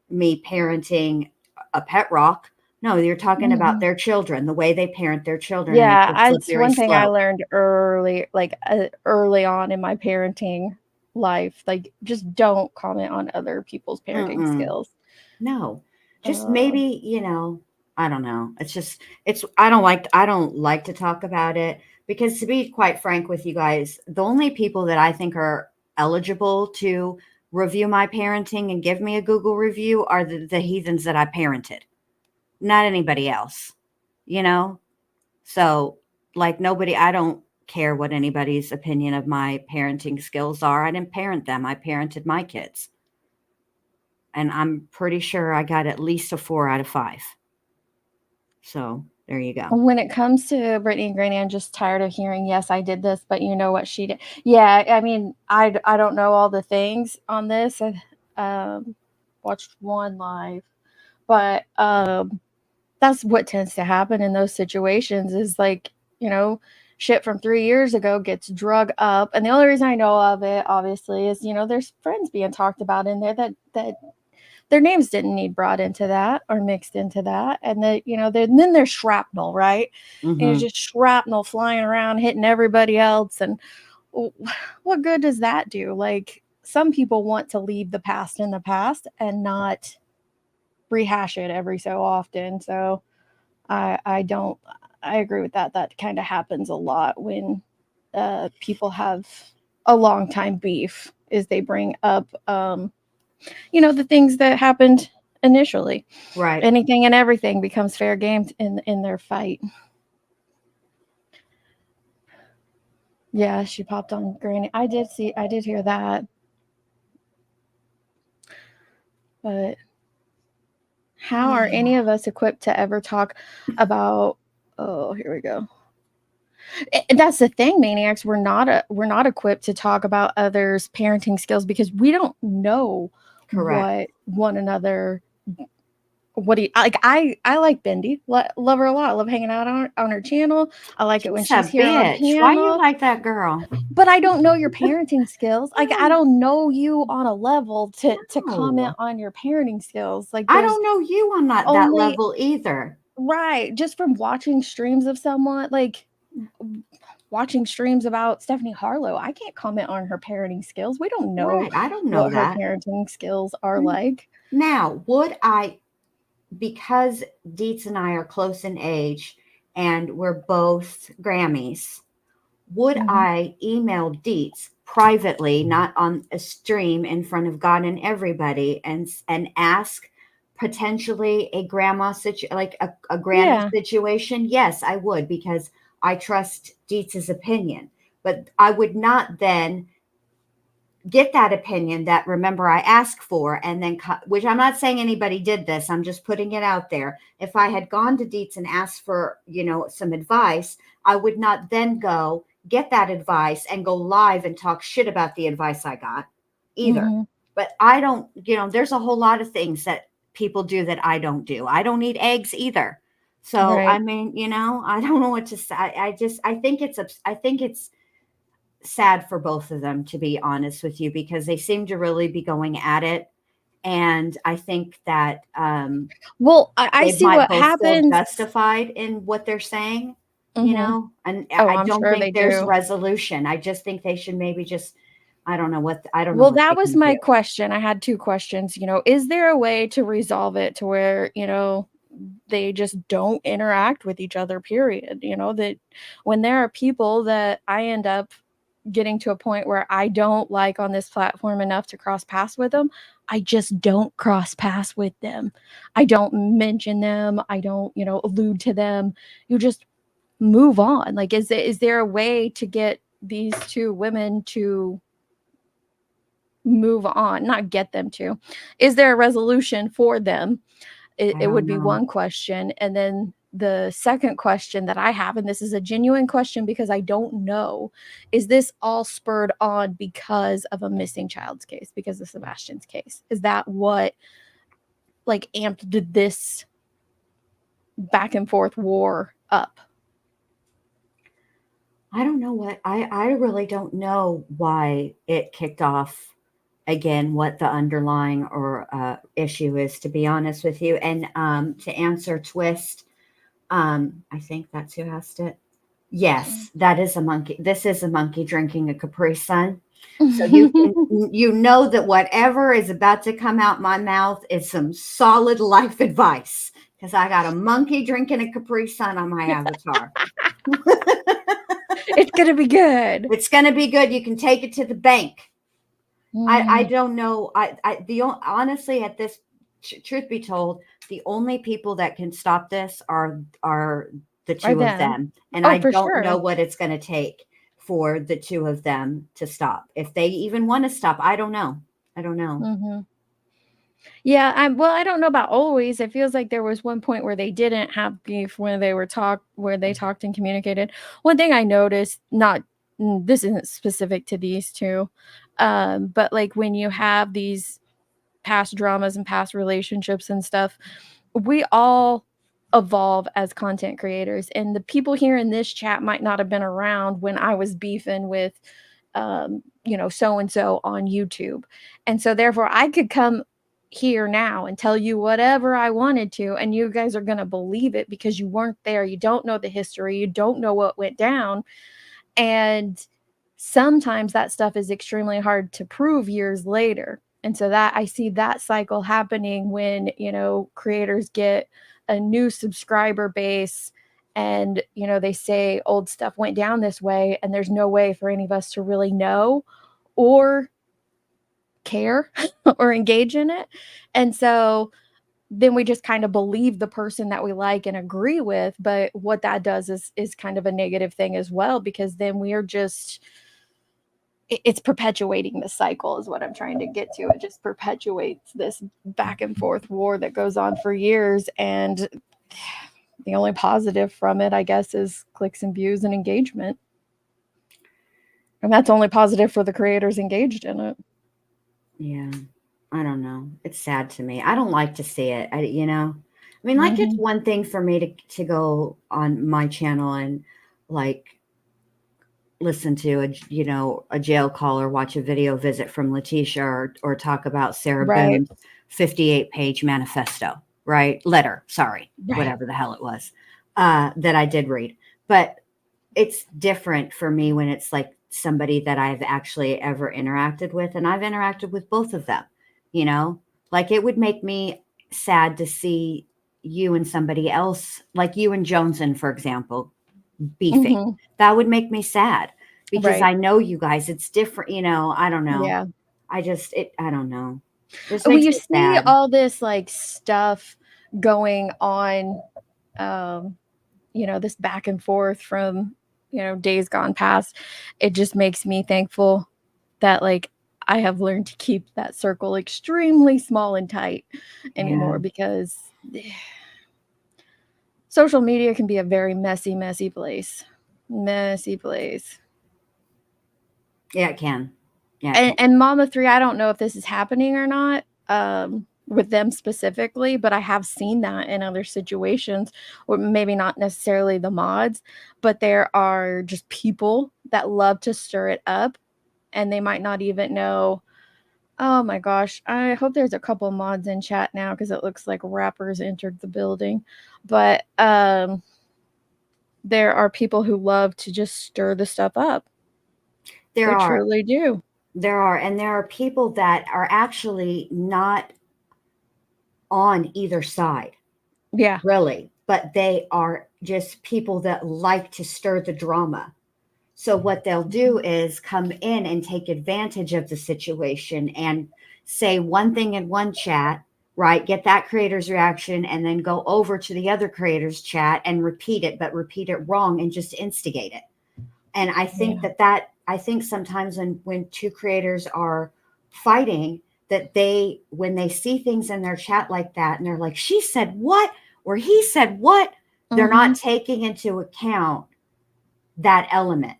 me parenting a pet rock. No, you're talking about their children, the way they parent their children. Yeah, it's one thing I learned early on in my parenting life. Like, just don't comment on other people's parenting skills. No, just maybe, I don't know. I don't like to talk about it, because to be quite frank with you guys, the only people that I think are eligible to review my parenting and give me a Google review are the heathens that I parented. Not anybody else, So, like, I don't care what anybody's opinion of my parenting skills are. I didn't parent them. I parented my kids. And I'm pretty sure I got at least a 4 out of 5. So, there you go. When it comes to Brittany and Granny, I'm just tired of hearing, yes, I did this, but you know what she did. Yeah, I mean, I don't know all the things on this. I watched one live, but that's what tends to happen in those situations is like, shit from 3 years ago gets drug up. And the only reason I know of it, obviously, is, there's friends being talked about in there that their names didn't need brought into that or mixed into that. And then there's shrapnel, right? And it's just shrapnel flying around, hitting everybody else. And what good does that do? Like, some people want to leave the past in the past and not rehash it every so often. So I agree with that. That kind of happens a lot when people have a long time beef, is they bring up the things that happened initially. Right. Anything and everything becomes fair game in their fight. Yeah, she popped on Granny. I did hear that. But how are any of us equipped to ever talk about, oh, here we go. That's the thing, Maniacs. We're not equipped to talk about others' parenting skills because we don't know what one another. What do you like? I like Bendy. Love her a lot. I love hanging out on her channel. I like it when she's here on panel. Why you like that girl? But I don't know your parenting skills. Like, I don't know you on a level to comment on your parenting skills. Like, I don't know you on that level either. Right. Just from watching streams of someone, like watching streams about Stephanie Harlowe, I can't comment on her parenting skills. We don't know. Right. I don't know what that her parenting skills are like. Now, because Dietz and I are close in age and we're both Grammys, would I email Dietz privately, not on a stream in front of God and everybody, and ask potentially a grandma like a granny Yeah. situation, yes, I would, because I trust Dietz's opinion. But I would not then get that opinion that, remember, I asked for, and then which I'm not saying anybody did this, I'm just putting it out there. If I had gone to Dietz and asked for, some advice, I would not then go get that advice and go live and talk shit about the advice I got either. Mhm. But I don't, there's a whole lot of things that people do that I don't do. I don't eat eggs either. So I Right. mean, I don't know what to say. I think it's sad for both of them, to be honest with you, because they seem to really be going at it. And I think that Well, I they see might what both feel happens. justified in what they're saying, Mhm. and Oh, I I'm don't sure they think there's do. resolution. I just think they should maybe just, I don't know what they Well, that was can my do. question. I had 2 questions. Is there a way to resolve it to where, they just don't interact with each other, period? That when there are people that I end up getting to a point where I don't like on this platform enough to cross paths with them, I just don't cross paths with them. I don't mention them. I don't, allude to them. You just move on. Like, is there a way to get these 2 women to move on? Not get them to. Is there a resolution for them? I It would don't be know. one question. And then the second question that I have, and this is a genuine question because I don't know, is this all spurred on because of a missing child's case, because of Sebastian's case? Is that what like amped this back and forth war up? I don't know I really don't know why it kicked off again, what the underlying or issue is, to be honest with you. And to answer Twist, I think that's who asked it. Yes, that is a monkey. This is a monkey drinking a Capri Sun. So you know that whatever is about to come out my mouth is some solid life advice, because I got a monkey drinking a Capri Sun on my avatar. It's gonna be good. It's gonna be good. You can take it to the bank. I Mhm. don't know. Honestly, at this, truth be told, the only people that can stop this are the Are two of them. them, and Oh, I for don't know sure. what it's going to take for the 2 of them to stop. If they even want to stop, I don't know. I don't know. Mhm. Yeah, well, I don't know about always. It feels like there was one point where they didn't have beef when where they talked and communicated. One thing I noticed, not this isn't specific to these 2, but like when you have these past dramas and past relationships and stuff, we all evolve as content creators, and the people here in this chat might not have been around when I was beefing with so and so on YouTube. And so therefore I could come here now and tell you whatever I wanted to, and you guys are going to believe it because you weren't there. You don't know the history, you don't know what went down. And sometimes that stuff is extremely hard to prove years later. And so that I see that cycle happening when, creators get a new subscriber base and, they say old stuff went down this way, and there's no way for any of us to really know or care or engage in it. And so then we just kind of believe the person that we like and agree with. But what that does is kind of a negative thing as well, because then we are just it's perpetuating the cycle is what I'm trying to get to. It just perpetuates this back and forth war that goes on for years. And the only positive from it, I guess, is clicks and views and engagement. And that's only positive for the creators engaged in it. Yeah, I don't know. It's sad to me. I don't like to see it. I mean, like, it's one thing for me to go on my channel and like listen to a jail call or watch a video visit from Letitia, or talk about Sarah Right. Boone's 58-page manifesto, right? Letter, sorry, Right. whatever the hell it was, that I did read. But it's different for me when it's like somebody that I've actually ever interacted with, and I've interacted with both of them, like it would make me sad to see you and somebody else, like you and Joneson, for example, beefing. Mhm. That would make me sad because Right. I know you guys. It's different, I don't know. Yeah. I don't know. This Well, makes you me see sad. all this like stuff going on, this back and forth from, days gone past. It just makes me thankful that like I have learned to keep that circle extremely small and tight anymore because social media can be a very messy place. Messy place. Yeah, it can. Yeah. And Mama 3, I don't know if this is happening or not with them specifically, but I have seen that in other situations, or maybe not necessarily the mods, but there are just people that love to stir it up, and they might not even know. Oh my gosh, I hope there's a couple mods in chat now because it looks like rappers entered the building. But there are people who love to just stir the stuff up. They truly do. There are. And there are people that are actually not on either side. Yeah. Really. But they are just people that like to stir the drama. So what they'll do is come in and take advantage of the situation and say one thing in one chat, right? Get that creator's reaction and then go over to the other creator's chat and repeat it, but repeat it wrong and just instigate it. And I think I think sometimes when two creators are fighting, that when they see things in their chat like that and they're like, she said what? Or he said what? They're not taking into account that element,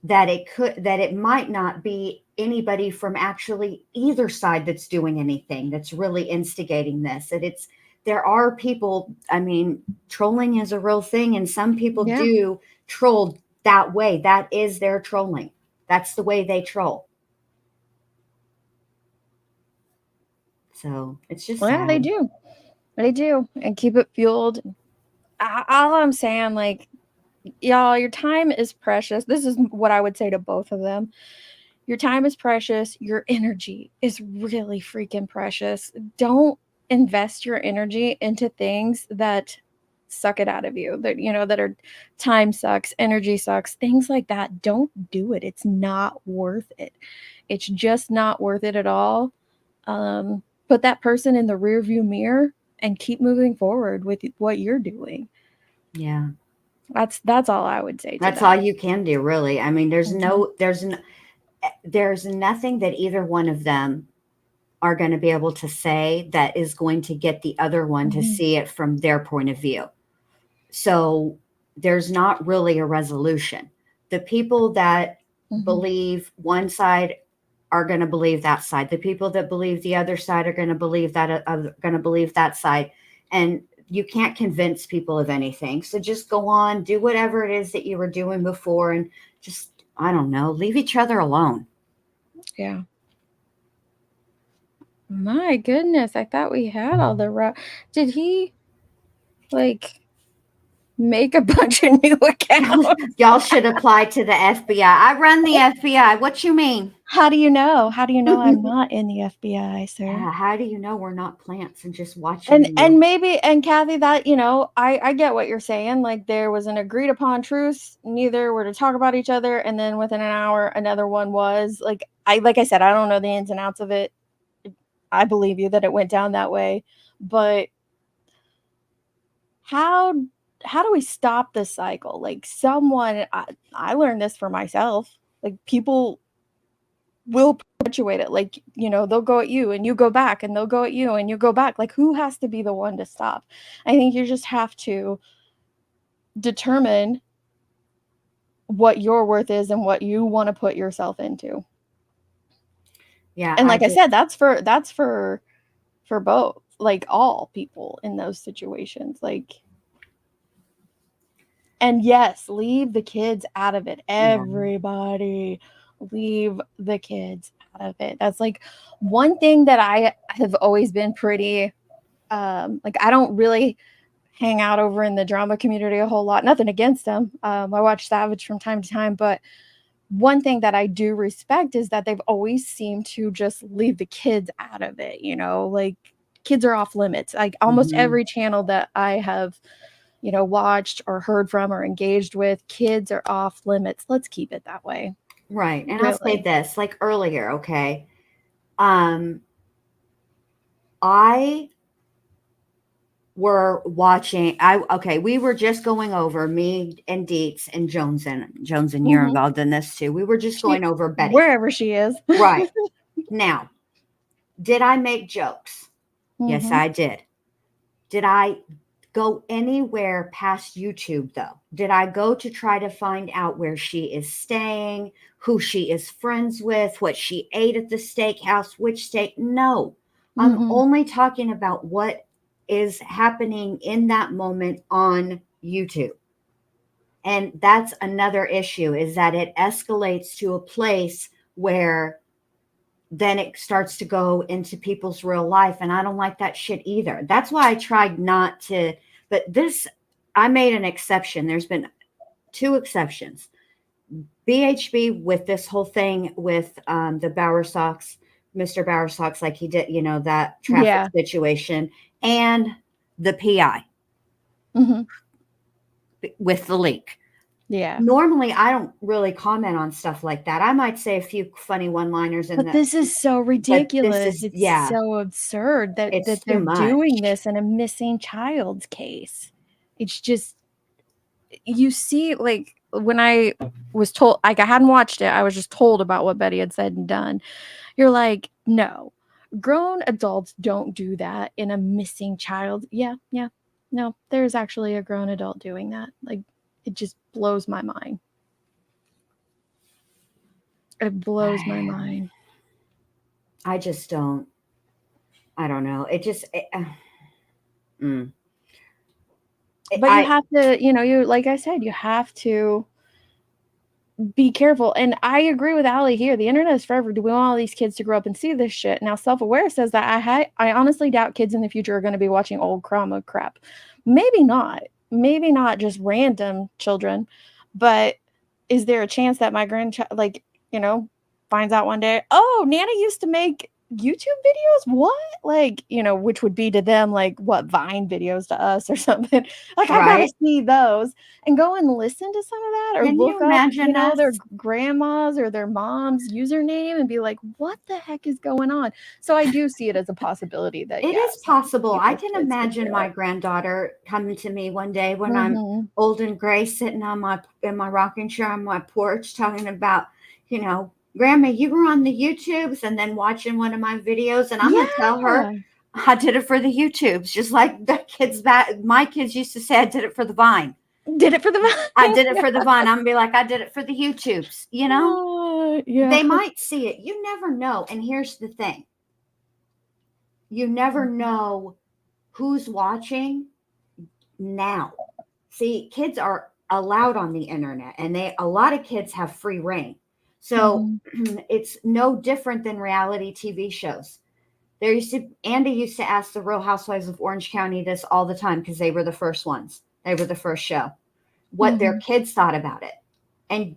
that it might not be anybody from actually either side that's doing anything, that's really instigating this. That there are people, I mean, trolling is a real thing, and some people do troll that way. That is their trolling. That's the way they troll. So it's just sad. They do. They do. And keep it fueled. All I'm saying, like, y'all, your time is precious. This is what I would say to both of them. Your time is precious. Your energy is really freaking precious. Don't invest your energy into things that suck it out of you, that are time sucks, energy sucks, things like that. Don't do it. It's not worth it. It's just not worth it at all. Put that person in the rearview mirror and keep moving forward with what you're doing. Yeah. That's all I would say. That's all you can do, really. I mean, there's nothing that either one of them are going to be able to say that is going to get the other one to see it from their point of view. So there's not really a resolution. The people that believe one side are going to believe that side. The people that believe the other side are going to believe that side. And you can't convince people of anything. So just go on, do whatever it is that you were doing before, and just, I don't know, leave each other alone. Yeah. My goodness, I thought we had all the Did he make a bunch of new accounts? Y'all should apply to the FBI. I run the FBI. What you mean? How do you know? How do you know I'm not in the FBI, sir? How do you know we're not plants and just watching And maybe, and Kathy, that, I get what you're saying. Like, there was an agreed upon truce. Neither were to talk about each other. And then within an hour, another one was. Like I said, I don't know the ins and outs of it. I believe you that it went down that way. But how do we stop this cycle? Like, I learned this for myself. Like, people will perpetuate it. Like, they'll go at you and you go back, and they'll go at you and you go back. Like, who has to be the one to stop? I think you just have to determine what your worth is and what you want to put yourself into. Yeah. And like I said, that's for both, like, all people in those situations. Like, and yes, leave the kids out of it. Everybody leave the kids out of it. That's like one thing that I have always been pretty like, I don't really hang out over in the drama community a whole lot. Nothing against them. I watch Savage from time to time, but one thing that I do respect is that they've always seemed to just leave the kids out of it. Like, kids are off limits. Like, almost every channel that I have watched or heard from or engaged with, kids are off limits. Let's keep it that way. Right. And Really. I'll say this, like earlier, okay. I were watching. We were just going over, me and Dietz and Jones, and you're Mhm. involved in this too. We were just going over Betty. Wherever she is. Right. Now, did I make jokes? Yes, Mhm. I did. Did I go anywhere past YouTube though? Did I go to try to find out where she is staying, who she is friends with, what she ate at the steakhouse, which steak? No. I'm Mhm. only talking about what is happening in that moment on YouTube. And that's another issue, is that it escalates to a place where then it starts to go into people's real life. And I don't like that shit either. That's why I tried not to, but this, I made an exception. There's been 2 exceptions. BHB with this whole thing with the Bowersox, Mr. Bowersox, like he did, that traffic Yeah. situation, and the PI Mhm. with the leak. Yeah. Normally, I don't really comment on stuff like that. I might say a few funny one-liners in But this is so ridiculous. It's so absurd that It's they're too much. doing this in a missing child's case. It's just, you see, like, when I was told, like, I hadn't watched it, I was just told about what Betty had said and done. You're like, no, grown adults don't do that in a missing child. Yeah. No, there's actually a grown adult doing that. Like, it just blows my mind. It blows my mind. I just don't. I don't know. It just. But you have to, you, like I said, you have to be careful. And I agree with Allie here. The internet is forever. Do we want all these kids to grow up and see this shit? Now, Self-Aware says that I honestly doubt kids in the future are going to be watching old crap. Maybe not. Maybe not just random children. But is there a chance that my grandchild, finds out one day, oh, Nana used to make YouTube videos? What? Which would be to them like what, Vine videos to us or something. Like, I gotta Right. see those and go and listen to some of that, or Can you look up, imagine their us? grandma's or their mom's username and be like, what the heck is going on? So I do see it as a possibility that, It is some possible. I people's can kids could imagine do my it. granddaughter coming to me one day when I'm Mhm. old and gray, sitting in my rocking chair on my porch, talking about, Grandma, you were on the YouTubes, and then watching one of my videos, and I'm gonna tell her Yeah. I did it for the YouTubes, just like my kids used to say I did it for the Vine. Did it for the Vine. I did it for the Vine. I'm gonna be like, I did it for the YouTubes. Yeah. They might see it. You never know. And here's the thing: you never know who's watching now. See, kids are allowed on the internet, and a lot of kids have free reign. So it's no different than reality TV shows. Andy used to ask the Real Housewives of Orange County this all the time, because they were the first ones. They were the first show. What their kids thought about it. And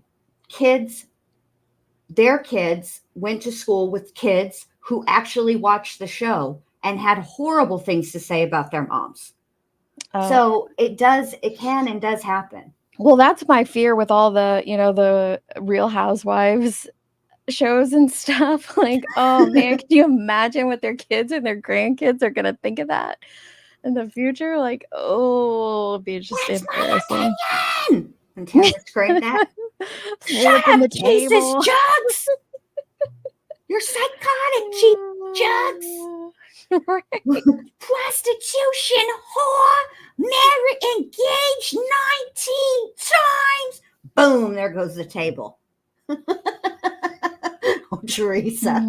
their kids went to school with kids who actually watched the show and had horrible things to say about their moms. So it can and does happen. Well, that's my fear with all the, the Real Housewives shows and stuff. Like, oh man, can you imagine what their kids and their grandkids are gonna think of that in the future? Like, oh, it'll be just embarrassing. And Tara screamed that. Shut Flipping up, the Jesus, table. Jugs! You're psychotic, Jugs. Right. Prostitution, whore, married, engaged 19 times. Boom, there goes the table. Oh, Teresa.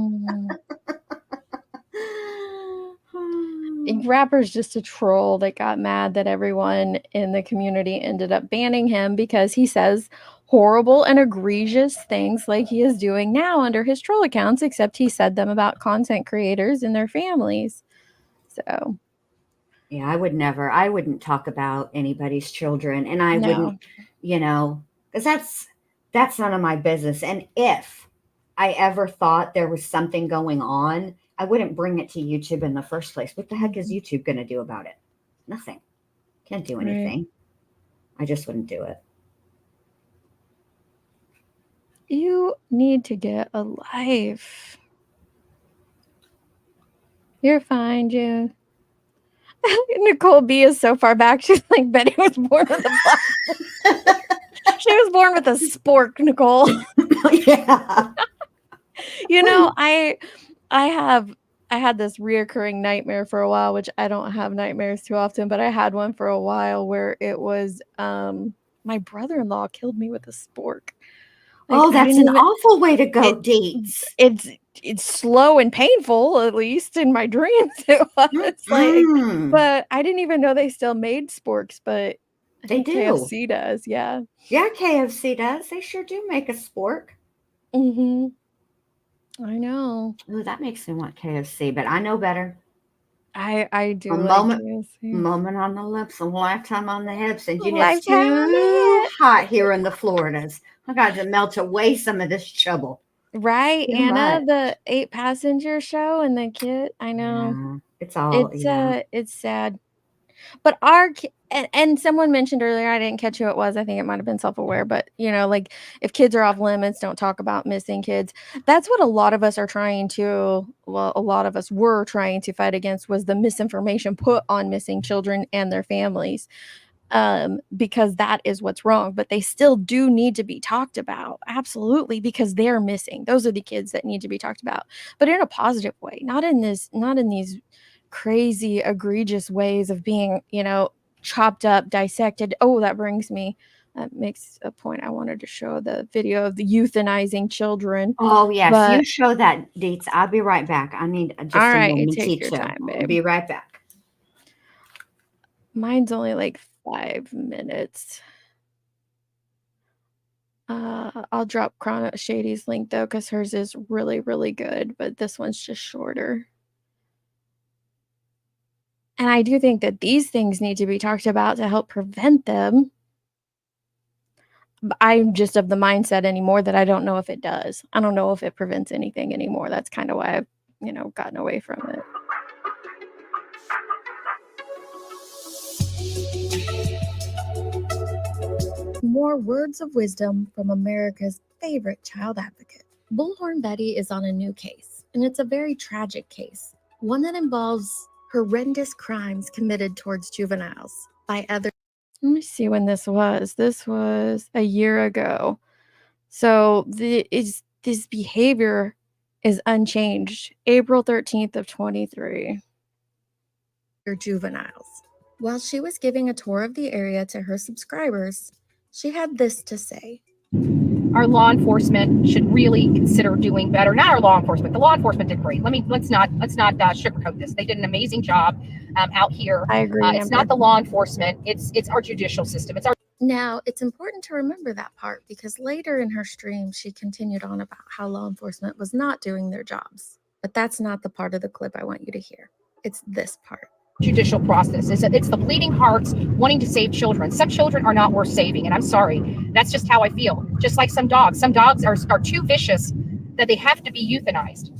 Rapper's just a troll that got mad that everyone in the community ended up banning him because he says horrible and egregious things like he is doing now under his troll accounts, except he said them about content creators and their families. So yeah, I wouldn't talk about anybody's children, and I wouldn't, because that's none of my business. And if I ever thought there was something going on, I wouldn't bring it to YouTube in the first place. What the heck is YouTube going to do about it? Nothing. Can't do anything. I just wouldn't do it. You need to get a life. You're fine, June. Nicole B is so far back. She's like, Betty was born with a black. She was born with a spork, Nicole. Yeah. You know, I had this reoccurring nightmare for a while, which I don't have nightmares too often, but I had one for a while where it was my brother-in-law killed me with a spork. Like, Oh, that's an awful way to go, Deets. It's slow and painful, at least in my dreams it was. Like, but I didn't even know they still made sporks, but I They think do. KFC does, yeah. Yeah, KFC does. They sure do make a spork. Mm-hmm. I know. Oh, that makes me want KFC, but I know better. I do A like KFC. moment on the lips, a lifetime on the hips, and you know it's Lifetime on the too hot here in the Floridas. I got to melt away some of this trouble. Right, Too Anna, much. the 8-passenger show and the kid. I know. Yeah, it's all It's sad. But our and someone mentioned earlier, I didn't catch who it was. I think it might have been self-aware, but you know, like if kids are off limits, don't talk about missing kids. That's what a lot of us are trying to, well, a lot of us were trying to fight against was the misinformation put on missing children and their families. Because that is what's wrong, but they still do need to be talked about. Absolutely, because they're missing. Those are the kids that need to be talked about, but in a positive way, not in these crazy, egregious ways of being, you know, chopped up, dissected. Oh, that makes a point. I wanted to show the video of the euthanizing children. Oh yes, but you show that, Deets. I'll be right back. I need just all a right, moment. take your time, I'll babe. be right back. Mine's only like 5 minutes. I'll drop Chrono Shady's link though, because hers is really, really good, but this one's just shorter. And I do think that these things need to be talked about to help prevent them. But I'm just of the mindset anymore that I don't know if it does. I don't know if it prevents anything anymore. That's kind of why I've, you know, gotten away from it. More words of wisdom from America's favorite child advocate. Bullhorn Betty is on a new case, and it's a very tragic case, one that involves horrendous crimes committed towards juveniles by other. Let me see when this was. This was a year ago. So this behavior is unchanged. April 13th of 23. Juveniles. While she was giving a tour of the area to her subscribers, she had this to say. Our law enforcement should really consider doing better. Not our law enforcement. The law enforcement did great. Let's not sugarcoat this. They did an amazing job out here. I agree. It's not the law enforcement. It's our judicial system. Now, it's important to remember that part because later in her stream, she continued on about how law enforcement was not doing their jobs. But that's not the part of the clip I want you to hear. It's this part. Judicial process. It's the bleeding hearts wanting to save children. Some children are not worth saving, and I'm sorry. That's just how I feel. Just like some dogs. Some dogs are too vicious that they have to be euthanized.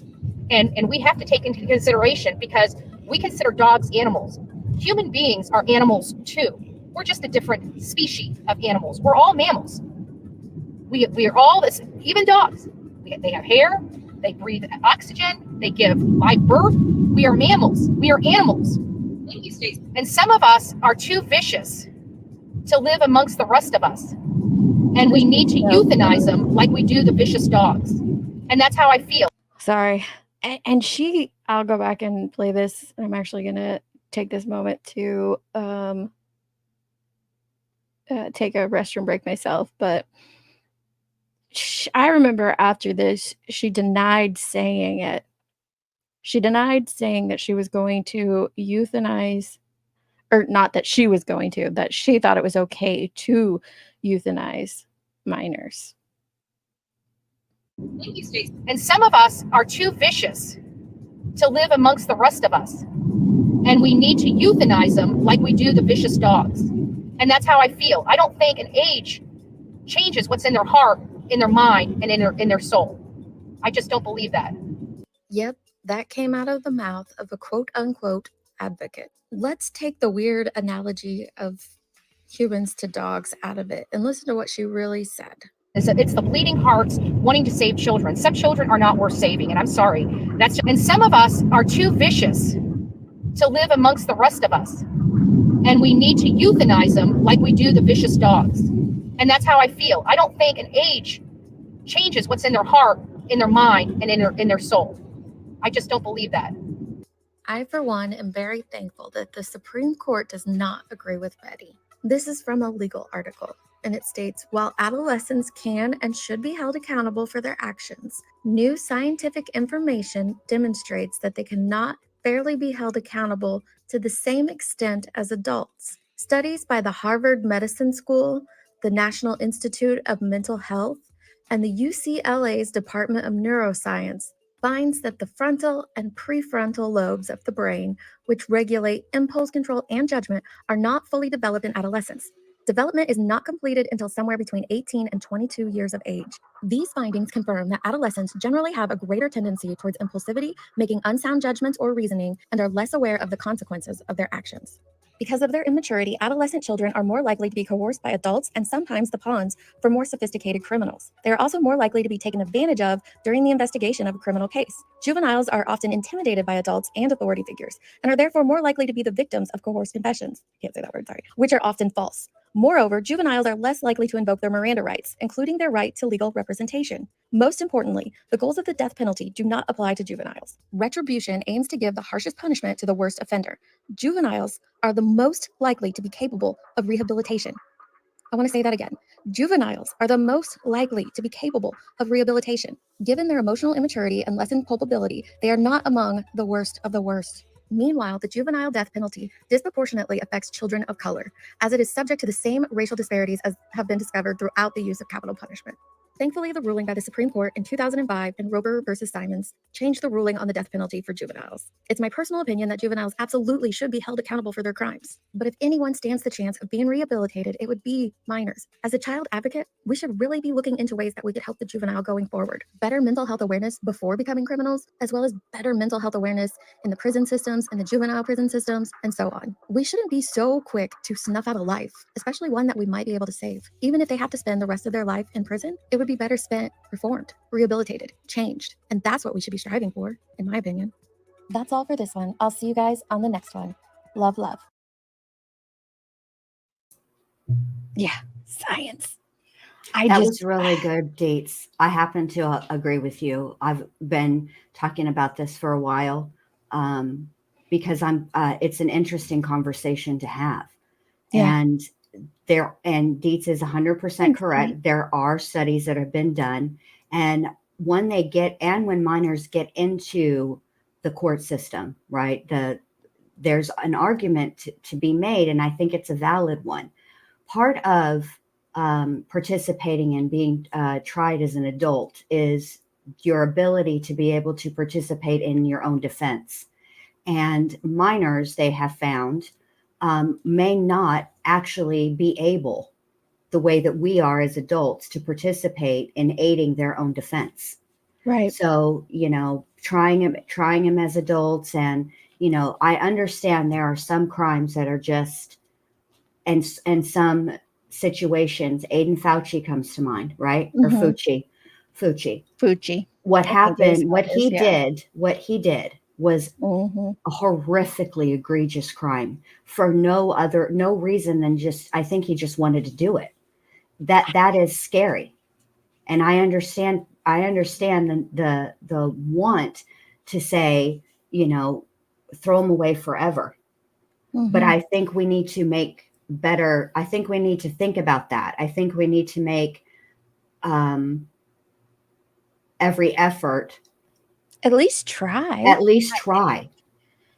And we have to take into consideration because we consider dogs animals. Human beings are animals too. We're just a different species of animals. We're all mammals. We are all this, even dogs. They have hair, they breathe oxygen, they give live birth. We are mammals. We are animals. Thank you, Stacey. And some of us are too vicious to live amongst the rest of us. And we need to euthanize them like we do the vicious dogs. And that's how I feel. Sorry. And I'll go back and play this. I'm actually going to take this moment to take a restroom break myself. But I remember after this, she denied saying it. She denied saying that she was going to euthanize, or not that she was going to, that she thought it was okay to euthanize minors. Thank you, Stacey. And some of us are too vicious to live amongst the rest of us. And we need to euthanize them like we do the vicious dogs. And that's how I feel. I don't think an age changes what's in their heart, in their mind, and in their soul. I just don't believe that. Yep, that came out of the mouth of a quote-unquote advocate. Let's take the weird analogy of humans to dogs out of it and listen to what she really said. It's the bleeding hearts wanting to save children. Some children are not worth saving, and I'm sorry. And some of us are too vicious to live amongst the rest of us. And we need to euthanize them like we do the vicious dogs. And that's how I feel. I don't think an age changes what's in their heart, in their mind, and in their soul. I just don't believe that. I, for one, am very thankful that the Supreme Court does not agree with Betty. This is from a legal article, and it states, while adolescents can and should be held accountable for their actions, new scientific information demonstrates that they cannot fairly be held accountable to the same extent as adults. Studies by the Harvard Medicine School, the National Institute of Mental Health, and the UCLA's Department of Neuroscience finds that the frontal and prefrontal lobes of the brain, which regulate impulse control and judgment, are not fully developed in adolescence. Development is not completed until somewhere between 18 and 22 years of age. These findings confirm that adolescents generally have a greater tendency towards impulsivity, making unsound judgments or reasoning, and are less aware of the consequences of their actions. Because of their immaturity, adolescent children are more likely to be coerced by adults and sometimes the pawns for more sophisticated criminals. They are also more likely to be taken advantage of during the investigation of a criminal case. Juveniles are often intimidated by adults and authority figures, and are therefore more likely to be the victims of coerced confessions. Can't say that word, sorry. Which are often false. Moreover, juveniles are less likely to invoke their Miranda rights, including their right to legal representation. Most importantly, the goals of the death penalty do not apply to juveniles. Retribution aims to give the harshest punishment to the worst offender. Juveniles are the most likely to be capable of rehabilitation. I want to say that again. Juveniles are the most likely to be capable of rehabilitation. Given their emotional immaturity and lessened culpability, they are not among the worst of the worst. Meanwhile, the juvenile death penalty disproportionately affects children of color, as it is subject to the same racial disparities as have been discovered throughout the use of capital punishment. Thankfully, the ruling by the Supreme Court in 2005 in Roper versus Simons changed the ruling on the death penalty for juveniles. It's my personal opinion that juveniles absolutely should be held accountable for their crimes. But if anyone stands the chance of being rehabilitated, it would be minors. As a child advocate, we should really be looking into ways that we could help the juvenile going forward. Better mental health awareness before becoming criminals, as well as better mental health awareness in the prison systems, in the juvenile prison systems, and so on. We shouldn't be so quick to snuff out a life, especially one that we might be able to save. Even if they have to spend the rest of their life in prison, it would be better spent reformed, rehabilitated, changed. And that's what we should be striving for, in my opinion. That's all for this one. I'll see you guys on the next one. Love, love. Yeah, science. That was really good, Dates. I happen to agree with you. I've been talking about this for a while because it's an interesting conversation to have. Yeah. And Dietz is 100% correct. There are studies that have been done, and when minors get into the court system, right? There's an argument to be made, and I think it's a valid one. Part of participating in being tried as an adult is your ability to be able to participate in your own defense. And minors, they have found, may not actually be able, the way that we are as adults, to participate in aiding their own defense. Right. So, trying them as adults, and, I understand there are some crimes that are just, and some situations, Aiden Fauci comes to mind, right? Or Mhm. Fucci. What happened, what he did was a horrifically egregious crime for no reason than I think he just wanted to do it. That is scary. And I understand the want to say, throw him away forever. But I think we need to make better. I think we need to think about that. I think we need to make every effort. At least try. At least try.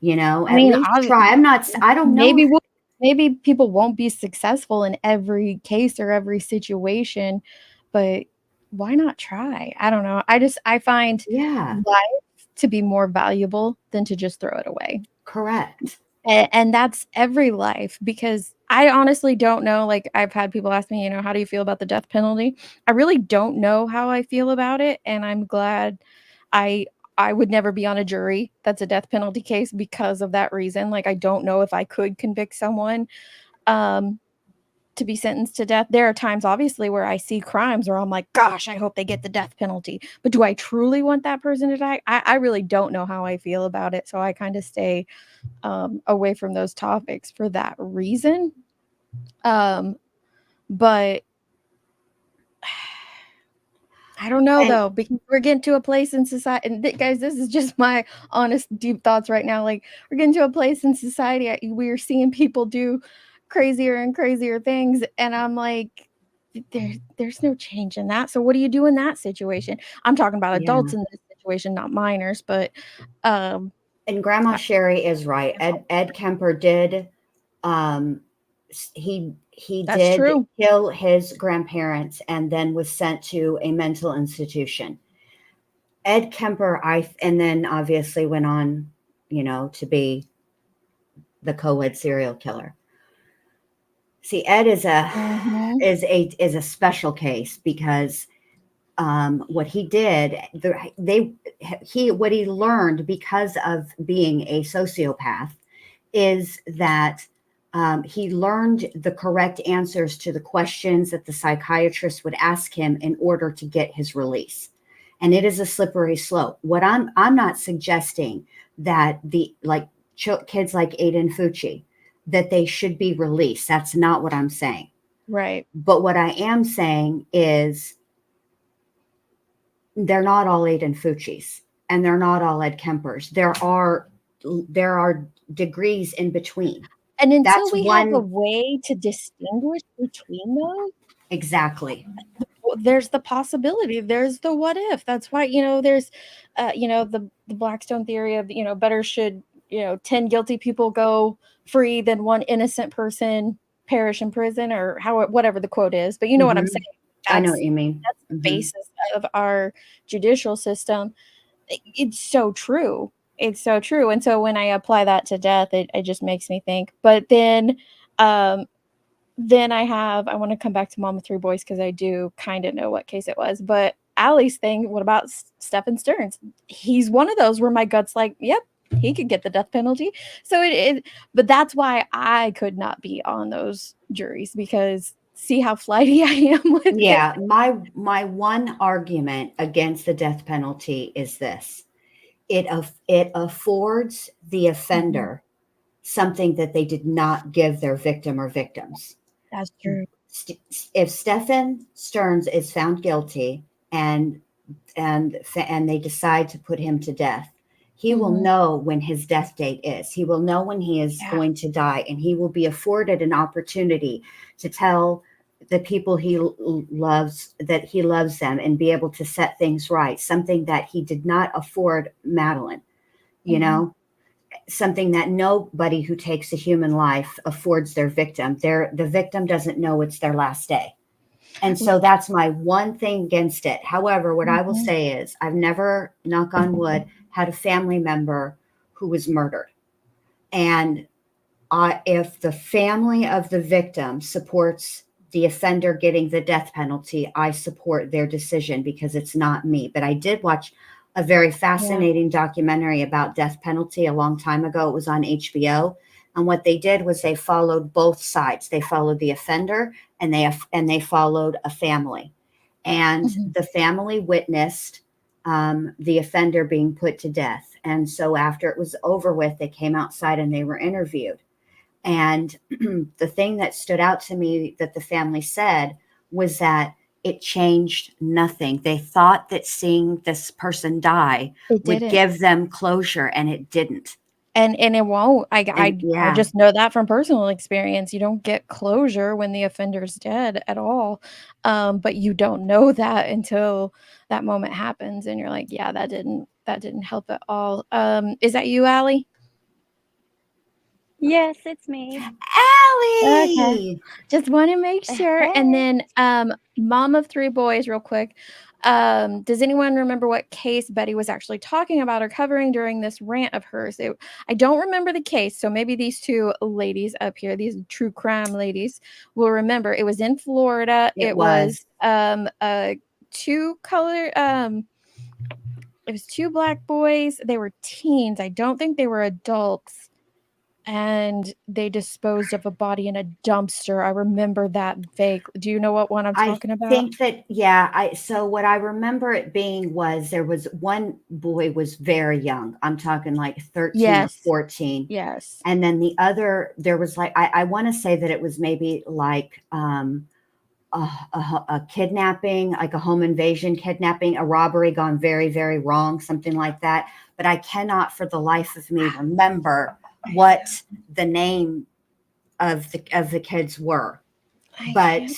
I mean, try. I don't know. Maybe people won't be successful in every case or every situation, but why not try? I don't know. I find life to be more valuable than to just throw it away. Correct. And that's every life, because I honestly don't know. Like, I've had people ask me, how do you feel about the death penalty? I really don't know how I feel about it. And I'm glad I would never be on a jury that's a death penalty case because of that reason. Like, I don't know if I could convict someone. to be sentenced to death. There are times, obviously, where I see crimes where I'm like, gosh, I hope they get the death penalty. But do I truly want that person to die? I really don't know how I feel about it. So I kind of stay away from those topics for that reason. But I don't know, though, because we're getting to a place in society, and guys, this is just my honest, deep thoughts right now. Like, we're getting to a place in society, we're seeing people do crazier and crazier things, and I'm like, there's no change in that. So what do you do in that situation? I'm talking about adults in this situation, not minors, but and Grandma Sherry is right. Ed Kemper did he That's did true. kill his grandparents and then was sent to a mental institution. Ed Kemper, and then obviously went on, to be the co-ed serial killer. See, Ed is a special case because what he did, what he learned because of being a sociopath is that he learned the correct answers to the questions that the psychiatrist would ask him in order to get his release. And it is a slippery slope. What I'm not suggesting that kids like Aiden Fucci, that they should be released. That's not what I'm saying. Right. But what I am saying is they're not all Aiden Fucci's and they're not all Ed Kempers. There are degrees in between. And until we have a way to distinguish between those, exactly, there's the possibility. There's the what if. That's why there's, the Blackstone theory of better should 10 guilty people go free than one innocent person perish in prison, or whatever the quote is. But you know what I'm saying. I know what you mean. That's the basis of our judicial system. It's so true. It's so true. And so when I apply that to death, it just makes me think. But then I want to come back to Mom of Three Boys because I do kind of know what case it was. But Allie's thing, what about Stephen Stearns? He's one of those where my gut's like, yep, he could get the death penalty. So but that's why I could not be on those juries, because see how flighty I am with it. My one argument against the death penalty is this. It affords the offender something that they did not give their victim or victims. That's true. If Stephen Stearns is found guilty and they decide to put him to death, he will know when his death date is. He will know when he is going to die, and he will be afforded an opportunity to tell the people he loves that he loves them and be able to set things right. Something that he did not afford Madeline, something that nobody who takes a human life affords their victim. The victim doesn't know it's their last day. And so that's my one thing against it. However, what I will say is I've never, knock on wood, had a family member who was murdered. And if the family of the victim supports the offender getting the death penalty, I support their decision because it's not me. But I did watch a very fascinating documentary about death penalty a long time ago. It was on HBO. And what they did was they followed both sides. They followed the offender and they followed a family. And the family witnessed the offender being put to death. And so after it was over with, they came outside and they were interviewed. And the thing that stood out to me that the family said was that it changed nothing. They thought that seeing this person die would give them closure, and it didn't. And it won't. I just know that from personal experience. You don't get closure when the offender's dead at all. But you don't know that until that moment happens, and you're like, yeah, that didn't help at all. Is that you, Allie? Yes, it's me. Allie! Okay. Just want to make sure. And then Mom of Three Boys, real quick. Does anyone remember what case Betty was actually talking about or covering during this rant of hers? I don't remember the case, so maybe these two ladies up here, these true crime ladies, will remember. It was in Florida. It was two black boys. They were teens. I don't think they were adults. and they disposed of a body in a dumpster. I remember that vague. Do you know what one I'm talking about? I think that, yeah. So what I remember it being was there was one boy was very young. I'm talking like 13 Yes. or 14. Yes. And then the other, there was like, I want to say that it was maybe like a kidnapping, like a home invasion kidnapping, a robbery gone very, very wrong, something like that. But I cannot for the life of me remember what the name of the kids were. But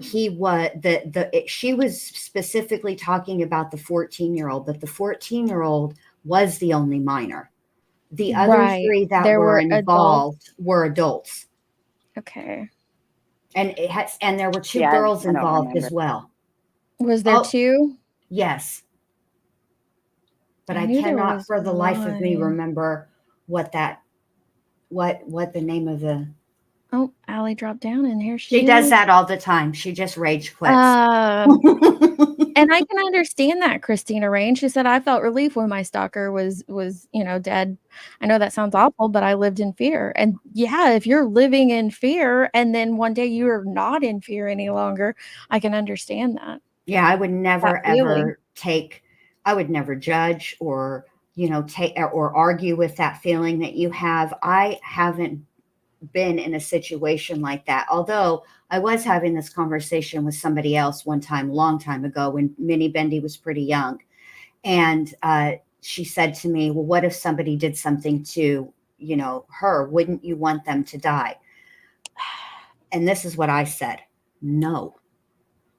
he was she was specifically talking about the 14-year-old, but the 14-year-old was the only minor. The other Right. three that There were were involved were adults. Okay. And and there were two Yeah, girls I don't involved remember. as well. Was there two? Yes. But I I knew there cannot was for the life of me one. remember what the name of the. Oh, Allie dropped down, and here She she does is. that all the time. She just rage quits. And I can understand that, Christina Rain. She said, I felt relief when my stalker was dead. I know that sounds awful, but I lived in fear. And yeah, if you're living in fear and then one day you're not in fear any longer, I can understand that. Yeah, I would never That feeling. ever I would never judge or, take or argue with that feeling that you have. I haven't been in a situation like that. Although I was having this conversation with somebody else one time, a long time ago, when Minnie Bendy was pretty young. And she said to me, well, what if somebody did something to, her? Wouldn't you want them to die? And this is what I said. No,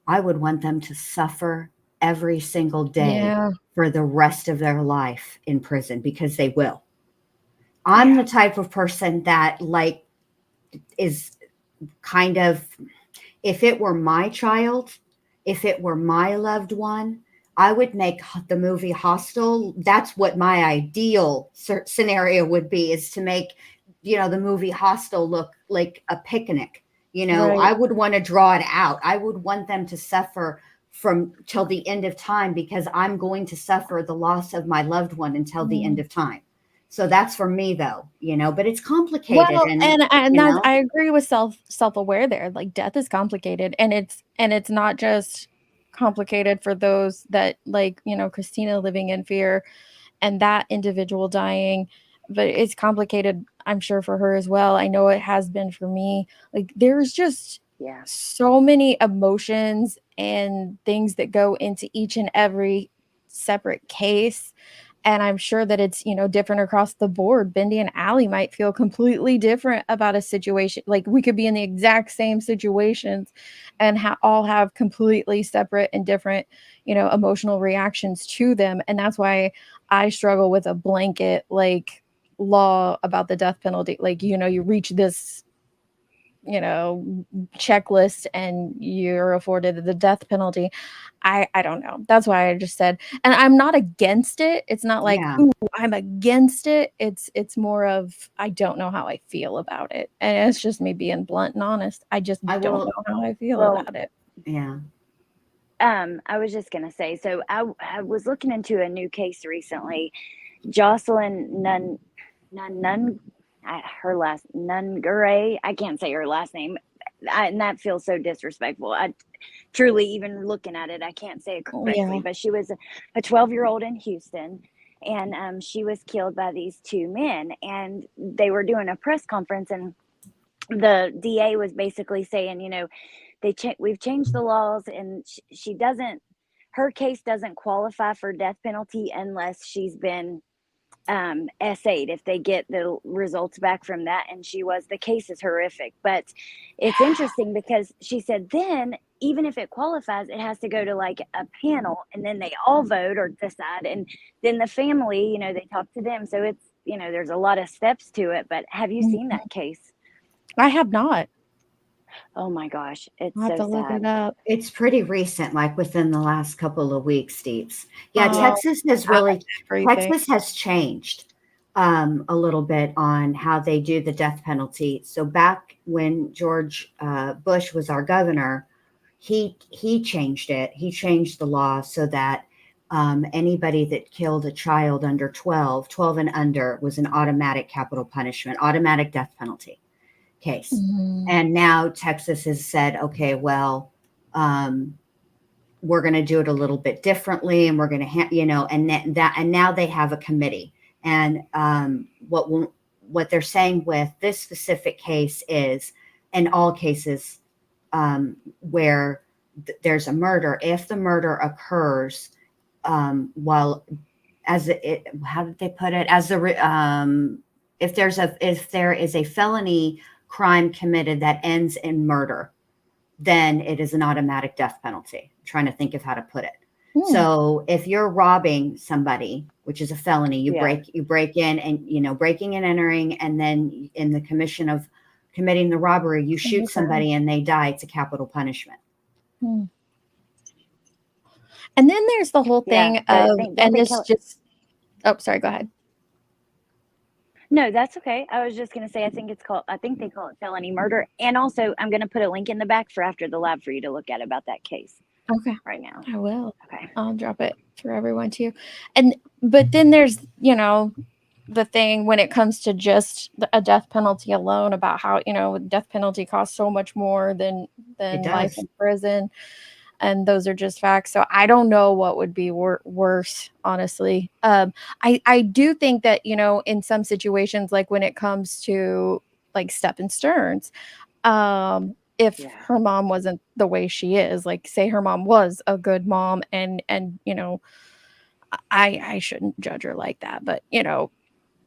I would want them to suffer every single day Yeah. for the rest of their life in prison, because they will. I'm the type of person that is kind of, if it were my child, if it were my loved one, I would make the movie Hostel. That's what my ideal scenario would be, is to make, the movie Hostel look like a picnic. Right. I would want to draw it out. I would want them to suffer from till the end of time, because I'm going to suffer the loss of my loved one until the end of time. So that's for me though, but it's complicated. Well, and that's, I I agree with self-aware there. Like, death is complicated, and it's not just complicated for those that, like, Christina living in fear and that individual dying, but it's complicated, I'm sure, for her as well. I know it has been for me. Like, there's just so many emotions and things that go into each and every separate case. And I'm sure that it's, different across the board. Bendy and Allie might feel completely different about a situation. Like, we could be in the exact same situations and all have completely separate and different, emotional reactions to them. And that's why I struggle with a blanket, law about the death penalty. Like, you reach this, checklist and you're afforded the death penalty. I don't know. That's why I just said, and I'm not against it. It's not like, ooh, I'm against it. It's more of, I don't know how I feel about it. And it's just me being blunt and honest. I just don't know how I feel about it. Yeah. I was just gonna say, so I was looking into a new case recently. Jocelyn Nungare, I can't say her last name, and that feels so disrespectful. I truly, even looking at it, I can't say it correctly. But she was a 12-year-old in Houston, and she was killed by these two men, and they were doing a press conference, and the DA was basically saying, we've changed the laws, and she doesn't, her case doesn't qualify for death penalty unless she's been essayed, if they get the results back from that. And the case is horrific. But it's interesting because she said then, even if it qualifies, it has to go to like a panel, and then they all vote or decide, and then the family, they talk to them. So it's, there's a lot of steps to it. But have you seen that case? I have not. Oh my gosh, it's I'll have so to look sad. it up. It's pretty recent, like within the last couple of weeks, Steeps. Yeah, Texas has changed a little bit on how they do the death penalty. So back when George Bush was our governor, he changed it. He changed the law so that Anybody that killed a child under 12 and under was an automatic capital punishment, automatic death penalty case. And now Texas has said, okay, well, we're going to do it a little bit differently, and we're going to, and now they have a committee. And what they're saying with this specific case is, in all cases where there's a murder, if the murder occurs how did they put it? If there is a felony crime committed that ends in murder, then it is an automatic death penalty. I'm trying to think of how to put it. So if you're robbing somebody, which is a felony, you break in and, breaking and entering, and then in the commission of committing the robbery, you shoot somebody and they die, it's a capital punishment. And then there's the whole thing of, sorry, go ahead. No, that's okay. I was just going to say, I think they call it felony murder. And also, I'm going to put a link in the back for after the lab for you to look at about that case. Okay. Right now. I will. Okay. I'll drop it for everyone too. But then there's, the thing when it comes to just a death penalty alone, about how, death penalty costs so much more than life in prison. And those are just facts. So I don't know what would be worse, honestly. I do think that, in some situations, like when it comes to like Stephen Stearns, if her mom wasn't the way she is, like say her mom was a good mom and I shouldn't judge her like that, but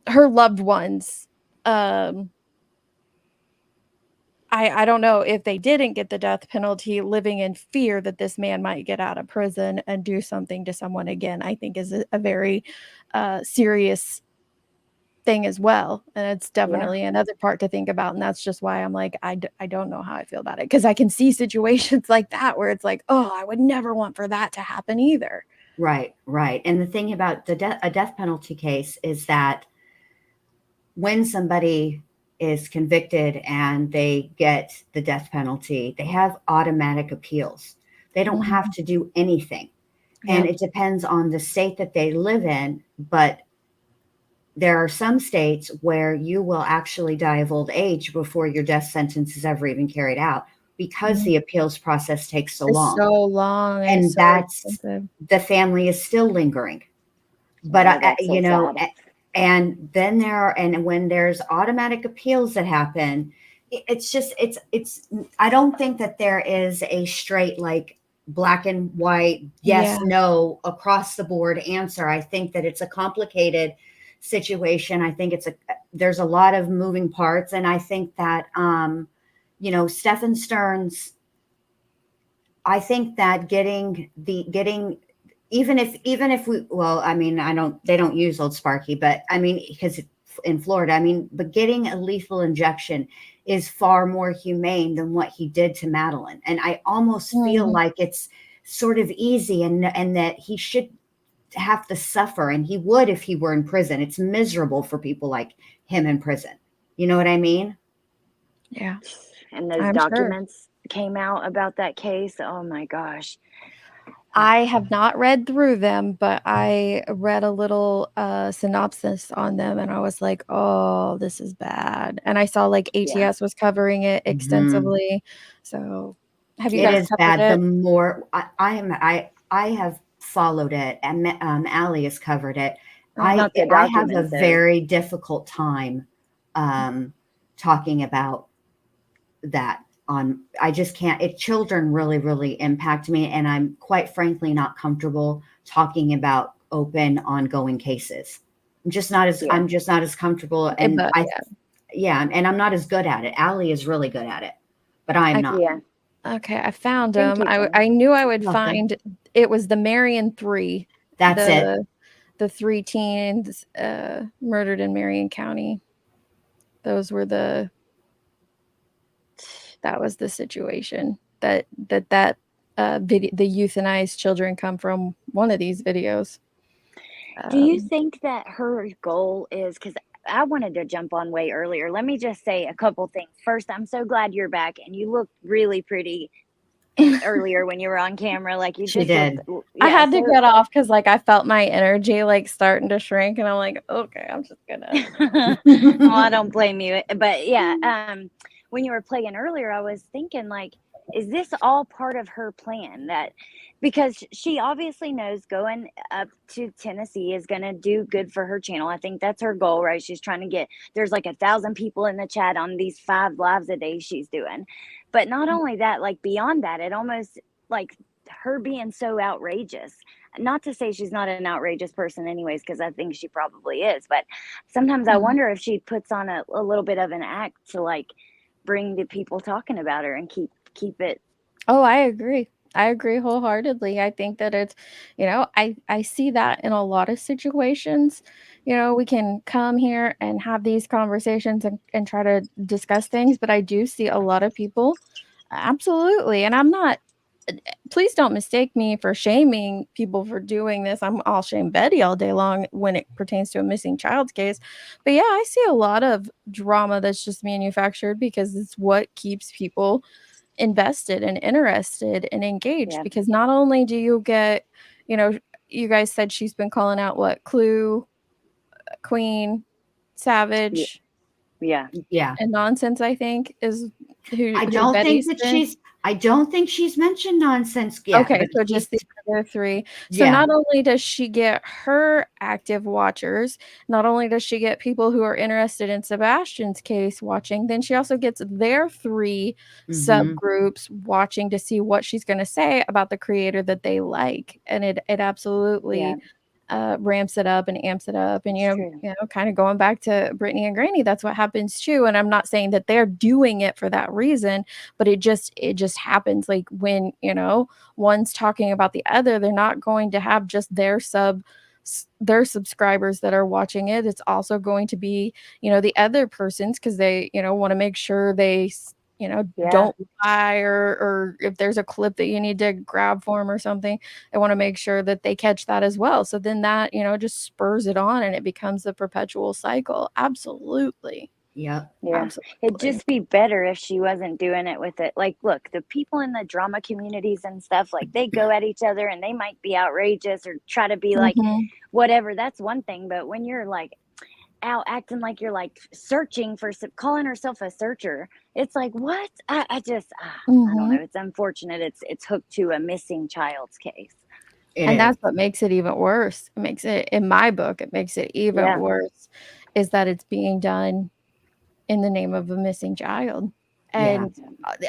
her loved ones, I don't know if they didn't get the death penalty, living in fear that this man might get out of prison and do something to someone again, I think is a very serious thing as well. And it's definitely another part to think about. And that's just why I'm like, I don't know how I feel about it. Because I can see situations like that where it's like, oh, I would never want for that to happen either. Right. And the thing about a death penalty case is that when somebody is convicted and they get the death penalty, they have automatic appeals. They don't have to do anything. And it depends on the state that they live in. But there are some states where you will actually die of old age before your death sentence is ever even carried out, because the appeals process takes so long. And the family is still lingering. But and then when there's automatic appeals that happen, it's I don't think that there is a straight, like, black and white, yes, no, across the board answer. I think that it's a complicated situation. I think there's a lot of moving parts. And I think that, Stephen Stearns, I think that even if we, they don't use Old Sparky, but because in Florida, but getting a lethal injection is far more humane than what he did to Madeline. And I almost feel like it's sort of easy and that he should have to suffer, and he would if he were in prison. It's miserable for people like him in prison. You know what I mean? Yeah. And those documents came out about that case. Oh my gosh. I have not read through them, but I read a little synopsis on them, and I was like, oh, this is bad. And I saw like ATS was covering it extensively. So have you guys covered bad. it? The more I have followed it, and Allie has covered it. I have a very difficult time talking about that. I just can't. Children really, really impact me, and I'm quite frankly not comfortable talking about open, ongoing cases. I'm just not as comfortable, and and I'm not as good at it. Allie is really good at it, but I'm not. Okay, I found them. I knew I would find. It was the Marion 3. That's it. The 3 teens murdered in Marion County. Those were that was the situation that video, the euthanized children come from one of these videos. Do you think that her goal is, because I wanted to jump on way earlier. Let me just say a couple things. First, I'm so glad you're back, and you look really pretty. earlier when you were on camera. Like you She just did. looked, I yeah. had to So get off because like I felt my energy like starting to shrink, and I'm like, okay, I'm just gonna. well, I don't blame you. But yeah, when you were playing earlier, I was thinking like, is this all part of her plan? That because she obviously knows going up to Tennessee is going to do good for her channel. I think that's her goal, right? She's trying to get, there's like 1,000 people in the chat on these 5 lives a day she's doing. But not only that, like beyond that, it almost like her being so outrageous. Not to say she's not an outrageous person anyways, because I think she probably is, but sometimes I wonder if she puts on a little bit of an act to like bring the people talking about her and keep it. Oh, I agree. I agree wholeheartedly. I think that it's, I see that in a lot of situations. We can come here and have these conversations and try to discuss things, but I do see a lot of people. Absolutely. And I'm not, please don't mistake me for shaming people for doing this. I'll shame Betty all day long when it pertains to a missing child's case. But yeah, I see a lot of drama that's just manufactured because it's what keeps people invested and interested and engaged. Yeah. Because not only do you get, you guys said she's been calling out what Clue, Queen, Savage, Yeah. and Nonsense, I think, is who I who don't Betty's think that been. I don't think she's mentioned Nonsense yet. Okay, but so just she's- the other 3. So Yeah. not only does she get her active watchers, not only does she get people who are interested in Sebastian's case watching, then she also gets their 3 subgroups watching to see what she's going to say about the creator that they like. And it absolutely ramps it up and amps it up. And kind of going back to Brittany and Granny, that's what happens too. And I'm not saying that they're doing it for that reason, but it just happens. Like when one's talking about the other, they're not going to have just their subscribers that are watching it. It's also going to be the other person's, because they want to make sure they don't lie, or if there's a clip that you need to grab for them or something, they want to make sure that they catch that as well. So then that just spurs it on and it becomes a perpetual cycle. Absolutely. Yep. Yeah. Absolutely. It'd just be better if she wasn't doing it with it. Like, look, the people in the drama communities and stuff, like they go at each other and they might be outrageous or try to be like whatever. That's one thing. But when you're like out acting like you're like searching for, calling herself a searcher, it's like, what? I just, I don't know. It's unfortunate. It's hooked to a missing child's case. That's what makes it even worse. It makes it, in my book, it makes it even worse, is that it's being done in the name of a missing child. And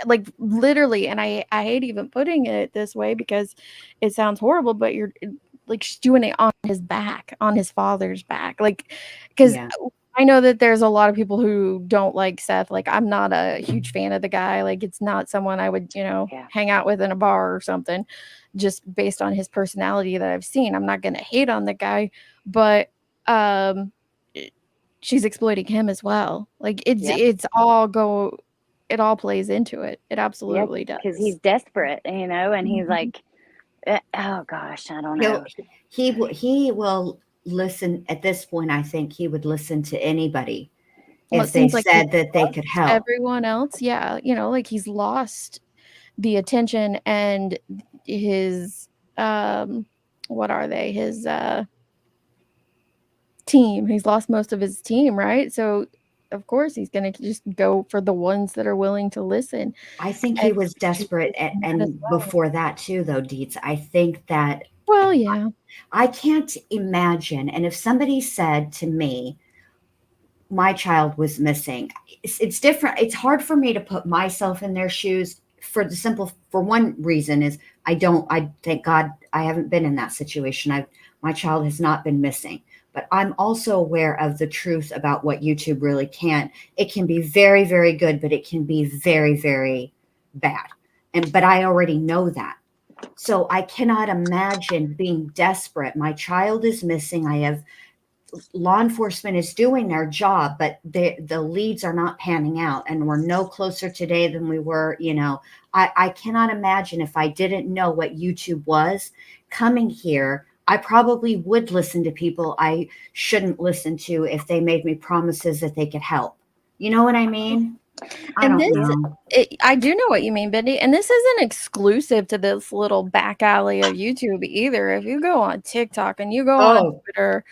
like literally, and I hate even putting it this way because it sounds horrible, but you're like, she's doing it on his back, on his father's back. Like, because I know that there's a lot of people who don't like Seth. Like, I'm not a huge fan of the guy. Like, it's not someone I would, hang out with in a bar or something, just based on his personality that I've seen. I'm not going to hate on the guy, but she's exploiting him as well. Like, it all plays into it. It absolutely does. Because he's desperate, and he's like, oh gosh, I don't know. He will listen at this point. I think he would listen to anybody if they seems like said that they could help everyone else. Yeah. Like he's lost the attention and his, what are they? His, team. He's lost most of his team, right? So of course he's going to just go for the ones that are willing to listen. I think he was desperate and before that too, though, Dietz. I think that, well, yeah, I can't imagine. And if somebody said to me, my child was missing, it's different. It's hard for me to put myself in their shoes for one reason is I thank God I haven't been in that situation. My child has not been missing. But I'm also aware of the truth about what YouTube really can. It can be very, very good, but it can be very, very bad. But I already know that. So I cannot imagine being desperate. My child is missing. Law enforcement is doing their job, but the leads are not panning out. And we're no closer today than we were, I cannot imagine if I didn't know what YouTube was coming here. I probably would listen to people I shouldn't listen to if they made me promises that they could help. You know what I mean? I And don't this, know. I do know what you mean, Bendy. And this isn't exclusive to this little back alley of YouTube either. If you go on TikTok and you go on Oh, Twitter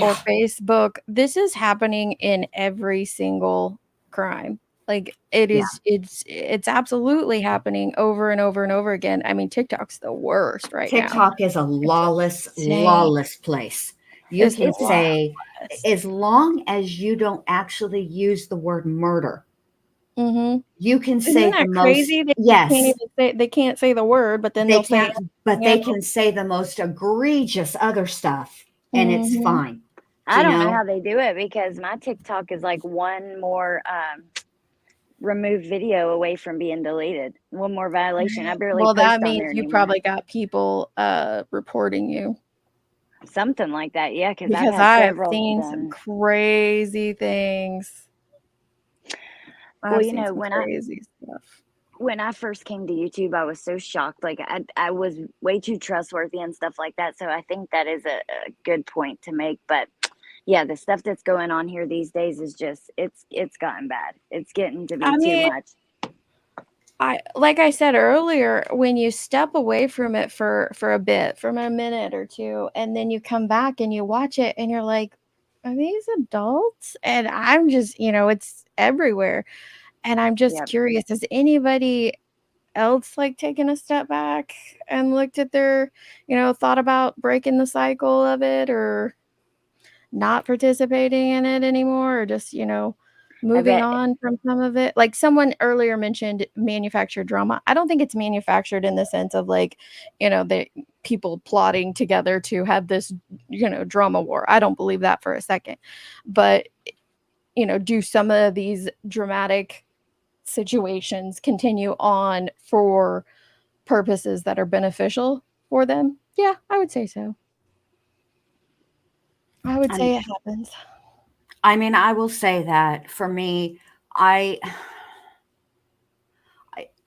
or Facebook, this is happening in every single crime. Like Yeah. it's absolutely happening over and over and over again. I mean, TikTok's the worst right now. TikTok is a lawless, insane. lawless place. You It's can say, lawless. as long as you don't actually use the word murder, Mhm. you can Isn't say the that most. crazy? They Yes, can't even say they can't say the word, but then they they'll say can't, but they can say the most egregious other stuff, and it's Mhm. fine. I You don't know know? how they do it because my TikTok is like one more removed video away from being deleted. One more violation. I barely Well, post that on means there you anymore. probably got people reporting you. Something like that, yeah, because I've Because had I have several seen done. some crazy things. Well, I've you seen know, some crazy stuff. when I first came to YouTube, I was so shocked. Like I was way too trustworthy and stuff like that. So I think that is a good point to make. But yeah, the stuff that's going on here these days is just it's gotten bad. It's getting to be I too mean, much. like I said earlier, when you step away from it for a bit, from a minute or two, and then you come back and you watch it and you're like, are these adults? And I'm just, it's everywhere. And I'm just Yep. curious, has anybody else like taken a step back and looked at their, thought about breaking the cycle of it or not participating in it anymore or just, moving bet. on from some of it? Like someone earlier mentioned manufactured drama. I don't think it's manufactured in the sense of like, the people plotting together to have this, drama war. I don't believe that for a second. But, do some of these dramatic situations continue on for purposes that are beneficial for them? Yeah, I would say so. I would say it happens. I mean, I will say that for me, I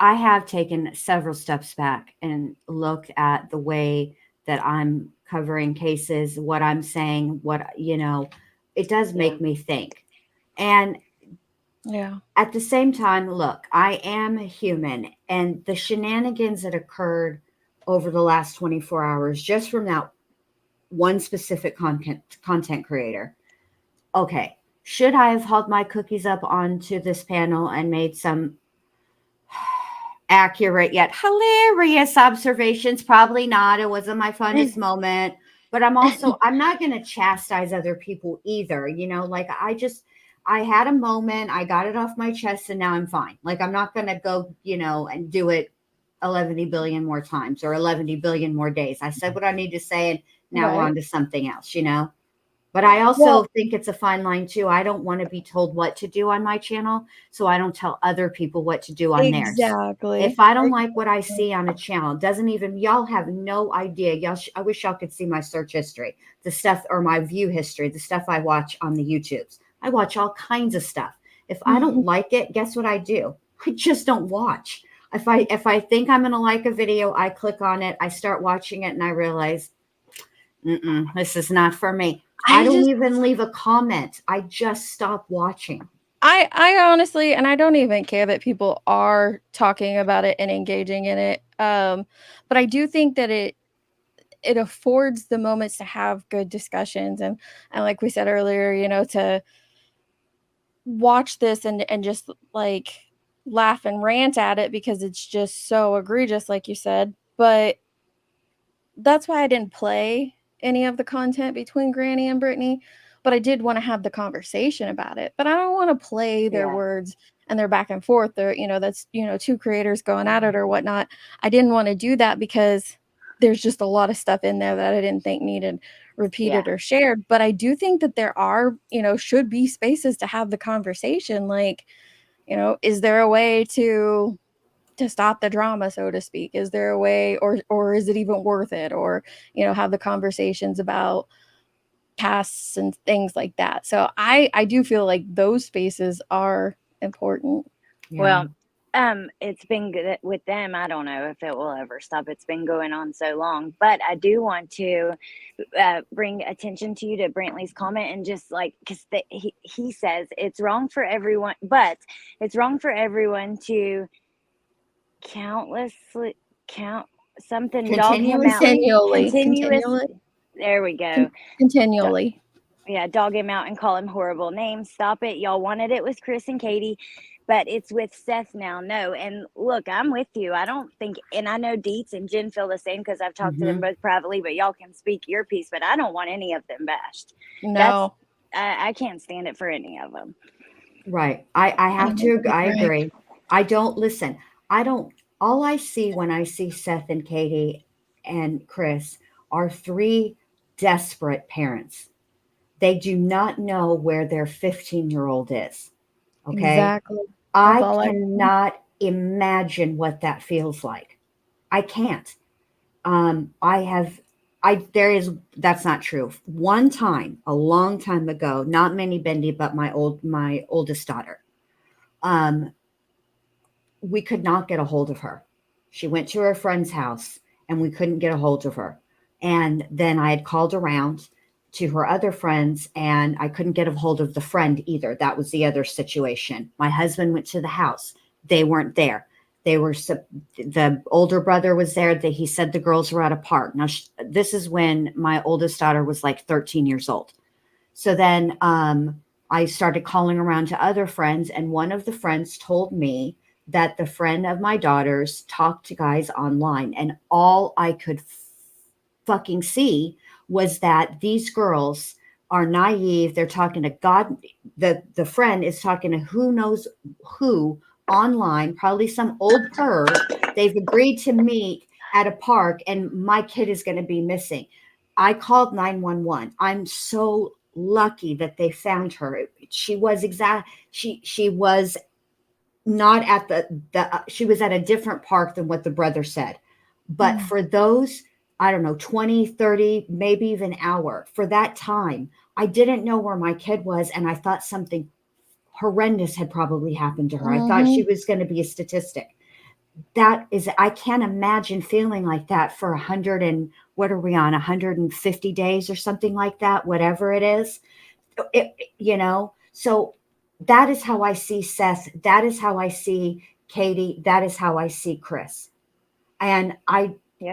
have taken several steps back and looked at the way that I'm covering cases, what I'm saying, it does make me think. And Yeah. at the same time, look, I am a human, and the shenanigans that occurred over the last 24 hours, just from that one specific content creator. Okay, should I have held my cookies up onto this panel and made some accurate yet hilarious observations? Probably not. It wasn't my funnest moment. But I'm not going to chastise other people either. Like I had a moment, I got it off my chest, and now I'm fine. Like I'm not going to go, and do it 11 billion more times or 11 billion more days. I said what I need to say, and now we're on to something else, But I also think it's a fine line too. I don't want to be told what to do on my channel, so I don't tell other people what to do on theirs. Exactly. If I don't like what I see on a channel, y'all have no idea. I wish y'all could see my search history, the stuff, or my view history, the stuff I watch on the YouTubes. I watch all kinds of stuff. If I don't like it, guess what I do? I just don't watch. If I think I'm going to like a video, I click on it, I start watching it, and I realize, this is not for me. I don't even leave a comment. I just stop watching. I honestly, and I don't even care that people are talking about it and engaging in it. But I do think that it affords the moments to have good discussions and like we said earlier, to watch this and just like laugh and rant at it because it's just so egregious, like you said. But that's why I didn't play any of the content between Granny and Brittany, but I did want to have the conversation about it. But I don't want to play their words and their back and forth. They're, that's, two creators going at it or whatnot. I didn't want to do that because there's just a lot of stuff in there that I didn't think needed repeated or shared. But I do think that there are, should be spaces to have the conversation. Like, is there a way to stop the drama, so to speak? Is there a way, or is it even worth it? Or, have the conversations about pasts and things like that. So I do feel like those spaces are important. Well, It's been good with them. I don't know if it will ever stop. It's been going on so long. But I do want to bring attention to you to Brantley's comment, and just like, because he says it's wrong for everyone, but it's wrong for everyone to countlessly count something, dog him out Continually. There we go. Continually. Yeah, dog him out and call him horrible names. Stop it. Y'all wanted it with Chris and Katie, but it's with Seth now. No. And look, I'm with you. I don't think, and I know Dietz and Jen feel the same because I've talked to them both privately, but y'all can speak your piece, but I don't want any of them bashed. No. I can't stand it for any of them. Right. I have to, I agree. I don't listen. All I see when I see Seth and Katie and Chris are three desperate parents. They do not know where their 15-year-old is. Okay. Exactly. I cannot imagine what that feels like. I can't. That's not true. One time, a long time ago, not Minnie Bendy, but my oldest daughter, we could not get a hold of her. She went to her friend's house and we couldn't get a hold of her. And then I had called around to her other friends and I couldn't get a hold of the friend either. That was the other situation. My husband went to the house. They weren't there. The older brother was there. He said the girls were at a park. Now, this is when my oldest daughter was like 13 years old. So then I started calling around to other friends, and one of the friends told me that the friend of my daughter's talked to guys online, and all I could fucking see was that these girls are naive. They're talking to God. The friend is talking to who knows who online, probably some old perv. They've agreed to meet at a park and my kid is going to be missing. I called 911. I'm so lucky that they found her. She was she was not at she was at a different park than what the brother said. But for those, I don't know, 20, 30, maybe even hour, for that time, I didn't know where my kid was. And I thought something horrendous had probably happened to her. I thought she was going to be a statistic. I can't imagine feeling like that for 100 and what are we on, 150 days or something like that, whatever it is, so that is how I see Seth. That is how I see Katie. That is how I see Chris. And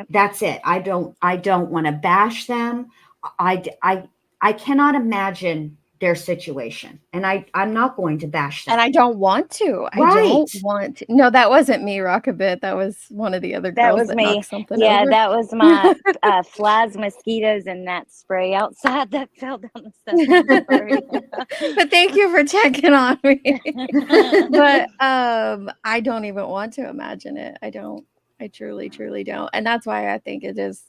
that's it. I don't want to bash them. I cannot imagine their situation, and I'm not going to bash them. And I don't want to. I don't want to. No, that wasn't me, Rockabit. That was one of the other girls. That was me. Knocked something Yeah, over. that was my flies, mosquitoes, and that spray outside that fell down the steps. But thank you for checking on me. But I don't even want to imagine it. I don't. I truly, truly don't. And that's why I think it is.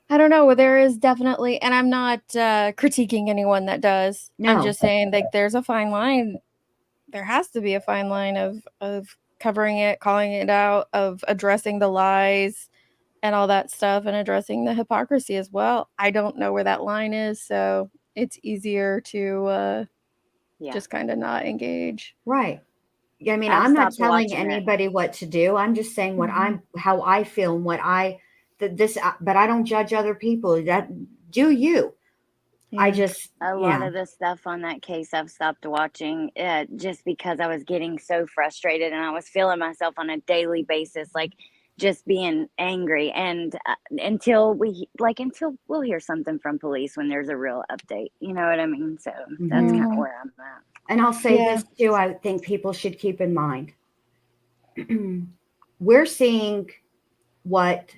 I don't know. There is definitely, and I'm not critiquing anyone that does. No. I'm just saying like there's a fine line. There has to be a fine line of covering it, calling it out, of addressing the lies and all that stuff, and addressing the hypocrisy as well. I don't know where that line is, so it's easier to just kind of not engage. Right. I mean, I'm not telling anybody what to do. I'm just saying how I feel and what but I don't judge other people. That do you? I just a lot of the stuff on that case I've stopped watching just because I was getting so frustrated and I was feeling myself on a daily basis, like just being angry. And until we'll hear something from police when there's a real update, you know what I mean? So that's kind of where I'm at. And I'll say this too. I think people should keep in mind. We're seeing what.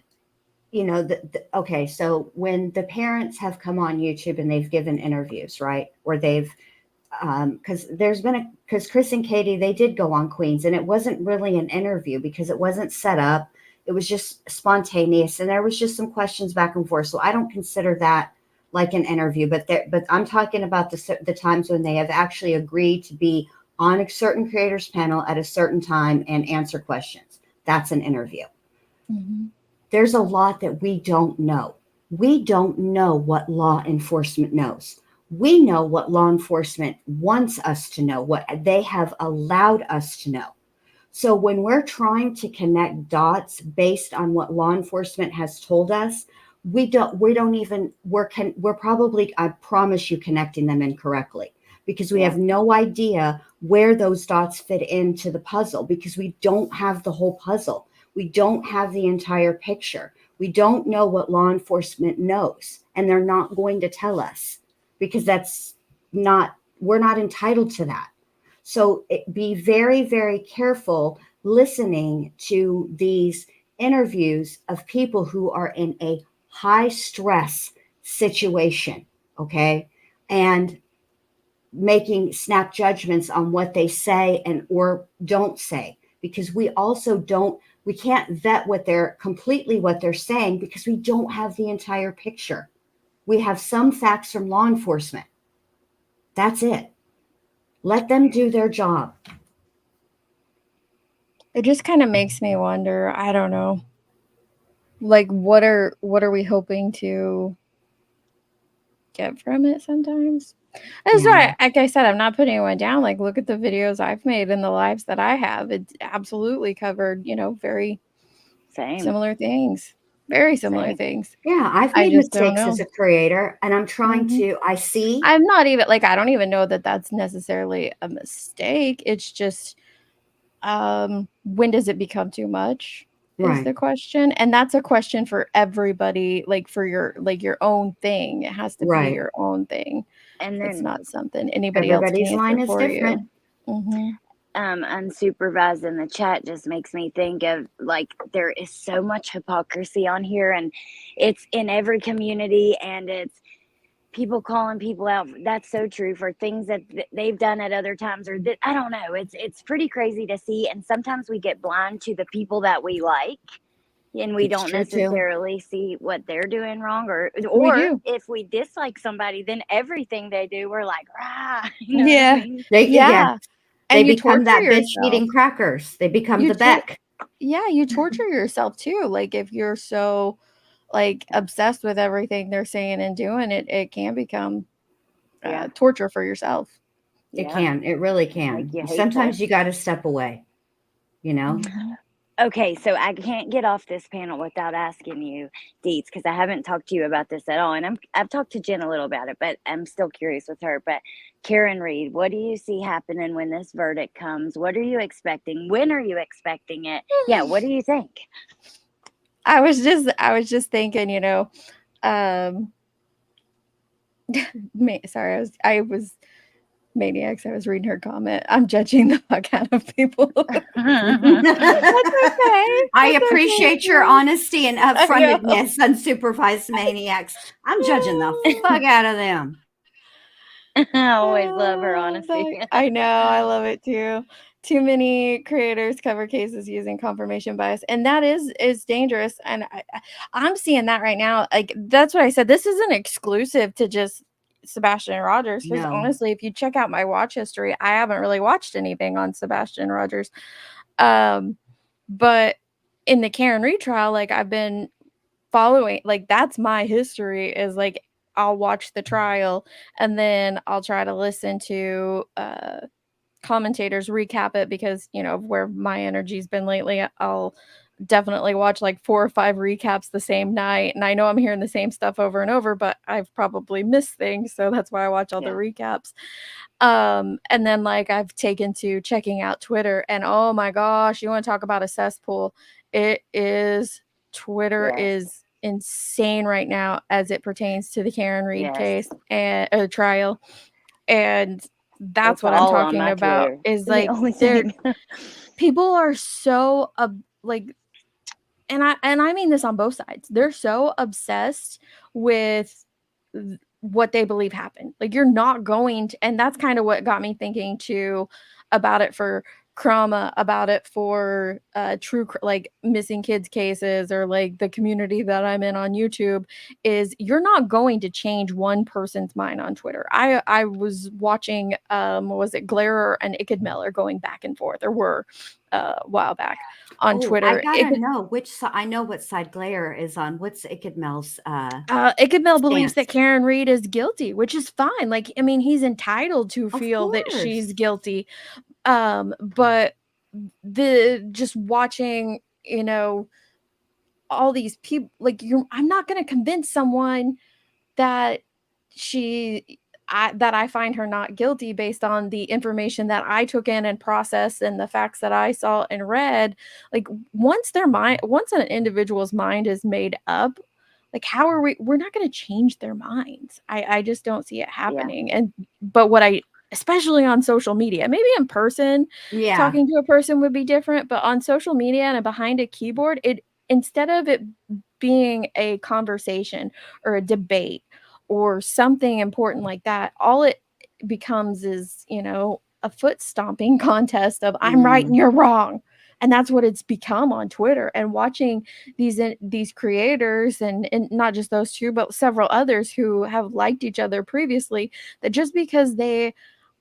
Okay, so when the parents have come on YouTube and they've given interviews, right? Or they've, because Chris and Katie, they did go on Queens, and it wasn't really an interview because it wasn't set up. It was just spontaneous, and there was just some questions back and forth. So I don't consider that like an interview, but I'm talking about the times when they have actually agreed to be on a certain creators panel at a certain time and answer questions. That's an interview. There's a lot that we don't know. We don't know what law enforcement knows. We know what law enforcement wants us to know, what they have allowed us to know. So when we're trying to connect dots based on what law enforcement has told us, we're probably, I promise you, connecting them incorrectly, because we have no idea where those dots fit into the puzzle, because we don't have the whole puzzle. We don't have the entire picture. We don't know what law enforcement knows, and they're not going to tell us, because we're not entitled to that. So be very, very careful listening to these interviews of people who are in a high stress situation, okay? And making snap judgments on what they say or don't say, because we can't vet what they're saying, because we don't have the entire picture. We have some facts from law enforcement. That's it. Let them do their job. It just kind of makes me wonder, I don't know, like what are we hoping to get from it sometimes? That's why, like I said, I'm not putting anyone down. Like, look at the videos I've made and the lives that I have. It's absolutely covered, very similar things. Very similar things. Yeah, I've made mistakes as a creator, and I'm trying to, I'm not even, like, I don't even know that that's necessarily a mistake. It's just, when does it become too much? Is the question. And that's a question for everybody, like for your own thing. It has to be your own thing. And it's then not something anybody else can line is for different. You. Unsupervised in the chat just makes me think of, like, there is so much hypocrisy on here, and it's in every community, and it's people calling people out. That's so true, for things that they've done at other times, or that, I don't know. It's pretty crazy to see, and sometimes we get blind to the people that we like, and we don't necessarily see what they're doing wrong, or if we dislike somebody, then everything they do, we're like, rah. You know what I mean? They And you become that torture bitch eating crackers. They become the Beck. You torture yourself too. Like, if you're so like obsessed with everything they're saying and doing, it can become torture for yourself. It can. It really can. Sometimes you got to step away, Okay, so I can't get off this panel without asking you, Deets, because I haven't talked to you about this at all. And I've talked to Jen a little about it, but I'm still curious with her. But Karen Reed, what do you see happening when this verdict comes? What are you expecting? When are you expecting it? Yeah, what do you think? I was just thinking, sorry, I was Maniacs. I was reading her comment. I'm judging the fuck out of people. That's okay. I appreciate your honesty and upfrontedness, unsupervised maniacs. I'm judging the fuck out of them. I always love her honesty. I know. I love it too. Too many creators cover cases using confirmation bias, and that is dangerous. And I'm seeing that right now. Like, that's what I said. This isn't exclusive to just Sebastian Rogers, because honestly, if you check out my watch history, I haven't really watched anything on Sebastian Rogers. But in the Karen Reed trial, like, I've been following, like, that's my history, is like, I'll watch the trial and then I'll try to listen to commentators recap it, because of where my energy's been lately. I'll definitely watch like 4 or 5 recaps the same night, and I know I'm hearing the same stuff over and over, but I've probably missed things, so that's why I watch all the recaps. And then, like, I've taken to checking out Twitter, and oh my gosh, you want to talk about a cesspool. Twitter is insane right now as it pertains to the Karen Reed case and trial, and that's what I'm talking about. Twitter. Is like, people are so like, and I mean this on both sides. They're so obsessed with what they believe happened. Like, you're not going to, and that's kind of what got me thinking too about it for Krama, about it for true, like, missing kids cases, or like the community that I'm in on YouTube, is you're not going to change one person's mind on Twitter. I was watching was it Glarer and Iked going back and forth, or were a while back on Twitter. I gotta know which side. I know what side Glarer is on. What's Iked-Mel's Iked believes that Karen Reed is guilty, which is fine. Like, I mean, he's entitled to feel that she's guilty. But just watching, all these people, like, I'm not going to convince someone that that I find her not guilty based on the information that I took in and processed and the facts that I saw and read. Like, once an individual's mind is made up, like, how are we're not going to change their minds. I just don't see it happening. But especially on social media, maybe in person, Yeah. talking to a person would be different, but on social media and behind a keyboard, instead of it being a conversation or a debate or something important like that, all it becomes is, a foot stomping contest of I'm right and you're wrong. And that's what it's become on Twitter. And watching these creators and not just those two, but several others who have liked each other previously, that just because they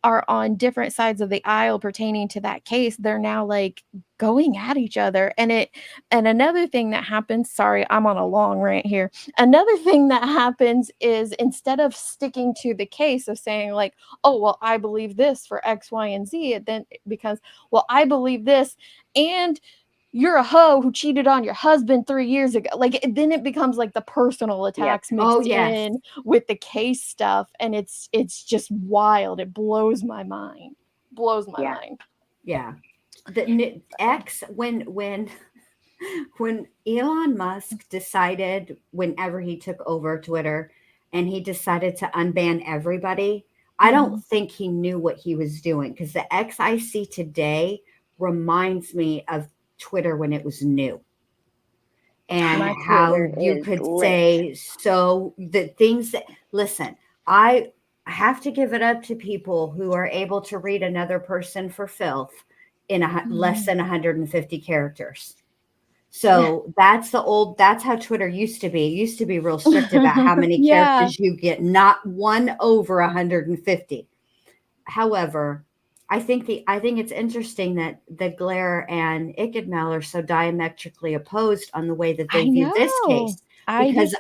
are on different sides of the aisle pertaining to that case, they're now like going at each other. And another thing that happens, sorry, I'm on a long rant here. Another thing that happens is, instead of sticking to the case of saying like, oh, well, I believe this for X, Y, and Z, it then becomes, well, I believe this, and you're a hoe who cheated on your husband 3 years ago. Like, then it becomes like the personal attacks mixed in with the case stuff, and it's just wild. It blows my mind. Mind. Yeah. The X, when Elon Musk decided, whenever he took over Twitter and he decided to unban everybody, I don't think he knew what he was doing, because the X I see today reminds me of Twitter when it was new, and My how Twitter you is could lit. say, so the things that, listen, I have to give it up to people who are able to read another person for filth in less than 150 characters. So that's how Twitter used to be. It used to be real strict about how many characters you get, not one over 150. However, I think it's interesting that Glare and Ichabod are so diametrically opposed on the way that they view this case. Because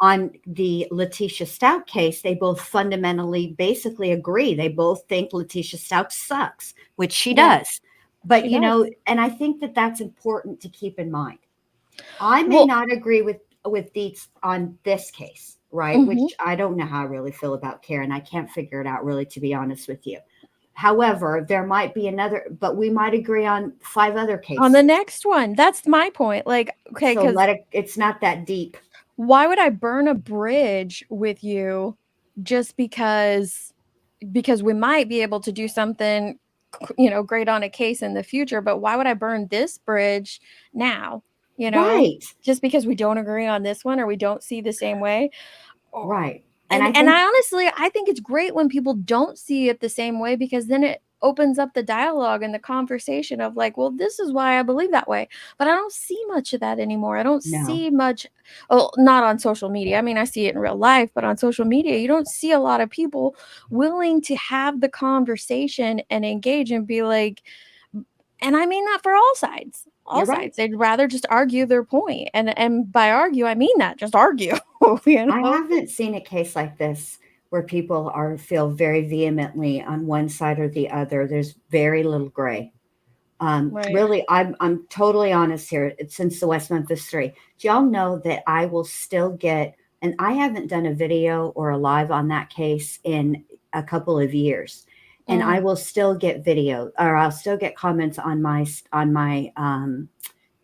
on the Letitia Stout case, they both fundamentally basically agree. They both think Letitia Stout sucks, which she does. But, and I think that that's important to keep in mind. I may not agree with Dietz on this case, right? Which I don't know how I really feel about Karen. I can't figure it out, really, to be honest with you. However, there might be another, but we might agree on 5 other cases. On the next one. That's my point. Like, okay, so it's not that deep. Why would I burn a bridge with you just because we might be able to do something, great on a case in the future? But why would I burn this bridge now? Right. Just because we don't agree on this one or we don't see the same way. Right. And I honestly, I think it's great when people don't see it the same way, because then it opens up the dialogue and the conversation of like, well, this is why I believe that way. But I don't see much of that anymore. I don't see much. Oh, not on social media. I mean, I see it in real life, but on social media, you don't see a lot of people willing to have the conversation and engage and be like, and I mean that for all sides. All sides. They'd rather just argue their point. And by argue, I mean that. Just argue. I haven't seen a case like this where people feel very vehemently on one side or the other. There's very little gray. Really, I'm totally honest here. Since the West Memphis 3, do y'all know that I will still get, and I haven't done a video or a live on that case in a couple of years, and I will still get video, or I'll still get comments on my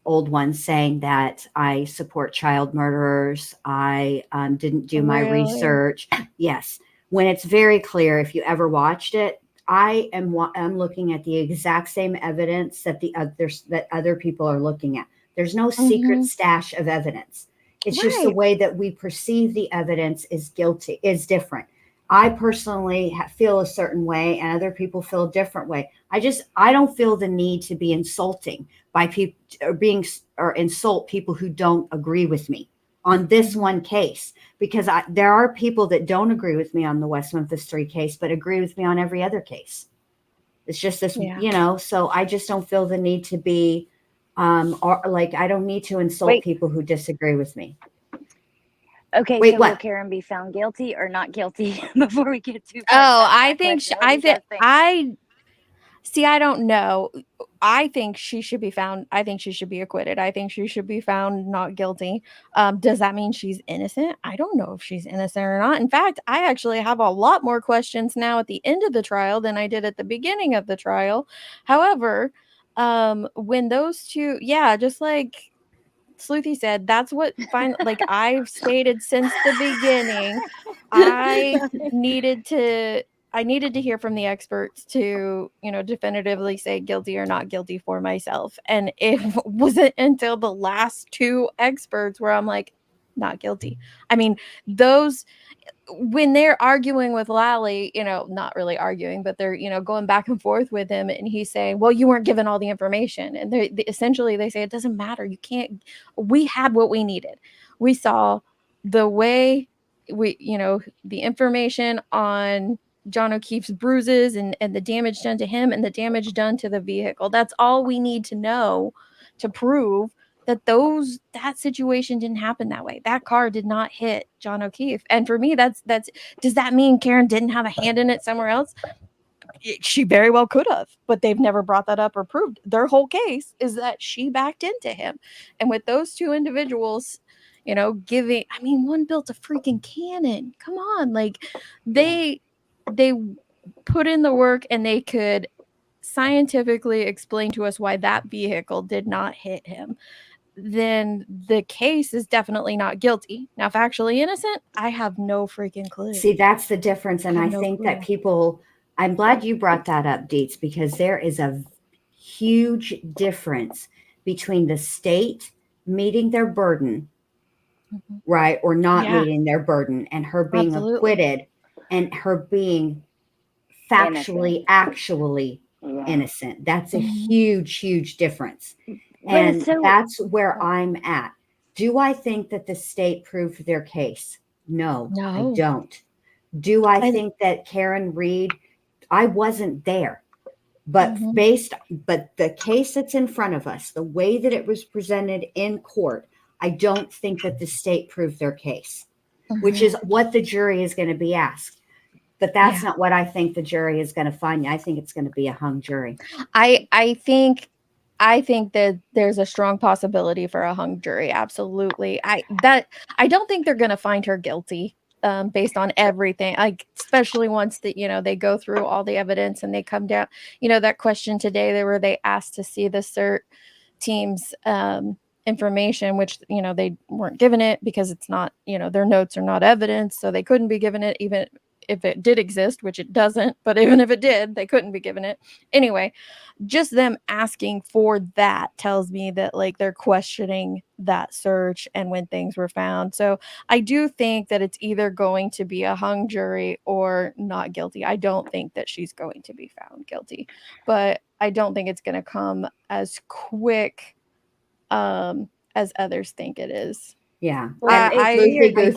old ones saying that I support child murderers. I didn't do my research. Yes. When it's very clear, if you ever watched it, I am looking at the exact same evidence that other people are looking at. There's no secret stash of evidence. It's just the way that we perceive the evidence is different. I personally feel a certain way, and other people feel a different way. I don't feel the need to be insulting by people or insult people who don't agree with me on this one case, because there are people that don't agree with me on the West Memphis 3 case, but agree with me on every other case. It's just this, so I just don't feel the need to be, I don't need to insult people who disagree with me. Okay, Wait, so what? will Karen be found guilty or not guilty before we get to? I think See, I don't know. I think she should be found. I think she should be acquitted. I think she should be found not guilty. Does that mean she's innocent? I don't know if she's innocent or not. In fact, I actually have a lot more questions now at the end of the trial than I did at the beginning of the trial. However, when those two, yeah, just like Sleuthy said, that's what like I've stated since the beginning. I needed to hear from the experts to, definitively say guilty or not guilty for myself. And it wasn't until the last two experts where I'm like, not guilty. I mean, those when they're arguing with Lally, not really arguing, but they're, going back and forth with him, and he's saying, well, you weren't given all the information. And essentially they say, it doesn't matter. You can't, we had what we needed. We saw the way the information on John O'Keefe's bruises and the damage done to him and the damage done to the vehicle. That's all we need to know to prove that that situation didn't happen that way. That car did not hit John O'Keefe. And for me, that's does that mean Karen didn't have a hand in it somewhere else? She very well could have, but they've never brought that up or proved. Their whole case is that she backed into him. And with those two individuals, one built a freaking cannon. Come on. Like they put in the work, and they could scientifically explain to us why that vehicle did not hit him. Then the case is definitely not guilty. Now, factually innocent, I have no freaking clue. See, that's the difference. And I no think clue. that people, I'm glad you brought that up, Dietz, because there is a huge difference between the state meeting their burden, right, or not meeting their burden, and her being acquitted, and her being factually, actually innocent. That's a huge, huge difference. And that's where I'm at. Do I think that the state proved their case? No, I don't. Do I think that Karen Reed, I wasn't there, but but the case that's in front of us, the way that it was presented in court, I don't think that the state proved their case, which is what the jury is going to be asked. But that's not what I think the jury is going to find. I think it's going to be a hung jury. I think that there's a strong possibility for a hung jury. Absolutely. I don't think they're going to find her guilty based on everything. Like, especially once that, they go through all the evidence and they come down, that question today where they asked to see the CERT team's information, which, they weren't given it because it's not, their notes are not evidence. So they couldn't be given it even if it did exist, which it doesn't, but even if it did, they couldn't be given it. Anyway, just them asking for that tells me that like they're questioning that search and when things were found. So I do think that it's either going to be a hung jury or not guilty. I don't think that she's going to be found guilty, but I don't think it's going to come as quick as others think it is. Yeah. I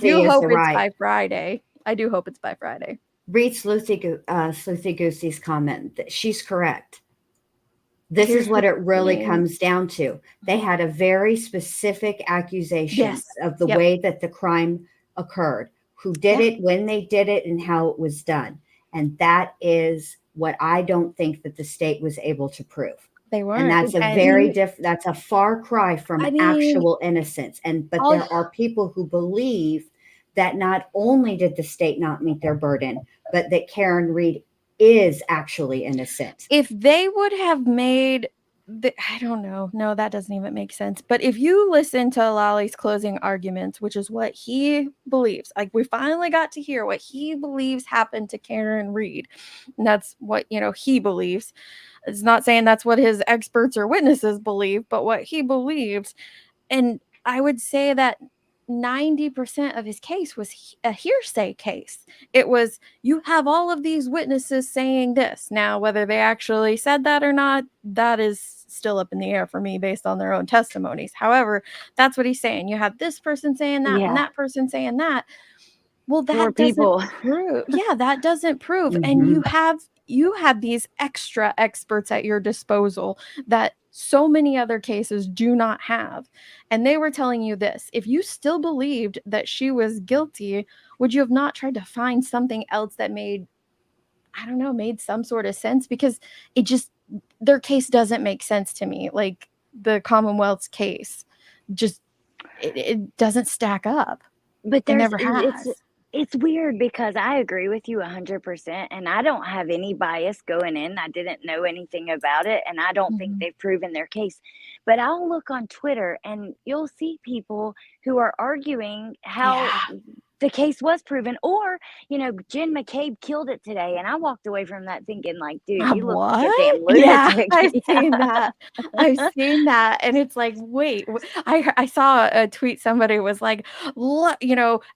do hope it's by Friday. I do hope it's by Friday. Read Sleuthy Goosey's comment that she's correct. This is what it really comes down to. They had a very specific accusation of the way that the crime occurred, who did it, when they did it, and how it was done. And that is what I don't think that the state was able to prove. They weren't. And that's a very different, that's a far cry from actual innocence. But there are people who believe that not only did the state not meet their burden, but that Karen Reed is actually innocent. If they would have made I don't know. No, that doesn't even make sense. But if you listen to Lally's closing arguments, which is what he believes, like we finally got to hear what he believes happened to Karen Reed. And that's what, he believes. It's not saying that's what his experts or witnesses believe, but what he believes. And I would say that 90% of his case was a hearsay case. It was, you have all of these witnesses saying this. Now, whether they actually said that or not, that is still up in the air for me based on their own testimonies. However, that's what he's saying. You have this person saying that and that person saying that. Well, that doesn't prove. Yeah, that doesn't prove. And you have these extra experts at your disposal that so many other cases do not have. And they were telling you this. If you still believed that she was guilty, would you have not tried to find something else that made some sort of sense? Because their case doesn't make sense to me. Like the Commonwealth's case, just it doesn't stack up. But It never has. It's weird because I agree with you 100%, and I don't have any bias going in. I didn't know anything about it, and I don't think they've proven their case. But I'll look on Twitter, and you'll see people who are arguing how the case was proven, or Jen McCabe killed it today, and I walked away from that thinking, like, dude, you look like a damn lunatic. I've seen that. I've seen that, and it's like, wait, I saw a tweet. Somebody was like,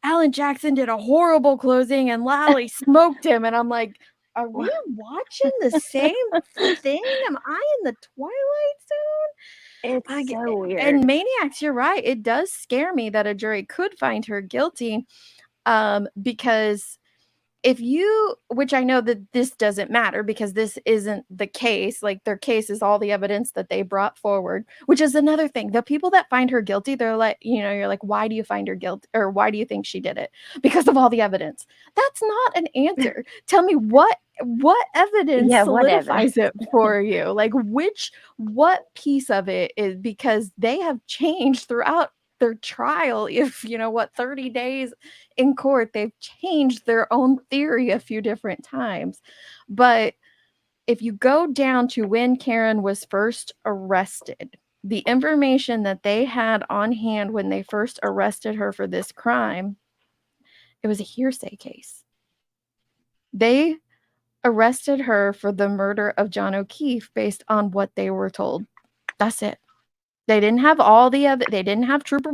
Alan Jackson did a horrible closing, and Lally smoked him, and I'm like, are we watching the same thing? Am I in the Twilight Zone? It's so weird. And Maniacs, you're right. It does scare me that a jury could find her guilty, because which I know that this doesn't matter because this isn't the case. Like their case is all the evidence that they brought forward, which is another thing. The people that find her guilty, they're like, you're like, why do you find her guilty, or why do you think she did it? Because of all the evidence. That's not an answer. Tell me what evidence solidifies it for you? Like what piece of it is, because they have changed throughout their trial. If 30 days in court, they've changed their own theory a few different times. But if you go down to when Karen was first arrested, the information that they had on hand when they first arrested her for this crime, it was a hearsay case. They arrested her for the murder of John O'Keefe based on what they were told. That's it. They didn't have all the other, they didn't have Trooper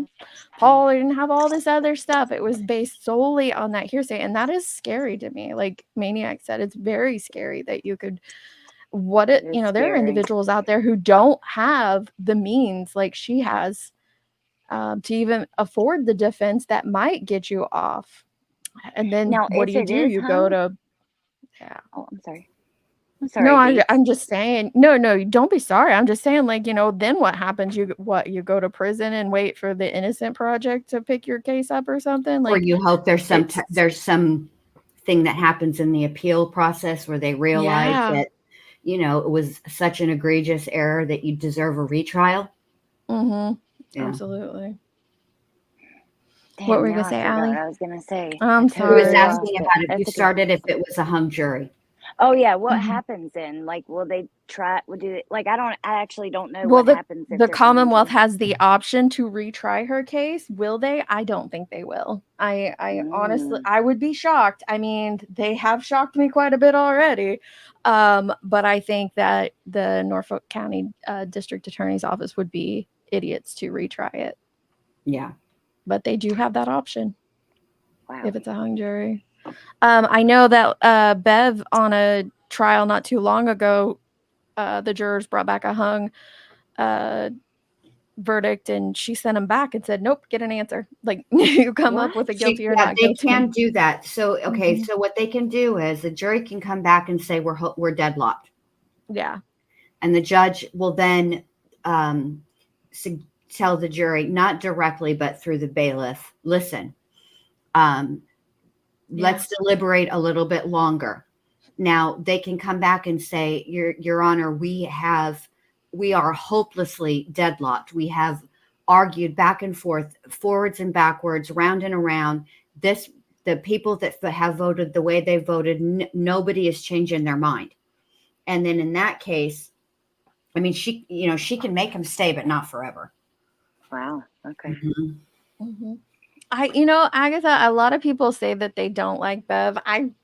Paul, they didn't have all this other stuff. It was based solely on that hearsay. And that is scary to me. Like Maniac said, it's very scary that you could, there are individuals out there who don't have the means like she has, to even afford the defense that might get you off. And then Now, what do? You go to, Oh, I'm sorry. No, I'm just saying. No, don't be sorry. I'm just saying, like, then what happens? You go to prison and wait for the Innocent Project to pick your case up or something? Like, or you hope there's some thing that happens in the appeal process where they realize that, it was such an egregious error that you deserve a retrial. Mm-hmm. Absolutely. Damn, what were you now gonna say, I forgot Allie? what I was gonna say. I'm Who sorry. was asking about if That's you okay. started if it was a hung jury? Oh yeah, what happens then? Like, will they try? Will do it? Like, I actually don't know Well, what happens. If the there's a Commonwealth hung jury. has the option to retry her case. Will they? I don't think they will. I honestly, I would be shocked. I mean, they have shocked me quite a bit already. But I think that the Norfolk County District Attorney's Office would be idiots to retry it. Yeah. But they do have that option. Wow. If it's a hung jury. I know that Bev, on a trial not too long ago, the jurors brought back a hung verdict, and she sent them back and said, nope, get an answer. Like, you come up with a guilty or not guilty. They can do that. So, okay, so what they can do is the jury can come back and say we're deadlocked. Yeah. And the judge will then tell the jury, not directly, but through the bailiff, listen, let's deliberate a little bit longer. Now they can come back and say, Your Honor, we are hopelessly deadlocked. We have argued back and forth, forwards and backwards, round and around. The people that have voted the way they voted, nobody is changing their mind. And then in that case, I mean, she can make him stay, but not forever. Wow. Okay. Agatha, a lot of people say that they don't like Bev.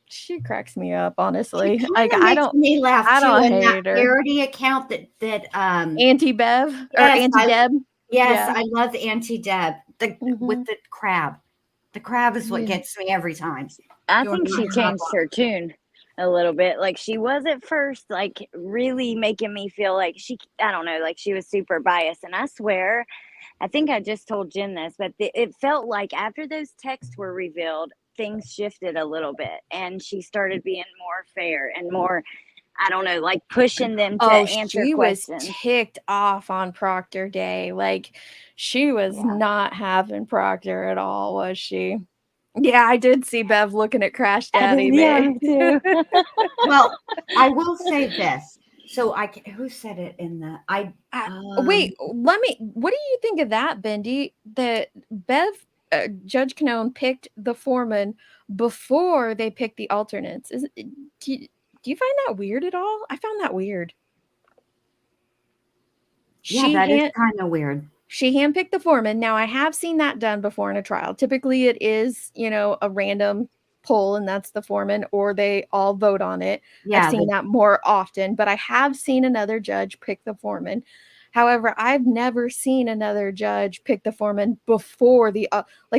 She cracks me up, honestly. Like, I don't me laugh. I don't too, hate that her. parody account that Auntie Bev or Auntie Deb. Yes, I love Auntie Deb. With the crab. The crab is what gets me every time. I think she changed her tune a little bit. Like, she was at first, like, really making me feel like I don't know, like she was super biased. And I swear, I think I just told Jen this, but it felt like after those texts were revealed, things shifted a little bit, and she started being more fair and more, I don't know, like pushing them to answer questions. She was ticked off on Proctor Day. Like, she was not having Proctor at all, was she? Yeah, I did see Bev looking at Crash Daddy. Yeah, me too. Well, I will say this. So who said it in the Wait, what do you think of that, Bendy? That Judge Canone picked the foreman before they picked the alternates. Do you find that weird at all? I found that weird. Yeah, that is kind of weird. She handpicked the foreman. Now, I have seen that done before in a trial. Typically, it is, a random poll, and that's the foreman, or they all vote on it. Yeah, I've seen that more often, but I have seen another judge pick the foreman. However, I've never seen another judge pick the foreman before the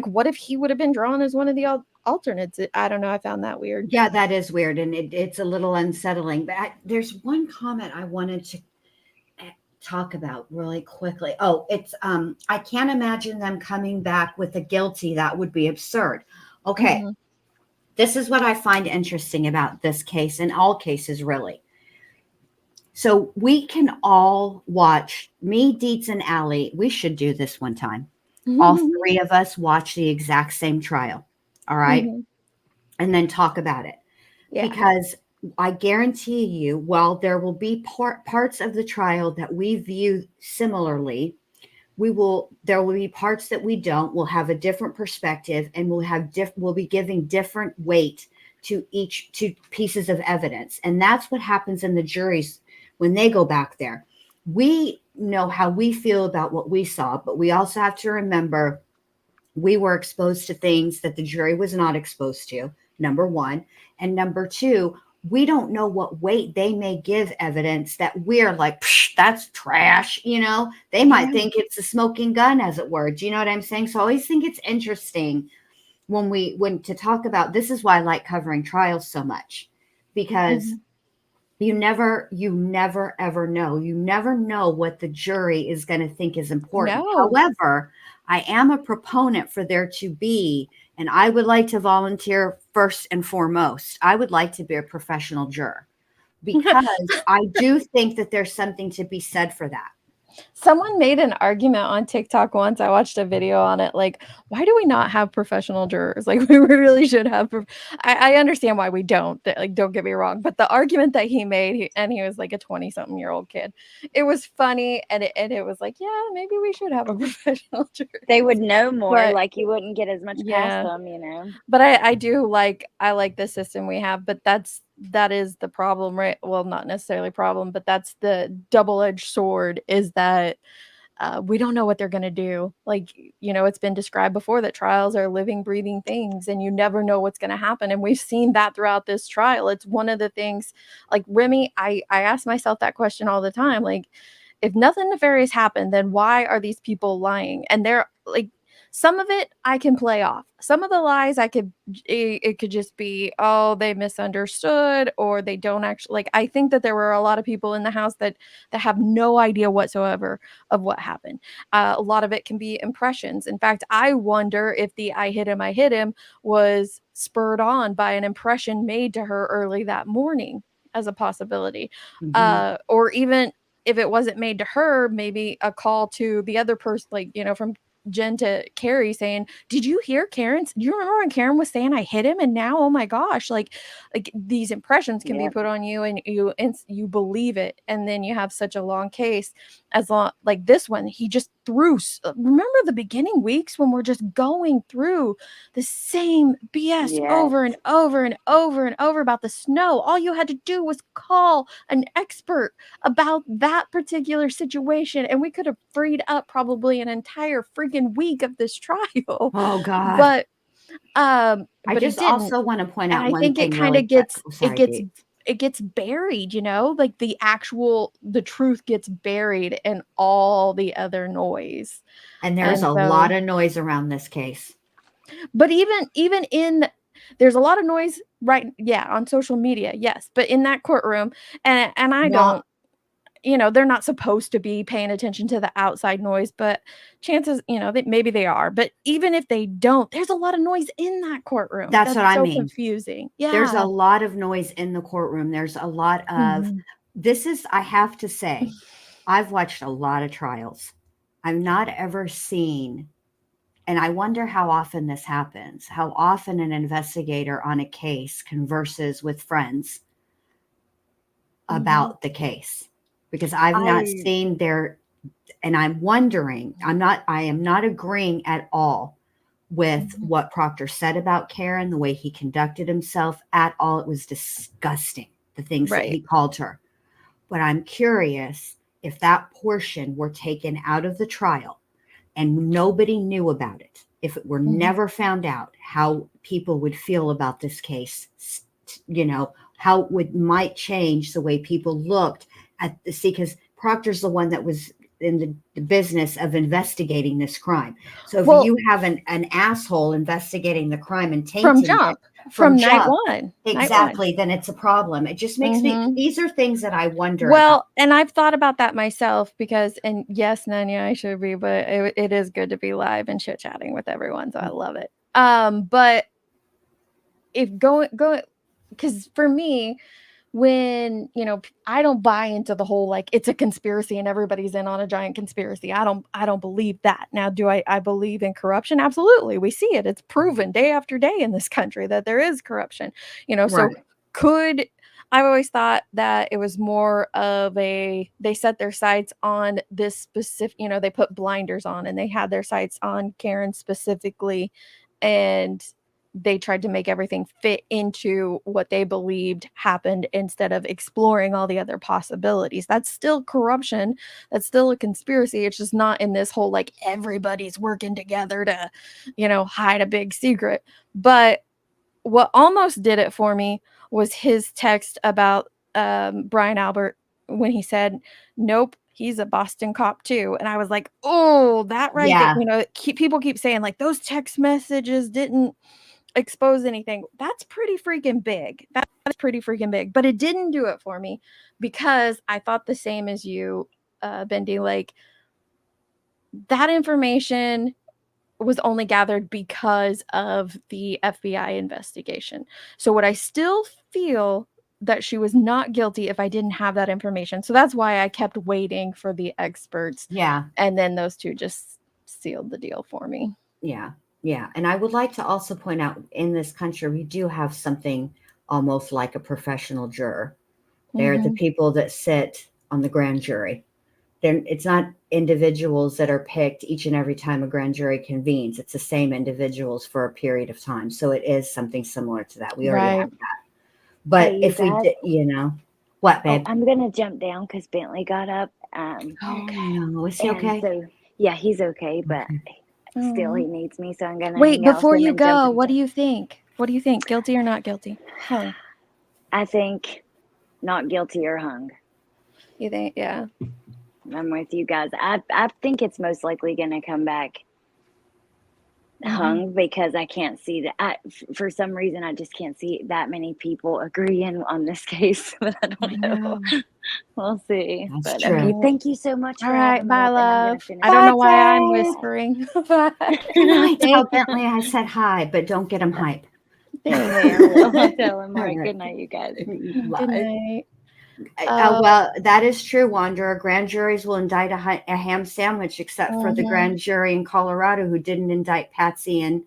what if he would have been drawn as one of the alternates? I don't know. I found that weird. Yeah, that is weird, and it's a little unsettling. But there's one comment I wanted to talk about really quickly. Oh, it's I can't imagine them coming back with a guilty. That would be absurd. Okay. Mm-hmm. This is what I find interesting about this case, and all cases really. So we can all watch, me, Dietz, and Allie. We should do this one time. Mm-hmm. All three of us watch the exact same trial. All right. Mm-hmm. And then talk about it. Yeah. Because I guarantee you, while there will be parts of the trial that we view similarly, there will be parts that we don't. We'll have a different perspective, and we'll be giving different weight to pieces of evidence. And that's what happens in the juries when they go back there. We know how we feel about what we saw, but we also have to remember we were exposed to things that the jury was not exposed to, number one. And number two, we don't know what weight they may give evidence that we're like, that's trash. They might think it's a smoking gun, as it were. Do you know what I'm saying? So I always think it's interesting when to talk about, this is why I like covering trials so much, because you never ever know. You never know what the jury is going to think is important. No. However, I am a proponent for there to be, and I would like to volunteer first and foremost. I would like to be a professional juror, because I do think that there's something to be said for that. Someone made an argument on TikTok once. I watched a video on it. Like, why do we not have professional jurors? Like, we really should have. I understand why we don't. Like, don't get me wrong. But the argument that he made, he was like a 20-something-year-old kid. It was funny, and it was like, yeah, maybe we should have a professional juror. They would know more. But, like you wouldn't get as much past them. But I like the system we have. But that is the problem, right? Well, not necessarily problem, but that's the double-edged sword, is that we don't know what they're going to do. Like, it's been described before that trials are living, breathing things, and you never know what's going to happen. And we've seen that throughout this trial. It's one of the things, like Remy, I ask myself that question all the time. Like, if nothing nefarious happened, then why are these people lying? And they're like, some of it I can play off. Some of the lies it could just be, oh, they misunderstood, or they don't actually, like, I think that there were a lot of people in the house that have no idea whatsoever of what happened. A lot of it can be impressions. In fact, I wonder if the I hit him was spurred on by an impression made to her early that morning as a possibility. Or even if it wasn't made to her, maybe a call to the other person, like, from Jen to Carrie saying, did you hear Karen's? Do you remember when Karen was saying I hit him? And now, oh my gosh, like these impressions can be put on you, and you believe it. And then you have such a long case like this one. He just threw, remember the beginning weeks when we're just going through the same BS over and over and over and over about the snow. All you had to do was call an expert about that particular situation, and we could have freed up probably an entire freaking week of this trial. Oh God. But I just also want to point out one thing. I think it kind of gets buried, like the truth gets buried in all the other noise. And there's a lot of noise around this case. But even there's a lot of noise, right? Yeah, on social media, yes. But in that courtroom, and I don't, they're not supposed to be paying attention to the outside noise, but chances, maybe they are. But even if they don't, there's a lot of noise in that courtroom. That's what I mean. Confusing. Yeah. There's a lot of noise in the courtroom. There's a lot of, I have to say, I've watched a lot of trials. I've not ever seen, and I wonder how often this happens, how often an investigator on a case converses with friends about the case, because I've not seen their, and I'm wondering, I am not agreeing at all with what Proctor said about Karen, the way he conducted himself at all. It was disgusting, the things that he called her. But I'm curious if that portion were taken out of the trial and nobody knew about it, if it were never found out, how people would feel about this case, you know, how it might change the way people looked at the, see, because Proctor's the one that was in the business of investigating this crime. So if you have an asshole investigating the crime and tainting it from night jump, one, exactly, then it's a problem. It just makes me, these are things that I wonder Well, about. and I've thought about that myself because, and yes, Nanya, I should be, but it is good to be live and chit chatting with everyone. So I love it. But if going, because for me, when, you know, I don't buy into the whole, like, it's a conspiracy and everybody's in on a giant conspiracy. I don't believe that. Now, do I believe in corruption? Absolutely. We see it. It's proven day after day in this country that there is corruption, you know, so I've always thought that it was more of they set their sights on this specific, you know, they put blinders on and they had their sights on Karen specifically, and they tried to make everything fit into what they believed happened instead of exploring all the other possibilities. That's still corruption. That's still a conspiracy. It's just not in this whole, like, everybody's working together to, you know, hide a big secret. But what almost did it for me was his text about Brian Albert when he said, nope, he's a Boston cop too. And I was like, oh, that right there. You know, people keep saying, like, those text messages didn't expose anything. That's pretty freaking big. That's pretty freaking big. But it didn't do it for me because I thought the same as you, Bendy. Like, that information was only gathered because of the FBI investigation. So would I still feel that she was not guilty if I didn't have that information? So that's why I kept waiting for the experts. Yeah. And then those two just sealed the deal for me. Yeah. Yeah. And I would like to also point out, in this country, we do have something almost like a professional juror. They're the people that sit on the grand jury. It's not individuals that are picked each and every time a grand jury convenes. It's the same individuals for a period of time. So it is something similar to that. We already have that. But Hey, if we did, you know, what, babe? I'm going to jump down because Bentley got up. Oh, is he okay? So, yeah, he's okay, but still he needs me. So I'm going to wait, before you go, what do you think? What do you think? Guilty or not guilty? Helen. I think not guilty or hung. You think? Yeah. I'm with you guys. I think it's most likely going to come back hung because I can't see that. For some reason, I just can't see that many people agreeing on this case, but I don't know. We'll see. That's but true. Okay, thank you so much. All for right, having me bye, up, and I'm gonna love. finish I don't know why I'm Bye. whispering. Bye. Good night. Tell Bentley I said hi, but don't get him hype. I'll tell him. All right, good night, you guys. Good night. Well, that is true, Wanderer. Grand juries will indict a ham sandwich, except for the grand jury in Colorado who didn't indict Patsy and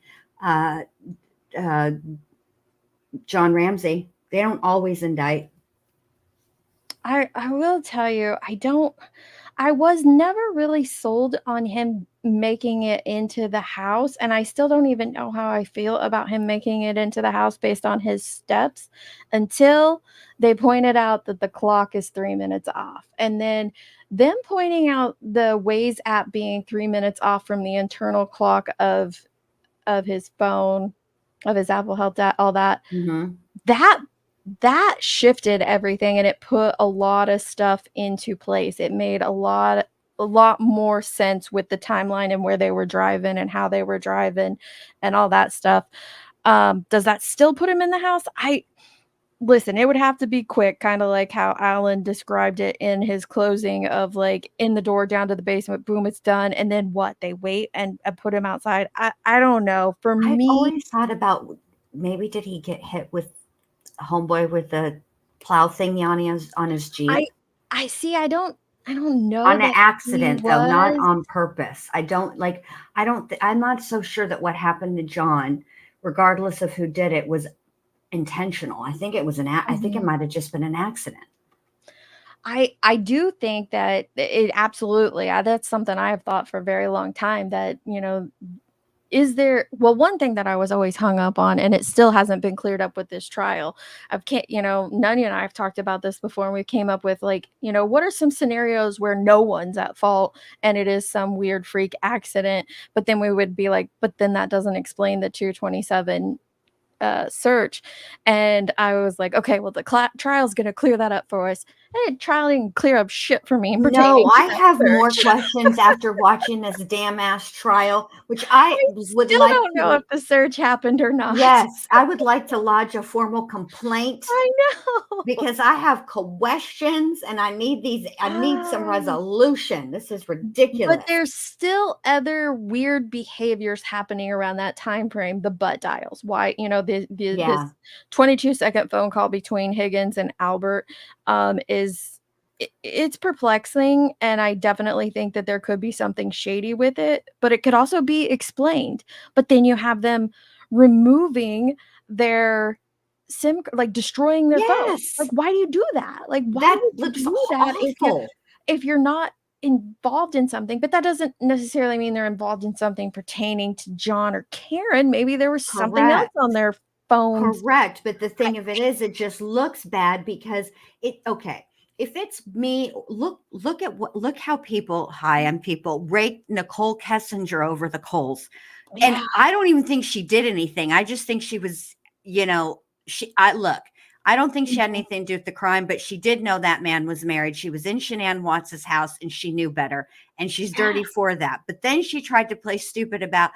John Ramsey. They don't always indict. I will tell you, I was never really sold on him making it into the house, and I still don't even know how I feel about him making it into the house based on his steps until they pointed out that the clock is 3 minutes off. And then them pointing out the Waze app being 3 minutes off from the internal clock of his phone, of his Apple Health, all that, that shifted everything, and it put a lot of stuff into place. It made a lot more sense with the timeline and where they were driving and how they were driving and all that stuff. Does that still put him in the house? Listen, it would have to be quick, kind of like how Alan described it in his closing of, like, in the door down to the basement, boom, it's done. And then what? They wait and put him outside. I don't know. For me, I've always thought about, maybe did he get hit with homeboy with the plow thingy on his Jeep? I see. I don't know. On an accident, though, not on purpose. I'm not so sure that what happened to John, regardless of who did it, was intentional. I think it was I think it might have just been an accident. I do think that it absolutely, that's something I have thought for a very long time, that, is there, well, one thing that I was always hung up on, and it still hasn't been cleared up with this trial. Nanya and I have talked about this before, and we came up with, like, what are some scenarios where no one's at fault and it is some weird freak accident, but then we would be like, but then that doesn't explain the 227 search. And I was like, okay, well, the trial's going to clear that up for us. And trial didn't clear up shit for me pertaining No, to I that have more search. questions after watching this damn ass trial, which I would Still like don't know to. if the search happened or not. Yes, I would like to lodge a formal complaint I know. because I have questions and I need some resolution. This is ridiculous. But there's still other weird behaviors happening around that time frame. The butt dials. Why, this Yeah. 22-second phone call between Higgins and Albert it's perplexing, and I definitely think that there could be something shady with it, but it could also be explained. But then you have them removing their SIM, like destroying their phone. Yes. Like, why do you do that? Like, why That would you looks do that awful. if you're not involved in something? But that doesn't necessarily mean they're involved in something pertaining to John or Karen. Maybe there was something else Correct. on their phones. Correct. But the thing of it is, it just looks bad because okay. If it's me, look how people, rake Nicole Kessinger over the coals. And Yeah. I don't even think she did anything. I just think she was, I don't think she had anything to do with the crime, but she did know that man was married. She was in Shanann Watts' house and she knew better. And she's dirty for that. But then she tried to play stupid about,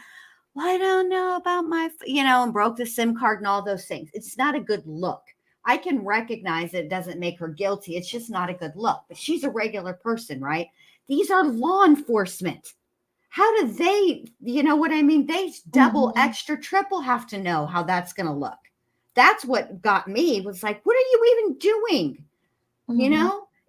well, I don't know about my, and broke the SIM card and all those things. It's not a good look. I can recognize it doesn't make her guilty. It's just not a good look. But she's a regular person, right? These are law enforcement. How do they, you know what I mean? They double, extra, triple have to know how that's going to look. That's what got me, was like, what are you even doing?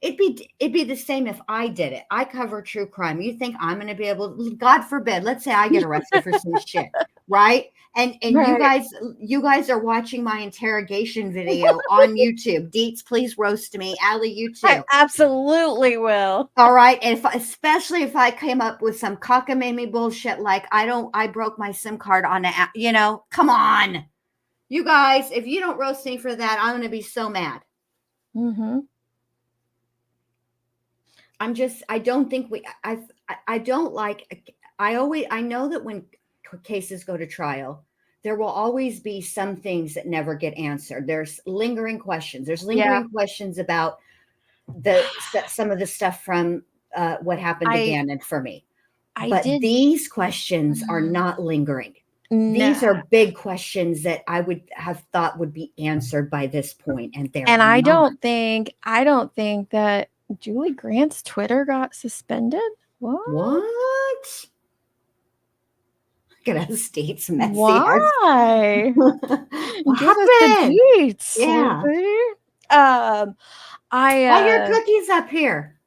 It'd be the same if I did it. I cover true crime. You think I'm going to be able, God forbid, let's say I get arrested for some shit, right? And Right. you guys are watching my interrogation video on YouTube. Deets, please roast me. Allie, you too. I absolutely will. All right. And especially if I came up with some cockamamie bullshit like I broke my SIM card on a, come on. You guys, if you don't roast me for that, I'm going to be so mad. I don't think I don't like, I know that when cases go to trial, there will always be some things that never get answered. There's lingering questions. There's lingering questions about some of the stuff from what happened to Gannon for me. But these questions are not lingering. These are big questions that I would have thought would be answered by this point, and they're And I not. don't think that Julie Grant's Twitter got suspended. What? Look at us, State's messy. Why? What Give us the happened? deets, Yeah. Lizzie. All your cookies up here.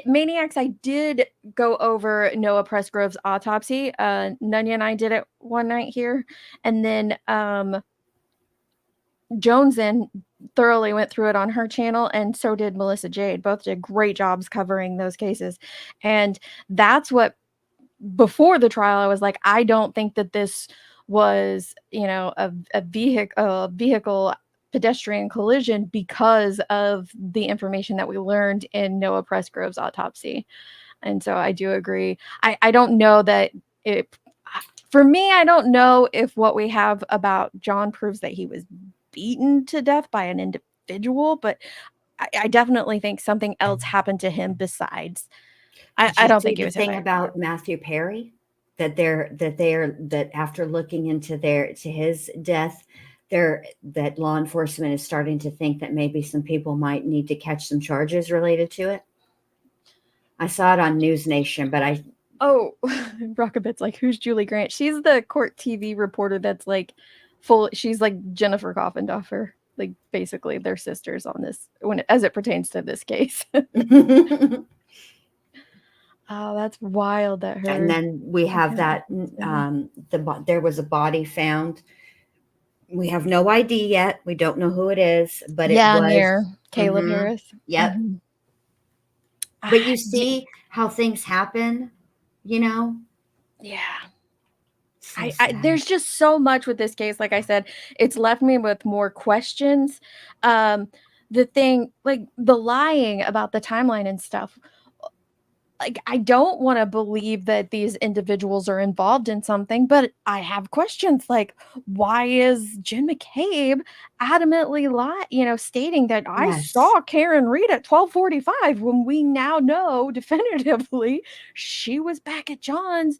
Maniacs, I did go over Noah Pressgrove's autopsy. Nunya and I did it one night here. And then Jones thoroughly went through it on her channel, and so did Melissa Jade. Both did great jobs covering those cases. And that's what, before the trial, I was like, I don't think that this was, a vehicle pedestrian collision because of the information that we learned in Noah Pressgrove's autopsy. And so I do agree. I don't know that for me, I don't know if what we have about John proves that he was beaten to death by an individual, but I definitely think something else happened to him besides. I don't think it was the thing about Matthew Perry, that after looking into his death, that law enforcement is starting to think that maybe some people might need to catch some charges related to it. I saw it on News Nation, but Rockabit's like, who's Julie Grant? She's the court TV reporter that's like she's like Jennifer Coffendorfer. Like, basically they're sisters on this as it pertains to this case. Oh, that's wild that her. And then we have that there was a body found. We have no ID yet. We don't know who it is, but it was near Caleb Harris. Yep. But you see how things happen, you know? Yeah. So I sad. there's just so much with this case. Like I said, it's left me with more questions. The thing, like the lying about the timeline and stuff. Like, I don't want to believe that these individuals are involved in something, but I have questions like, why is Jen McCabe adamantly stating that I Yes. saw Karen Reed at 12:45 when we now know definitively she was back at John's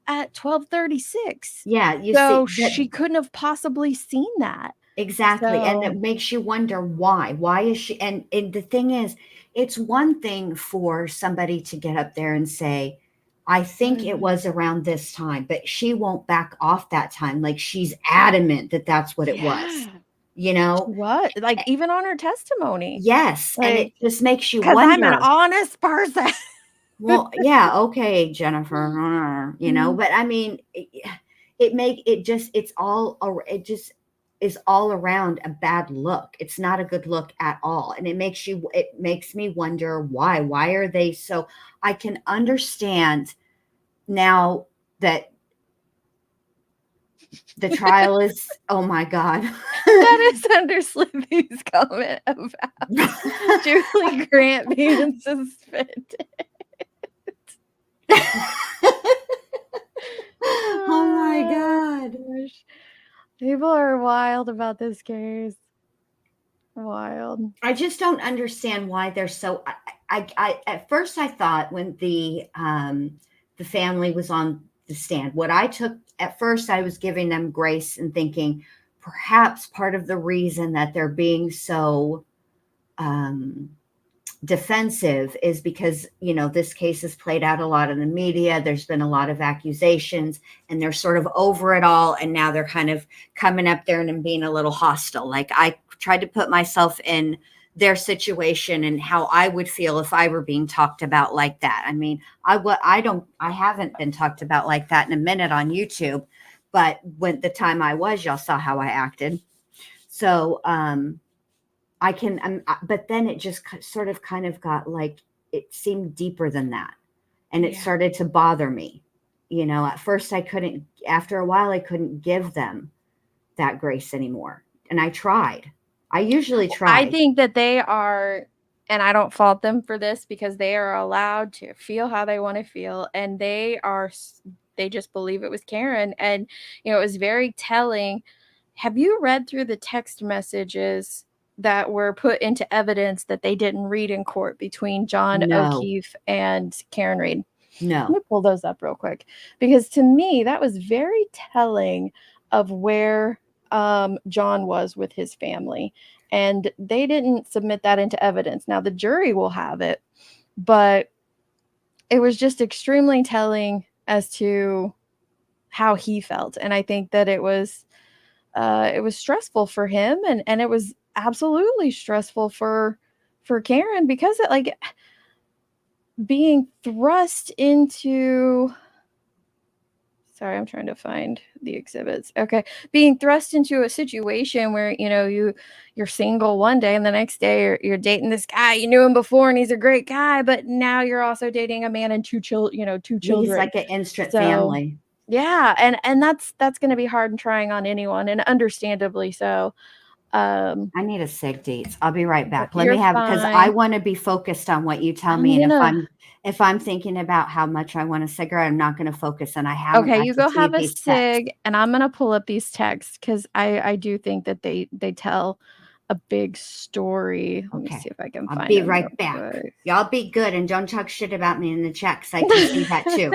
at 12:36. Yeah, you So see that she couldn't have possibly seen that. exactly, and So it makes you wonder why. Why is she? And the thing is, it's one thing for somebody to get up there and say, "I think it was around this time," but she won't back off that time. Like she's adamant that that's what it was. yeah. You know? What? Like even on her testimony. Yes, and it Like, just makes you because I'm an wonder. honest person. Well, yeah, okay, Jennifer, you know, but I mean, it just is all around a bad look. It's not a good look at all, and it makes me wonder why. Why are they so? I can understand now that the trial is. Oh my God. That is under Slippy's comment about Julie Grant being suspended. Oh my God. Gosh. People are wild about this case. Wild. I just don't understand why they're so. I at first I thought when the family was on the stand, what I took at first, I was giving them grace and thinking perhaps part of the reason that they're being so defensive is because, you know, this case has played out a lot in the media. There's been a lot of accusations and they're sort of over it all. And now they're kind of coming up there and being a little hostile. Like I tried to put myself in their situation and how I would feel if I were being talked about like that. I mean, I haven't been talked about like that in a minute on YouTube, but when the time I was, y'all saw how I acted. So, I can, but then it just sort of kind of got like, it seemed deeper than that. And it started to bother me. You know, at first after a while, I couldn't give them that grace anymore. And I tried. I usually try. I think that they are, and I don't fault them for this because they are allowed to feel how they want to feel. And they just believe it was Karen. And, you know, it was very telling. Have you read through the text messages that were put into evidence that they didn't read in court between John O'Keefe and Karen Reed? No. Let me pull those up real quick, because to me, that was very telling of where John was with his family. And they didn't submit that into evidence. Now, the jury will have it, but it was just extremely telling as to how he felt. And I think that it was stressful for him, and it was absolutely stressful for Karen, because it, like, being thrust into, sorry, I'm trying to find the exhibits. Okay. Being thrust into a situation where, you know, you're single one day and the next day you're dating this guy. You knew him before and he's a great guy, but now you're also dating a man and two children. He's like an instant family. Yeah, and that's going to be hard and trying on anyone, and understandably so. I need a sig deets. I'll be right back. Let You're me have, because I fine. want to be focused on what you tell me. And if I'm thinking about how much I want a cigarette, I'm not going to focus. And I haven't. Okay, you go have a cig, and I'm gonna pull up these texts because I do think that they tell a big story. Let me see if I can find. I'll be them right real back. quick. Y'all be good and don't talk shit about me in the chat, because I can see that too.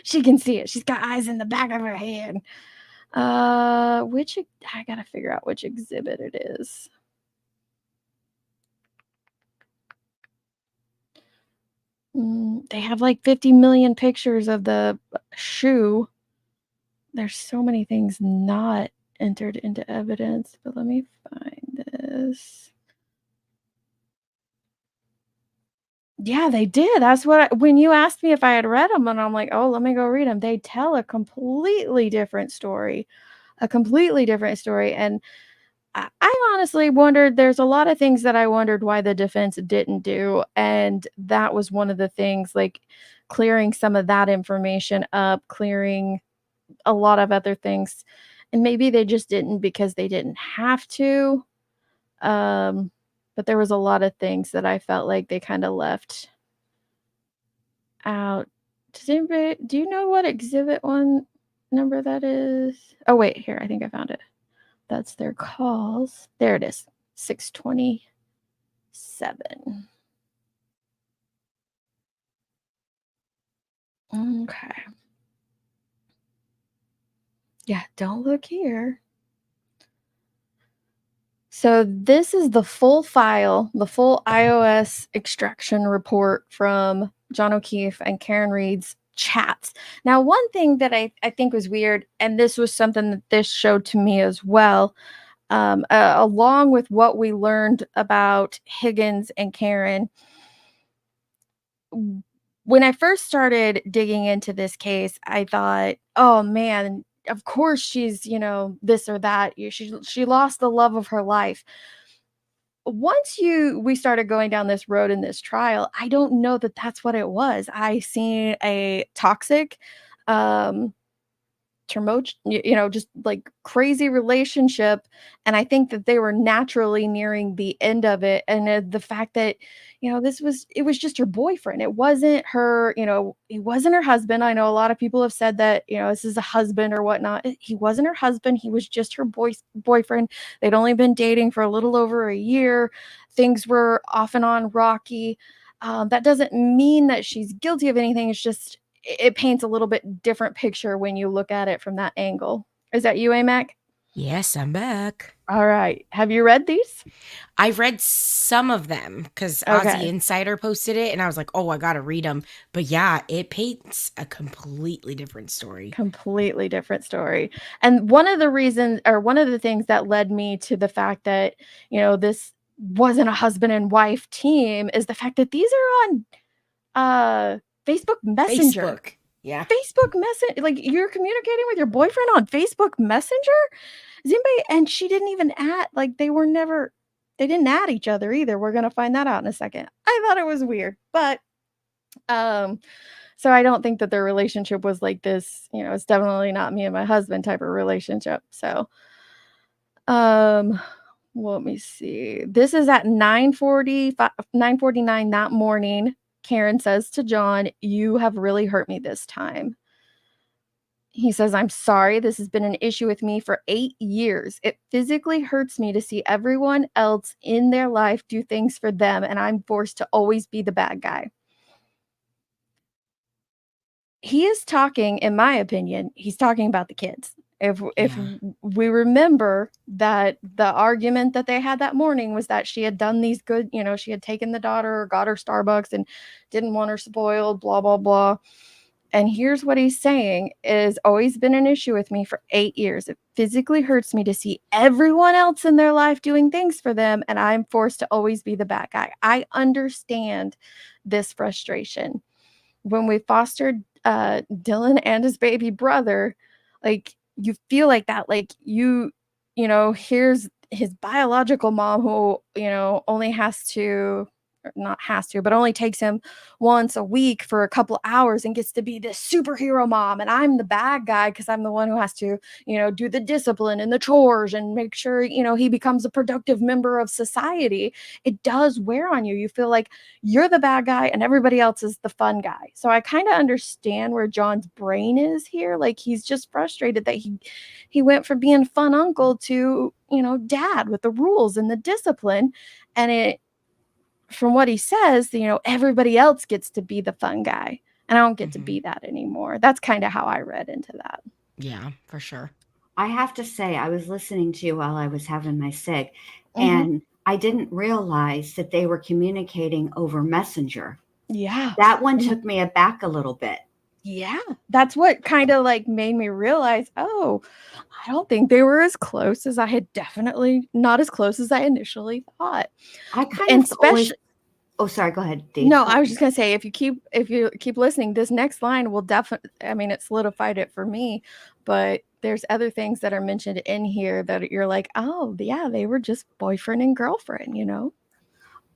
She can see it. She's got eyes in the back of her head. I gotta figure out which exhibit it is. They have like 50 million pictures of the shoe. There's so many things not entered into evidence, but let me find this. Yeah, they did. That's when you asked me if I had read them, and I'm like, oh, let me go read them. They tell a completely different story. And I honestly wondered, there's a lot of things that I wondered why the defense didn't do, and that was one of the things, like clearing some of that information up, clearing a lot of other things. And maybe they just didn't because they didn't have to. Um, but there was a lot of things that I felt like they kind of left out. Do you know what exhibit 1 number that is? Oh wait, here, I think I found it. That's their calls. There it is. 627. Okay. Yeah, don't look here. So this is the full file, the full iOS extraction report from John O'Keefe and Karen Reed's chats. Now, one thing that I think was weird, and this was something that this showed to me as well, along with what we learned about Higgins and Karen, when I first started digging into this case, I thought, oh man, of course she's, this or that. She lost the love of her life. Once we started going down this road in this trial, I don't know that that's what it was. I seen a toxic, just like crazy relationship, and I think that they were naturally nearing the end of it. And the fact that it was just her boyfriend, it wasn't her, he wasn't her husband. I know a lot of people have said that this is a husband or whatnot. He wasn't her husband, he was just her boyfriend. They'd only been dating for a little over a year. Things were off and on rocky. That doesn't mean that she's guilty of anything. It's just it paints a little bit different picture when you look at it from that angle. Is that you, AMAC? Yes, I'm back. All right. Have you read these? I've read some of them because Aussie Insider posted it, and I was like, oh, I got to read them. But yeah, it paints a completely different story. Completely different story. And one of the things that led me to the fact that, this wasn't a husband and wife team is the fact that these are on Facebook Messenger. Facebook. Yeah. Facebook Messenger. Like, you're communicating with your boyfriend on Facebook Messenger? And she didn't even they didn't add each other either. We're going to find that out in a second. I thought it was weird, but so I don't think that their relationship was like this, it's definitely not me and my husband type of relationship. So let me see. This is at 9:49 that morning. Karen says to John, "You have really hurt me this time." He says, "I'm sorry. This has been an issue with me for 8 years. It physically hurts me to see everyone else in their life do things for them, and I'm forced to always be the bad guy." He is talking, in my opinion, he's talking about the kids. If we remember that the argument that they had that morning was that she had done these good, she had taken the daughter, got her Starbucks, and didn't want her spoiled, blah, blah, blah. And here's what he's saying: "It has always been an issue with me for 8 years. It physically hurts me to see everyone else in their life doing things for them, and I'm forced to always be the bad guy." I understand this frustration. When we fostered Dylan and his baby brother, like, you feel like that, like here's his biological mom who, only has to, or not has to, but only takes him once a week for a couple hours and gets to be this superhero mom. And I'm the bad guy because I'm the one who has to, do the discipline and the chores and make sure, he becomes a productive member of society. It does wear on you. You feel like you're the bad guy and everybody else is the fun guy. So I kind of understand where John's brain is here. Like, he's just frustrated that he went from being fun uncle to, dad with the rules and the discipline. And from what he says, everybody else gets to be the fun guy, and I don't get to be that anymore. That's kind of how I read into that. Yeah, for sure. I have to say, I was listening to you while I was having my sig, and I didn't realize that they were communicating over Messenger. Yeah. That one took me aback a little bit. Yeah. That's what kind of like made me realize, oh, I don't think they were as close as I had, definitely not as close as I initially thought. I kind of always Oh, sorry. Go ahead, Dee. No, I was just gonna say if you keep listening, this next line will definitely. I mean, it solidified it for me, but there's other things that are mentioned in here that you're like, oh yeah, they were just boyfriend and girlfriend, you know.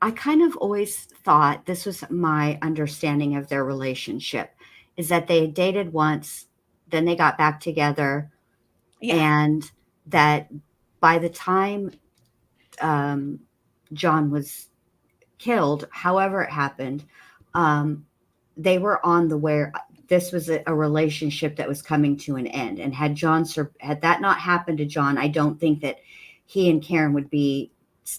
I kind of always thought this was my understanding of their relationship, is that they dated once, then they got back together, and that by the time John was killed, however it happened, they were on the where this was a relationship that was coming to an end. And had that not happened to John, I don't think that he and Karen would be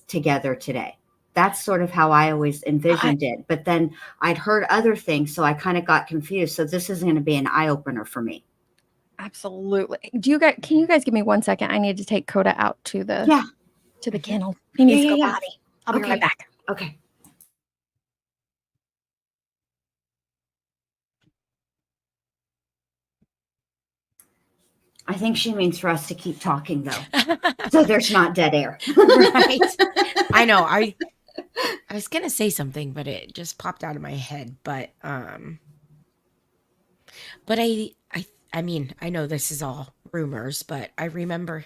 together today. That's sort of how I always envisioned it. But then I'd heard other things, so I kind of got confused. So this is going to be an eye opener for me. Absolutely. Can you guys give me 1 second? I need to take Coda out to the kennel. He Yeah, needs to go yeah. potty. I'll be right back. Okay. I think she means for us to keep talking though, so there's not dead air. Right. I know. I was gonna say something, but it just popped out of my head. But I mean, I know this is all rumors, but I remember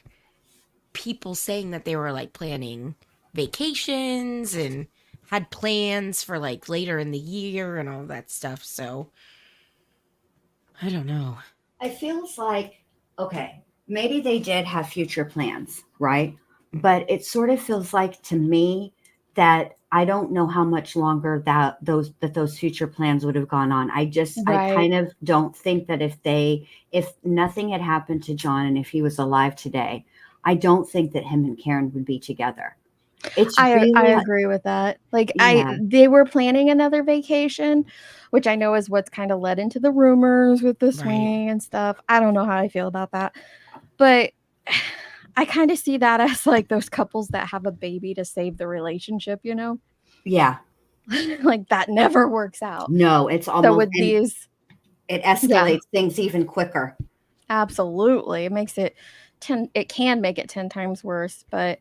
people saying that they were like planning vacations and had plans for like later in the year and all that stuff. So I don't know. It feels like, okay, maybe they did have future plans, right? But it sort of feels like to me that I don't know how much longer that those future plans would have gone on. I kind of don't think that if nothing had happened to John and if he was alive today, I don't think that him and Karen would be together. I agree with that. Like they were planning another vacation, which I know is what's kind of led into the rumors with the swinging and stuff. I don't know how I feel about that, but I kind of see that as like those couples that have a baby to save the relationship, you know? Yeah. Like that never works out. No, it's almost so with these, it escalates things even quicker. Absolutely. It makes it it can make it 10 times worse, but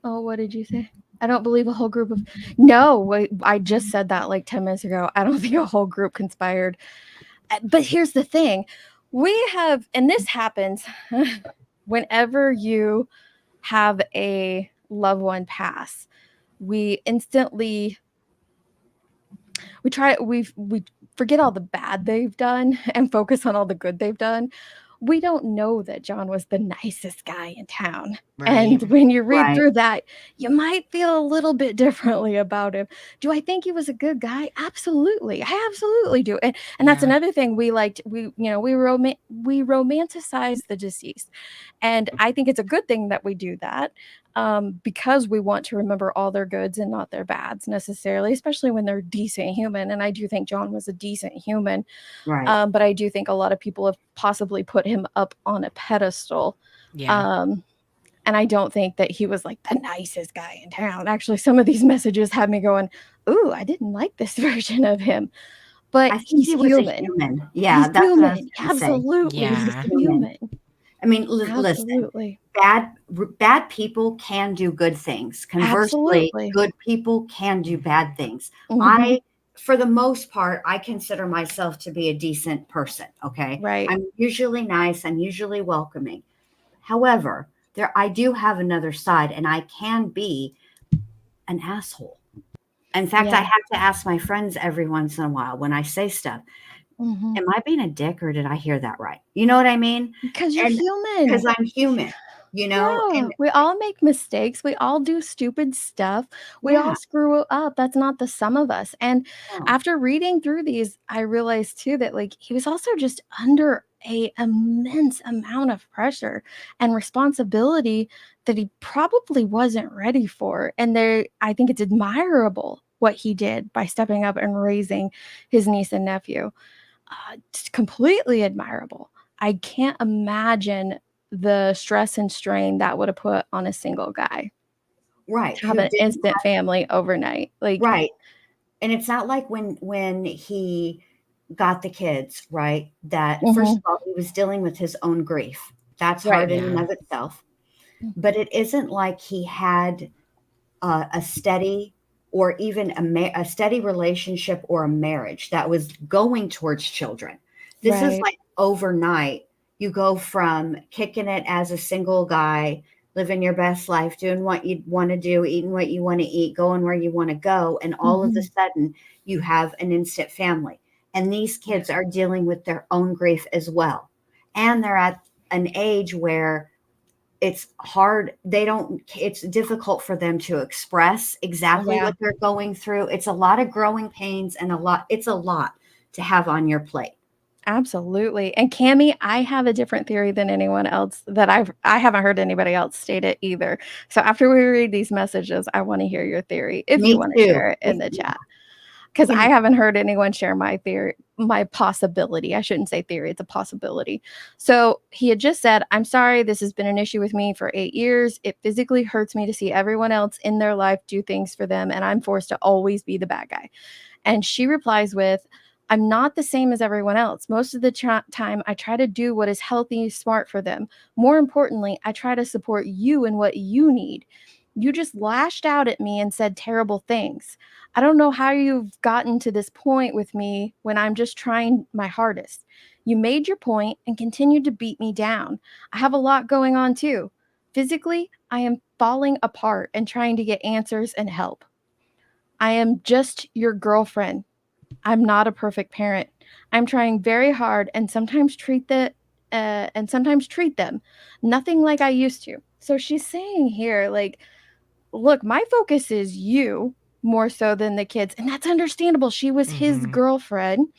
what did you say? I don't believe a whole group of I just said that like 10 minutes ago. I don't think a whole group conspired. But here's the thing. We have, and this happens whenever you have a loved one pass, we forget all the bad they've done and focus on all the good they've done. We don't know that John was the nicest guy in town. Right. And when you read through that, you might feel a little bit differently about him. Do I think he was a good guy? Absolutely. I absolutely do. And that's another thing we romanticize the deceased. And I think it's a good thing that we do that because we want to remember all their goods and not their bads necessarily, especially when they're decent human. And I do think John was a decent human. Right. But I do think a lot of people have possibly put him up on a pedestal. Yeah. And I don't think that he was like the nicest guy in town. Actually, some of these messages had me going, ooh, I didn't like this version of him. But I think he was a human. Yeah, he's that's human. what I was gonna say. Absolutely. Yeah. He's human. I mean, listen, bad people can do good things. Conversely, good people can do bad things. Mhm. For the most part, I consider myself to be a decent person. Okay. Right. I'm usually nice. I'm usually welcoming. However, I do have another side and I can be an asshole. In fact, I have to ask my friends every once in a while when I say stuff, am I being a dick or did I hear that right? You know what I mean? Because you're human. Because I'm human, you know? Yeah, And we all make mistakes. We all do stupid stuff. We all screw up. That's not the sum of us. And after reading through these, I realized too that like he was also just under a immense amount of pressure and responsibility that he probably wasn't ready for. And I think it's admirable what he did by stepping up and raising his niece and nephew. It's completely admirable. I can't imagine the stress and strain that would have put on a single guy. Right. To have an instant family overnight. Like right. And it's not like when he got the kids, right? That first of all, he was dealing with his own grief. That's hard in and of itself. But it isn't like he had a steady or even a steady relationship or a marriage that was going towards children. This is Right. like overnight. You go from kicking it as a single guy, living your best life, doing what you want to do, eating what you want to eat, going where you want to go. And all of a sudden you have an instant family. And these kids are dealing with their own grief as well. And they're at an age where it's hard. It's difficult for them to express exactly what they're going through. It's a lot of growing pains and it's a lot to have on your plate. Absolutely. And Cammie, I have a different theory than anyone else that I haven't heard anybody else state it either. So after we read these messages, I want to hear your theory if Me you want to too. share it in the chat. Because I haven't heard anyone share my theory, my possibility. I shouldn't say theory, it's a possibility. So he had just said, I'm sorry, this has been an issue with me for 8 years. It physically hurts me to see everyone else in their life do things for them, and I'm forced to always be the bad guy. And she replies with, I'm not the same as everyone else. Most of the time, I try to do what is healthy, smart for them. More importantly, I try to support you in what you need. You just lashed out at me and said terrible things. I don't know how you've gotten to this point with me when I'm just trying my hardest. You made your point and continued to beat me down. I have a lot going on too. Physically, I am falling apart and trying to get answers and help. I am just your girlfriend. I'm not a perfect parent. I'm trying very hard and sometimes treat them nothing like I used to. So she's saying here, like, look, my focus is you more so than the kids. And that's understandable. She was his girlfriend.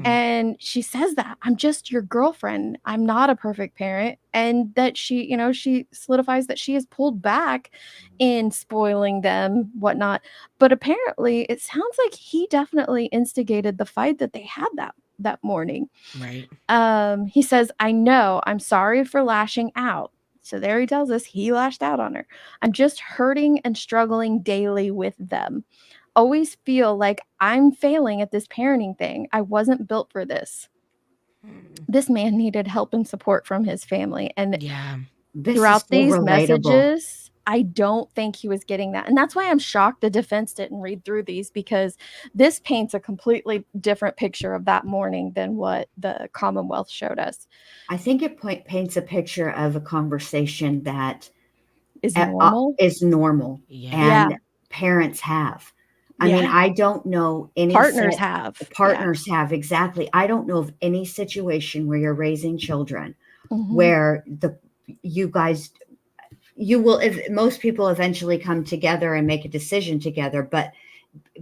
And she says that I'm just your girlfriend. I'm not a perfect parent. And that she, she solidifies that she has pulled back in spoiling them, whatnot. But apparently it sounds like he definitely instigated the fight that they had that morning. Right. He says, I know, I'm sorry for lashing out. So there he tells us he lashed out on her. I'm just hurting and struggling daily with them. Always feel like I'm failing at this parenting thing. I wasn't built for this. This man needed help and support from his family. And throughout these messages, I don't think he was getting that. And that's why I'm shocked the defense didn't read through these, because this paints a completely different picture of that morning than what the Commonwealth showed us. I think it paints a picture of a conversation that is normal. And parents have. I mean, I don't know any partners have. Have, exactly. I don't know of any situation where you're raising children where most people eventually come together and make a decision together, but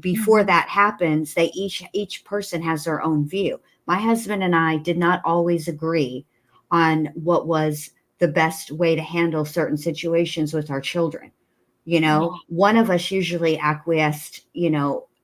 before that happens, they each person has their own view. My husband and I did not always agree on what was the best way to handle certain situations with our children. One of us usually acquiesced,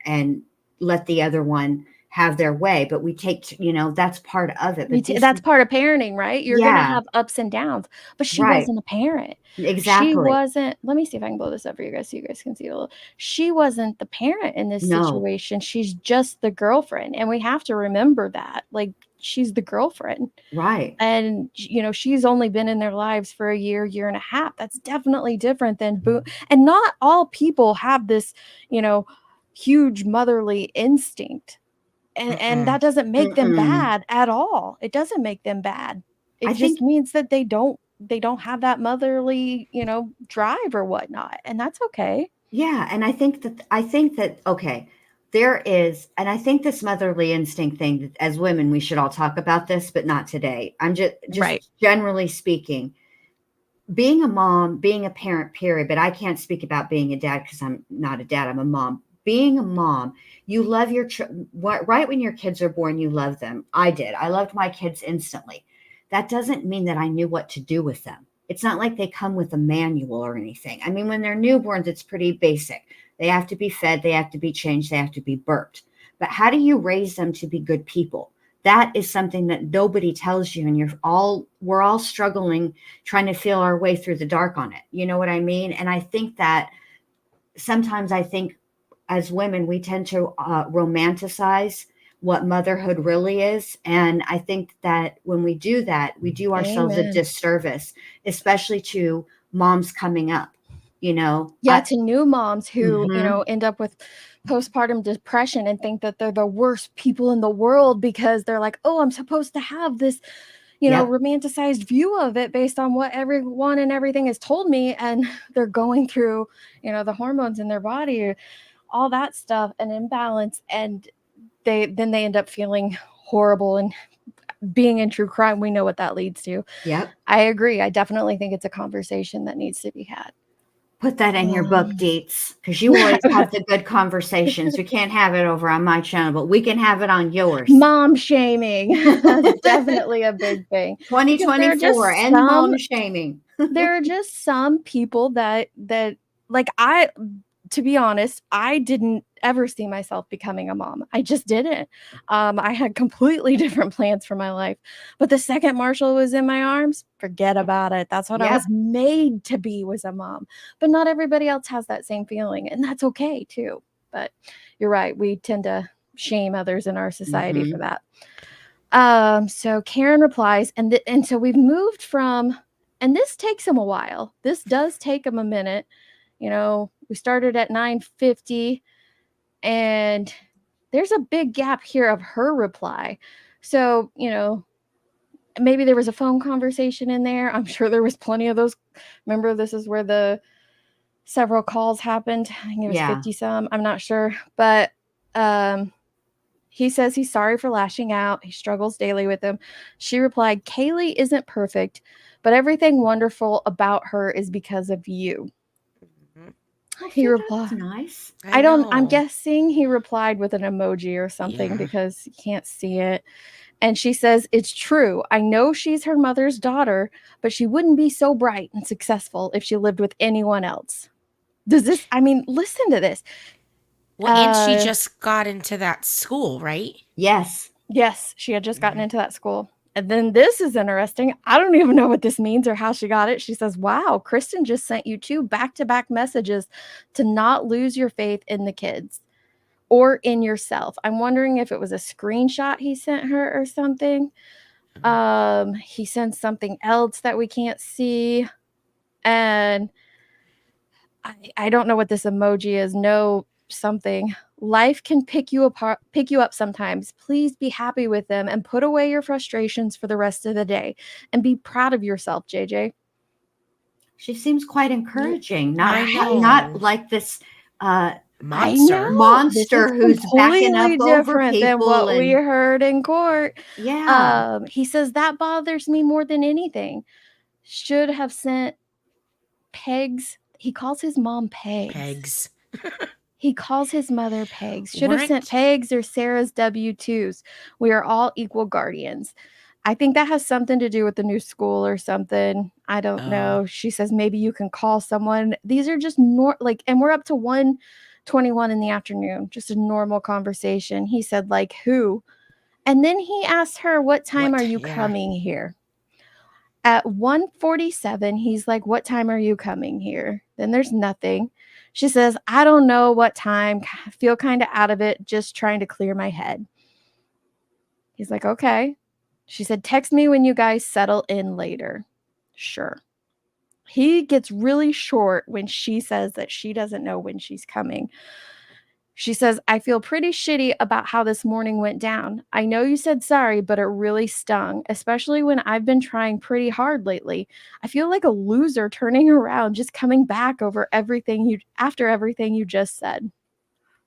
and let the other one have their way, but we take, that's part of it. But that's part of parenting, right? You're going to have ups and downs, but she wasn't a parent. Exactly. She wasn't, let me see if I can blow this up for you guys so you guys can see it a little. She wasn't the parent in this situation. She's just the girlfriend. And we have to remember that, like, she's the girlfriend. Right. And, she's only been in their lives for a year and a half. That's definitely different than and not all people have this, huge motherly instinct. And that doesn't make them bad at all. It doesn't make them bad. It just means that they don't have that motherly, drive or whatnot. And that's okay. Yeah. And I think that, okay, there is, and I think this motherly instinct thing, as women, we should all talk about this, but not today. I'm just generally speaking, being a mom, being a parent, period, but I can't speak about being a dad because I'm not a dad, I'm a mom. Being a mom, you love your right when your kids are born, you love them. I did. I loved my kids instantly. That doesn't mean that I knew what to do with them. It's not like they come with a manual or anything. I mean, when they're newborns, it's pretty basic. They have to be fed, they have to be changed, they have to be burped. But how do you raise them to be good people? That is something that nobody tells you, and we're all struggling trying to feel our way through the dark on it. You know what I mean? And I think that sometimes as women, we tend to romanticize what motherhood really is. And I think that when we do that, we do ourselves a disservice, especially to moms coming up. you know. Yeah, to new moms who, you Mhm. know, end up with postpartum depression and think that they're the worst people in the world because they're like, oh, I'm supposed to have this, you know, Yep. romanticized view of it based on what everyone and everything has told me. And they're going through, you know, the hormones in their body, all that stuff, and imbalance. And then they end up feeling horrible and being in true crime. We know what that leads to. Yep. I agree. I definitely think it's a conversation that needs to be had. Put that in your book, Deets, because you always have the good conversations. We can't have it over on my channel, but we can have it on yours. Mom shaming. That's definitely a big thing. Because there are 2024 just and mom some, shaming. there are just some people that like to be honest, I didn't ever see myself becoming a mom. I just didn't. I had completely different plans for my life. But the second Marshall was in my arms, forget about it. That's what I was Yep. made to be, was a mom. But not everybody else has that same feeling, and that's okay too. But you're right. We tend to shame others in our society for Mhm. that. So Karen replies, and so we've moved from, and this takes him a while. This does take him a minute. You know, we started at 9:50, and there's a big gap here of her reply. So, you know, maybe there was a phone conversation in there. I'm sure there was plenty of those. Remember, this is where the several calls happened. I think it was Yeah. 50 some. I'm not sure. But he says he's sorry for lashing out. He struggles daily with him. She replied, Kaylee isn't perfect, but everything wonderful about her is because of you. Well, He see, replied, that's nice. I'm guessing he replied with an emoji or something because you can't see it. And she says, it's true. I know she's her mother's daughter, but she wouldn't be so bright and successful if she lived with anyone else. Listen to this. Well, and she just got into that school, right? Yes. Yes, she had just gotten into that school. And then this is interesting. I don't even know what this means or how she got it. She says, wow, Kristen just sent you 2 back-to-back messages to not lose your faith in the kids or in yourself. I'm wondering if it was a screenshot he sent her or something. He sent something else that we can't see. And I don't know what this emoji is. No something. Life can pick you up sometimes. Please be happy with them and put away your frustrations for the rest of the day and be proud of yourself, JJ. She seems quite encouraging. I Not know. like this Monster who's backing up completely over different than people what we and heard in court. yeah. He says that bothers me more than anything. Should have sent Pegs. He calls his mom Pegs. He calls his mother Pegs. Should have sent Pegs or Sarah's W-2s. We are all equal guardians. I think that has something to do with the new school or something. I don't know. She says maybe you can call someone. These are just and we're up to 1:21 in the afternoon. Just a normal conversation. He said, like, who? And then he asked her, what time are you coming here? At 1:47, he's like, what time are you coming here? Then there's nothing. She says, I don't know what time. I feel kind of out of it, just trying to clear my head. He's like, okay. She said, text me when you guys settle in later. Sure. He gets really short when she says that she doesn't know when she's coming. She says, I feel pretty shitty about how this morning went down. I know you said sorry, but it really stung, especially when I've been trying pretty hard lately. I feel like a loser turning around, just coming back after everything you just said.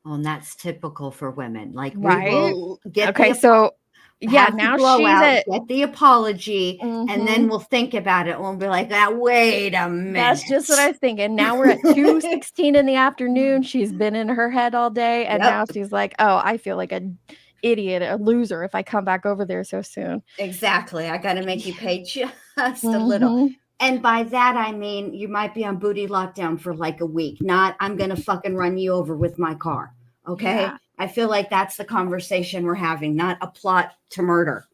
Well, and that's typical for women. Like we Right? will get Okay, the so yeah, have the now she's blowout, at get the apology, and then Mhm. we'll think about it. We'll be like, wait a minute. That's just what I was thinking. Now we're at 2:16 in the afternoon. She's been in her head all day, and now Yep. she's like, oh, I feel like an idiot, a loser if I come back over there so soon. Exactly. I got to make you pay just a little. And by that, I mean, you might be on booty lockdown for like a week, not I'm going to fucking run you over with my car. Okay. Yeah. I feel like that's the conversation we're having, not a plot to murder.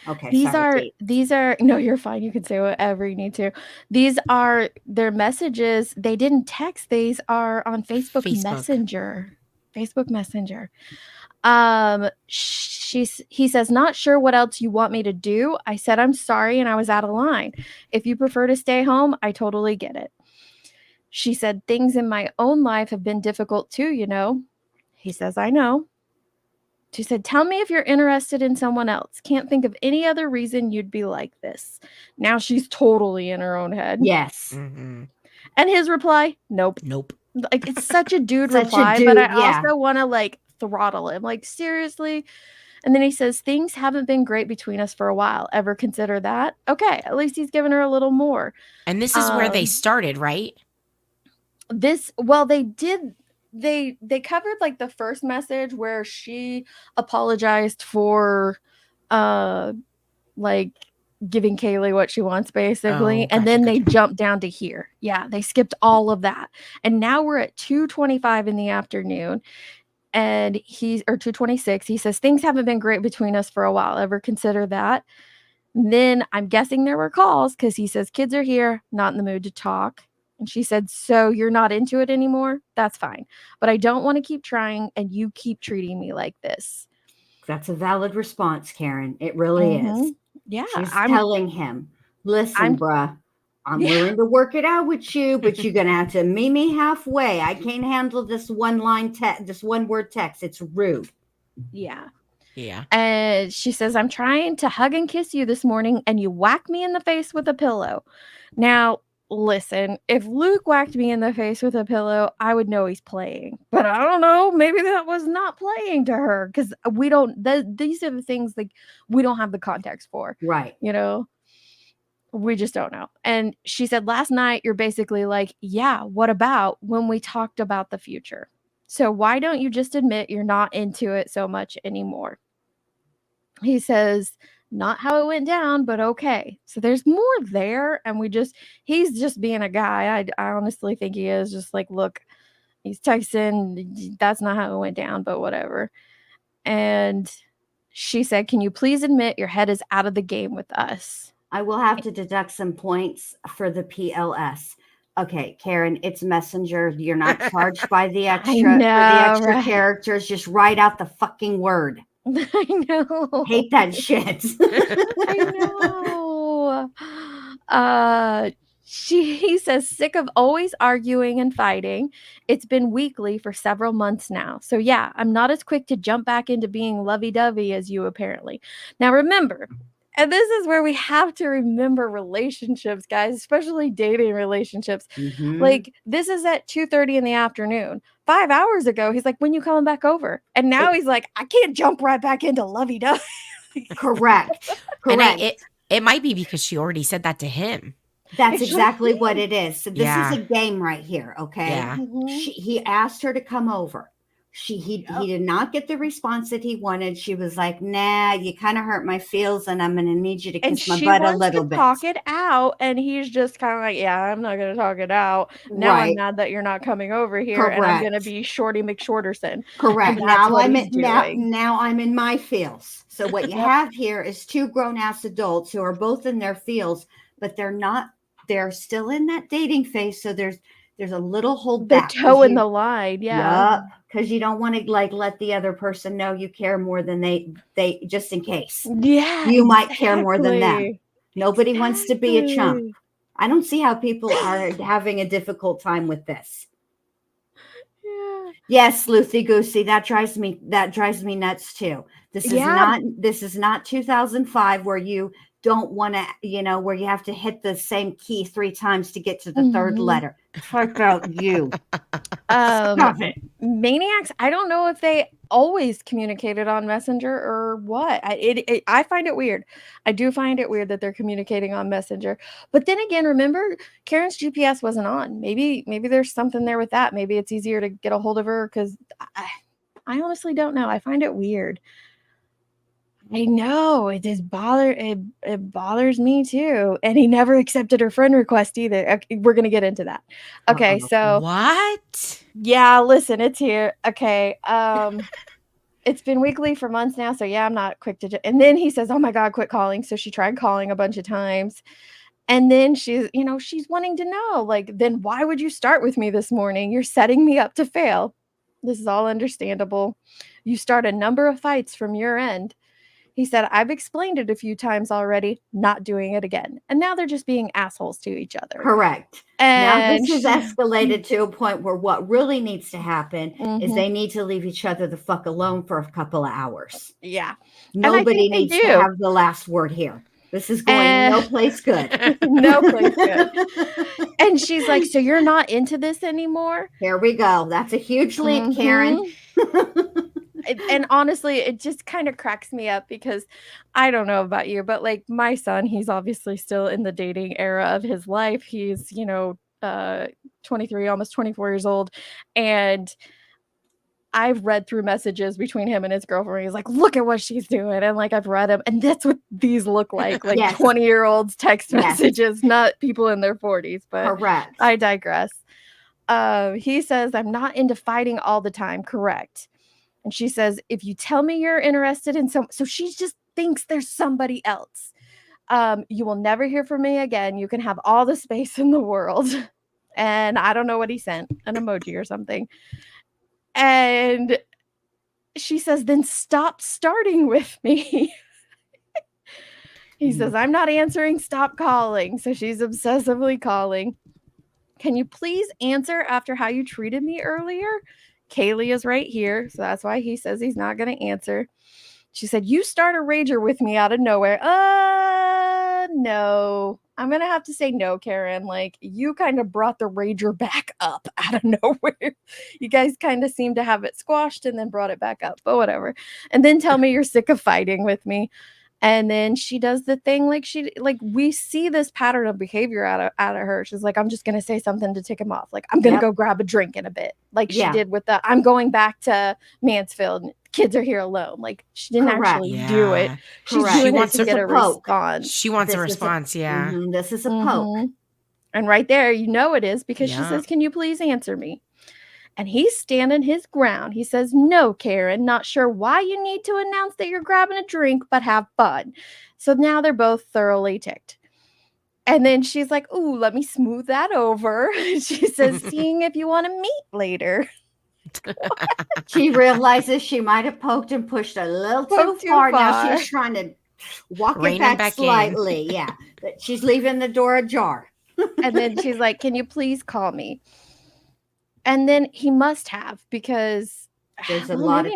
Okay. These are no, you're fine. You can say whatever you need to. These are their messages. They didn't text. These are on Facebook. Messenger. Facebook Messenger. He says, not sure what else you want me to do. I said, I'm sorry. And I was out of line. If you prefer to stay home, I totally get it. She said, things in my own life have been difficult too, you know. He says, I know. She said, tell me if you're interested in someone else. Can't think of any other reason you'd be like this. Now she's totally in her own head. Yes. Mm-hmm. And his reply, nope. Nope. Like, it's such a dude Such a reply, but I dude, yeah. also want to like throttle him. Like, seriously? And then he says, things haven't been great between us for a while. Ever consider that? Okay, at least he's given her a little more. And this is where they started, right? They did. They covered like the first message where she apologized for like giving Kaylee what she wants, basically. And then they jumped down to here. Yeah, they skipped all of that. And now we're at 2:25 in the afternoon. And or 2:26. He says, things haven't been great between us for a while. Ever consider that? And then I'm guessing there were calls because he says, kids are here, not in the mood to talk. And she said, so you're not into it anymore? That's fine. But I don't want to keep trying, and you keep treating me like this. That's a valid response, Karen. It really is. Yeah. She's telling him, listen, bruh, I'm willing to work it out with you, but you're going to have to meet me halfway. I can't handle this this one word text. It's rude. Yeah. Yeah. And she says, I'm trying to hug and kiss you this morning, and you whack me in the face with a pillow. Now, listen, if Luke whacked me in the face with a pillow, I would know he's playing. But I don't know. Maybe that was not playing to her because we don't. These are the things like we don't have the context for. Right. You know, we just don't know. And she said, last night, you're basically like, yeah, what about when we talked about the future? So why don't you just admit you're not into it so much anymore? He says, not how it went down, but okay. So there's more there. And he's just being a guy. I honestly think he is just like, look, he's texting. That's not how it went down, but whatever. And she said, can you please admit your head is out of the game with us? I will have to deduct some points for the PLS. Okay, Karen, it's Messenger. You're not charged by the extra for the extra characters. Just write out the fucking word. I know. Hate that shit. I know. He says, sick of always arguing and fighting. It's been weekly for several months now. So yeah, I'm not as quick to jump back into being lovey-dovey as you apparently. Now remember, and this is where we have to remember relationships, guys, especially dating relationships. Mm-hmm. Like, this is at 2:30 in the afternoon. 5 hours ago, he's like, when you coming back over? And now he's like, I can't jump right back into lovey-dovey. Correct. And it might be because she already said that to him. That's exactly what it is. So this Yeah. is a game right here, okay? Yeah. He asked her to come over. He did not get the response that he wanted. She was like, nah, you kind of hurt my feels, and I'm going to need you to kiss my butt a little bit. Talk it out, and he's just kind of like, yeah, I'm not going to talk it out. Now I'm mad that you're not coming over here, and I'm going to be Shorty McShorterson. Correct. Now I'm in my feels. So what you have here is two grown-ass adults who are both in their feels, but they're still in that dating phase. So there's a little hold back. The toe in the line, yeah. Because you don't want to like let the other person know you care more than they just in case. Yeah, you might care more than them. Nobody wants to be a chump. I don't see how people are having a difficult time with this. Yeah. Yes, Lucy Goosey, that drives me nuts too. This is not 2005 where you don't want to, where you have to hit the same key 3 times to get to the third letter. Fuck out you. Stop it. Maniacs, I don't know if they always communicated on Messenger or what. I find it weird. I do find it weird that they're communicating on Messenger. But then again, remember, Karen's GPS wasn't on. Maybe there's something there with that. Maybe it's easier to get a hold of her because I honestly don't know. I find it weird. I know it bothers me too. And he never accepted her friend request either. Okay, we're gonna get into that. Okay, so what? Yeah, listen, it's here. Okay, it's been weekly for months now. So yeah, I'm not quick to. And then he says, "Oh my God, quit calling." So she tried calling a bunch of times, and then she's wanting to know, like, then why would you start with me this morning? You're setting me up to fail. This is all understandable. You start a number of fights from your end. He said, I've explained it a few times already, not doing it again. And now they're just being assholes to each other. Correct. Now And this has escalated to a point where what really needs to happen is Mhm. they need to leave each other the fuck alone for a couple of hours. Yeah. And I Nobody think they needs to do. have the last word here. This is going no place good. No place good. And she's like, so you're not into this anymore? Here we go. That's a huge leap, Karen. And honestly, it just kind of cracks me up because I don't know about you, but like my son, he's obviously still in the dating era of his life. He's, 23, almost 24 years old. And I've read through messages between him and his girlfriend. He's like, look at what she's doing. And like, I've read them. And that's what these look like Yes. 20-year-olds text Yes. messages, not people in their 40s. But Correct. I digress. He says, I'm not into fighting all the time. Correct. And she says, if you tell me you're interested in so she just thinks there's somebody else. You will never hear from me again. You can have all the space in the world. And I don't know what he sent, an emoji or something. And she says, then stop starting with me. He says, I'm not answering. Stop calling. So she's obsessively calling. Can you please answer after how you treated me earlier? Kaylee is right here. So that's why he says he's not going to answer. She said, you start a rager with me out of nowhere. No. I'm going to have to say no, Karen. Like, you kind of brought the rager back up out of nowhere. You guys kind of seem to have it squashed and then brought it back up, but whatever. And then tell me you're sick of fighting with me. And then she does the thing we see this pattern of behavior out of her. She's like, I'm just going to say something to tick him off. Like, I'm going to go grab a drink in a bit. Like she did with I'm going back to Mansfield. Kids are here alone. Like she didn't actually do it. She's doing it to get a response. She wants a response. Yeah. This is a poke. And right there, it is because she says, can you please answer me? And he's standing his ground. He says, no, Karen, not sure why you need to announce that you're grabbing a drink, but have fun. So now they're both thoroughly ticked. And then she's like, ooh, let me smooth that over. She says, seeing if you want to meet later. She realizes she might have poked and pushed a little too far. Now she's trying to walk it back slightly. Yeah. But she's leaving the door ajar. And then she's like, can you please call me? And then he must have because there's a lot of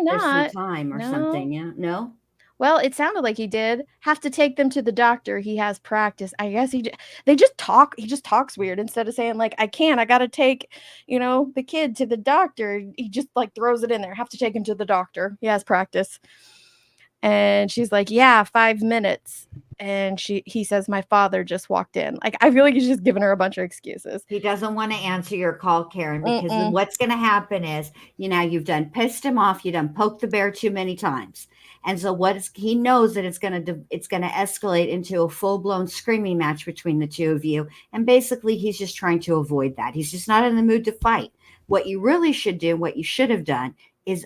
time or something. Yeah. No. Well, it sounded like he did have to take them to the doctor. He has practice. I guess they just talk. He just talks weird instead of saying like, I got to take, the kid to the doctor. He just like throws it in there. Have to take him to the doctor. He has practice. And she's like, yeah, 5 minutes. And he says, my father just walked in. Like, I feel like he's just giving her a bunch of excuses. He doesn't want to answer your call, Karen, because what's going to happen is, you've done pissed him off. You done poked the bear too many times. And so he knows that it's going to escalate into a full blown screaming match between the two of you. And basically he's just trying to avoid that. He's just not in the mood to fight. What you really should do, what you should have done is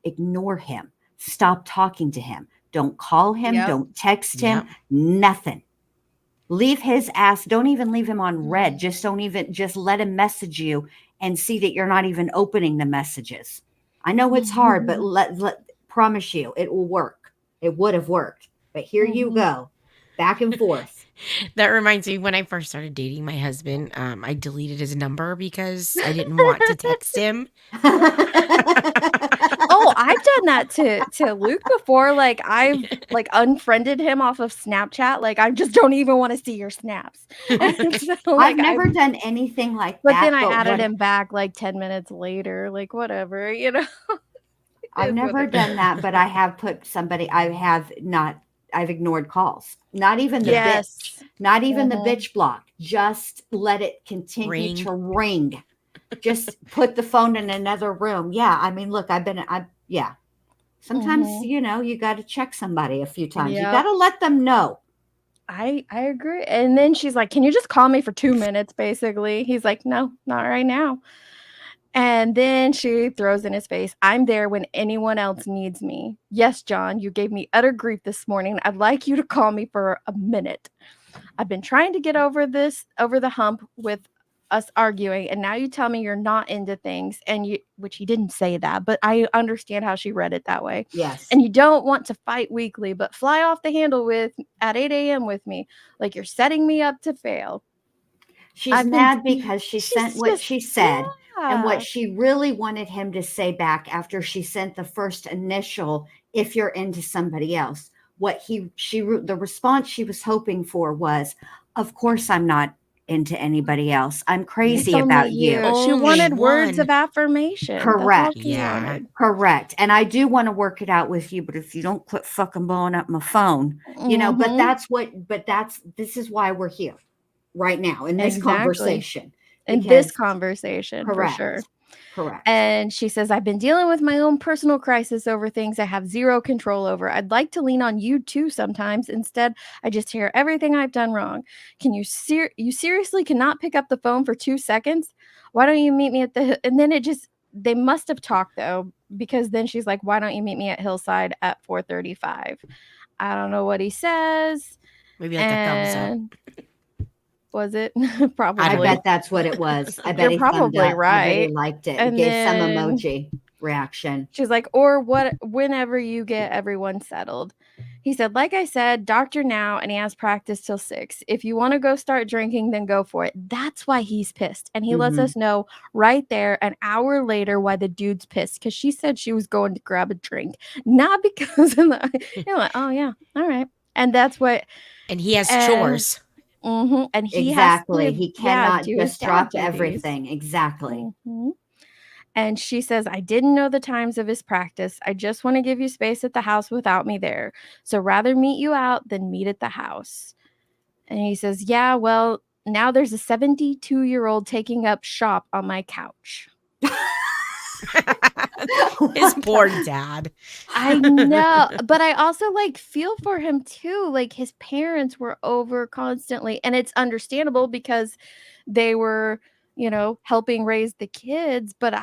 ignore him. Stop talking to him. Don't call him. Don't text him. Nothing. Leave his ass. Don't even leave him on red. Just let him message you and see that you're not even opening the messages. I know it's hard, but promise you it will work. It would have worked. But here you go. Back and forth. That reminds me, when I first started dating my husband, I deleted his number because I didn't want to text him. Oh, I've done that to Luke before. Like I've unfriended him off of Snapchat. Like I just don't even want to see your snaps. So, I've never done anything like that. But then I added him back like 10 minutes later. Like whatever, I've never done that, but I have put somebody. I've ignored calls. Not even the bitch. Not even the bitch block. Just let it continue to ring. Just put the phone in another room. Yeah. I mean, look, sometimes, you got to check somebody a few times. You got to let them know. I agree. And then she's like, can you just call me for 2 minutes? Basically. He's like, no, not right now. And then she throws in his face, I'm there when anyone else needs me. Yes, John, you gave me utter grief this morning. I'd like you to call me for a minute. I've been trying to get over the hump with us arguing, and now you tell me you're not into things, and which he didn't say that, but I understand how she read it that way. Yes. And you don't want to fight weekly, but fly off the handle at 8 a.m. with me, like you're setting me up to fail. She's mad because she sent what she said, and what she really wanted him to say back after she sent the first initial, if you're into somebody else. What the response she was hoping for was, of course I'm not into anybody else. I'm crazy about you. She wanted words of affirmation. Correct. That's all she wanted. Correct. And I do want to work it out with you, but if you don't quit fucking blowing up my phone, this is why we're here right now in this conversation. In this conversation, Correct. for sure. Correct. And she says, I've been dealing with my own personal crisis over things I have zero control over. I'd like to lean on you too sometimes. Instead, I just hear everything I've done wrong. Can you seriously cannot pick up the phone for 2 seconds? Why don't you meet me at and then they must have talked though, because then she's like, why don't you meet me at Hillside at 4:35? I don't know what he says. Maybe like a thumbs up. Was it? Probably. I bet that's what it was. I bet You're he probably thumbed up. right. I bet he liked it. And Gave some then emoji reaction. She's like, whenever you get everyone settled. He said, like I said, doctor now, and he has practice till 6. If you want to go start drinking, then go for it. That's why he's pissed. And he lets us know right there an hour later why the dude's pissed. Because she said she was going to grab a drink. Not because of you're like, oh yeah, all right. And that's what. And he has chores. And he he cannot just drop everything. Exactly. And she says, I didn't know the times of his practice. I just want to give you space at the house without me there. So rather meet you out than meet at the house. And he says, yeah, well, now there's a 72-year-old taking up shop on my couch. His poor dad. I know, but I also feel for him too. Like his parents were over constantly, and it's understandable because they were, helping raise the kids. But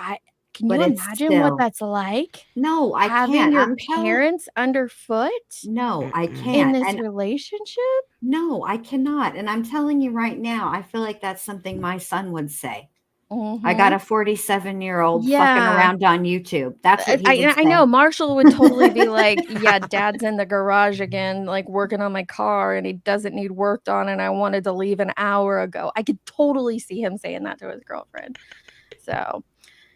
can you imagine what that's like? No, I having can't. your parents underfoot. No, I can't. In this relationship. No, I cannot. And I'm telling you right now, I feel like that's something my son would say. I got a 47-year-old fucking around on YouTube. That's what he would say. I know. Marshall would totally be like, yeah, dad's in the garage again, working on my car, and he doesn't need worked on, and I wanted to leave an hour ago. I could totally see him saying that to his girlfriend. So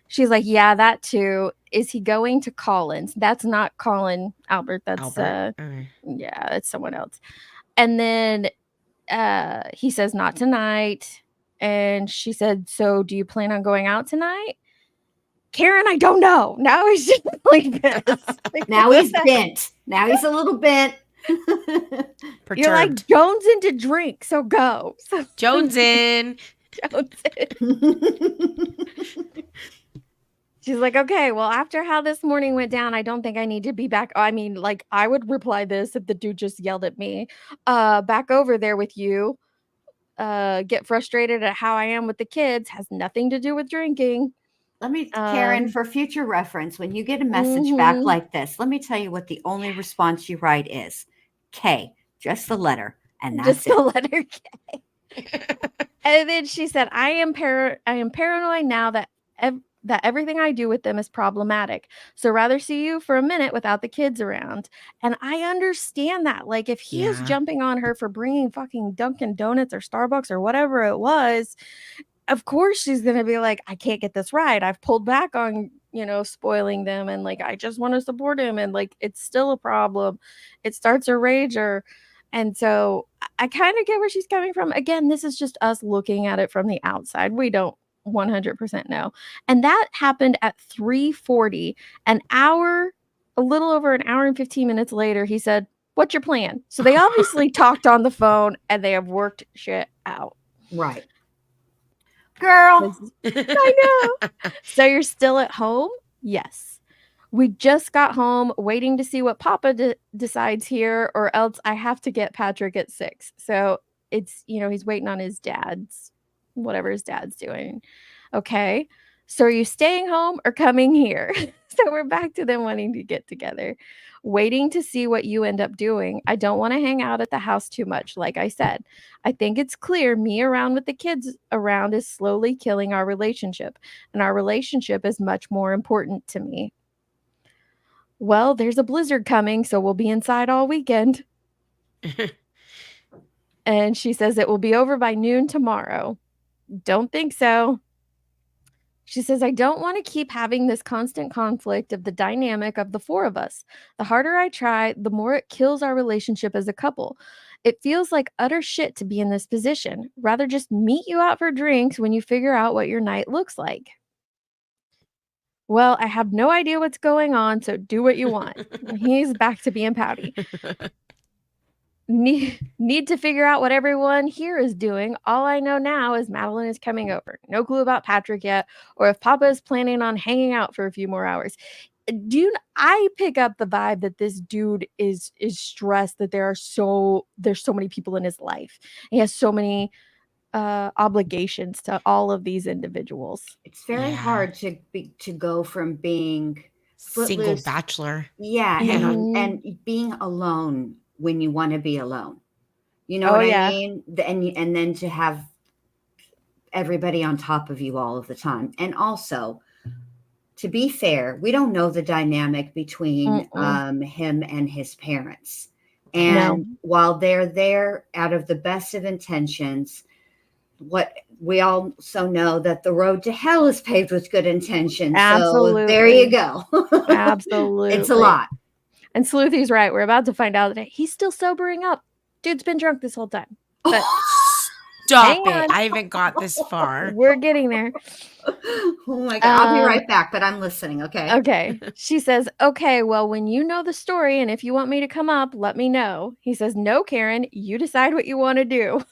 she's like, yeah, that too. Is he going to Collins? That's not Colin Albert. That's yeah, it's someone else. And then he says, not tonight. And she said, so do you plan on going out tonight? Karen, I don't know. Now he's just pissed. Now he's bent. Now he's a little bent. You're like, Jones in to drink, so go. Jones in. Jones in. She's like, okay, well, after how this morning went down, I don't think I need to be back. I mean, I would reply this if the dude just yelled at me. Back over there with you. Get frustrated at how I am with the kids has nothing to do with drinking. Let me, Karen, for future reference, when you get a message back like this, let me tell you what the only response you write is K, just the letter, and that's just the letter K. And then she said, I am paranoid now that everything I do with them is problematic. So rather see you for a minute without the kids around. And I understand that. If he is jumping on her for bringing fucking Dunkin' Donuts or Starbucks or whatever it was, of course she's going to be like, I can't get this right. I've pulled back on, spoiling them. And I just want to support him. And it's still a problem. It starts a rager. And so I kind of get where she's coming from. Again, this is just us looking at it from the outside. We don't 100% no. And that happened at 3:40, a little over an hour and 15 minutes later. He said, what's your plan? So they obviously talked on the phone and they have worked shit out. Right. Girl. I know. So you're still at home? Yes. We just got home waiting to see what Papa decides here, or else I have to get Patrick at 6. So it's, he's waiting on his dad's whatever his dad's doing. Okay. So are you staying home or coming here? So we're back to them wanting to get together. Waiting to see what you end up doing. I don't want to hang out at the house too much, like I said. I think it's clear me around with the kids around is slowly killing our relationship, and our relationship is much more important to me. Well, there's a blizzard coming, so we'll be inside all weekend. And she says it will be over by noon tomorrow. Don't think so. She says, I don't want to keep having this constant conflict of the dynamic of the four of us. The harder I try, the more it kills our relationship as a couple. It feels like utter shit to be in this position. Rather just meet you out for drinks when you figure out what your night looks like. Well, I have no idea what's going on, so do what you want. He's back to being pouty. Need to figure out what everyone here is doing. All I know now is Madeline is coming over. No clue about Patrick yet, or if Papa is planning on hanging out for a few more hours. I pick up the vibe that this dude is stressed that there's so many people in his life. He has so many obligations to all of these individuals. It's very hard to go from being Single footloose, bachelor. and being alone when you want to be alone. You know Oh, what yeah. I mean? And then to have everybody on top of you all of the time. And also, to be fair, we don't know the dynamic between him and his parents. And while they're there out of the best of intentions, what we also know that the road to hell is paved with good intentions. Absolutely. So there you go. Absolutely. It's a lot. And Sleuthy's right. We're about to find out that he's still sobering up. Dude's been drunk this whole time. But Stop hang it. on. I haven't got this far. We're getting there. Oh my God. I'll be right back, but I'm listening. Okay. Okay. She says, okay, well, when you know the story and if you want me to come up, let me know. He says, no, Karen, you decide what you want to do.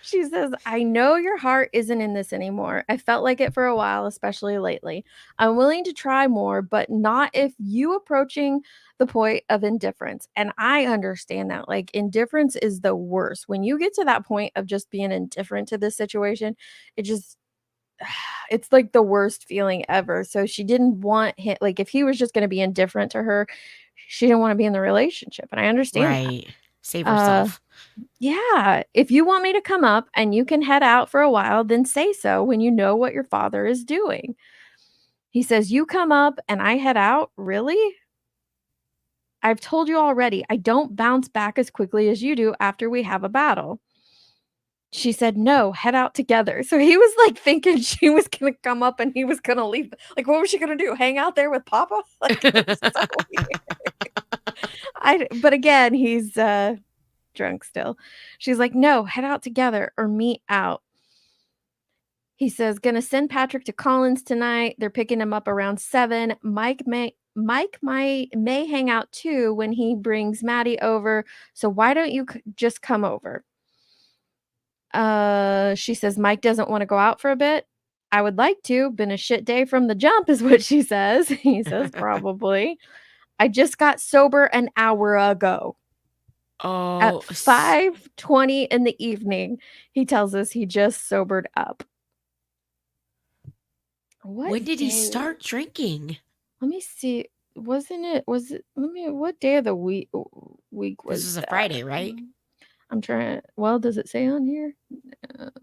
She says, I know your heart isn't in this anymore. I felt like it for a while, especially lately. I'm willing to try more, but not if you approaching the point of indifference. And I understand that. Like, indifference is the worst. When you get to that point of just being indifferent to this situation, it's like the worst feeling ever. So she didn't want him, like, if he was just going to be indifferent to her, she didn't want to be in the relationship. And I understand that. Right. Save herself. Yeah. If you want me to come up and you can head out for a while, then say so when you know what your father is doing. He says, you come up and I head out? Really? I've told you already, I don't bounce back as quickly as you do after we have a battle. She said, no, head out together. So he was like thinking she was going to come up and he was going to leave. Like, what was she going to do? Hang out there with Papa? Like, it was so weird. But again, he's drunk still. She's like, no, head out together or meet out. He says, gonna send Patrick to Collins tonight. They're picking him up around 7. Mike may hang out too when he brings Maddie over. So why don't you just come over? She says Mike doesn't want to go out for a bit. I would like to. Been a shit day from the jump is what she says. He says probably. I just got sober an hour ago. At 5:20 in the evening, he tells us he just sobered up. When did he start drinking? Let me see. What day of the week was This is a that? Friday, right? I'm trying. Well, does it say on here? Let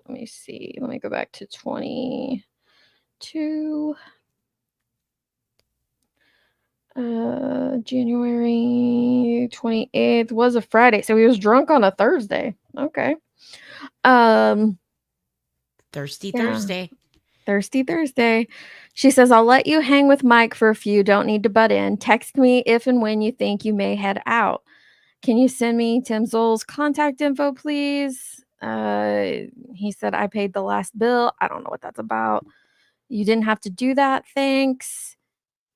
me see. Let me go back to 22. January 28th was a Friday, so he was drunk on a Thursday. Okay. Thirsty Yeah. Thursday. Thirsty Thursday. She says, I'll let you hang with Mike for a few. Don't need to butt in. Text me if and when you think you may head out. Can you send me Tim Zoll's contact info, please? He said, I paid the last bill. I don't know what that's about. You didn't have to do that. Thanks.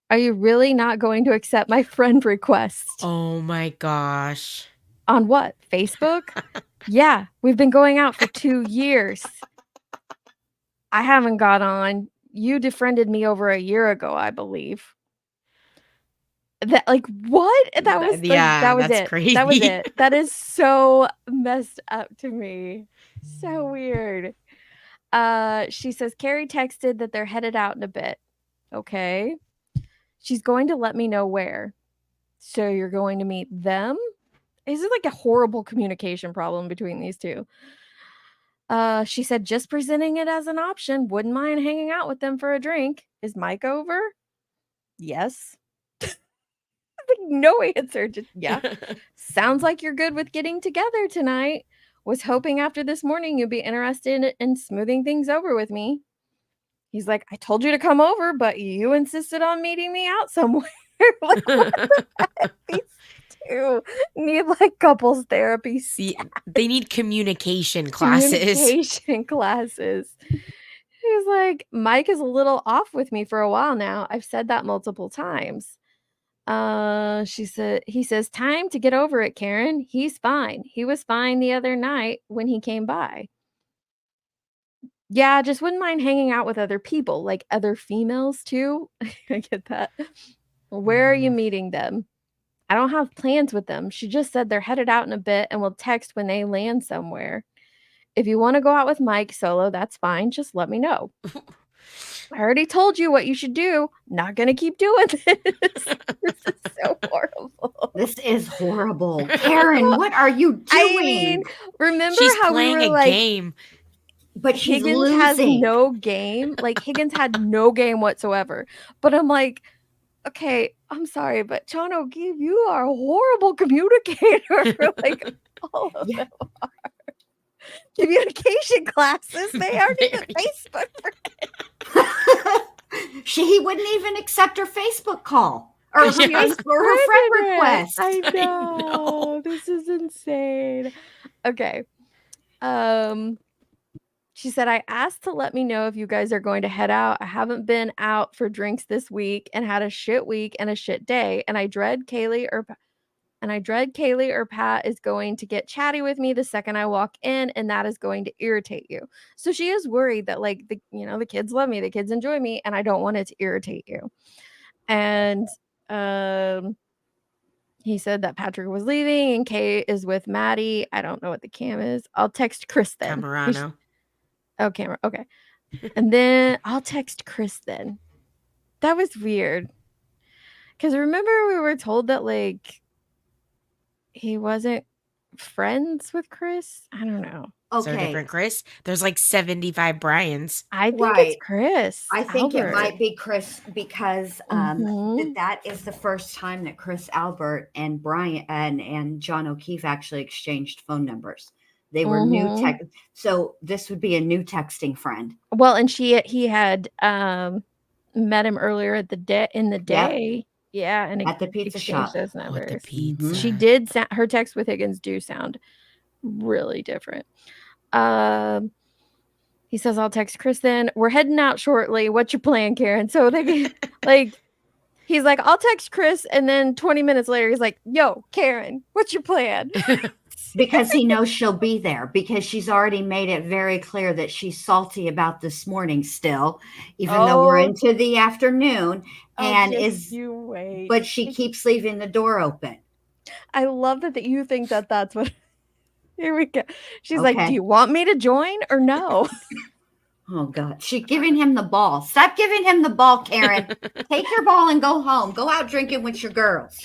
Are you really not going to accept my friend request? Oh my gosh. On what? Facebook? Yeah, we've been going out for 2 years. I haven't got on. You defriended me over a year ago, I believe. That, like, what? That was that was that's it. crazy. That was it. That is so messed up to me. So weird. She says Carrie texted that they're headed out in a bit. Okay. She's going to let me know where. So you're going to meet them? Is it like a horrible communication problem between these two? She said just presenting it as an option. Wouldn't mind hanging out with them for a drink. Is Mike over? Yes. No answer. Just yeah. Sounds like you're good with getting together tonight. Was hoping after this morning you'd be interested in smoothing things over with me. He's like, I told you to come over, but you insisted on meeting me out somewhere. Like, what the heck? These two need like couples therapy. They need communication classes. Communication classes. He's like, Mike is a little off with me for a while now. I've said that multiple times. He says, time to get over it, Karen. He's fine. He was fine the other night when he came by. Yeah, just wouldn't mind hanging out with other people, like other females too. I get that. Where are you meeting them? I don't have plans with them. She just said they're headed out in a bit and will text when they land somewhere. If you want to go out with Mike solo, that's fine. Just let me know. I already told you what you should do. Not gonna keep doing this. This is so horrible. This is horrible. Karen, what are you doing? I mean, remember She's how playing we were a like, game. But she's Higgins has losing. no game. Like Higgins had no game whatsoever. But I'm like, okay, I'm sorry, but John O'Keefe, you are a horrible communicator. Like all of them are. Communication classes. They aren't even Facebook friends. He wouldn't even accept her Facebook call or her Facebook or her friend request. I know. This is insane. Okay. She said, I asked to let me know if you guys are going to head out. I haven't been out for drinks this week and had a shit week and a shit day. And I dread Kaylee or Pat is going to get chatty with me the second I walk in, and that is going to irritate you. So she is worried that like the kids love me, the kids enjoy me, and I don't want it to irritate you. And he said that Patrick was leaving and Kay is with Maddie. I don't know what the cam is. I'll text Chris then. Camerano. Oh, camera. Okay. And then I'll text Chris then. That was weird. Because remember we were told that like he wasn't friends with Chris? I don't know. Is there a different Chris? There's like 75 Brians. I think it's Chris. I think Albert. it might be Chris because that is the first time that Chris Albert and Brian and John O'Keefe actually exchanged phone numbers. They were new text. So this would be a new texting friend. Well, and he had met him earlier in the day. Yep. Yeah, and at the pizza shop. Those numbers. At the pizza. She did. Her text with Higgins do sound really different. He says, "I'll text Chris then. We're heading out shortly. What's your plan, Karen?" So they like, he's like, "I'll text Chris," and then 20 minutes later, he's like, "Yo, Karen, what's your plan?" Because he knows she'll be there, because she's already made it very clear that she's salty about this morning still, even though we're into the afternoon, and but she keeps leaving the door open. I love that you think that that's what. Here we go. She's like, "Do you want me to join or no?" Oh God, she's giving him the ball. Stop giving him the ball, Karen. Take your ball and go home. Go out drinking with your girls.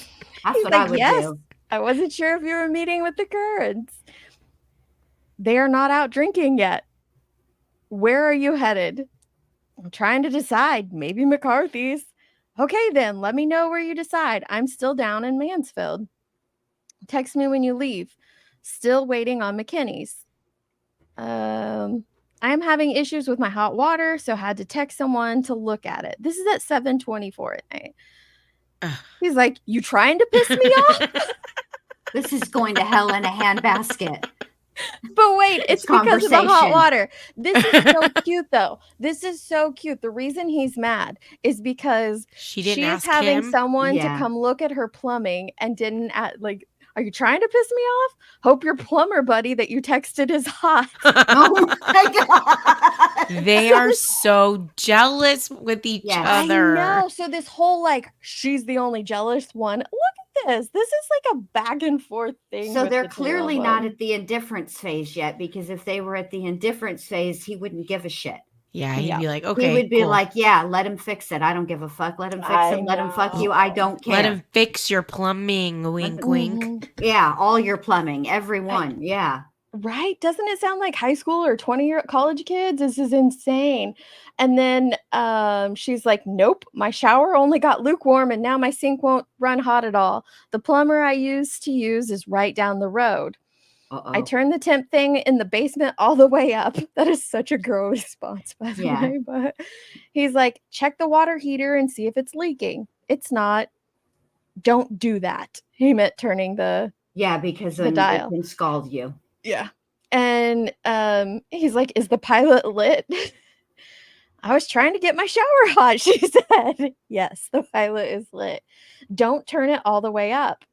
That's what I would do. I wasn't sure if you were meeting with the Currents. They are not out drinking yet. Where are you headed? I'm trying to decide. Maybe McCarthy's. Okay, then. Let me know where you decide. I'm still down in Mansfield. Text me when you leave. Still waiting on McKinney's. I'm having issues with my hot water, so had to text someone to look at it. This is at 7:24 at night. He's like, "You trying to piss me off?" This is going to hell in a handbasket. But wait, it's because of the hot water. This is so cute, though. This is so cute. The reason he's mad is because she's having someone to come look at her plumbing and didn't like. Are you trying to piss me off? Hope your plumber buddy that you texted is hot. Oh my God. They are so jealous with each other. I know. So this whole like, she's the only jealous one. Look at this. This is like a back and forth thing. So with they're the two clearly of not them. at the indifference phase yet, because if they were at the indifference phase, he wouldn't give a shit. Yeah, he'd be like, He okay, would be cool. like, yeah, let him fix it. I don't give a fuck. Let him fix it. Let him fuck you. I don't care. Let him fix your plumbing. Wink, wink. Yeah, all your plumbing, everyone. Yeah. Right? Doesn't it sound like high school or 20-year college kids? This is insane. And then she's like, nope, my shower only got lukewarm and now my sink won't run hot at all. The plumber I used to use is right down the road. I turned the temp thing in the basement all the way up. That is such a girl response, by the Yeah. way. But he's like, check the water heater and see if it's leaking. It's not. Don't do that. He meant turning the because the then dial. it can scald you. Yeah. And he's like, is the pilot lit? I was trying to get my shower hot, she said. Yes, the pilot is lit. Don't turn it all the way up.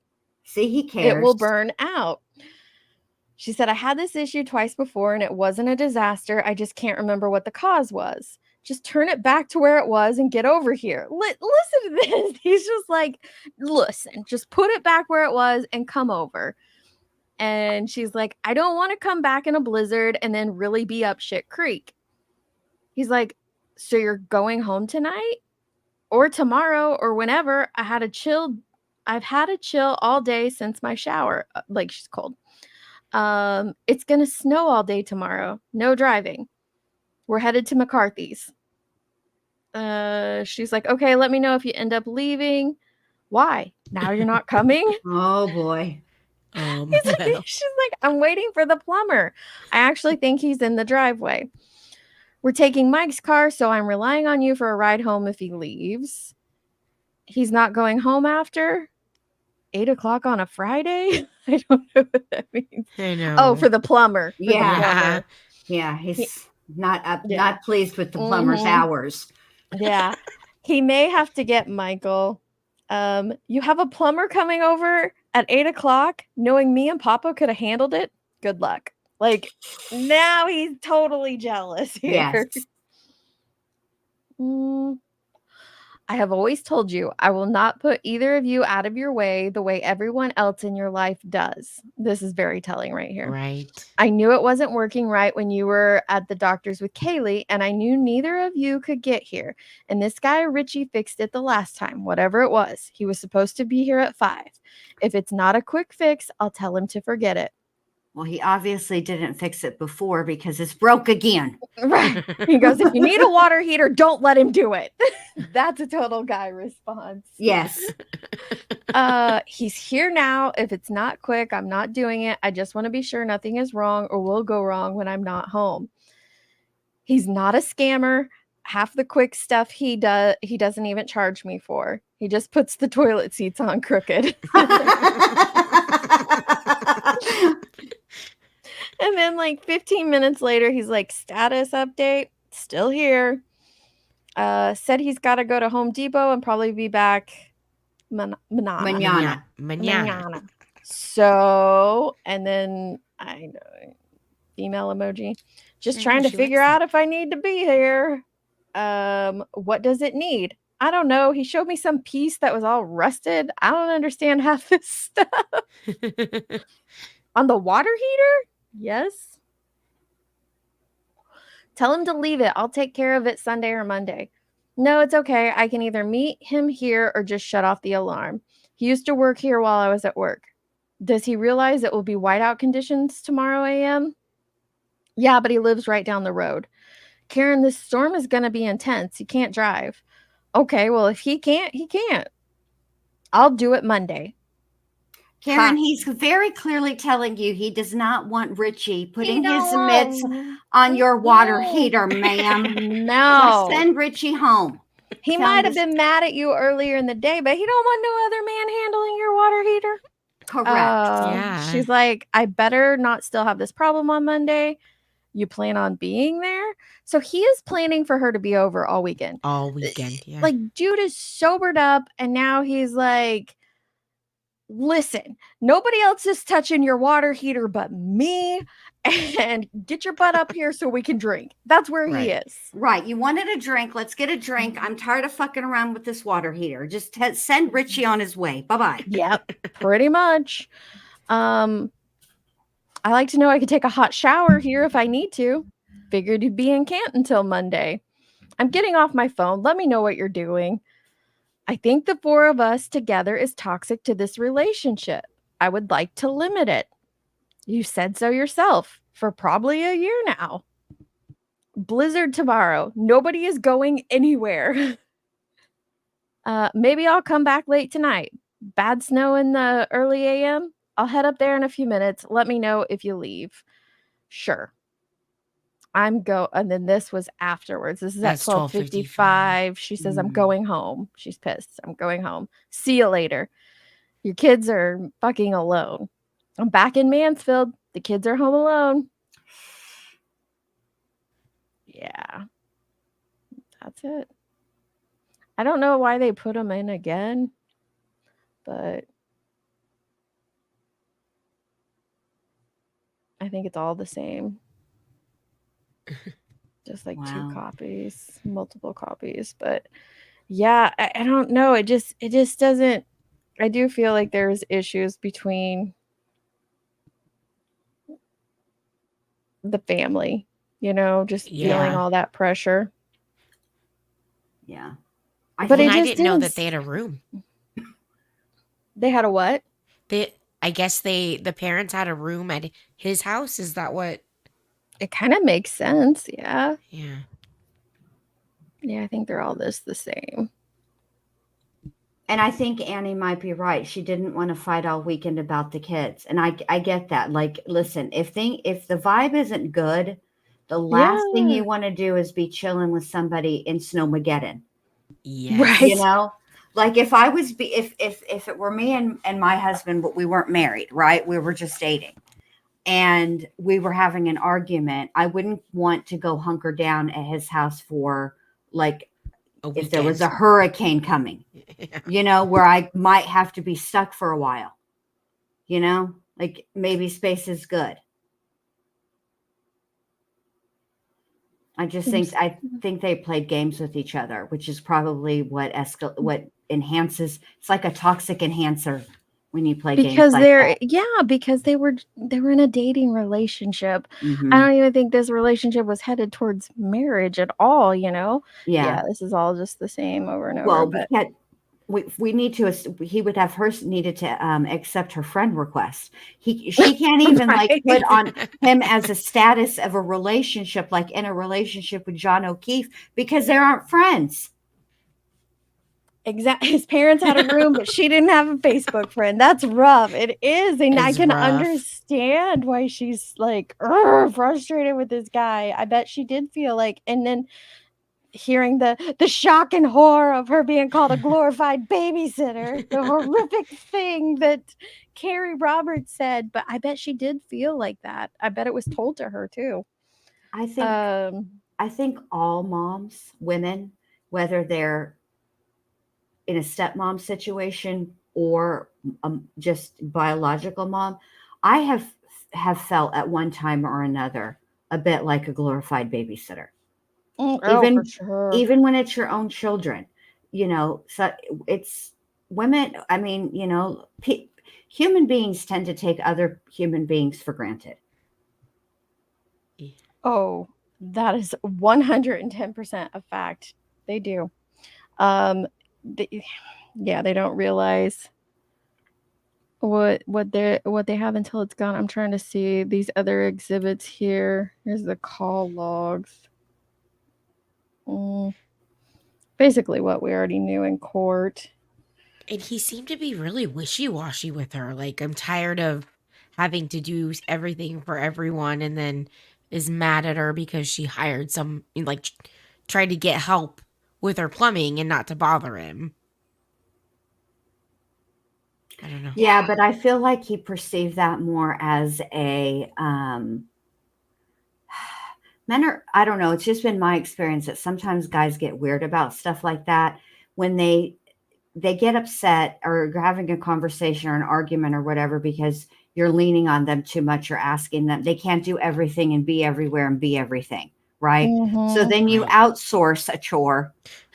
See, he cares. It will burn out. She said, I had this issue twice before and it wasn't a disaster. I just can't remember what the cause was. Just turn it back to where it was and get over here. Listen to this. He's just like, listen, just put it back where it was and come over. And she's like, I don't want to come back in a blizzard and then really be up shit creek. He's like, so you're going home tonight or tomorrow or whenever? I've had a chill all day since my shower. Like, she's cold. It's gonna snow all day tomorrow. No driving. We're headed to McCarthy's. She's like, okay, let me know if you end up leaving. Why? Now you're not coming? Oh boy. She's like, I'm waiting for the plumber. I actually think he's in the driveway. We're taking Mike's car, so I'm relying on you for a ride home if he leaves. He's not going home after 8:00 on a Friday? I don't know what that means. I know. Oh, for the plumber. For the Yeah. plumber. Yeah. He's not Yeah. not pleased with the plumber's Mhm. hours. Yeah. He may have to get Michael. You have a plumber coming over at 8:00, knowing me and Papa could have handled it. Good luck. Like, now he's totally jealous here. Yes. I have always told you I will not put either of you out of your way the way everyone else in your life does. This is very telling right here. Right. I knew it wasn't working right when you were at the doctor's with Kaylee, and I knew neither of you could get here. And this guy, Richie, fixed it the last time, whatever it was. He was supposed to be here at 5. If it's not a quick fix, I'll tell him to forget it. Well, he obviously didn't fix it before because it's broke again. Right. He goes, if you need a water heater, don't let him do it. That's a total guy response. Yes. He's here now. If it's not quick, I'm not doing it. I just want to be sure nothing is wrong or will go wrong when I'm not home. He's not a scammer. Half the quick stuff he doesn't even charge me for. He just puts the toilet seats on crooked. And then like 15 minutes later, he's like, status update, still here. Said he's got to go to Home Depot and probably be back Mañana. So, and then I know, female emoji, just trying to figure out if I need to be here. What does it need? I don't know. He showed me some piece that was all rusted. I don't understand half this stuff. On the water heater? Yes. Tell him to leave it. I'll take care of it Sunday or Monday. No, it's okay. I can either meet him here or just shut off the alarm. He used to work here while I was at work. Does he realize it will be whiteout conditions tomorrow a.m.? Yeah, but he lives right down the road. Karen, this storm is going to be intense. He can't drive. Okay, well, if he can't, he can't. I'll do it Monday. Karen, he's very clearly telling you he does not want Richie putting his mitts on your water heater, ma'am. No. So send Richie home. He might have been mad at you earlier in the day, but he don't want no other man handling your water heater. Correct. She's like, I better not still have this problem on Monday. You plan on being there? So he is planning for her to be over all weekend. All weekend, yeah. Like, dude is sobered up, and now he's like, listen, nobody else is touching your water heater but me, and get your butt up here so we can drink. That's where he is. Right. You wanted a drink. Let's get a drink. I'm tired of fucking around with this water heater. Just send Richie on his way. Bye-bye. Yep, pretty much. I like to know I could take a hot shower here if I need to. Figured you'd be in Canton until Monday. I'm getting off my phone. Let me know what you're doing. I think the 4 of us together is toxic to this relationship. I would like to limit it. You said so yourself for probably a year now. Blizzard tomorrow. Nobody is going anywhere. Maybe I'll come back late tonight. Bad snow in the early AM. I'll head up there in a few minutes. Let me know if you leave. Sure. And then this was afterwards. This is at That's 12:55. She says, I'm going home. She's pissed. I'm going home. See you later. Your kids are fucking alone. I'm back in Mansfield. The kids are home alone. Yeah. That's it. I don't know why they put them in again, but I think it's all the same. Just like 2 copies, multiple copies. But yeah, I don't know. It just doesn't. I do feel like there's issues between the family, just feeling all that pressure. Yeah. But I didn't know that they had a room. They had a what? I guess the parents had a room at his house. Is that what? It kind of makes sense. Yeah. Yeah. Yeah, I think they're all the same. And I think Annie might be right. She didn't want to fight all weekend about the kids. And I get that. Like, listen, if the vibe isn't good, the last thing you want to do is be chilling with somebody in Snowmageddon. Yes. Right. Like if I was if it were me and my husband, but we weren't married, right? We were just dating. And we were having an argument. I wouldn't want to go hunker down at his house for like if there was a hurricane coming, where I might have to be stuck for a while, like maybe space is good. I think they played games with each other, which is probably what enhances. It's like a toxic enhancer when you play games like that. Because they were in a dating relationship. Mm-hmm. I don't even think this relationship was headed towards marriage at all. Yeah, this is all just the same over and over. Well, but we need to. He would have needed to accept her friend request. She can't even like put on him as a status of a relationship, like in a relationship with John O'Keefe, because they aren't friends. Exactly. His parents had a room, but she didn't have a Facebook friend. That's rough. It is. And I can understand why she's like frustrated with this guy. I bet she did feel like, and then hearing the shock and horror of her being called a glorified babysitter, the horrific thing that Carrie Roberts said. But I bet she did feel like that. I bet it was told to her too. I think all moms, women, whether they're in a stepmom situation or just biological mom, I have felt at one time or another a bit like a glorified babysitter. For sure. Even when it's your own children, so it's women. I mean, human beings tend to take other human beings for granted. Oh, that is 110% a fact. They do. They don't realize what they have until it's gone. I'm trying to see these other exhibits here. Here's the call logs. Basically what we already knew in court. And he seemed to be really wishy-washy with her. Like, I'm tired of having to do everything for everyone, and then is mad at her because she hired tried to get help with her plumbing and not to bother him. I don't know. Yeah, but I feel like he perceived that more as a men are, I don't know, it's just been my experience that sometimes guys get weird about stuff like that when they they get upset or you're having a conversation or an argument or whatever because you're leaning on them too much or asking them. They can't do everything and be everywhere and be everything, right? So then you outsource a chore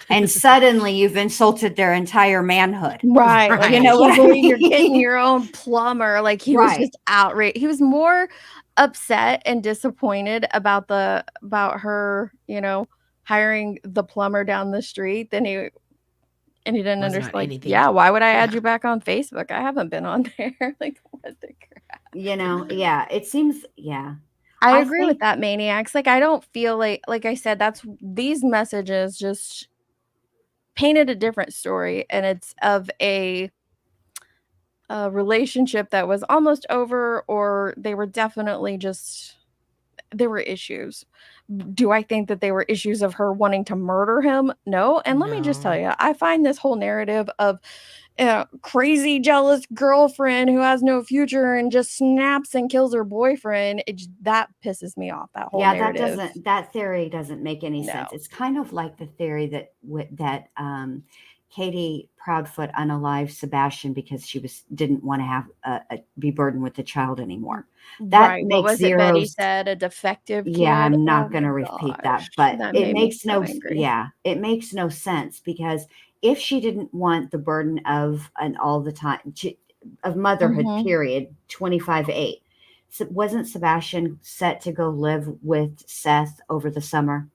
and suddenly you've insulted their entire manhood. Right. Like, You know I what can't I believe you're mean? getting your own plumber. Like, he was Right. just outraged. He was more upset and disappointed about her, hiring the plumber down the street than he didn't Was understand. about Like, anything. yeah, why would I add you back on Facebook? I haven't been on there. Like, what the crap? Yeah, it seems, yeah. I I agree with think, that, Maniacs. Like, I don't feel like I said, these messages just painted a different story, and it's of a relationship that was almost over, or they were definitely just, there were issues. Do I think that they were issues of her wanting to murder him? No. And let me just tell you, I find this whole narrative of crazy jealous girlfriend who has no future and just snaps and kills her boyfriend, that pisses me off, that whole narrative. that theory doesn't make any sense. No. It's kind of like the theory that Katie Proudfoot unalived Sebastian because she didn't want to have be burdened with the child anymore. That Right. What makes was it Betty said? A defective kid? Yeah, I'm not Oh going to my repeat that, gosh, but that it made me makes so angry. it makes no sense because if she didn't want the burden of all the time of motherhood, Mhm. period, 25/8, wasn't Sebastian set to go live with Seth over the summer?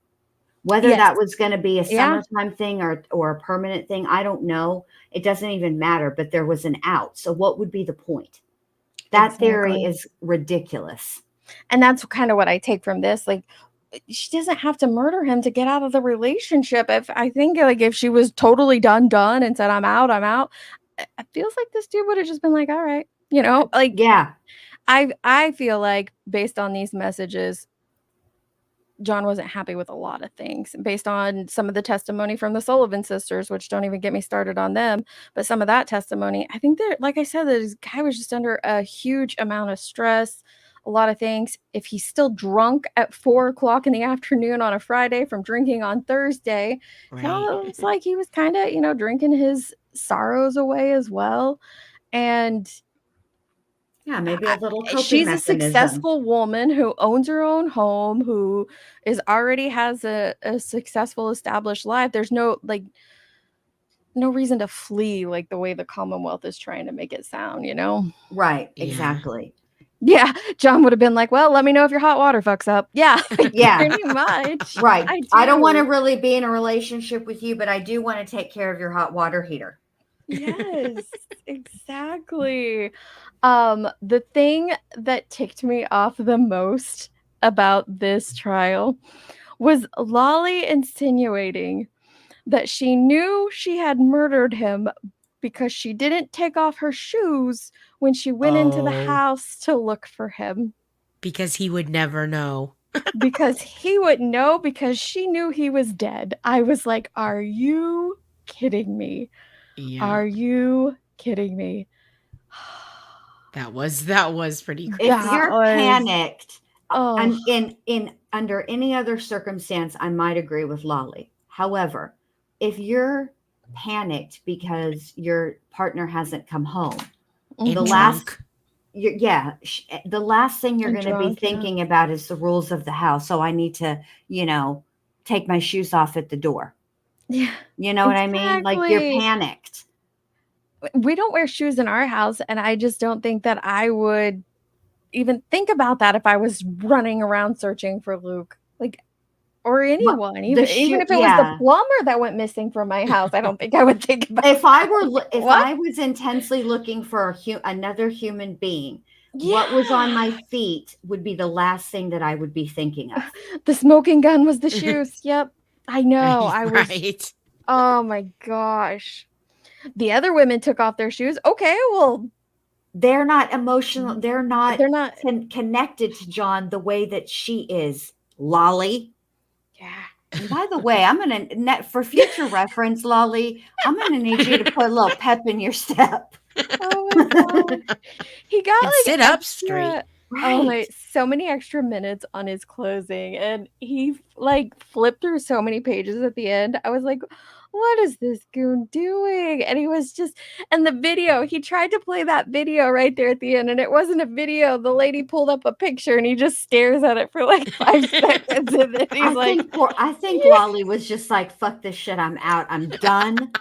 Whether Yes. that was going to be a Yeah. summertime thing or a permanent thing, I don't know. It doesn't even matter, but there was an out. So what would be the point? That theory Exactly. is ridiculous. And that's kind of what I take from this. Like, she doesn't have to murder him to get out of the relationship. I think like if she was totally done and said, I'm out, it feels like this dude would have just been like, all right, like, Yeah. I feel like based on these messages, John wasn't happy with a lot of things based on some of the testimony from the Sullivan sisters, which don't even get me started on them. But some of that testimony, I think that, like I said, this guy was just under a huge amount of stress, a lot of things. If he's still drunk at 4:00 in the afternoon on a Friday from drinking on Thursday, sounds like he was kind of, drinking his sorrows away as well. And yeah, maybe a little coping she's a mechanism. successful woman who owns her own home, who already has a successful established life. There's no reason to flee like the way the Commonwealth is trying to make it sound, Right, exactly. Yeah, John would have been like, well, let me know if your hot water fucks up. Yeah, Yeah. pretty much. Right. I don't want to do. really be in a relationship with you, but I do want to take care of your hot water heater. Yes, exactly. The thing that ticked me off the most about this trial was Lolly insinuating that she knew she had murdered him because she didn't take off her shoes when she went into the Oh. house to look for him. Because he would never know. Because he wouldn't know, because she knew he was dead. I was like, are you kidding me? Yeah. Are you kidding me? That was pretty crazy. If you're panicked, Oh. in under any other circumstance, I might agree with Lolly. However, if you're panicked because your partner hasn't come home, And the last thing you're And going to be drunk, yeah. thinking about is the rules of the house. So I need to, take my shoes off at the door. Yeah. You know what I mean? Like you're Exactly. panicked. We don't wear shoes in our house, and I just don't think that I would even think about that if I was running around searching for Luke, or anyone. Even if it was the plumber that went missing from my house, I don't think I would think about If I were What? I was intensely looking for another human being, what was on my feet would be the last thing that I would be thinking of. The smoking gun was the shoes. Yep. I know. I was Right. Oh my gosh. The other women took off their shoes. Okay, well, they're not emotional. They're not Mm-hmm. connected to John the way that she is. Lolly. Yeah. And by the way, I'm gonna for future reference, Lolly, I'm gonna need you to put a little pep in your step. Oh my god. He got And like sit up extra, straight. oh my, so many extra minutes on his closing, and he flipped through so many pages at the end. I was like, what is this goon doing? And he was just, and the video, he tried to play that video right there at the end, and it wasn't a video. The lady pulled up a picture and he just stares at it for like 5 seconds. And then he's I think Wally was just like, fuck this shit. I'm out. I'm done.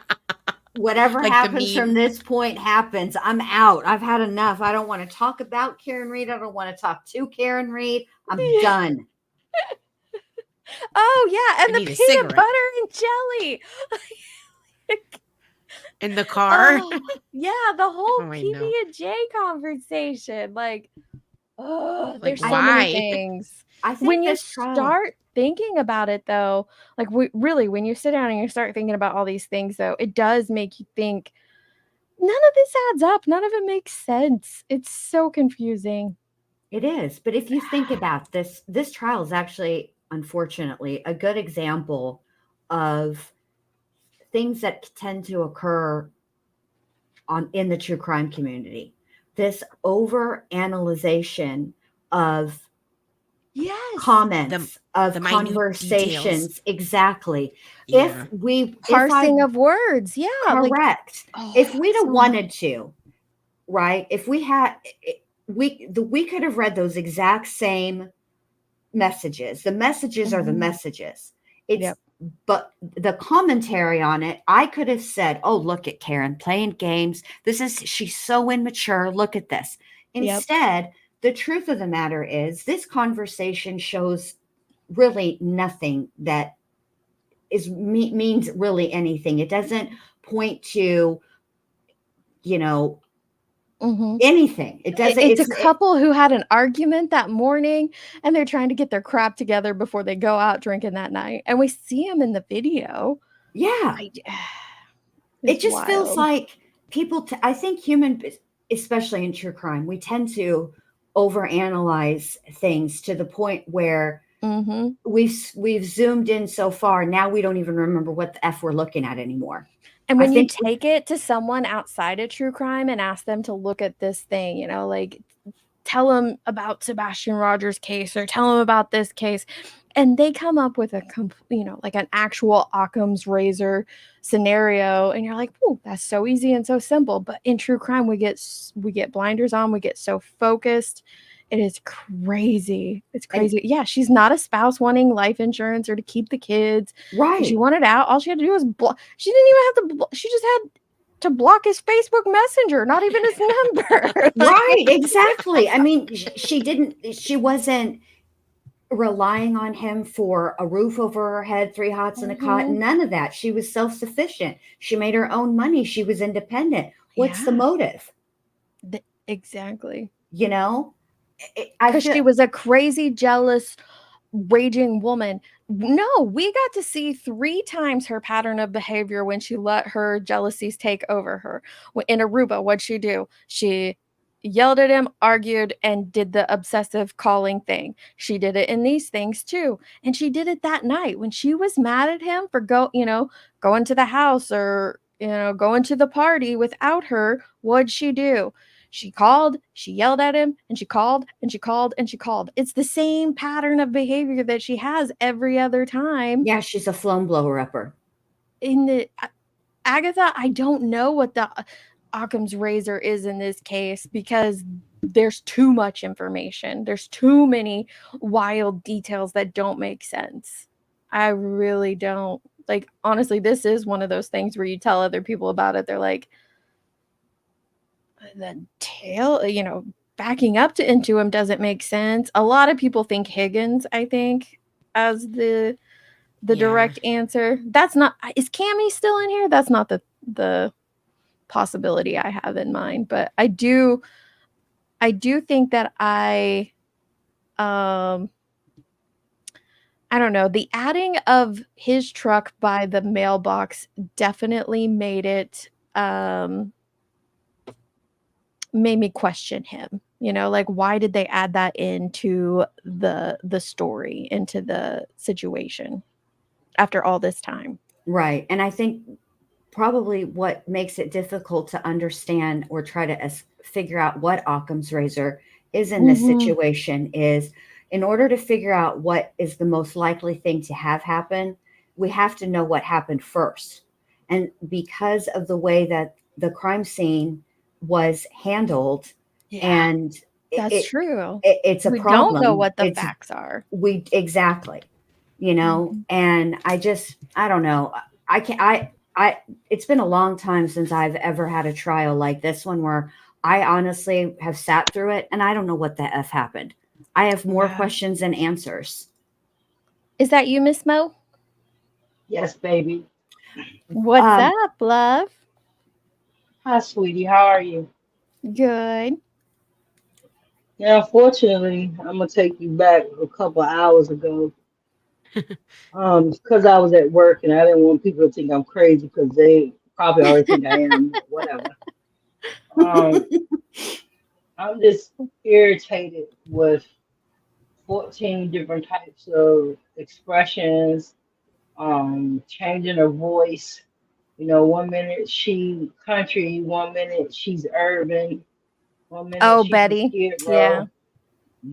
Whatever Like the happens from meme. this point happens. I'm out. I've had enough. I don't want to talk about Karen Reed. I don't want to talk to Karen Reed. I'm done. Oh yeah, and I the need a peanut cigarette. butter and jelly. In the car. Oh, yeah, the whole Oh, I PB know. and J conversation. Like, oh, Like, there's so many why? things. I think When you this trial, start thinking about it, though, like really, when you sit down and you start thinking about all these things, though, it does make you think. None of this adds up. None of it makes sense. It's so confusing. it is. But if you think about this trial is actually, unfortunately, a good example of things that tend to occur in the true crime community. This over analyzation of comments, of the minute conversations. details. Exactly. Yeah. Parsing of words. Yeah. Correct. Like, if we'd have so wanted to, right? If we had, we could have read those exact same messages. The messages are the messages. It's but the commentary on it, I could have said, "Oh, look at Karen playing games. She's so immature. Look at this." Instead, the truth of the matter is, this conversation shows really nothing that means really anything. It doesn't point to, anything. It doesn't. It's a couple who had an argument that morning, and they're trying to get their crap together before they go out drinking that night. And we see them in the video. Yeah. It just feels like people, I think especially in true crime, we tend to overanalyze things to the point where we've zoomed in so far. Now we don't even remember what the F we're looking at anymore. And when you take it to someone outside of true crime and ask them to look at this thing, like tell them about Sebastian Rogers' case or tell them about this case, and they come up with like an actual Occam's razor scenario, and you're like, "Oh, that's so easy and so simple." But in true crime, we get blinders on, we get so focused. It is crazy. It's crazy. Yeah, she's not a spouse wanting life insurance or to keep the kids. Right. She wanted out. All she had to do was block. She didn't even have to. She just had to block his Facebook Messenger, not even his number. Right. Exactly. I mean, she wasn't relying on him for a roof over her head, 3 hots and a cot. None of that. She was self-sufficient. She made her own money. She was independent. What's the motive? Exactly. Because she was a crazy, jealous, raging woman. No, we got to see 3 times her pattern of behavior when she let her jealousies take over her. In Aruba, what'd she do? She yelled at him, argued, and did the obsessive calling thing. She did it in these things too. And she did it that night when she was mad at him for going to the house or, going to the party without her. What'd she do? She called, she yelled at him, and she called, and she called, and she called. It's the same pattern of behavior that she has every other time. Yeah, she's a phone blower upper. Agatha, I don't know what the Occam's razor is in this case because there's too much information. There's too many wild details that don't make sense. I really don't. Like, honestly, this is one of those things where you tell other people about it. They're like, the tail, backing up into him doesn't make sense. A lot of people think Higgins, I think, as the direct answer. That's not. Is Cammie still in here? That's not the possibility I have in mind. But I do think that I don't know. The adding of his truck by the mailbox definitely made it made me question him. Like, why did they add that into the story, into the situation after all this time? Right. And I think probably what makes it difficult to understand or try to figure out what Occam's razor is in this situation is, in order to figure out what is the most likely thing to have happen, we have to know what happened first. And because of the way that the crime scene was handled, and That's true. it's a We problem. don't know what the It's- facts are. Exactly, you know, and I don't know. It's been a long time since I've ever had a trial like this one where I honestly have sat through it and I don't know what the F happened. I have more questions than answers. Is that you, Miss Mo? Yes, baby. What's up, love? Hi, sweetie. How are you? Good. Yeah, unfortunately, I'm gonna take you back a couple of hours ago. Because I was at work and I didn't want people to think I'm crazy because they probably already think I am, but whatever. I'm just irritated with 14 different types of expressions, changing her voice. You know, 1 minute she country, 1 minute she's urban, 1 minute Oh, she's Betty. a kid Yeah. girl.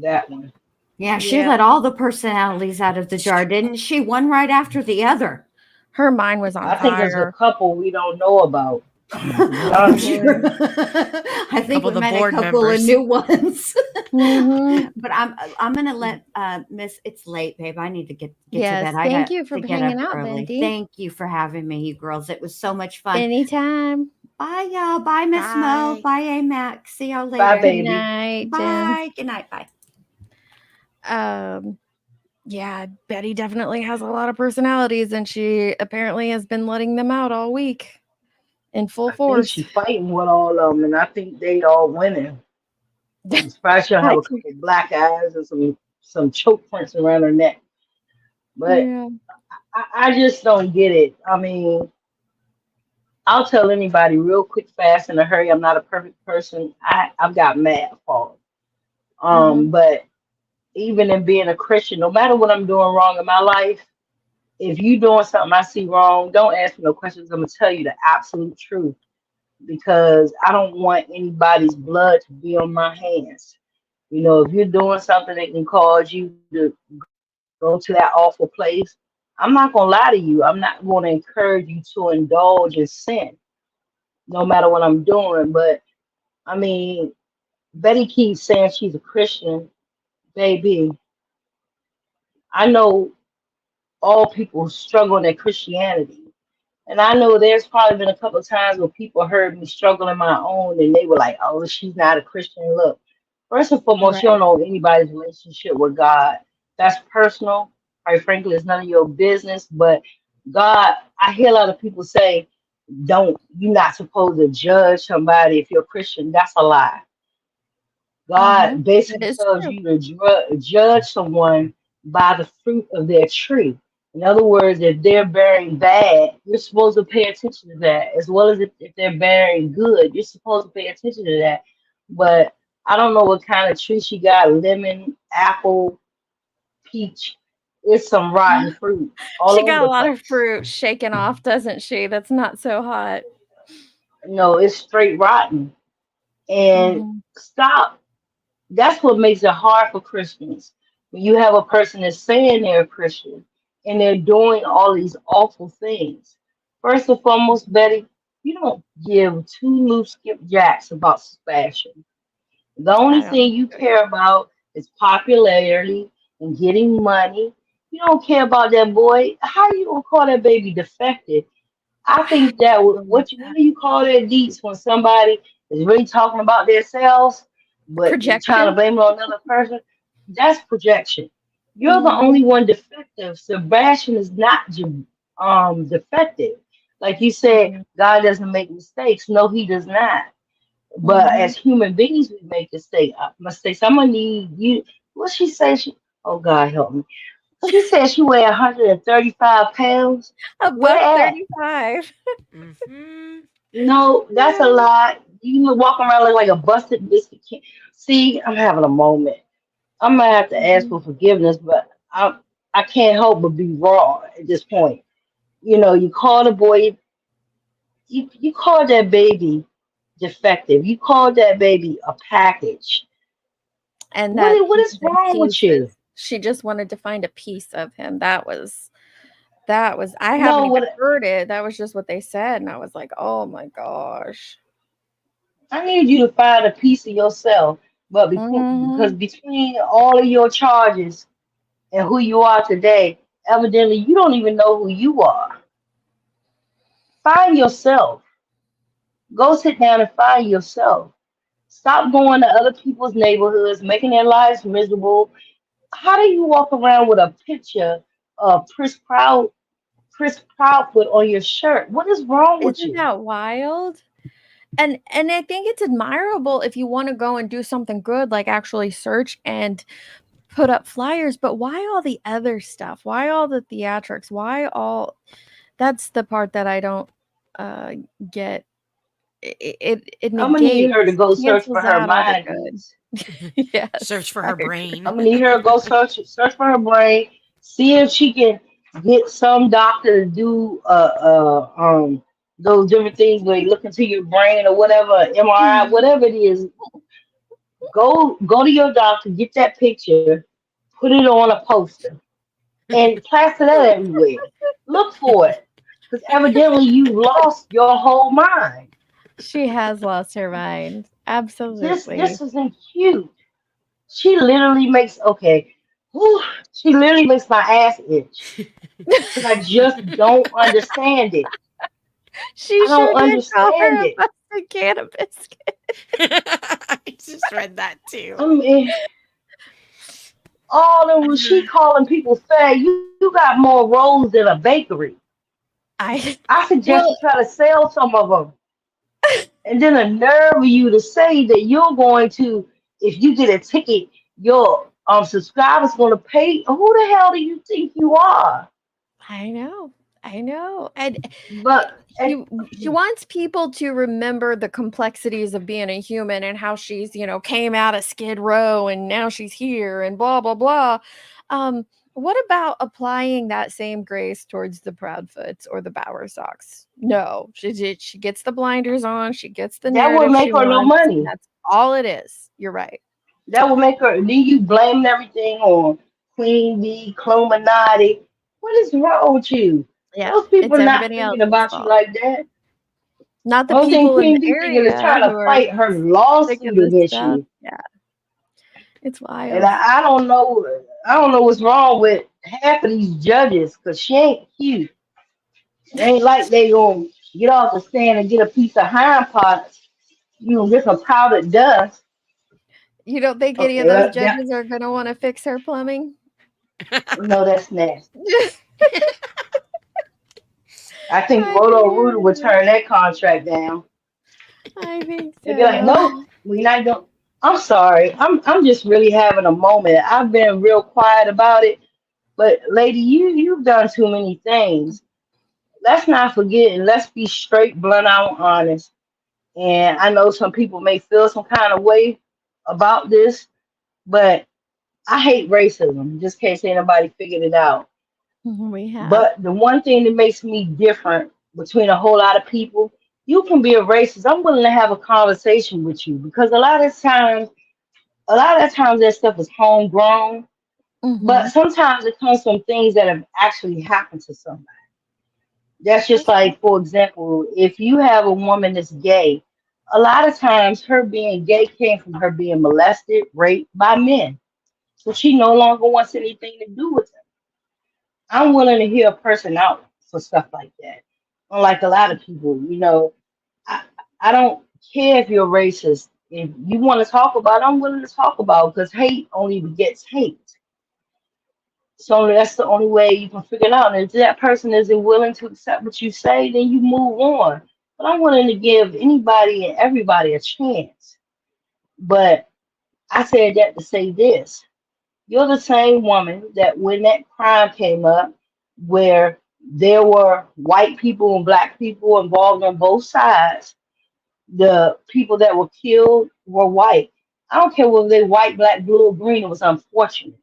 That one. Yeah, she let all the personalities out of the jar, didn't she? One right after the other. Her mind was on I think there's a fire. couple we don't know about. I'm sure. I think we met a couple of new ones. But I'm gonna let Miss. It's late, babe. I need to get Yes, to bed. I thank got you for to get hanging up out, early. Bendy. Thank you for having me, you girls. It was so much fun. Anytime. Bye, y'all. Bye, Miss Mo. Bye, AMAC. See y'all later. Bye, baby. Good night, Bye. Good night. Bye. Yeah, Betty definitely has a lot of personalities, and she apparently has been letting them out all week in full I think force. she's fighting with all of them, and I think they all winning. Especially she'll have a couple black eyes and some choke points around her neck. But Yeah. I just don't get it. I mean, I'll tell anybody real quick, fast, in a hurry. I'm not a perfect person. I've got mad fault. But even in being a Christian, no matter what I'm doing wrong in my life, if you doing something I see wrong, don't ask me no questions. I'm gonna tell you the absolute truth because I don't want anybody's blood to be on my hands. You know, if you're doing something that can cause you to go to that awful place, I'm not gonna lie to you. I'm not gonna encourage you to indulge in sin, no matter what I'm doing. But I mean, Betty keeps saying she's a Christian, baby. I know all people struggle in their Christianity. And I know there's probably been a couple of times where people heard me struggle in my own and they were like, oh, she's not a Christian. Look, first and foremost, you don't know anybody's relationship with God. That's personal. Quite frankly, it's none of your business. But God, I hear a lot of people say, you're not supposed to judge somebody if you're a Christian. That's a lie. God basically tells you to judge someone by the fruit of their tree. In other words, if they're bearing bad, you're supposed to pay attention to that, as well as if they're bearing good, you're supposed to pay attention to that. But I don't know what kind of tree she got, lemon, apple, peach. It's some rotten fruit all She over got the a lot of place. fruit shaken off, doesn't she? That's not so hot. No, it's straight rotten. And stop. That's what makes it hard for Christians. When you have a person that's saying they're a Christian and they're doing all these awful things. First and foremost, Betty, you don't give two new skipjacks about Sebastian. The only thing you care about is popularity and getting money. You don't care about that boy. How you gonna call that baby defective? I think that what do you call that, Deets, when somebody is really talking about themselves, but they're trying to Projection. blame it on another person? That's projection. You're the only one defective. Sebastian is not defective. Like you said, God doesn't make mistakes. No, he does not. But as human beings, we make mistakes. I'm gonna need you. What she say? Oh God, help me. She said she weighed 135 pounds. A Where buck at? 35. No, that's a lie. You walk around looking like a busted biscuit. See, I'm having a moment. I'm gonna have to ask for forgiveness, but I can't help but be wrong at this point. You know, you call the boy, you call that baby defective. You call that baby a package. And that What is wrong with you? she just wanted to find a piece of him. That was That was, I No, haven't even what heard it. That was just what they said. And I was like, oh my gosh. I need you to find a piece of yourself, but because Mhm. between all of your charges and who you are today, evidently you don't even know who you are. Find yourself. Go sit down and find yourself. Stop going to other people's neighborhoods, making their lives miserable. How do you walk around with a picture of Chris Proudfoot on your shirt? What is wrong with Isn't you? that wild? And I think it's admirable if you want to go and do something good, like actually search and put up flyers, but why all the other stuff? Why all the theatrics? Why all that's the part that I don't uh get. It I'm gonna need her to negates, go search for cancels her out all the mind good. piece. Yes, Search for I her agree. brain. I'm gonna need her to go search for her brain, see if she can get some doctor to do those different things where you look into your brain or whatever, MRI, whatever it is. Go to your doctor, get that picture, put it on a poster, and plaster that everywhere. Look for it, because evidently you lost your whole mind. She has lost her mind. This Absolutely. isn't cute. She literally makes okay. Whew, she literally makes my ass itch because I just don't understand it. She I don't sure did call understand her a it. busted cannabis. I just read that too. I mean, all the she calling people fat. You got more rolls than a bakery. I I suggest you well, try to sell some of them, and then the nerve of you to say that you're going to, if you get a ticket, your subscribers going to pay. Who the hell do you think you are? I know. I know. And But she wants people to remember the complexities of being a human and how she's, came out of Skid Row and now she's here and blah blah blah. What about applying that same grace towards the Proudfoots or the Bowersocks? No, she gets the blinders on, she gets the that would narrative she make her no wants, and money. that's all it is. You're right. That would make her. Then you blame everything on Queen Bee, Illuminati. What is wrong with you? Yeah, Those people it's are not everybody thinking else's about you fault. like that. Not the Only thing people in the Queen Bee thinking is area trying who to are fight her sick lawsuit of this against stuff. you. Yeah, it's And wild. I don't know. I don't know what's wrong with half of these judges because she ain't cute. It ain't like they gonna get off the stand and get a piece of hind parts. You know, get some powdered dust. You don't think any of Okay, those that judges are going to want to fix her plumbing? no, that's nasty. I think I Roto Rooter would do. turn that contract down. I think They'd be like, so. no, we're not going. I'm sorry. I'm just really having a moment. I've been real quiet about it, but lady, you've done too many things. Let's not forget and let's be straight, blunt out, honest. And I know some people may feel some kind of way about this, but I hate racism. Just in case anybody figured it out. We have. But the one thing that makes me different between a whole lot of people, you can be a racist. I'm willing to have a conversation with you because a lot of times that stuff is homegrown, but Hmm. sometimes it comes from things that have actually happened to somebody. That's just That's true. like, for example, if you have a woman that's gay, a lot of times her being gay came from her being molested, raped by men. So she no longer wants anything to do with them. I'm willing to hear a person out for stuff like that. Unlike a lot of people, I, I don't care if you're racist. If you want to talk about it, I'm willing to talk about it because hate only begets hate. So that's the only way you can figure it out. And if that person isn't willing to accept what you say, then you move on. But I'm willing to give anybody and everybody a chance. But I said that to say this. You're the same woman that when that crime came up, where there were white people and black people involved on both sides, the people that were killed were white. I don't care whether they white, black, blue, or green, it was unfortunate.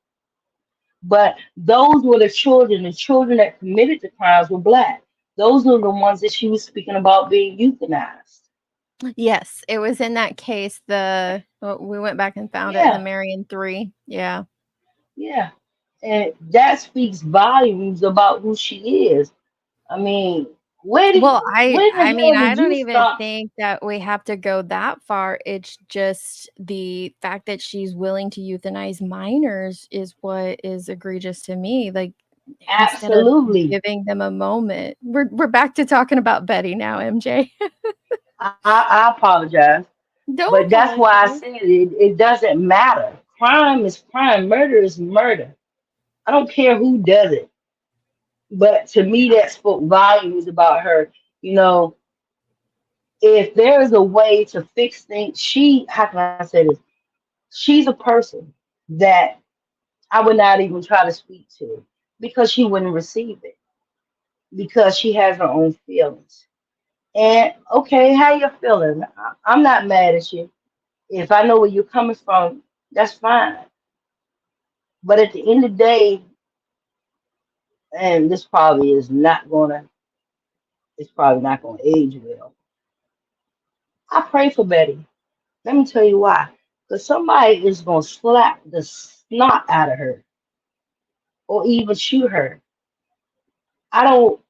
But those were the children that committed the crimes were black. Those were the ones that she was speaking about being euthanized. Yes, it was in that case. We went back and found it. The Yeah, Marion 3. Yeah. yeah. And that speaks volumes about who she is. I mean, Well, when the I mean, hell I did don't you even stop? think that we have to go that far. It's just the fact that she's willing to euthanize minors is what is egregious to me. Like instead of Absolutely. giving them a moment. We're back to talking about Betty now, MJ. I apologize. Don't But that's why I apologize. said it doesn't matter. Crime is crime. Murder is murder. I don't care who does it. But to me, that spoke volumes about her. You know, if there is a way to fix things, how can I say this? She's a person that I would not even try to speak to because she wouldn't receive it because she has her own feelings. And okay, how you feeling? I'm not mad at you. If I know where you're coming from, that's fine. But at the end of the day, and this probably is not gonna, it's probably not gonna age well. I pray for Betty. Let me tell you why. Because somebody is gonna slap the snot out of her or even shoot her. I don't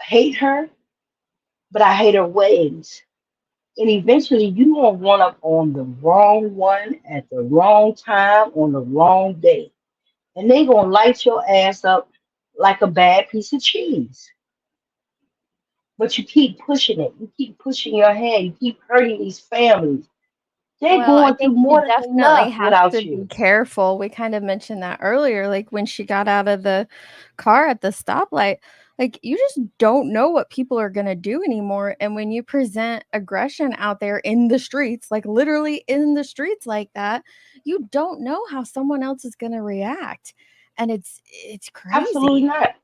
hate her, but I hate her ways. And eventually you gonna run up on the wrong one at the wrong time on the wrong day. And they gonna light your ass up like a bad piece of cheese. But you keep pushing it. You keep pushing your hand. You keep hurting these families. They're Well, I going through think she more than definitely enough has without to be you. careful. We kind of mentioned that earlier, like when she got out of the car at the stoplight. Like you just don't know what people are going to do anymore. And when you present aggression out there in the streets, like literally in the streets like that, you don't know how someone else is going to react. And it's Absolutely crazy. not.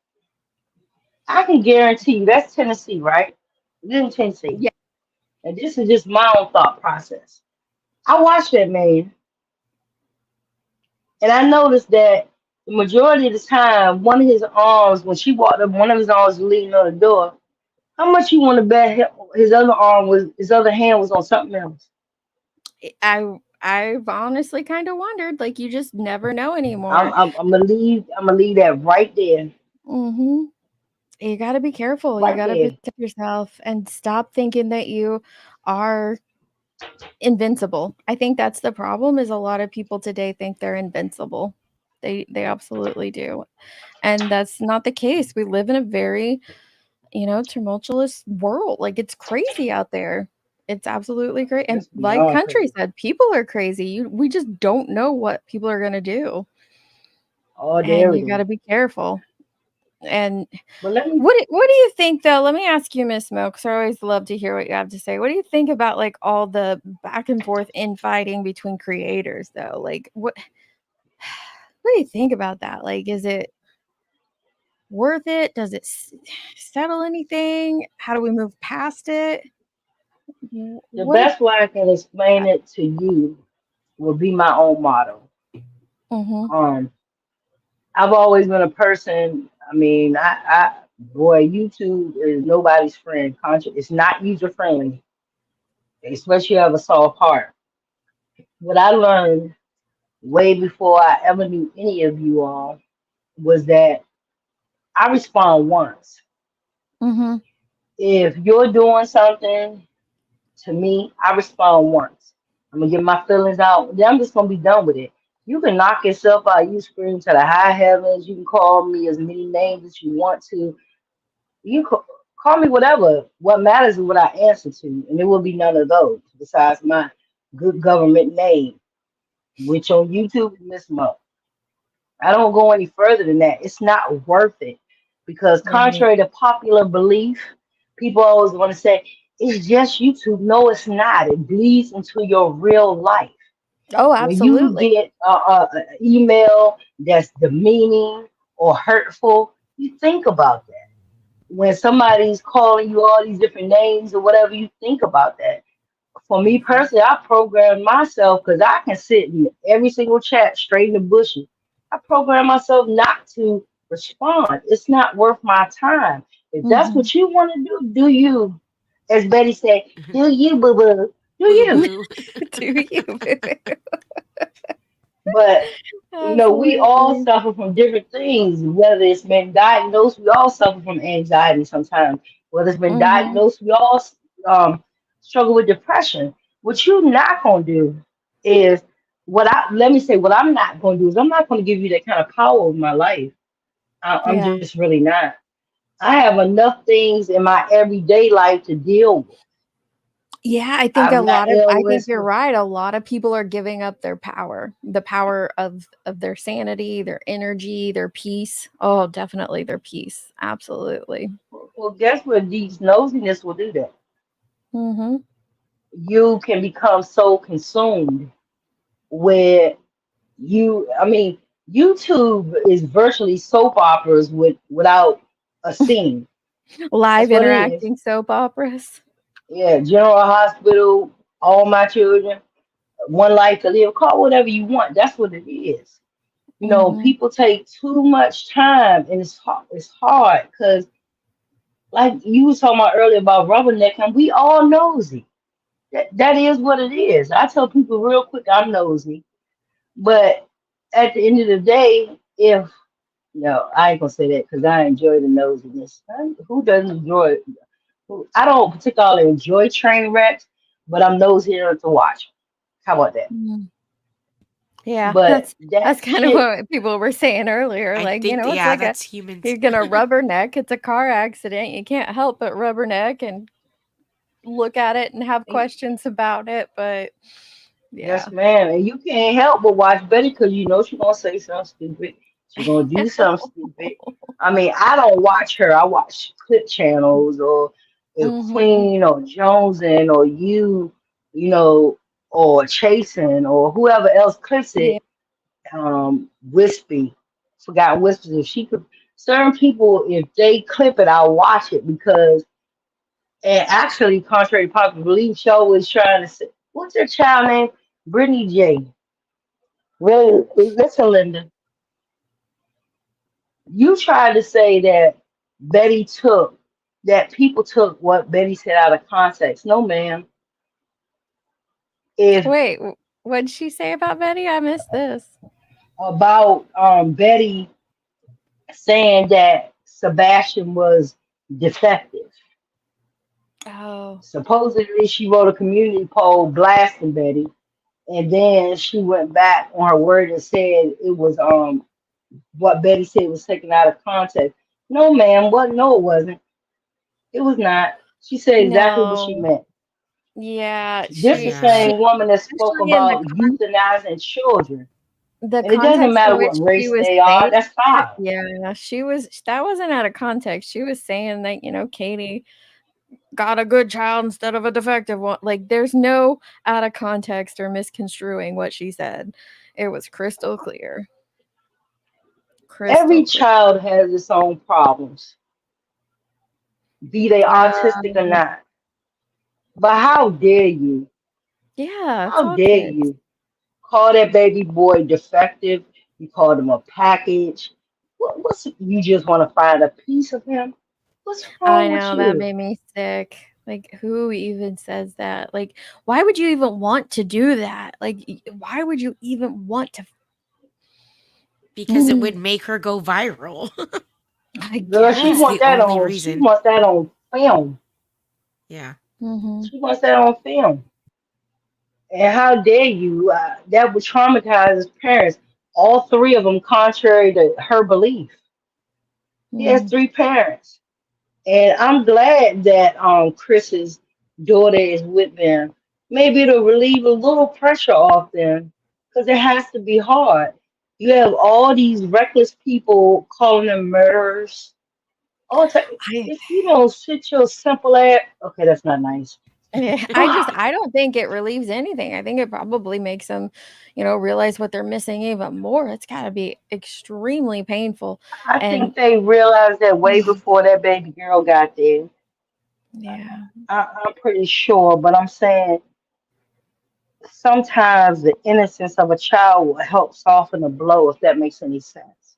I can guarantee you that's Tennessee, right? This is Tennessee. Yeah. And this is just my own thought process. I watched that man and I noticed that the majority of the time, one of his arms, when she walked up, one of his arms was leaning on the door. How much you want to bet his other hand was on something else? I've honestly kind of wondered, like you just never know I'm anymore. I'm, I'm gonna leave. I'm gonna leave that right there, Mhm. You got to be careful. You right got to there. protect yourself and stop thinking that you are invincible. I think that's the problem is a lot of people today think they're invincible. They absolutely do. And that's not the case. We live in a very, tumultuous world. Like it's crazy out there. It's absolutely great. And It's like beyond Country crazy. said, people are crazy. We just don't know what people are going to do. Oh, there And we you got go. to be careful. And But let me. what do you think though? Let me ask you, Miss Smoke, 'cause I always love to hear what you have to say. What do you think about like all the back and forth infighting between creators though? Like what do you think about that? Like is it worth it? Does it settle anything? How do we move past it? The What best way I can explain it to you will be my own motto. Mhm. Um, I've always been a person. I mean, boy, YouTube is nobody's friend. It's not user friendly, especially if you have a soft heart. What I learned way before I ever knew any of you all was that I respond once. Mhm. If you're doing something to me, I respond once. I'm gonna get my feelings out. Then I'm just gonna be done with it. You can knock yourself out. You scream to the high heavens. You can call me as many names as you want to. Call me whatever. What matters is what I answer to, and there will be none of those besides my good government name, which on YouTube is Miss Mo. I don't go any further than that. It's not worth it because, Right. contrary to popular belief, people always want to say it's just YouTube. No, it's not. It bleeds into your real life. Oh, When you absolutely. get an email that's demeaning or hurtful, you think about that. When somebody's calling you all these different names or whatever, you think about that. For me personally, I programmed myself because I can sit in every single chat straight in the bushes. I program myself not to respond. It's not worth my time. If that's Mhm. what you want to do, do you. As Betty said, do you, boo boo. Do Boo you. boo. Do you? But we all Absolutely. suffer from different things. Whether it's been diagnosed, we all suffer from anxiety sometimes. Whether it's been Mm-hmm. diagnosed, we all struggle with depression. What you're not gonna do is let me say what I'm not gonna do is I'm not gonna give you that kind of power over my life. I'm Yeah. just really not. I have enough things in my everyday life to deal with. Yeah, I'm not I think illness. you're right. A lot of people are giving up their power, the power of their sanity, their energy, their peace. Oh, definitely their peace. Absolutely. Well, guess what? These nosiness will do that. Mm-hmm. You can become so consumed where I mean, YouTube is virtually soap operas without a scene. That's Live what it is. interacting soap operas. Yeah, General Hospital, All My Children, One Life to Live, call it whatever you want. That's what it is. Mm-hmm. People take too much time and it's hard because like you was talking about earlier about rubbernecking, we all nosy. That is what it is. I tell people real quick, I'm nosy. But at the end of the day, if no, I ain't gonna say that because I enjoy the nosiness. Who doesn't enjoy it? I don't particularly enjoy train wrecks, but I'm nosy enough to watch. How about that? Mm. Yeah, But that's that kind of shit, what people were saying earlier. I Like, think that, it's yeah, like that's humans. you're gonna rubberneck. It's a car accident. You can't help but rubberneck and look at it and have questions about it. But yeah. yes, ma'am. And you can't help but watch Betty because you know she's gonna say something stupid. She's gonna do something stupid. I mean, I don't watch her. I watch clip channels or if Mm-hmm. Queen or Jonesin or you know, or Chasen or whoever else clips Yeah. it. Wispy, forgot Wispy. If she could, certain people, if they clip it, I'll watch it because, and actually, contrary to popular belief, show was trying to say, what's her child name? Brittany J. Really, listen, Linda. You tried to say that that people took what Betty said out of context. No, ma'am. If Wait, what did she say about Betty? I missed this. about Betty saying that Sebastian was defective. Oh. Supposedly, she wrote a community poll blasting Betty, and then she went back on her word and said it was what Betty said was taken out of context. No, ma'am, what? No, it wasn't. It was not. She said exactly what she No. meant. Yeah, This the Yeah. she same woman that spoke especially in about euthanizing children, the and it doesn't context in matter which what she race was they are. saying That's it, fine. yeah, that wasn't out of context. She was saying that, Katie got a good child instead of a defective one. Like, there's no out of context or misconstruing what she said. It was crystal clear. Every Crystal clear. child has its own problems, be they autistic or Um, not. But how dare you? yeah, it's How all dare kids. you call that baby boy defective? You called him a package. What's you just want to find a piece of him? What's I wrong with know, that you? made me sick. Like, who even says that? Like, why would you even want to do that? Like, why would you even want to? Because it would make her go viral. I Girl, she That's guess. the want that only on. She reason. wants that on film. Yeah. Mm-hmm. She wants that on film. And how dare you? That would traumatize his parents. All three of them, contrary to her belief. He has Mm. three parents. And I'm glad that Chris's daughter is with them. Maybe it'll relieve a little pressure off them because it has to be hard. You have all these reckless people calling them murderers. I If you don't sit your simple ass, okay, that's not nice. I don't think it relieves anything. I think it probably makes them, realize what they're missing even more. It's got to be extremely painful. I And think they realized that way before that baby girl got there. yeah, I'm pretty sure, but I'm saying sometimes the innocence of a child will help soften the blow, if that makes any sense.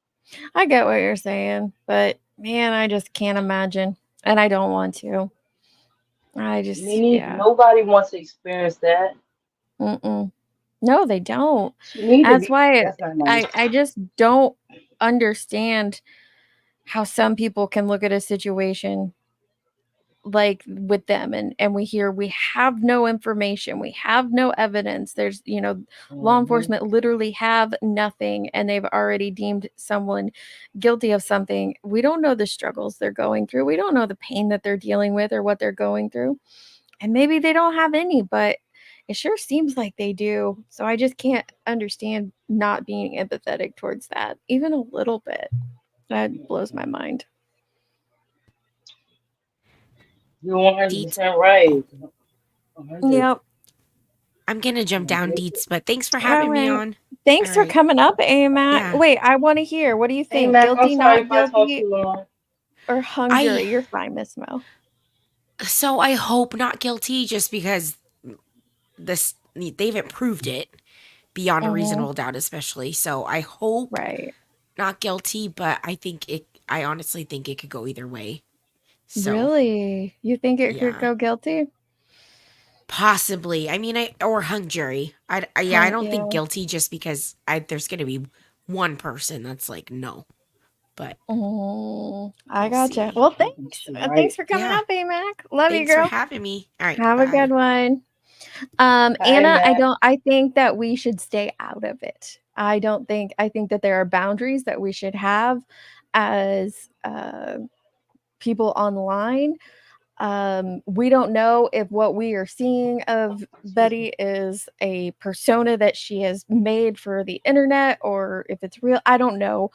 I get what you're saying, but man, I just can't imagine, and I don't want to. I just, Nobody wants to experience that. mm-mm. No, they don't. She need to That's be. why That's not nice. I just don't understand how some people can look at a situation like with them and we hear we have no information, we have no evidence, there's law enforcement literally have nothing and they've already deemed someone guilty of something. We don't know the struggles they're going through, we don't know the pain that they're dealing with or what they're going through, and maybe they don't have any, but it sure seems like they do. So I just can't understand not being empathetic towards that even a little bit. That blows my mind. You're 100% right. 100. Yep. I'm gonna jump down, Deets, but thanks for All having me right. on. Thanks All for right. coming up, AMAC. Yeah. Wait, I want to hear. What do you Hey, think? Mac, I'm Guilty, sorry not if I talked guilty, too long. or hung jury? You're fine, Miss Mo. So I hope not guilty, just because they haven't proved it beyond a Mhm. reasonable doubt, especially. So I hope Right. not guilty, but I honestly think it could go either way. So Really? You think it could yeah, go guilty? possibly. I mean, or hung jury. I don't think Yeah. guilty, just because there's gonna be one person that's like no, but I we'll gotcha. see. Well, thanks. Right. Thanks for coming Yeah. up, AMAC. Love you, Thanks for girl. having me. All right, Have a bye. good one. Hi, Anna, Mac. I think that we should stay out of it. I think that there are boundaries that we should have as people online. We don't know if what we are seeing of Betty is a persona that she has made for the internet or if it's real. I don't know.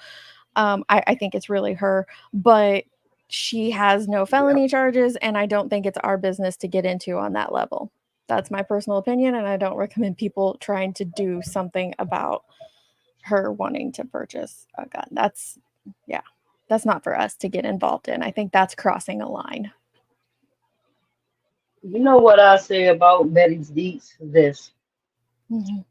I think it's really her, but she has no felony charges, and I don't think it's our business to get into on that level. That's my personal opinion, and I don't recommend people trying to do something about her wanting to purchase a gun. That's not for us to get involved in. I think that's crossing a line. You know what I say about Betty's deeds? This. Mhm.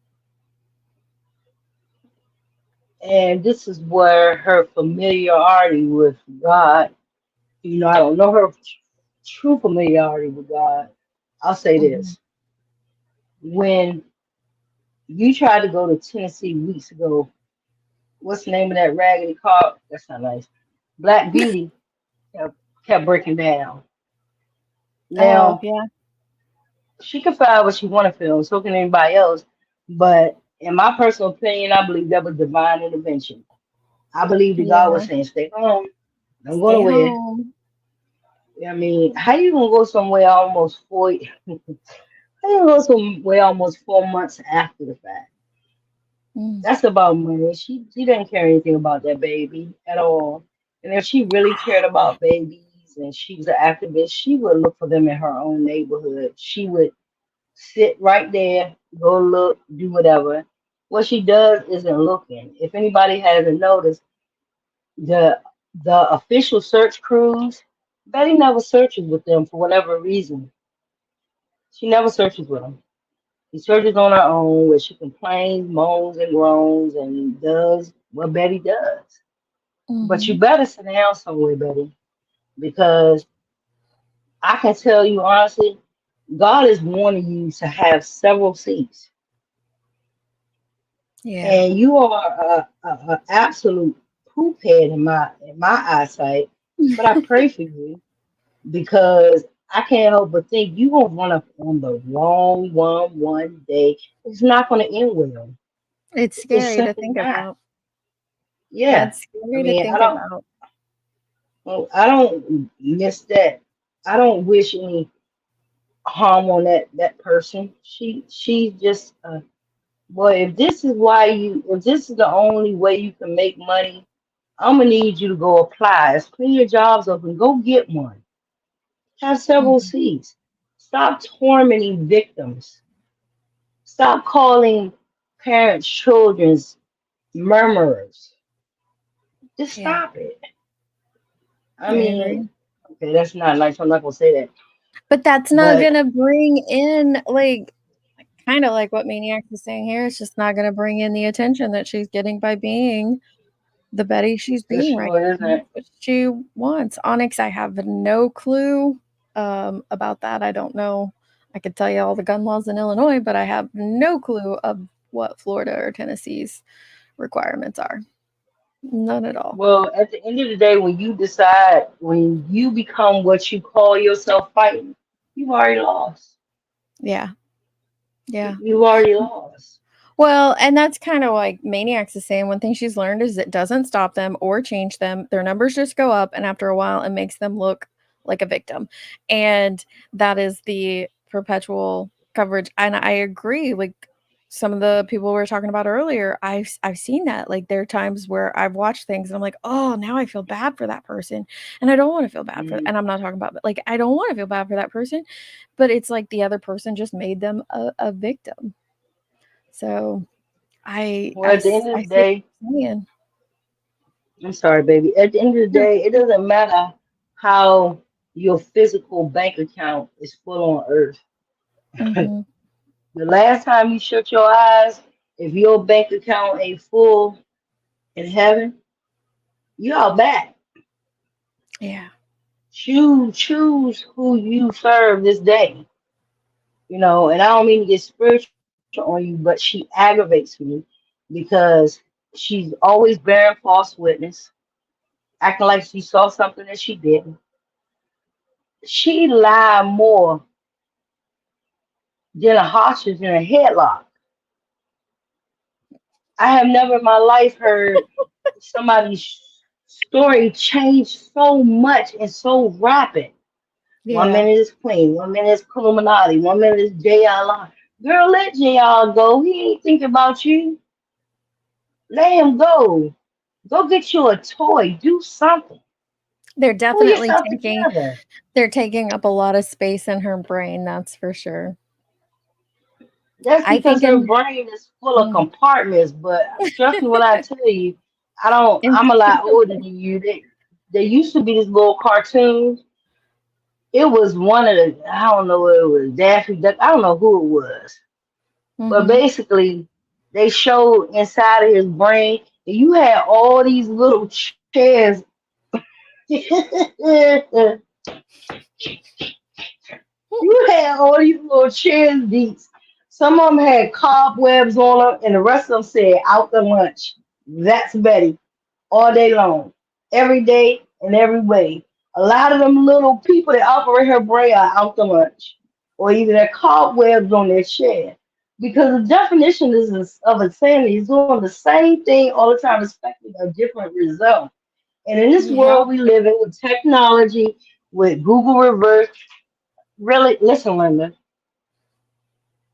And this is where her familiarity with God, I don't know her true familiarity with God. I'll say this. When you tried to go to Tennessee weeks ago, what's the name of that raggedy car? That's not nice. Black Beauty kept breaking down. Oh, Now, yeah. she can file what she want to feel, so can anybody else. But in my personal opinion, I believe that was divine intervention. I believe that God was Yeah. saying, stay home, don't go Stay nowhere. home. I mean, how you gonna go somewhere almost 40? How you gonna go somewhere almost 4 months after the fact? That's about money. She didn't care anything about that baby at all. And if she really cared about babies and she was an activist, she would look for them in her own neighborhood. She would sit right there, go look, do whatever. What she does isn't looking. If anybody hasn't noticed, the official search crews, Betty never searches with them for whatever reason. She never searches with them. She searches on her own, where she complains, moans, and groans, and does what Betty does. But you better sit down somewhere, Betty, because I can tell you honestly, God is wanting you to have several seats. Yeah. And you are a absolute poop head in my eyesight. But I pray for you because I can't help but think you gonna run up on the wrong one day. It's not gonna end well. It's It's scary to simply think not. about. Yeah. That's I scary to mean, think about. I don't miss that. I don't wish any harm on that person. She's just boy, if this is the only way you can make money, I'm gonna need you to go apply. Let's clean your jobs up and go get one. Have several seats. Stop tormenting victims. Stop calling parents children's murmurers. Just Yeah. stop it. I I mean, agree. okay, that's not nice. I'm not gonna say that. But that's not But gonna bring in kind of like what Maniac is saying here. It's just not gonna bring in the attention that she's getting by being the Betty she's it being right sure now. isn't. What she wants. Onyx, I have no clue about that. I don't know. I could tell you all the gun laws in Illinois, but I have no clue of what Florida or Tennessee's requirements are. None at all. Well, at the end of the day, when you become what you call yourself fighting, you've already lost. Yeah. Yeah. You've already lost. Well, and that's kind of like Maniacs is saying. One thing she's learned is it doesn't stop them or change them. Their numbers just go up, and after a while, it makes them look like a victim. And that is the perpetual coverage. And I agree. Like some of the people we were talking about earlier, I've seen that. Like there are times where I've watched things and I'm like, oh, now I feel bad for that person, and I don't want to feel bad for. And I'm not talking about, like, I don't want to feel bad for that person, but it's like the other person just made them a victim. So Well, at the end of I the see day, what you're saying. I'm sorry, baby. At the end of the day, it doesn't matter how your physical bank account is full on earth. Mm-hmm. The last time you shut your eyes, if your bank account ain't full in heaven, you are back. Yeah. Choose who you serve this day. You know, and I don't mean to get spiritual on you, but she aggravates me because she's always bearing false witness, acting like she saw something that she didn't. She lied more than a hostage in a headlock. I have never in my life heard somebody's story change so much and so rapid. One Yeah. minute is Queen, 1 minute is Illuminati, 1 minute is JL. Girl, let JL go. He ain't thinking about you. Let him go. Go get you a toy. Do something. They're Pull definitely yourself taking together. they're taking up a lot of space in her brain, that's for sure. That's I because think her in brain is full of compartments. But trust me when I tell you, I'm a lot older than you. There used to be this little cartoon. It was one of the, I don't know what it was, Daffy Duck. I don't know who it was. But basically, they showed inside of his brain, and you had all these little chairs. You had all these little chairs, Deets. Some of them had cobwebs on them, and the rest of them said out the lunch. That's Betty all day long, every day and every way. A lot of them little people that operate her brain are out the lunch, or either they're cobwebs on their chair. Because the definition of insanity is doing the same thing all the time, expecting a different result. And in this Yeah. world we live in with technology, with Google reverse, really, listen, Linda,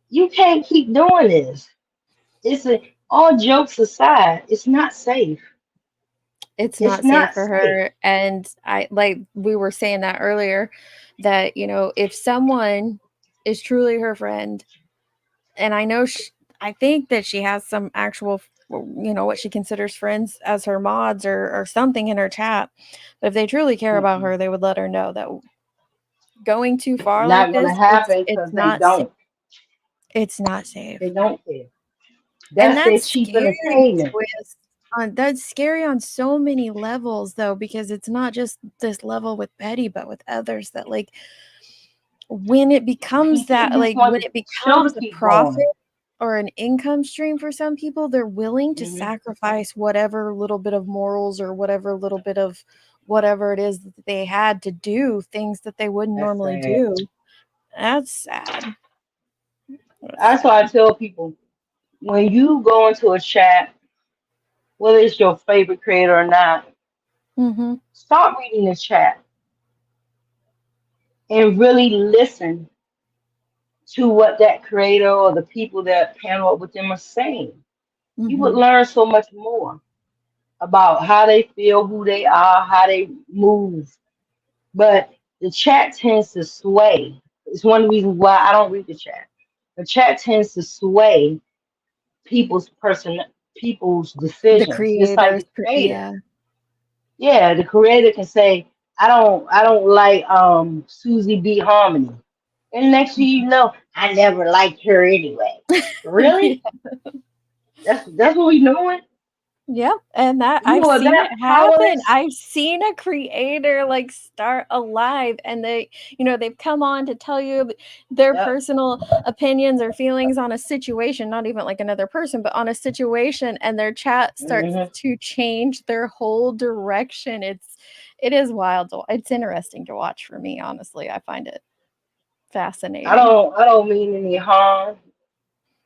you can't keep doing this. All jokes aside, it's not safe. It's It's not safe not for safe. her. And I, like we were saying that earlier, that, you know, if someone is truly her friend, and I know I think that she has some actual, you know, what she considers friends as her mods or something in her chat. But if they truly care about her, they would let her know that going too far like Not gonna this, happen it's because they not safe. don't. It's not safe. They don't care. And That's their that's cheap scary entertainment. that's scary on so many levels, though, because it's not just this level with Betty, but with others, that like when it becomes They that, just like want when the it show to becomes a keep profit going. or an income stream for some people, they're willing to Mhm. sacrifice whatever little bit of morals or whatever little bit of whatever it is that they had to do things that they wouldn't That's normally sad. do. That's sad. That's why I tell people when you go into a chat, whether it's your favorite creator or not, Mm-hmm. start reading the chat and really listen to what that creator or the people that panel up with them are saying. You would Mm-hmm. learn so much more about how they feel, who they are, how they move. But the chat tends to sway. It's one of the reasons why I don't read the chat. The chat tends to sway people's The decisions, just like the creators, creator. yeah. Yeah, the creator can say, I don't like Susie B. Harmony. And next thing you know, I never liked her anyway. Really? Yeah. That's what we doing? Yep, and that You I've are seen that it happen. powerless. I've seen a creator like start a live and they've come on to tell you their Yep. personal opinions or feelings on a situation, not even like another person, but on a situation, and their chat starts Mhm. to change their whole direction. It is wild. It's interesting to watch for me, honestly. I find it fascinating. I don't mean any harm,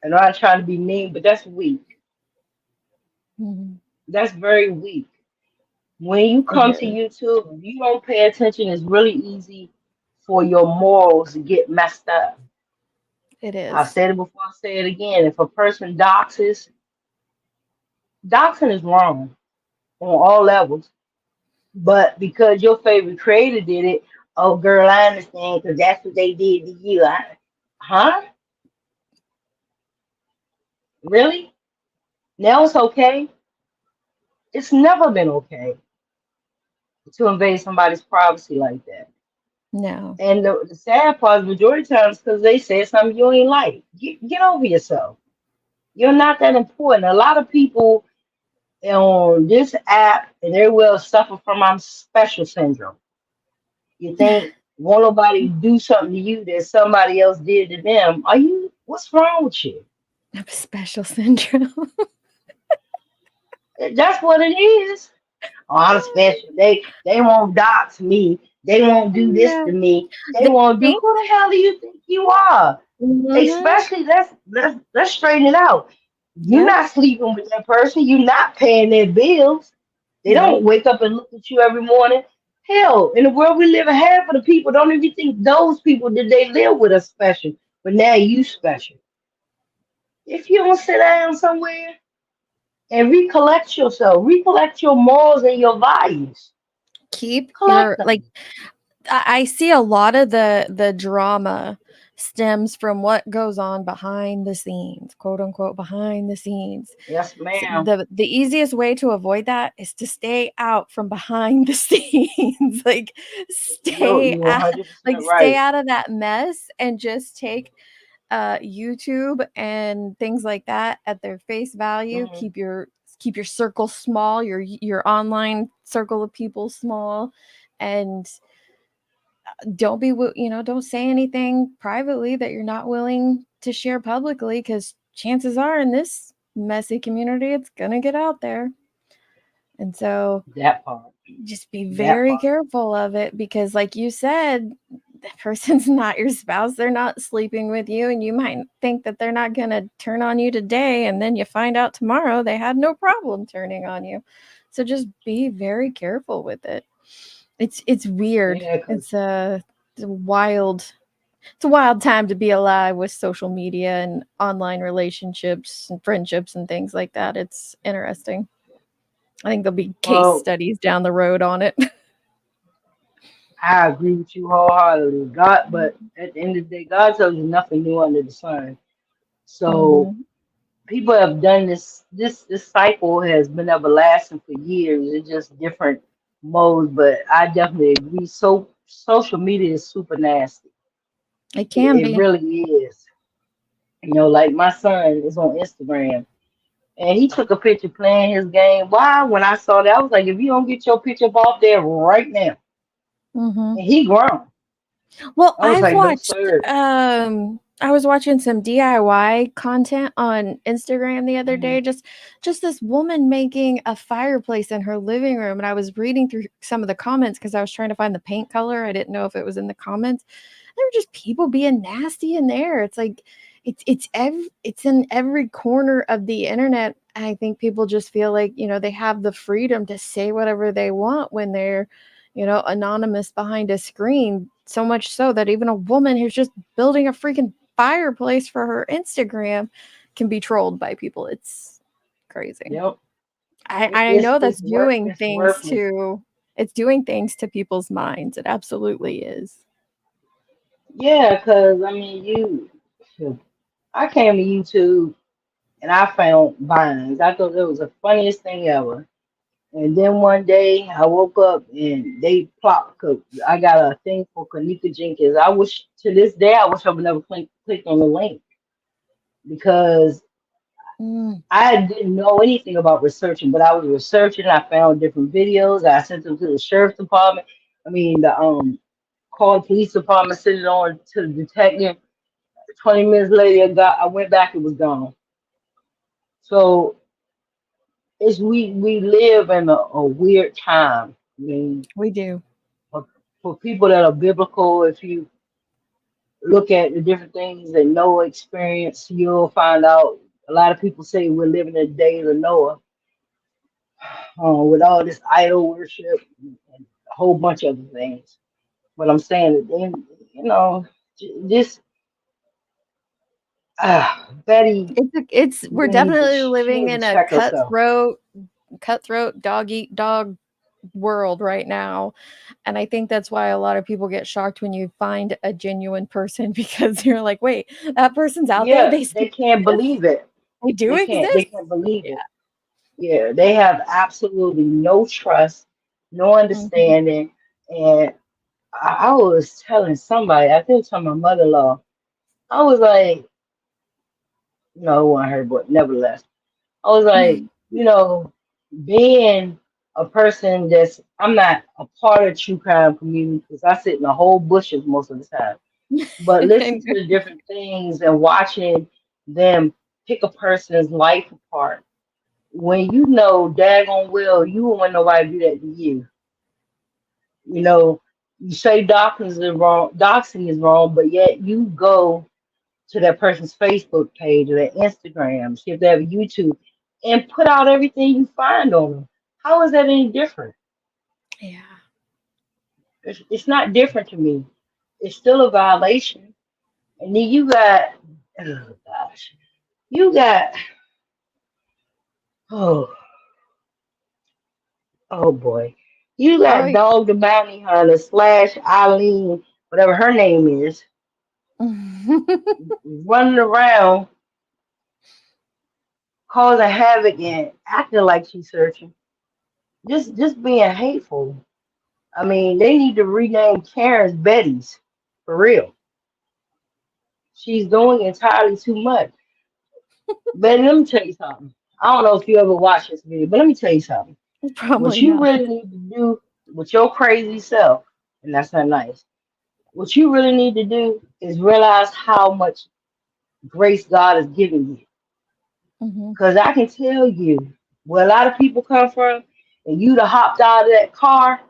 and I'm not trying to be mean, but that's weak. Mhm. That's very weak. When you It come to is. YouTube, if you don't pay attention, it's really easy for your morals to get messed up. It I've is. said it before, I'll say it again. If a person doxes, doxing is wrong on all levels. But because your favorite creator did it, oh girl, I understand because that's what they did to you. Huh? Really? Now it's okay. It's never been okay to invade somebody's privacy like that. No. And the sad part is majority of times because they said something you ain't like. Get over yourself. You're not that important. A lot of people on this app and they will suffer from I'm special syndrome. You think won't nobody do something to you that somebody else did to them? What's wrong with you? Special syndrome. That's what it is. Oh, I'm special. They won't dox me. They won't do this Yeah. to me. They They won't do think who the hell do you think you are? Mhm. Especially let's straighten it out. You're Yep. not sleeping with that person. You're not paying their bills. They don't Nope. wake up and look at you every morning. Hell, in the world we live in, half of the people don't even think those people that they live with are special. But now you special. If you don't sit down somewhere and recollect yourself, recollect your morals and your values, Keep collect your like them. I see a lot of the drama stems from what goes on behind the scenes, quote unquote behind the scenes. Yes, So ma'am. the easiest way to avoid that is to stay out from behind the scenes. Like You 100% stay right. out of that mess and just take YouTube and things like that at their face value. Hmm. Keep your circle small, your online circle of people small, and don't say anything privately that you're not willing to share publicly, because chances are in this messy community it's gonna get out there. And so That part. just be That very part. careful of it, because like you said, the person's not your spouse, they're not sleeping with you, and you might think that they're not going to turn on you today, and then you find out tomorrow they had no problem turning on you. So just be very careful with it. It's weird. Yeah, 'cause It's a wild time to be alive with social media and online relationships and friendships and things like that. It's interesting. I think there'll be case well, studies down the road on it. I agree with you wholeheartedly. God, but at the end of the day, God tells you nothing new under the sun. So Mhm. people have done this cycle has been everlasting for years. It's just different modes, but I definitely agree. So social media is super nasty. It can It be. really is. Like my son is on Instagram and he took a picture playing his game. Why? When I saw that, I was like, if you don't get your picture up off there right now, Mhm. and he grown. Well, I was like, no sir. I was watching some DIY content on Instagram the other Mhm. day, just this woman making a fireplace in her living room, and I was reading through some of the comments because I was trying to find the paint color. I didn't know if it was in the comments. There were just people being nasty in there. It's like it's in every corner of the internet. I think people just feel like, they have the freedom to say whatever they want when they're, anonymous behind a screen. So much so that even a woman who's just building a freaking fireplace for her Instagram can be trolled by people. It's crazy. Yep. I know that's doing It's things worthless. to it's doing things to people's minds. It absolutely is. Yeah, because I mean, I came to YouTube and I found Vines. I thought it was the funniest thing ever. And then one day I woke up and they plopped. I got a thing for Kanika Jenkins. I wish to this day I wish I would never clicked on the link because I didn't know anything about researching, but I was researching. I found different videos. I sent them to the sheriff's department. I mean, the called the police department, sent it on to the detective. 20 minutes later, I went back. It was gone. So it's we live in a weird time. I mean, We do. for people that are biblical, if you look at the different things that Noah experienced, you'll find out a lot of people say we're living in the days of Noah, with all this idol worship and a whole bunch of other things. But I'm saying that then, this Betty We're really definitely she living need in to a check herself. cutthroat dog eat dog world right now. And I think that's why a lot of people get shocked when you find a genuine person, because you're like, wait, that person's out there. Yeah, They they still can't exist. believe it. They do They exist. can't believe it. Yeah, they have absolutely no trust, no Mhm. understanding. And I was telling somebody, I think to my mother-in-law, I was like, no, it wasn't her, but nevertheless, I was like, being a person I'm not a part of true crime community because I sit in the whole bushes most of the time. But listen to the different things and watching them pick a person's life apart. When you know daggone well you won't want nobody to do that to you. You know, you say doxing is wrong, but yet you go to that person's Facebook page or their Instagram, see if they have a YouTube, and put out everything you find on them. How is that any different? Yeah. It's not different to me. It's still a violation. And then oh gosh, you got, oh, oh boy, you got Oh, Dog the Bounty Hunter slash Eileen, whatever her name is, running around causing havoc and acting like she's searching. Just being hateful. I mean, they need to rename Karen's Betty's for real. She's doing entirely too much. But let me tell you something. I don't know if you ever watched this video, but let me tell you something. What probably you not. really need to do with your crazy self, and that's not nice. What you really need to do is realize how much grace God has given you. Because I can tell you where a lot of people come from, and you'd have hopped out of that car,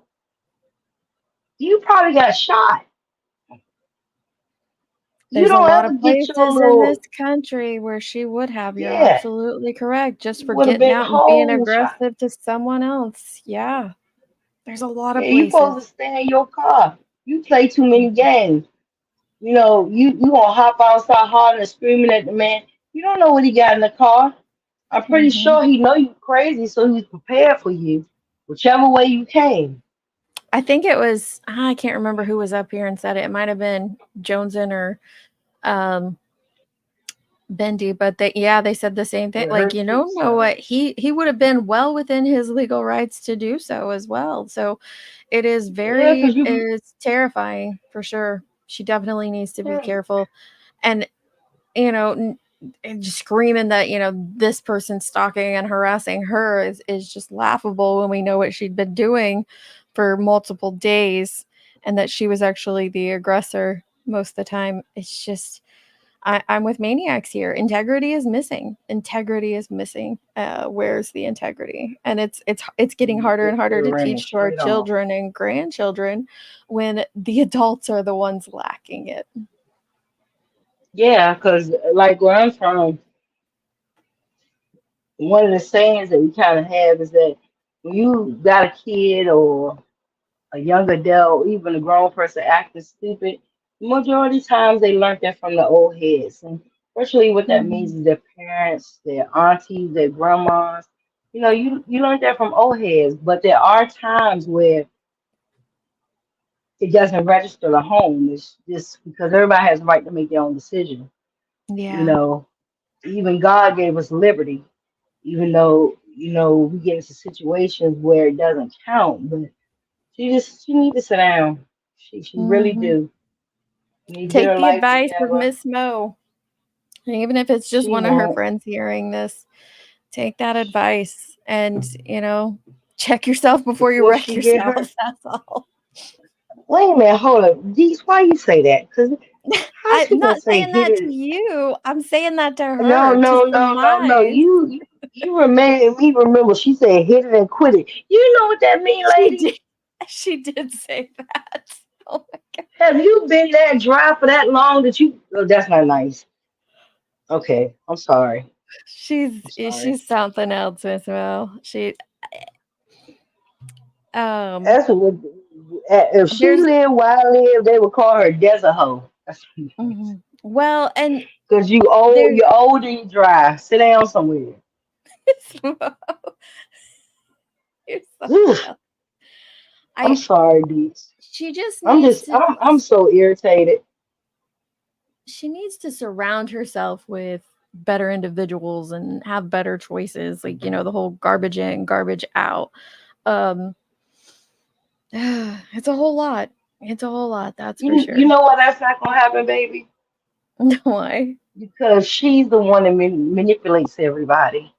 you probably got shot. You There's a don't lot ever of get your places in this little, country where she would have. You're yeah, absolutely correct. Just you for would have getting been out and being whole shot. aggressive to someone else. Yeah. There's a lot of Yeah, you places. supposed to stay in your car. You play too many games. You gonna hop outside hollering and screaming at the man. You don't know what he got in the car. I'm pretty Mhm. sure he know you crazy, so he's prepared for you, whichever way you came. I think it was, I can't remember who was up here and said it. It might have been Joneson or um Bendy, but they said the same thing. Yeah, Like, her you too. know So what? He would have been well within his legal rights to do so as well. So it is yeah, cause you, it's terrifying for sure. She definitely needs to be yeah, careful. And and just screaming that, this person stalking and harassing her is just laughable when we know what she'd been doing for multiple days, and that she was actually the aggressor most of the time. It's just, I'm with maniacs here. Integrity is missing. Integrity is missing. Where's the integrity? And it's getting harder and it harder to ran teach to our straight off. children and grandchildren when the adults are the ones lacking it. Yeah, cause like where I'm from, one of the sayings that we kind of have is that when you got a kid or a young adult, even a grown person acting stupid, majority of times they learned that from the old heads. And virtually what that means Mhm. is their parents, their aunties, their grandmas. You learned that from old heads, but there are times where it doesn't register the home. It's just because everybody has the right to make their own decision. You Yeah. know, even God gave us liberty, even though, we get into situations where it doesn't count. But she need to sit down. She really Mhm. do. Need to get Take her the life advice of together. Miss Mo. Even if it's just She one of her won't. friends hearing this, take that advice and, check yourself before you Before wreck she get her. yourself. That's all. Wait a minute, hold up. Dees, why you say that? Because how I'm she gonna not say saying hit that to it? you. I'm saying that to No, her, to no, no, no, no. surmise. You made me remember. She said hit it and quit it. You know what that mean, She lady? did. She did say that. Oh my god. Have you been that dry for that long that you? Oh, that's not nice. Okay, I'm sorry. I'm sorry. She's something else, Miss Mel. That's what. If she There's lived where I live, they would call her desert hoe. That's well, and because you old, there's you're old and you dry. Sit down somewhere. You're something Oof, else. I'm sorry, Deets. She just needs to I'm so irritated. she needs to surround herself with better individuals and have better choices, like, the whole garbage in, garbage out. Um it's a whole lot. It's a whole lot, that's for You sure. you know why that's not gonna happen, baby? Why? Because she's the one that manipulates everybody.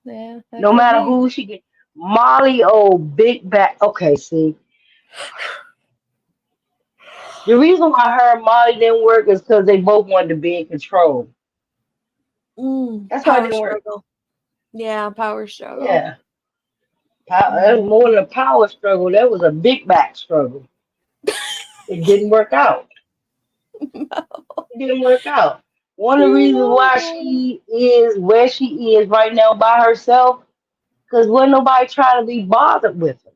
Yeah, that No could matter be. who she get. Molly, oh, big back. Okay, see, the reason why her and Molly didn't work is because they both wanted to be in control. That's why it Power didn't work. struggle. Yeah, power struggle. Yeah, that was more than a power struggle. That was a big back struggle. It didn't work out. It didn't work out. One of the reasons why she is where she is right now by herself, because wasn't nobody trying to be bothered with her.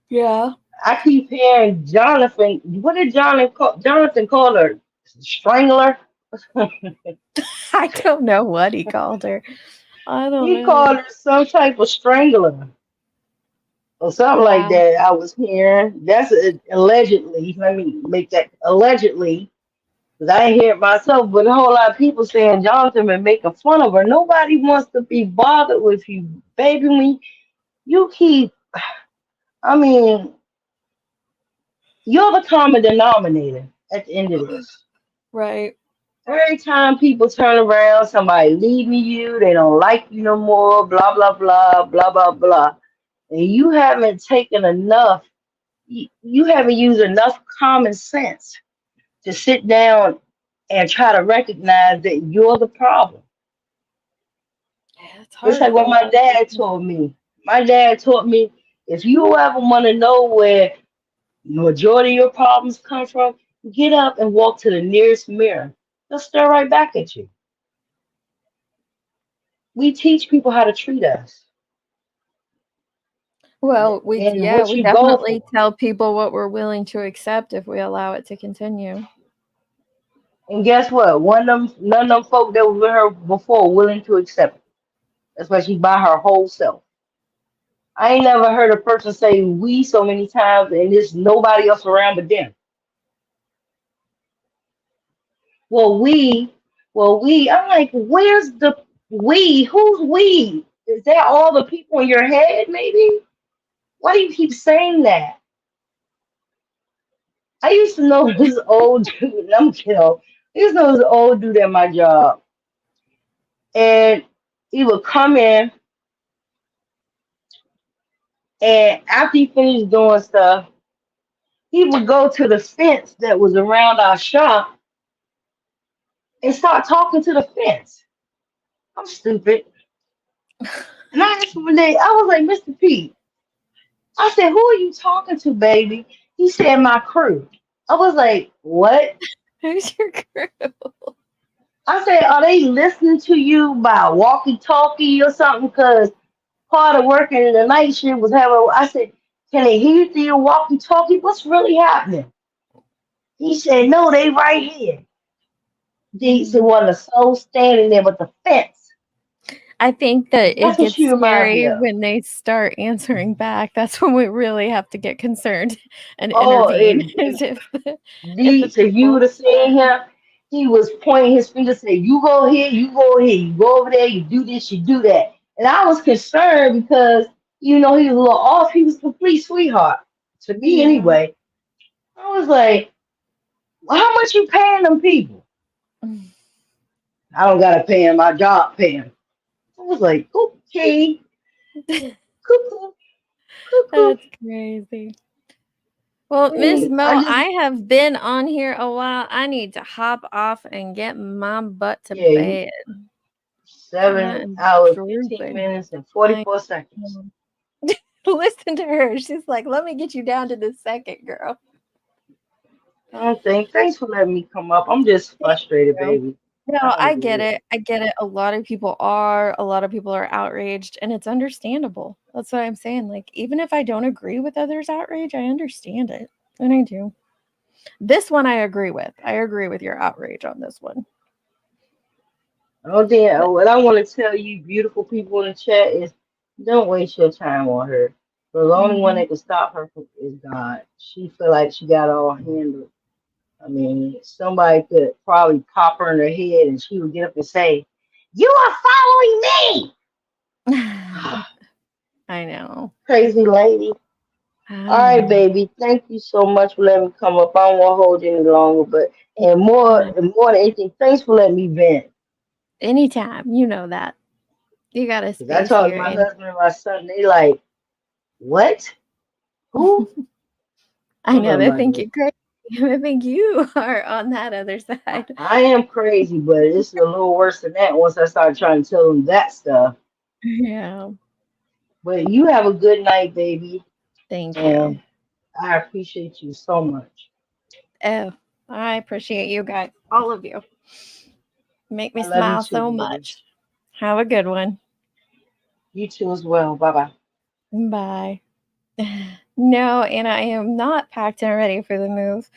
Yeah. I keep hearing Jonathan. What did Jonathan call her? Strangler? I don't know what he called her. I don't He know. called her some type of strangler or something like Wow. that. I was hearing. That's allegedly. Let me make that allegedly. Because I ain't hear it myself, but a whole lot of people saying Jonathan been making fun of her. Nobody wants to be bothered with you, baby. When you keep, I mean, you're the common denominator at the end of this. Right. Every time people turn around, somebody leaving you, they don't like you no more, blah, blah, blah, blah, blah, blah. And you haven't taken enough, you haven't used enough common sense to sit down and try to recognize that you're the problem. Yeah, it's Just hard like for what a my lot of dad people. told me. My dad taught me if you ever want to know where the majority of your problems come from, get up and walk to the nearest mirror. They'll stare right back at you. We teach people how to treat us Well, and what we you go definitely for. tell people what we're willing to accept if we allow it to continue. And guess what? None of them folk that was with her before willing to accept it. That's why she's by her whole self. I ain't never heard a person say we so many times and there's nobody else around but them. Well, I'm like, where's the we? Who's we? Is that all the people in your head, maybe? Why do you keep saying that? I used to know this old dude, and I'm kidding. I used to know this old dude at my job, and he would come in, and after he finished doing stuff, he would go to the fence that was around our shop and start talking to the fence. I'm stupid. And I asked him one day, I was like, Mr. P, I said, who are you talking to, baby? He said, my crew. I was like, what? Who's your crew? I said, are they listening to you by walkie-talkie or something? Because part of working in the night shift was having, I said, can they hear you through your walkie-talkie? What's really happening? He said, no, they right here. He said, well, the soul standing there with the fence. I think that it That's what gets she reminds me scary of. when they start answering back. That's when we really have to get concerned and Oh, intervene. Is if the if you would people. have seen him, he was pointing his finger, saying, "You go here, you go here, you go over there, you do this, you do that." And I was concerned because he was a little off. He was a complete sweetheart to me, Yeah. anyway. I was like, well, "How much you paying them people?" I don't gotta pay him. My job pay him. I was like, okay, cuckoo, cuckoo. That's crazy. Well, Miss Hey, Mo, I just I have been on here a while. I need to hop off and get my butt to yeah, bed. 7 I'm hours, 15 drooping. minutes, and I 44 seconds. know. Listen to her. She's like, let me get you down to the second, girl. Thanks for letting me come up. I'm just Thank frustrated, you. baby. No, I don't I get get it. it. I get it. A lot of people are. A lot of people are outraged, and it's understandable. That's what I'm saying. Like, even if I don't agree with others' outrage, I understand it. And I do. This one I agree with. I agree with your outrage on this one. Oh, damn. But What I want to tell you, beautiful people in the chat, is don't waste your time on her. The only one mhm. that can stop her is God. She feel like she got it all handled. I mean, somebody could probably pop her in her head and she would get up and say, "You are following me!" I know. Crazy lady. All I right, know. baby. Thank you so much for letting me come up. I don't want to hold you any longer, but and more than anything, thanks for letting me vent. Anytime. You know that. You got a 'Cause I space talked to here. my And husband and my son, they like, what? Who? I I'm know they like, think you're crazy. They think you are on that other side. I am crazy, but it's a little worse than that once I start trying to tell them that stuff. Yeah. But you have a good night, baby. Thank you. And I appreciate you so much. Oh, I appreciate you guys. All of you. Make me I love you smile too, so baby. much. Have a good one. You too as well. Bye bye. Bye. No, and I am not packed and ready for the move.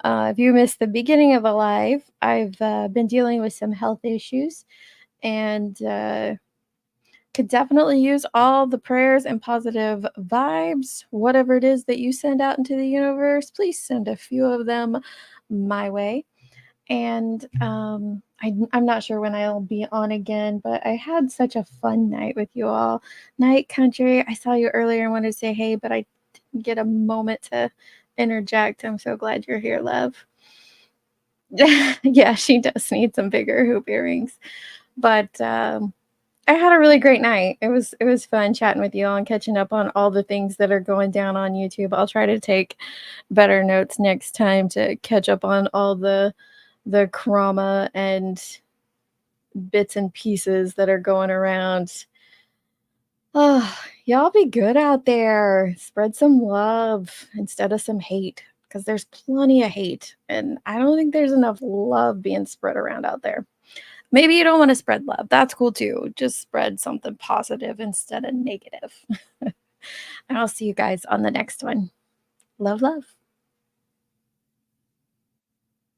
If you missed the beginning of the live, I've been dealing with some health issues and could definitely use all the prayers and positive vibes. Whatever it is that you send out into the universe, please send a few of them my way. And I'm not sure when I'll be on again, but I had such a fun night with you all. Night Country, I saw you earlier and wanted to say hey, but I didn't get a moment to interject. I'm so glad you're here, love. Yeah, she does need some bigger hoop earrings. But I had a really great night. It was fun chatting with you all and catching up on all the things that are going down on YouTube. I'll try to take better notes next time to catch up on all the trauma and bits and pieces that are going around. Oh, y'all be good out there. Spread some love instead of some hate because there's plenty of hate and I don't think there's enough love being spread around out there. Maybe you don't want to spread love. That's cool too. Just spread something positive instead of negative. And I'll see you guys on the next one. Love, love.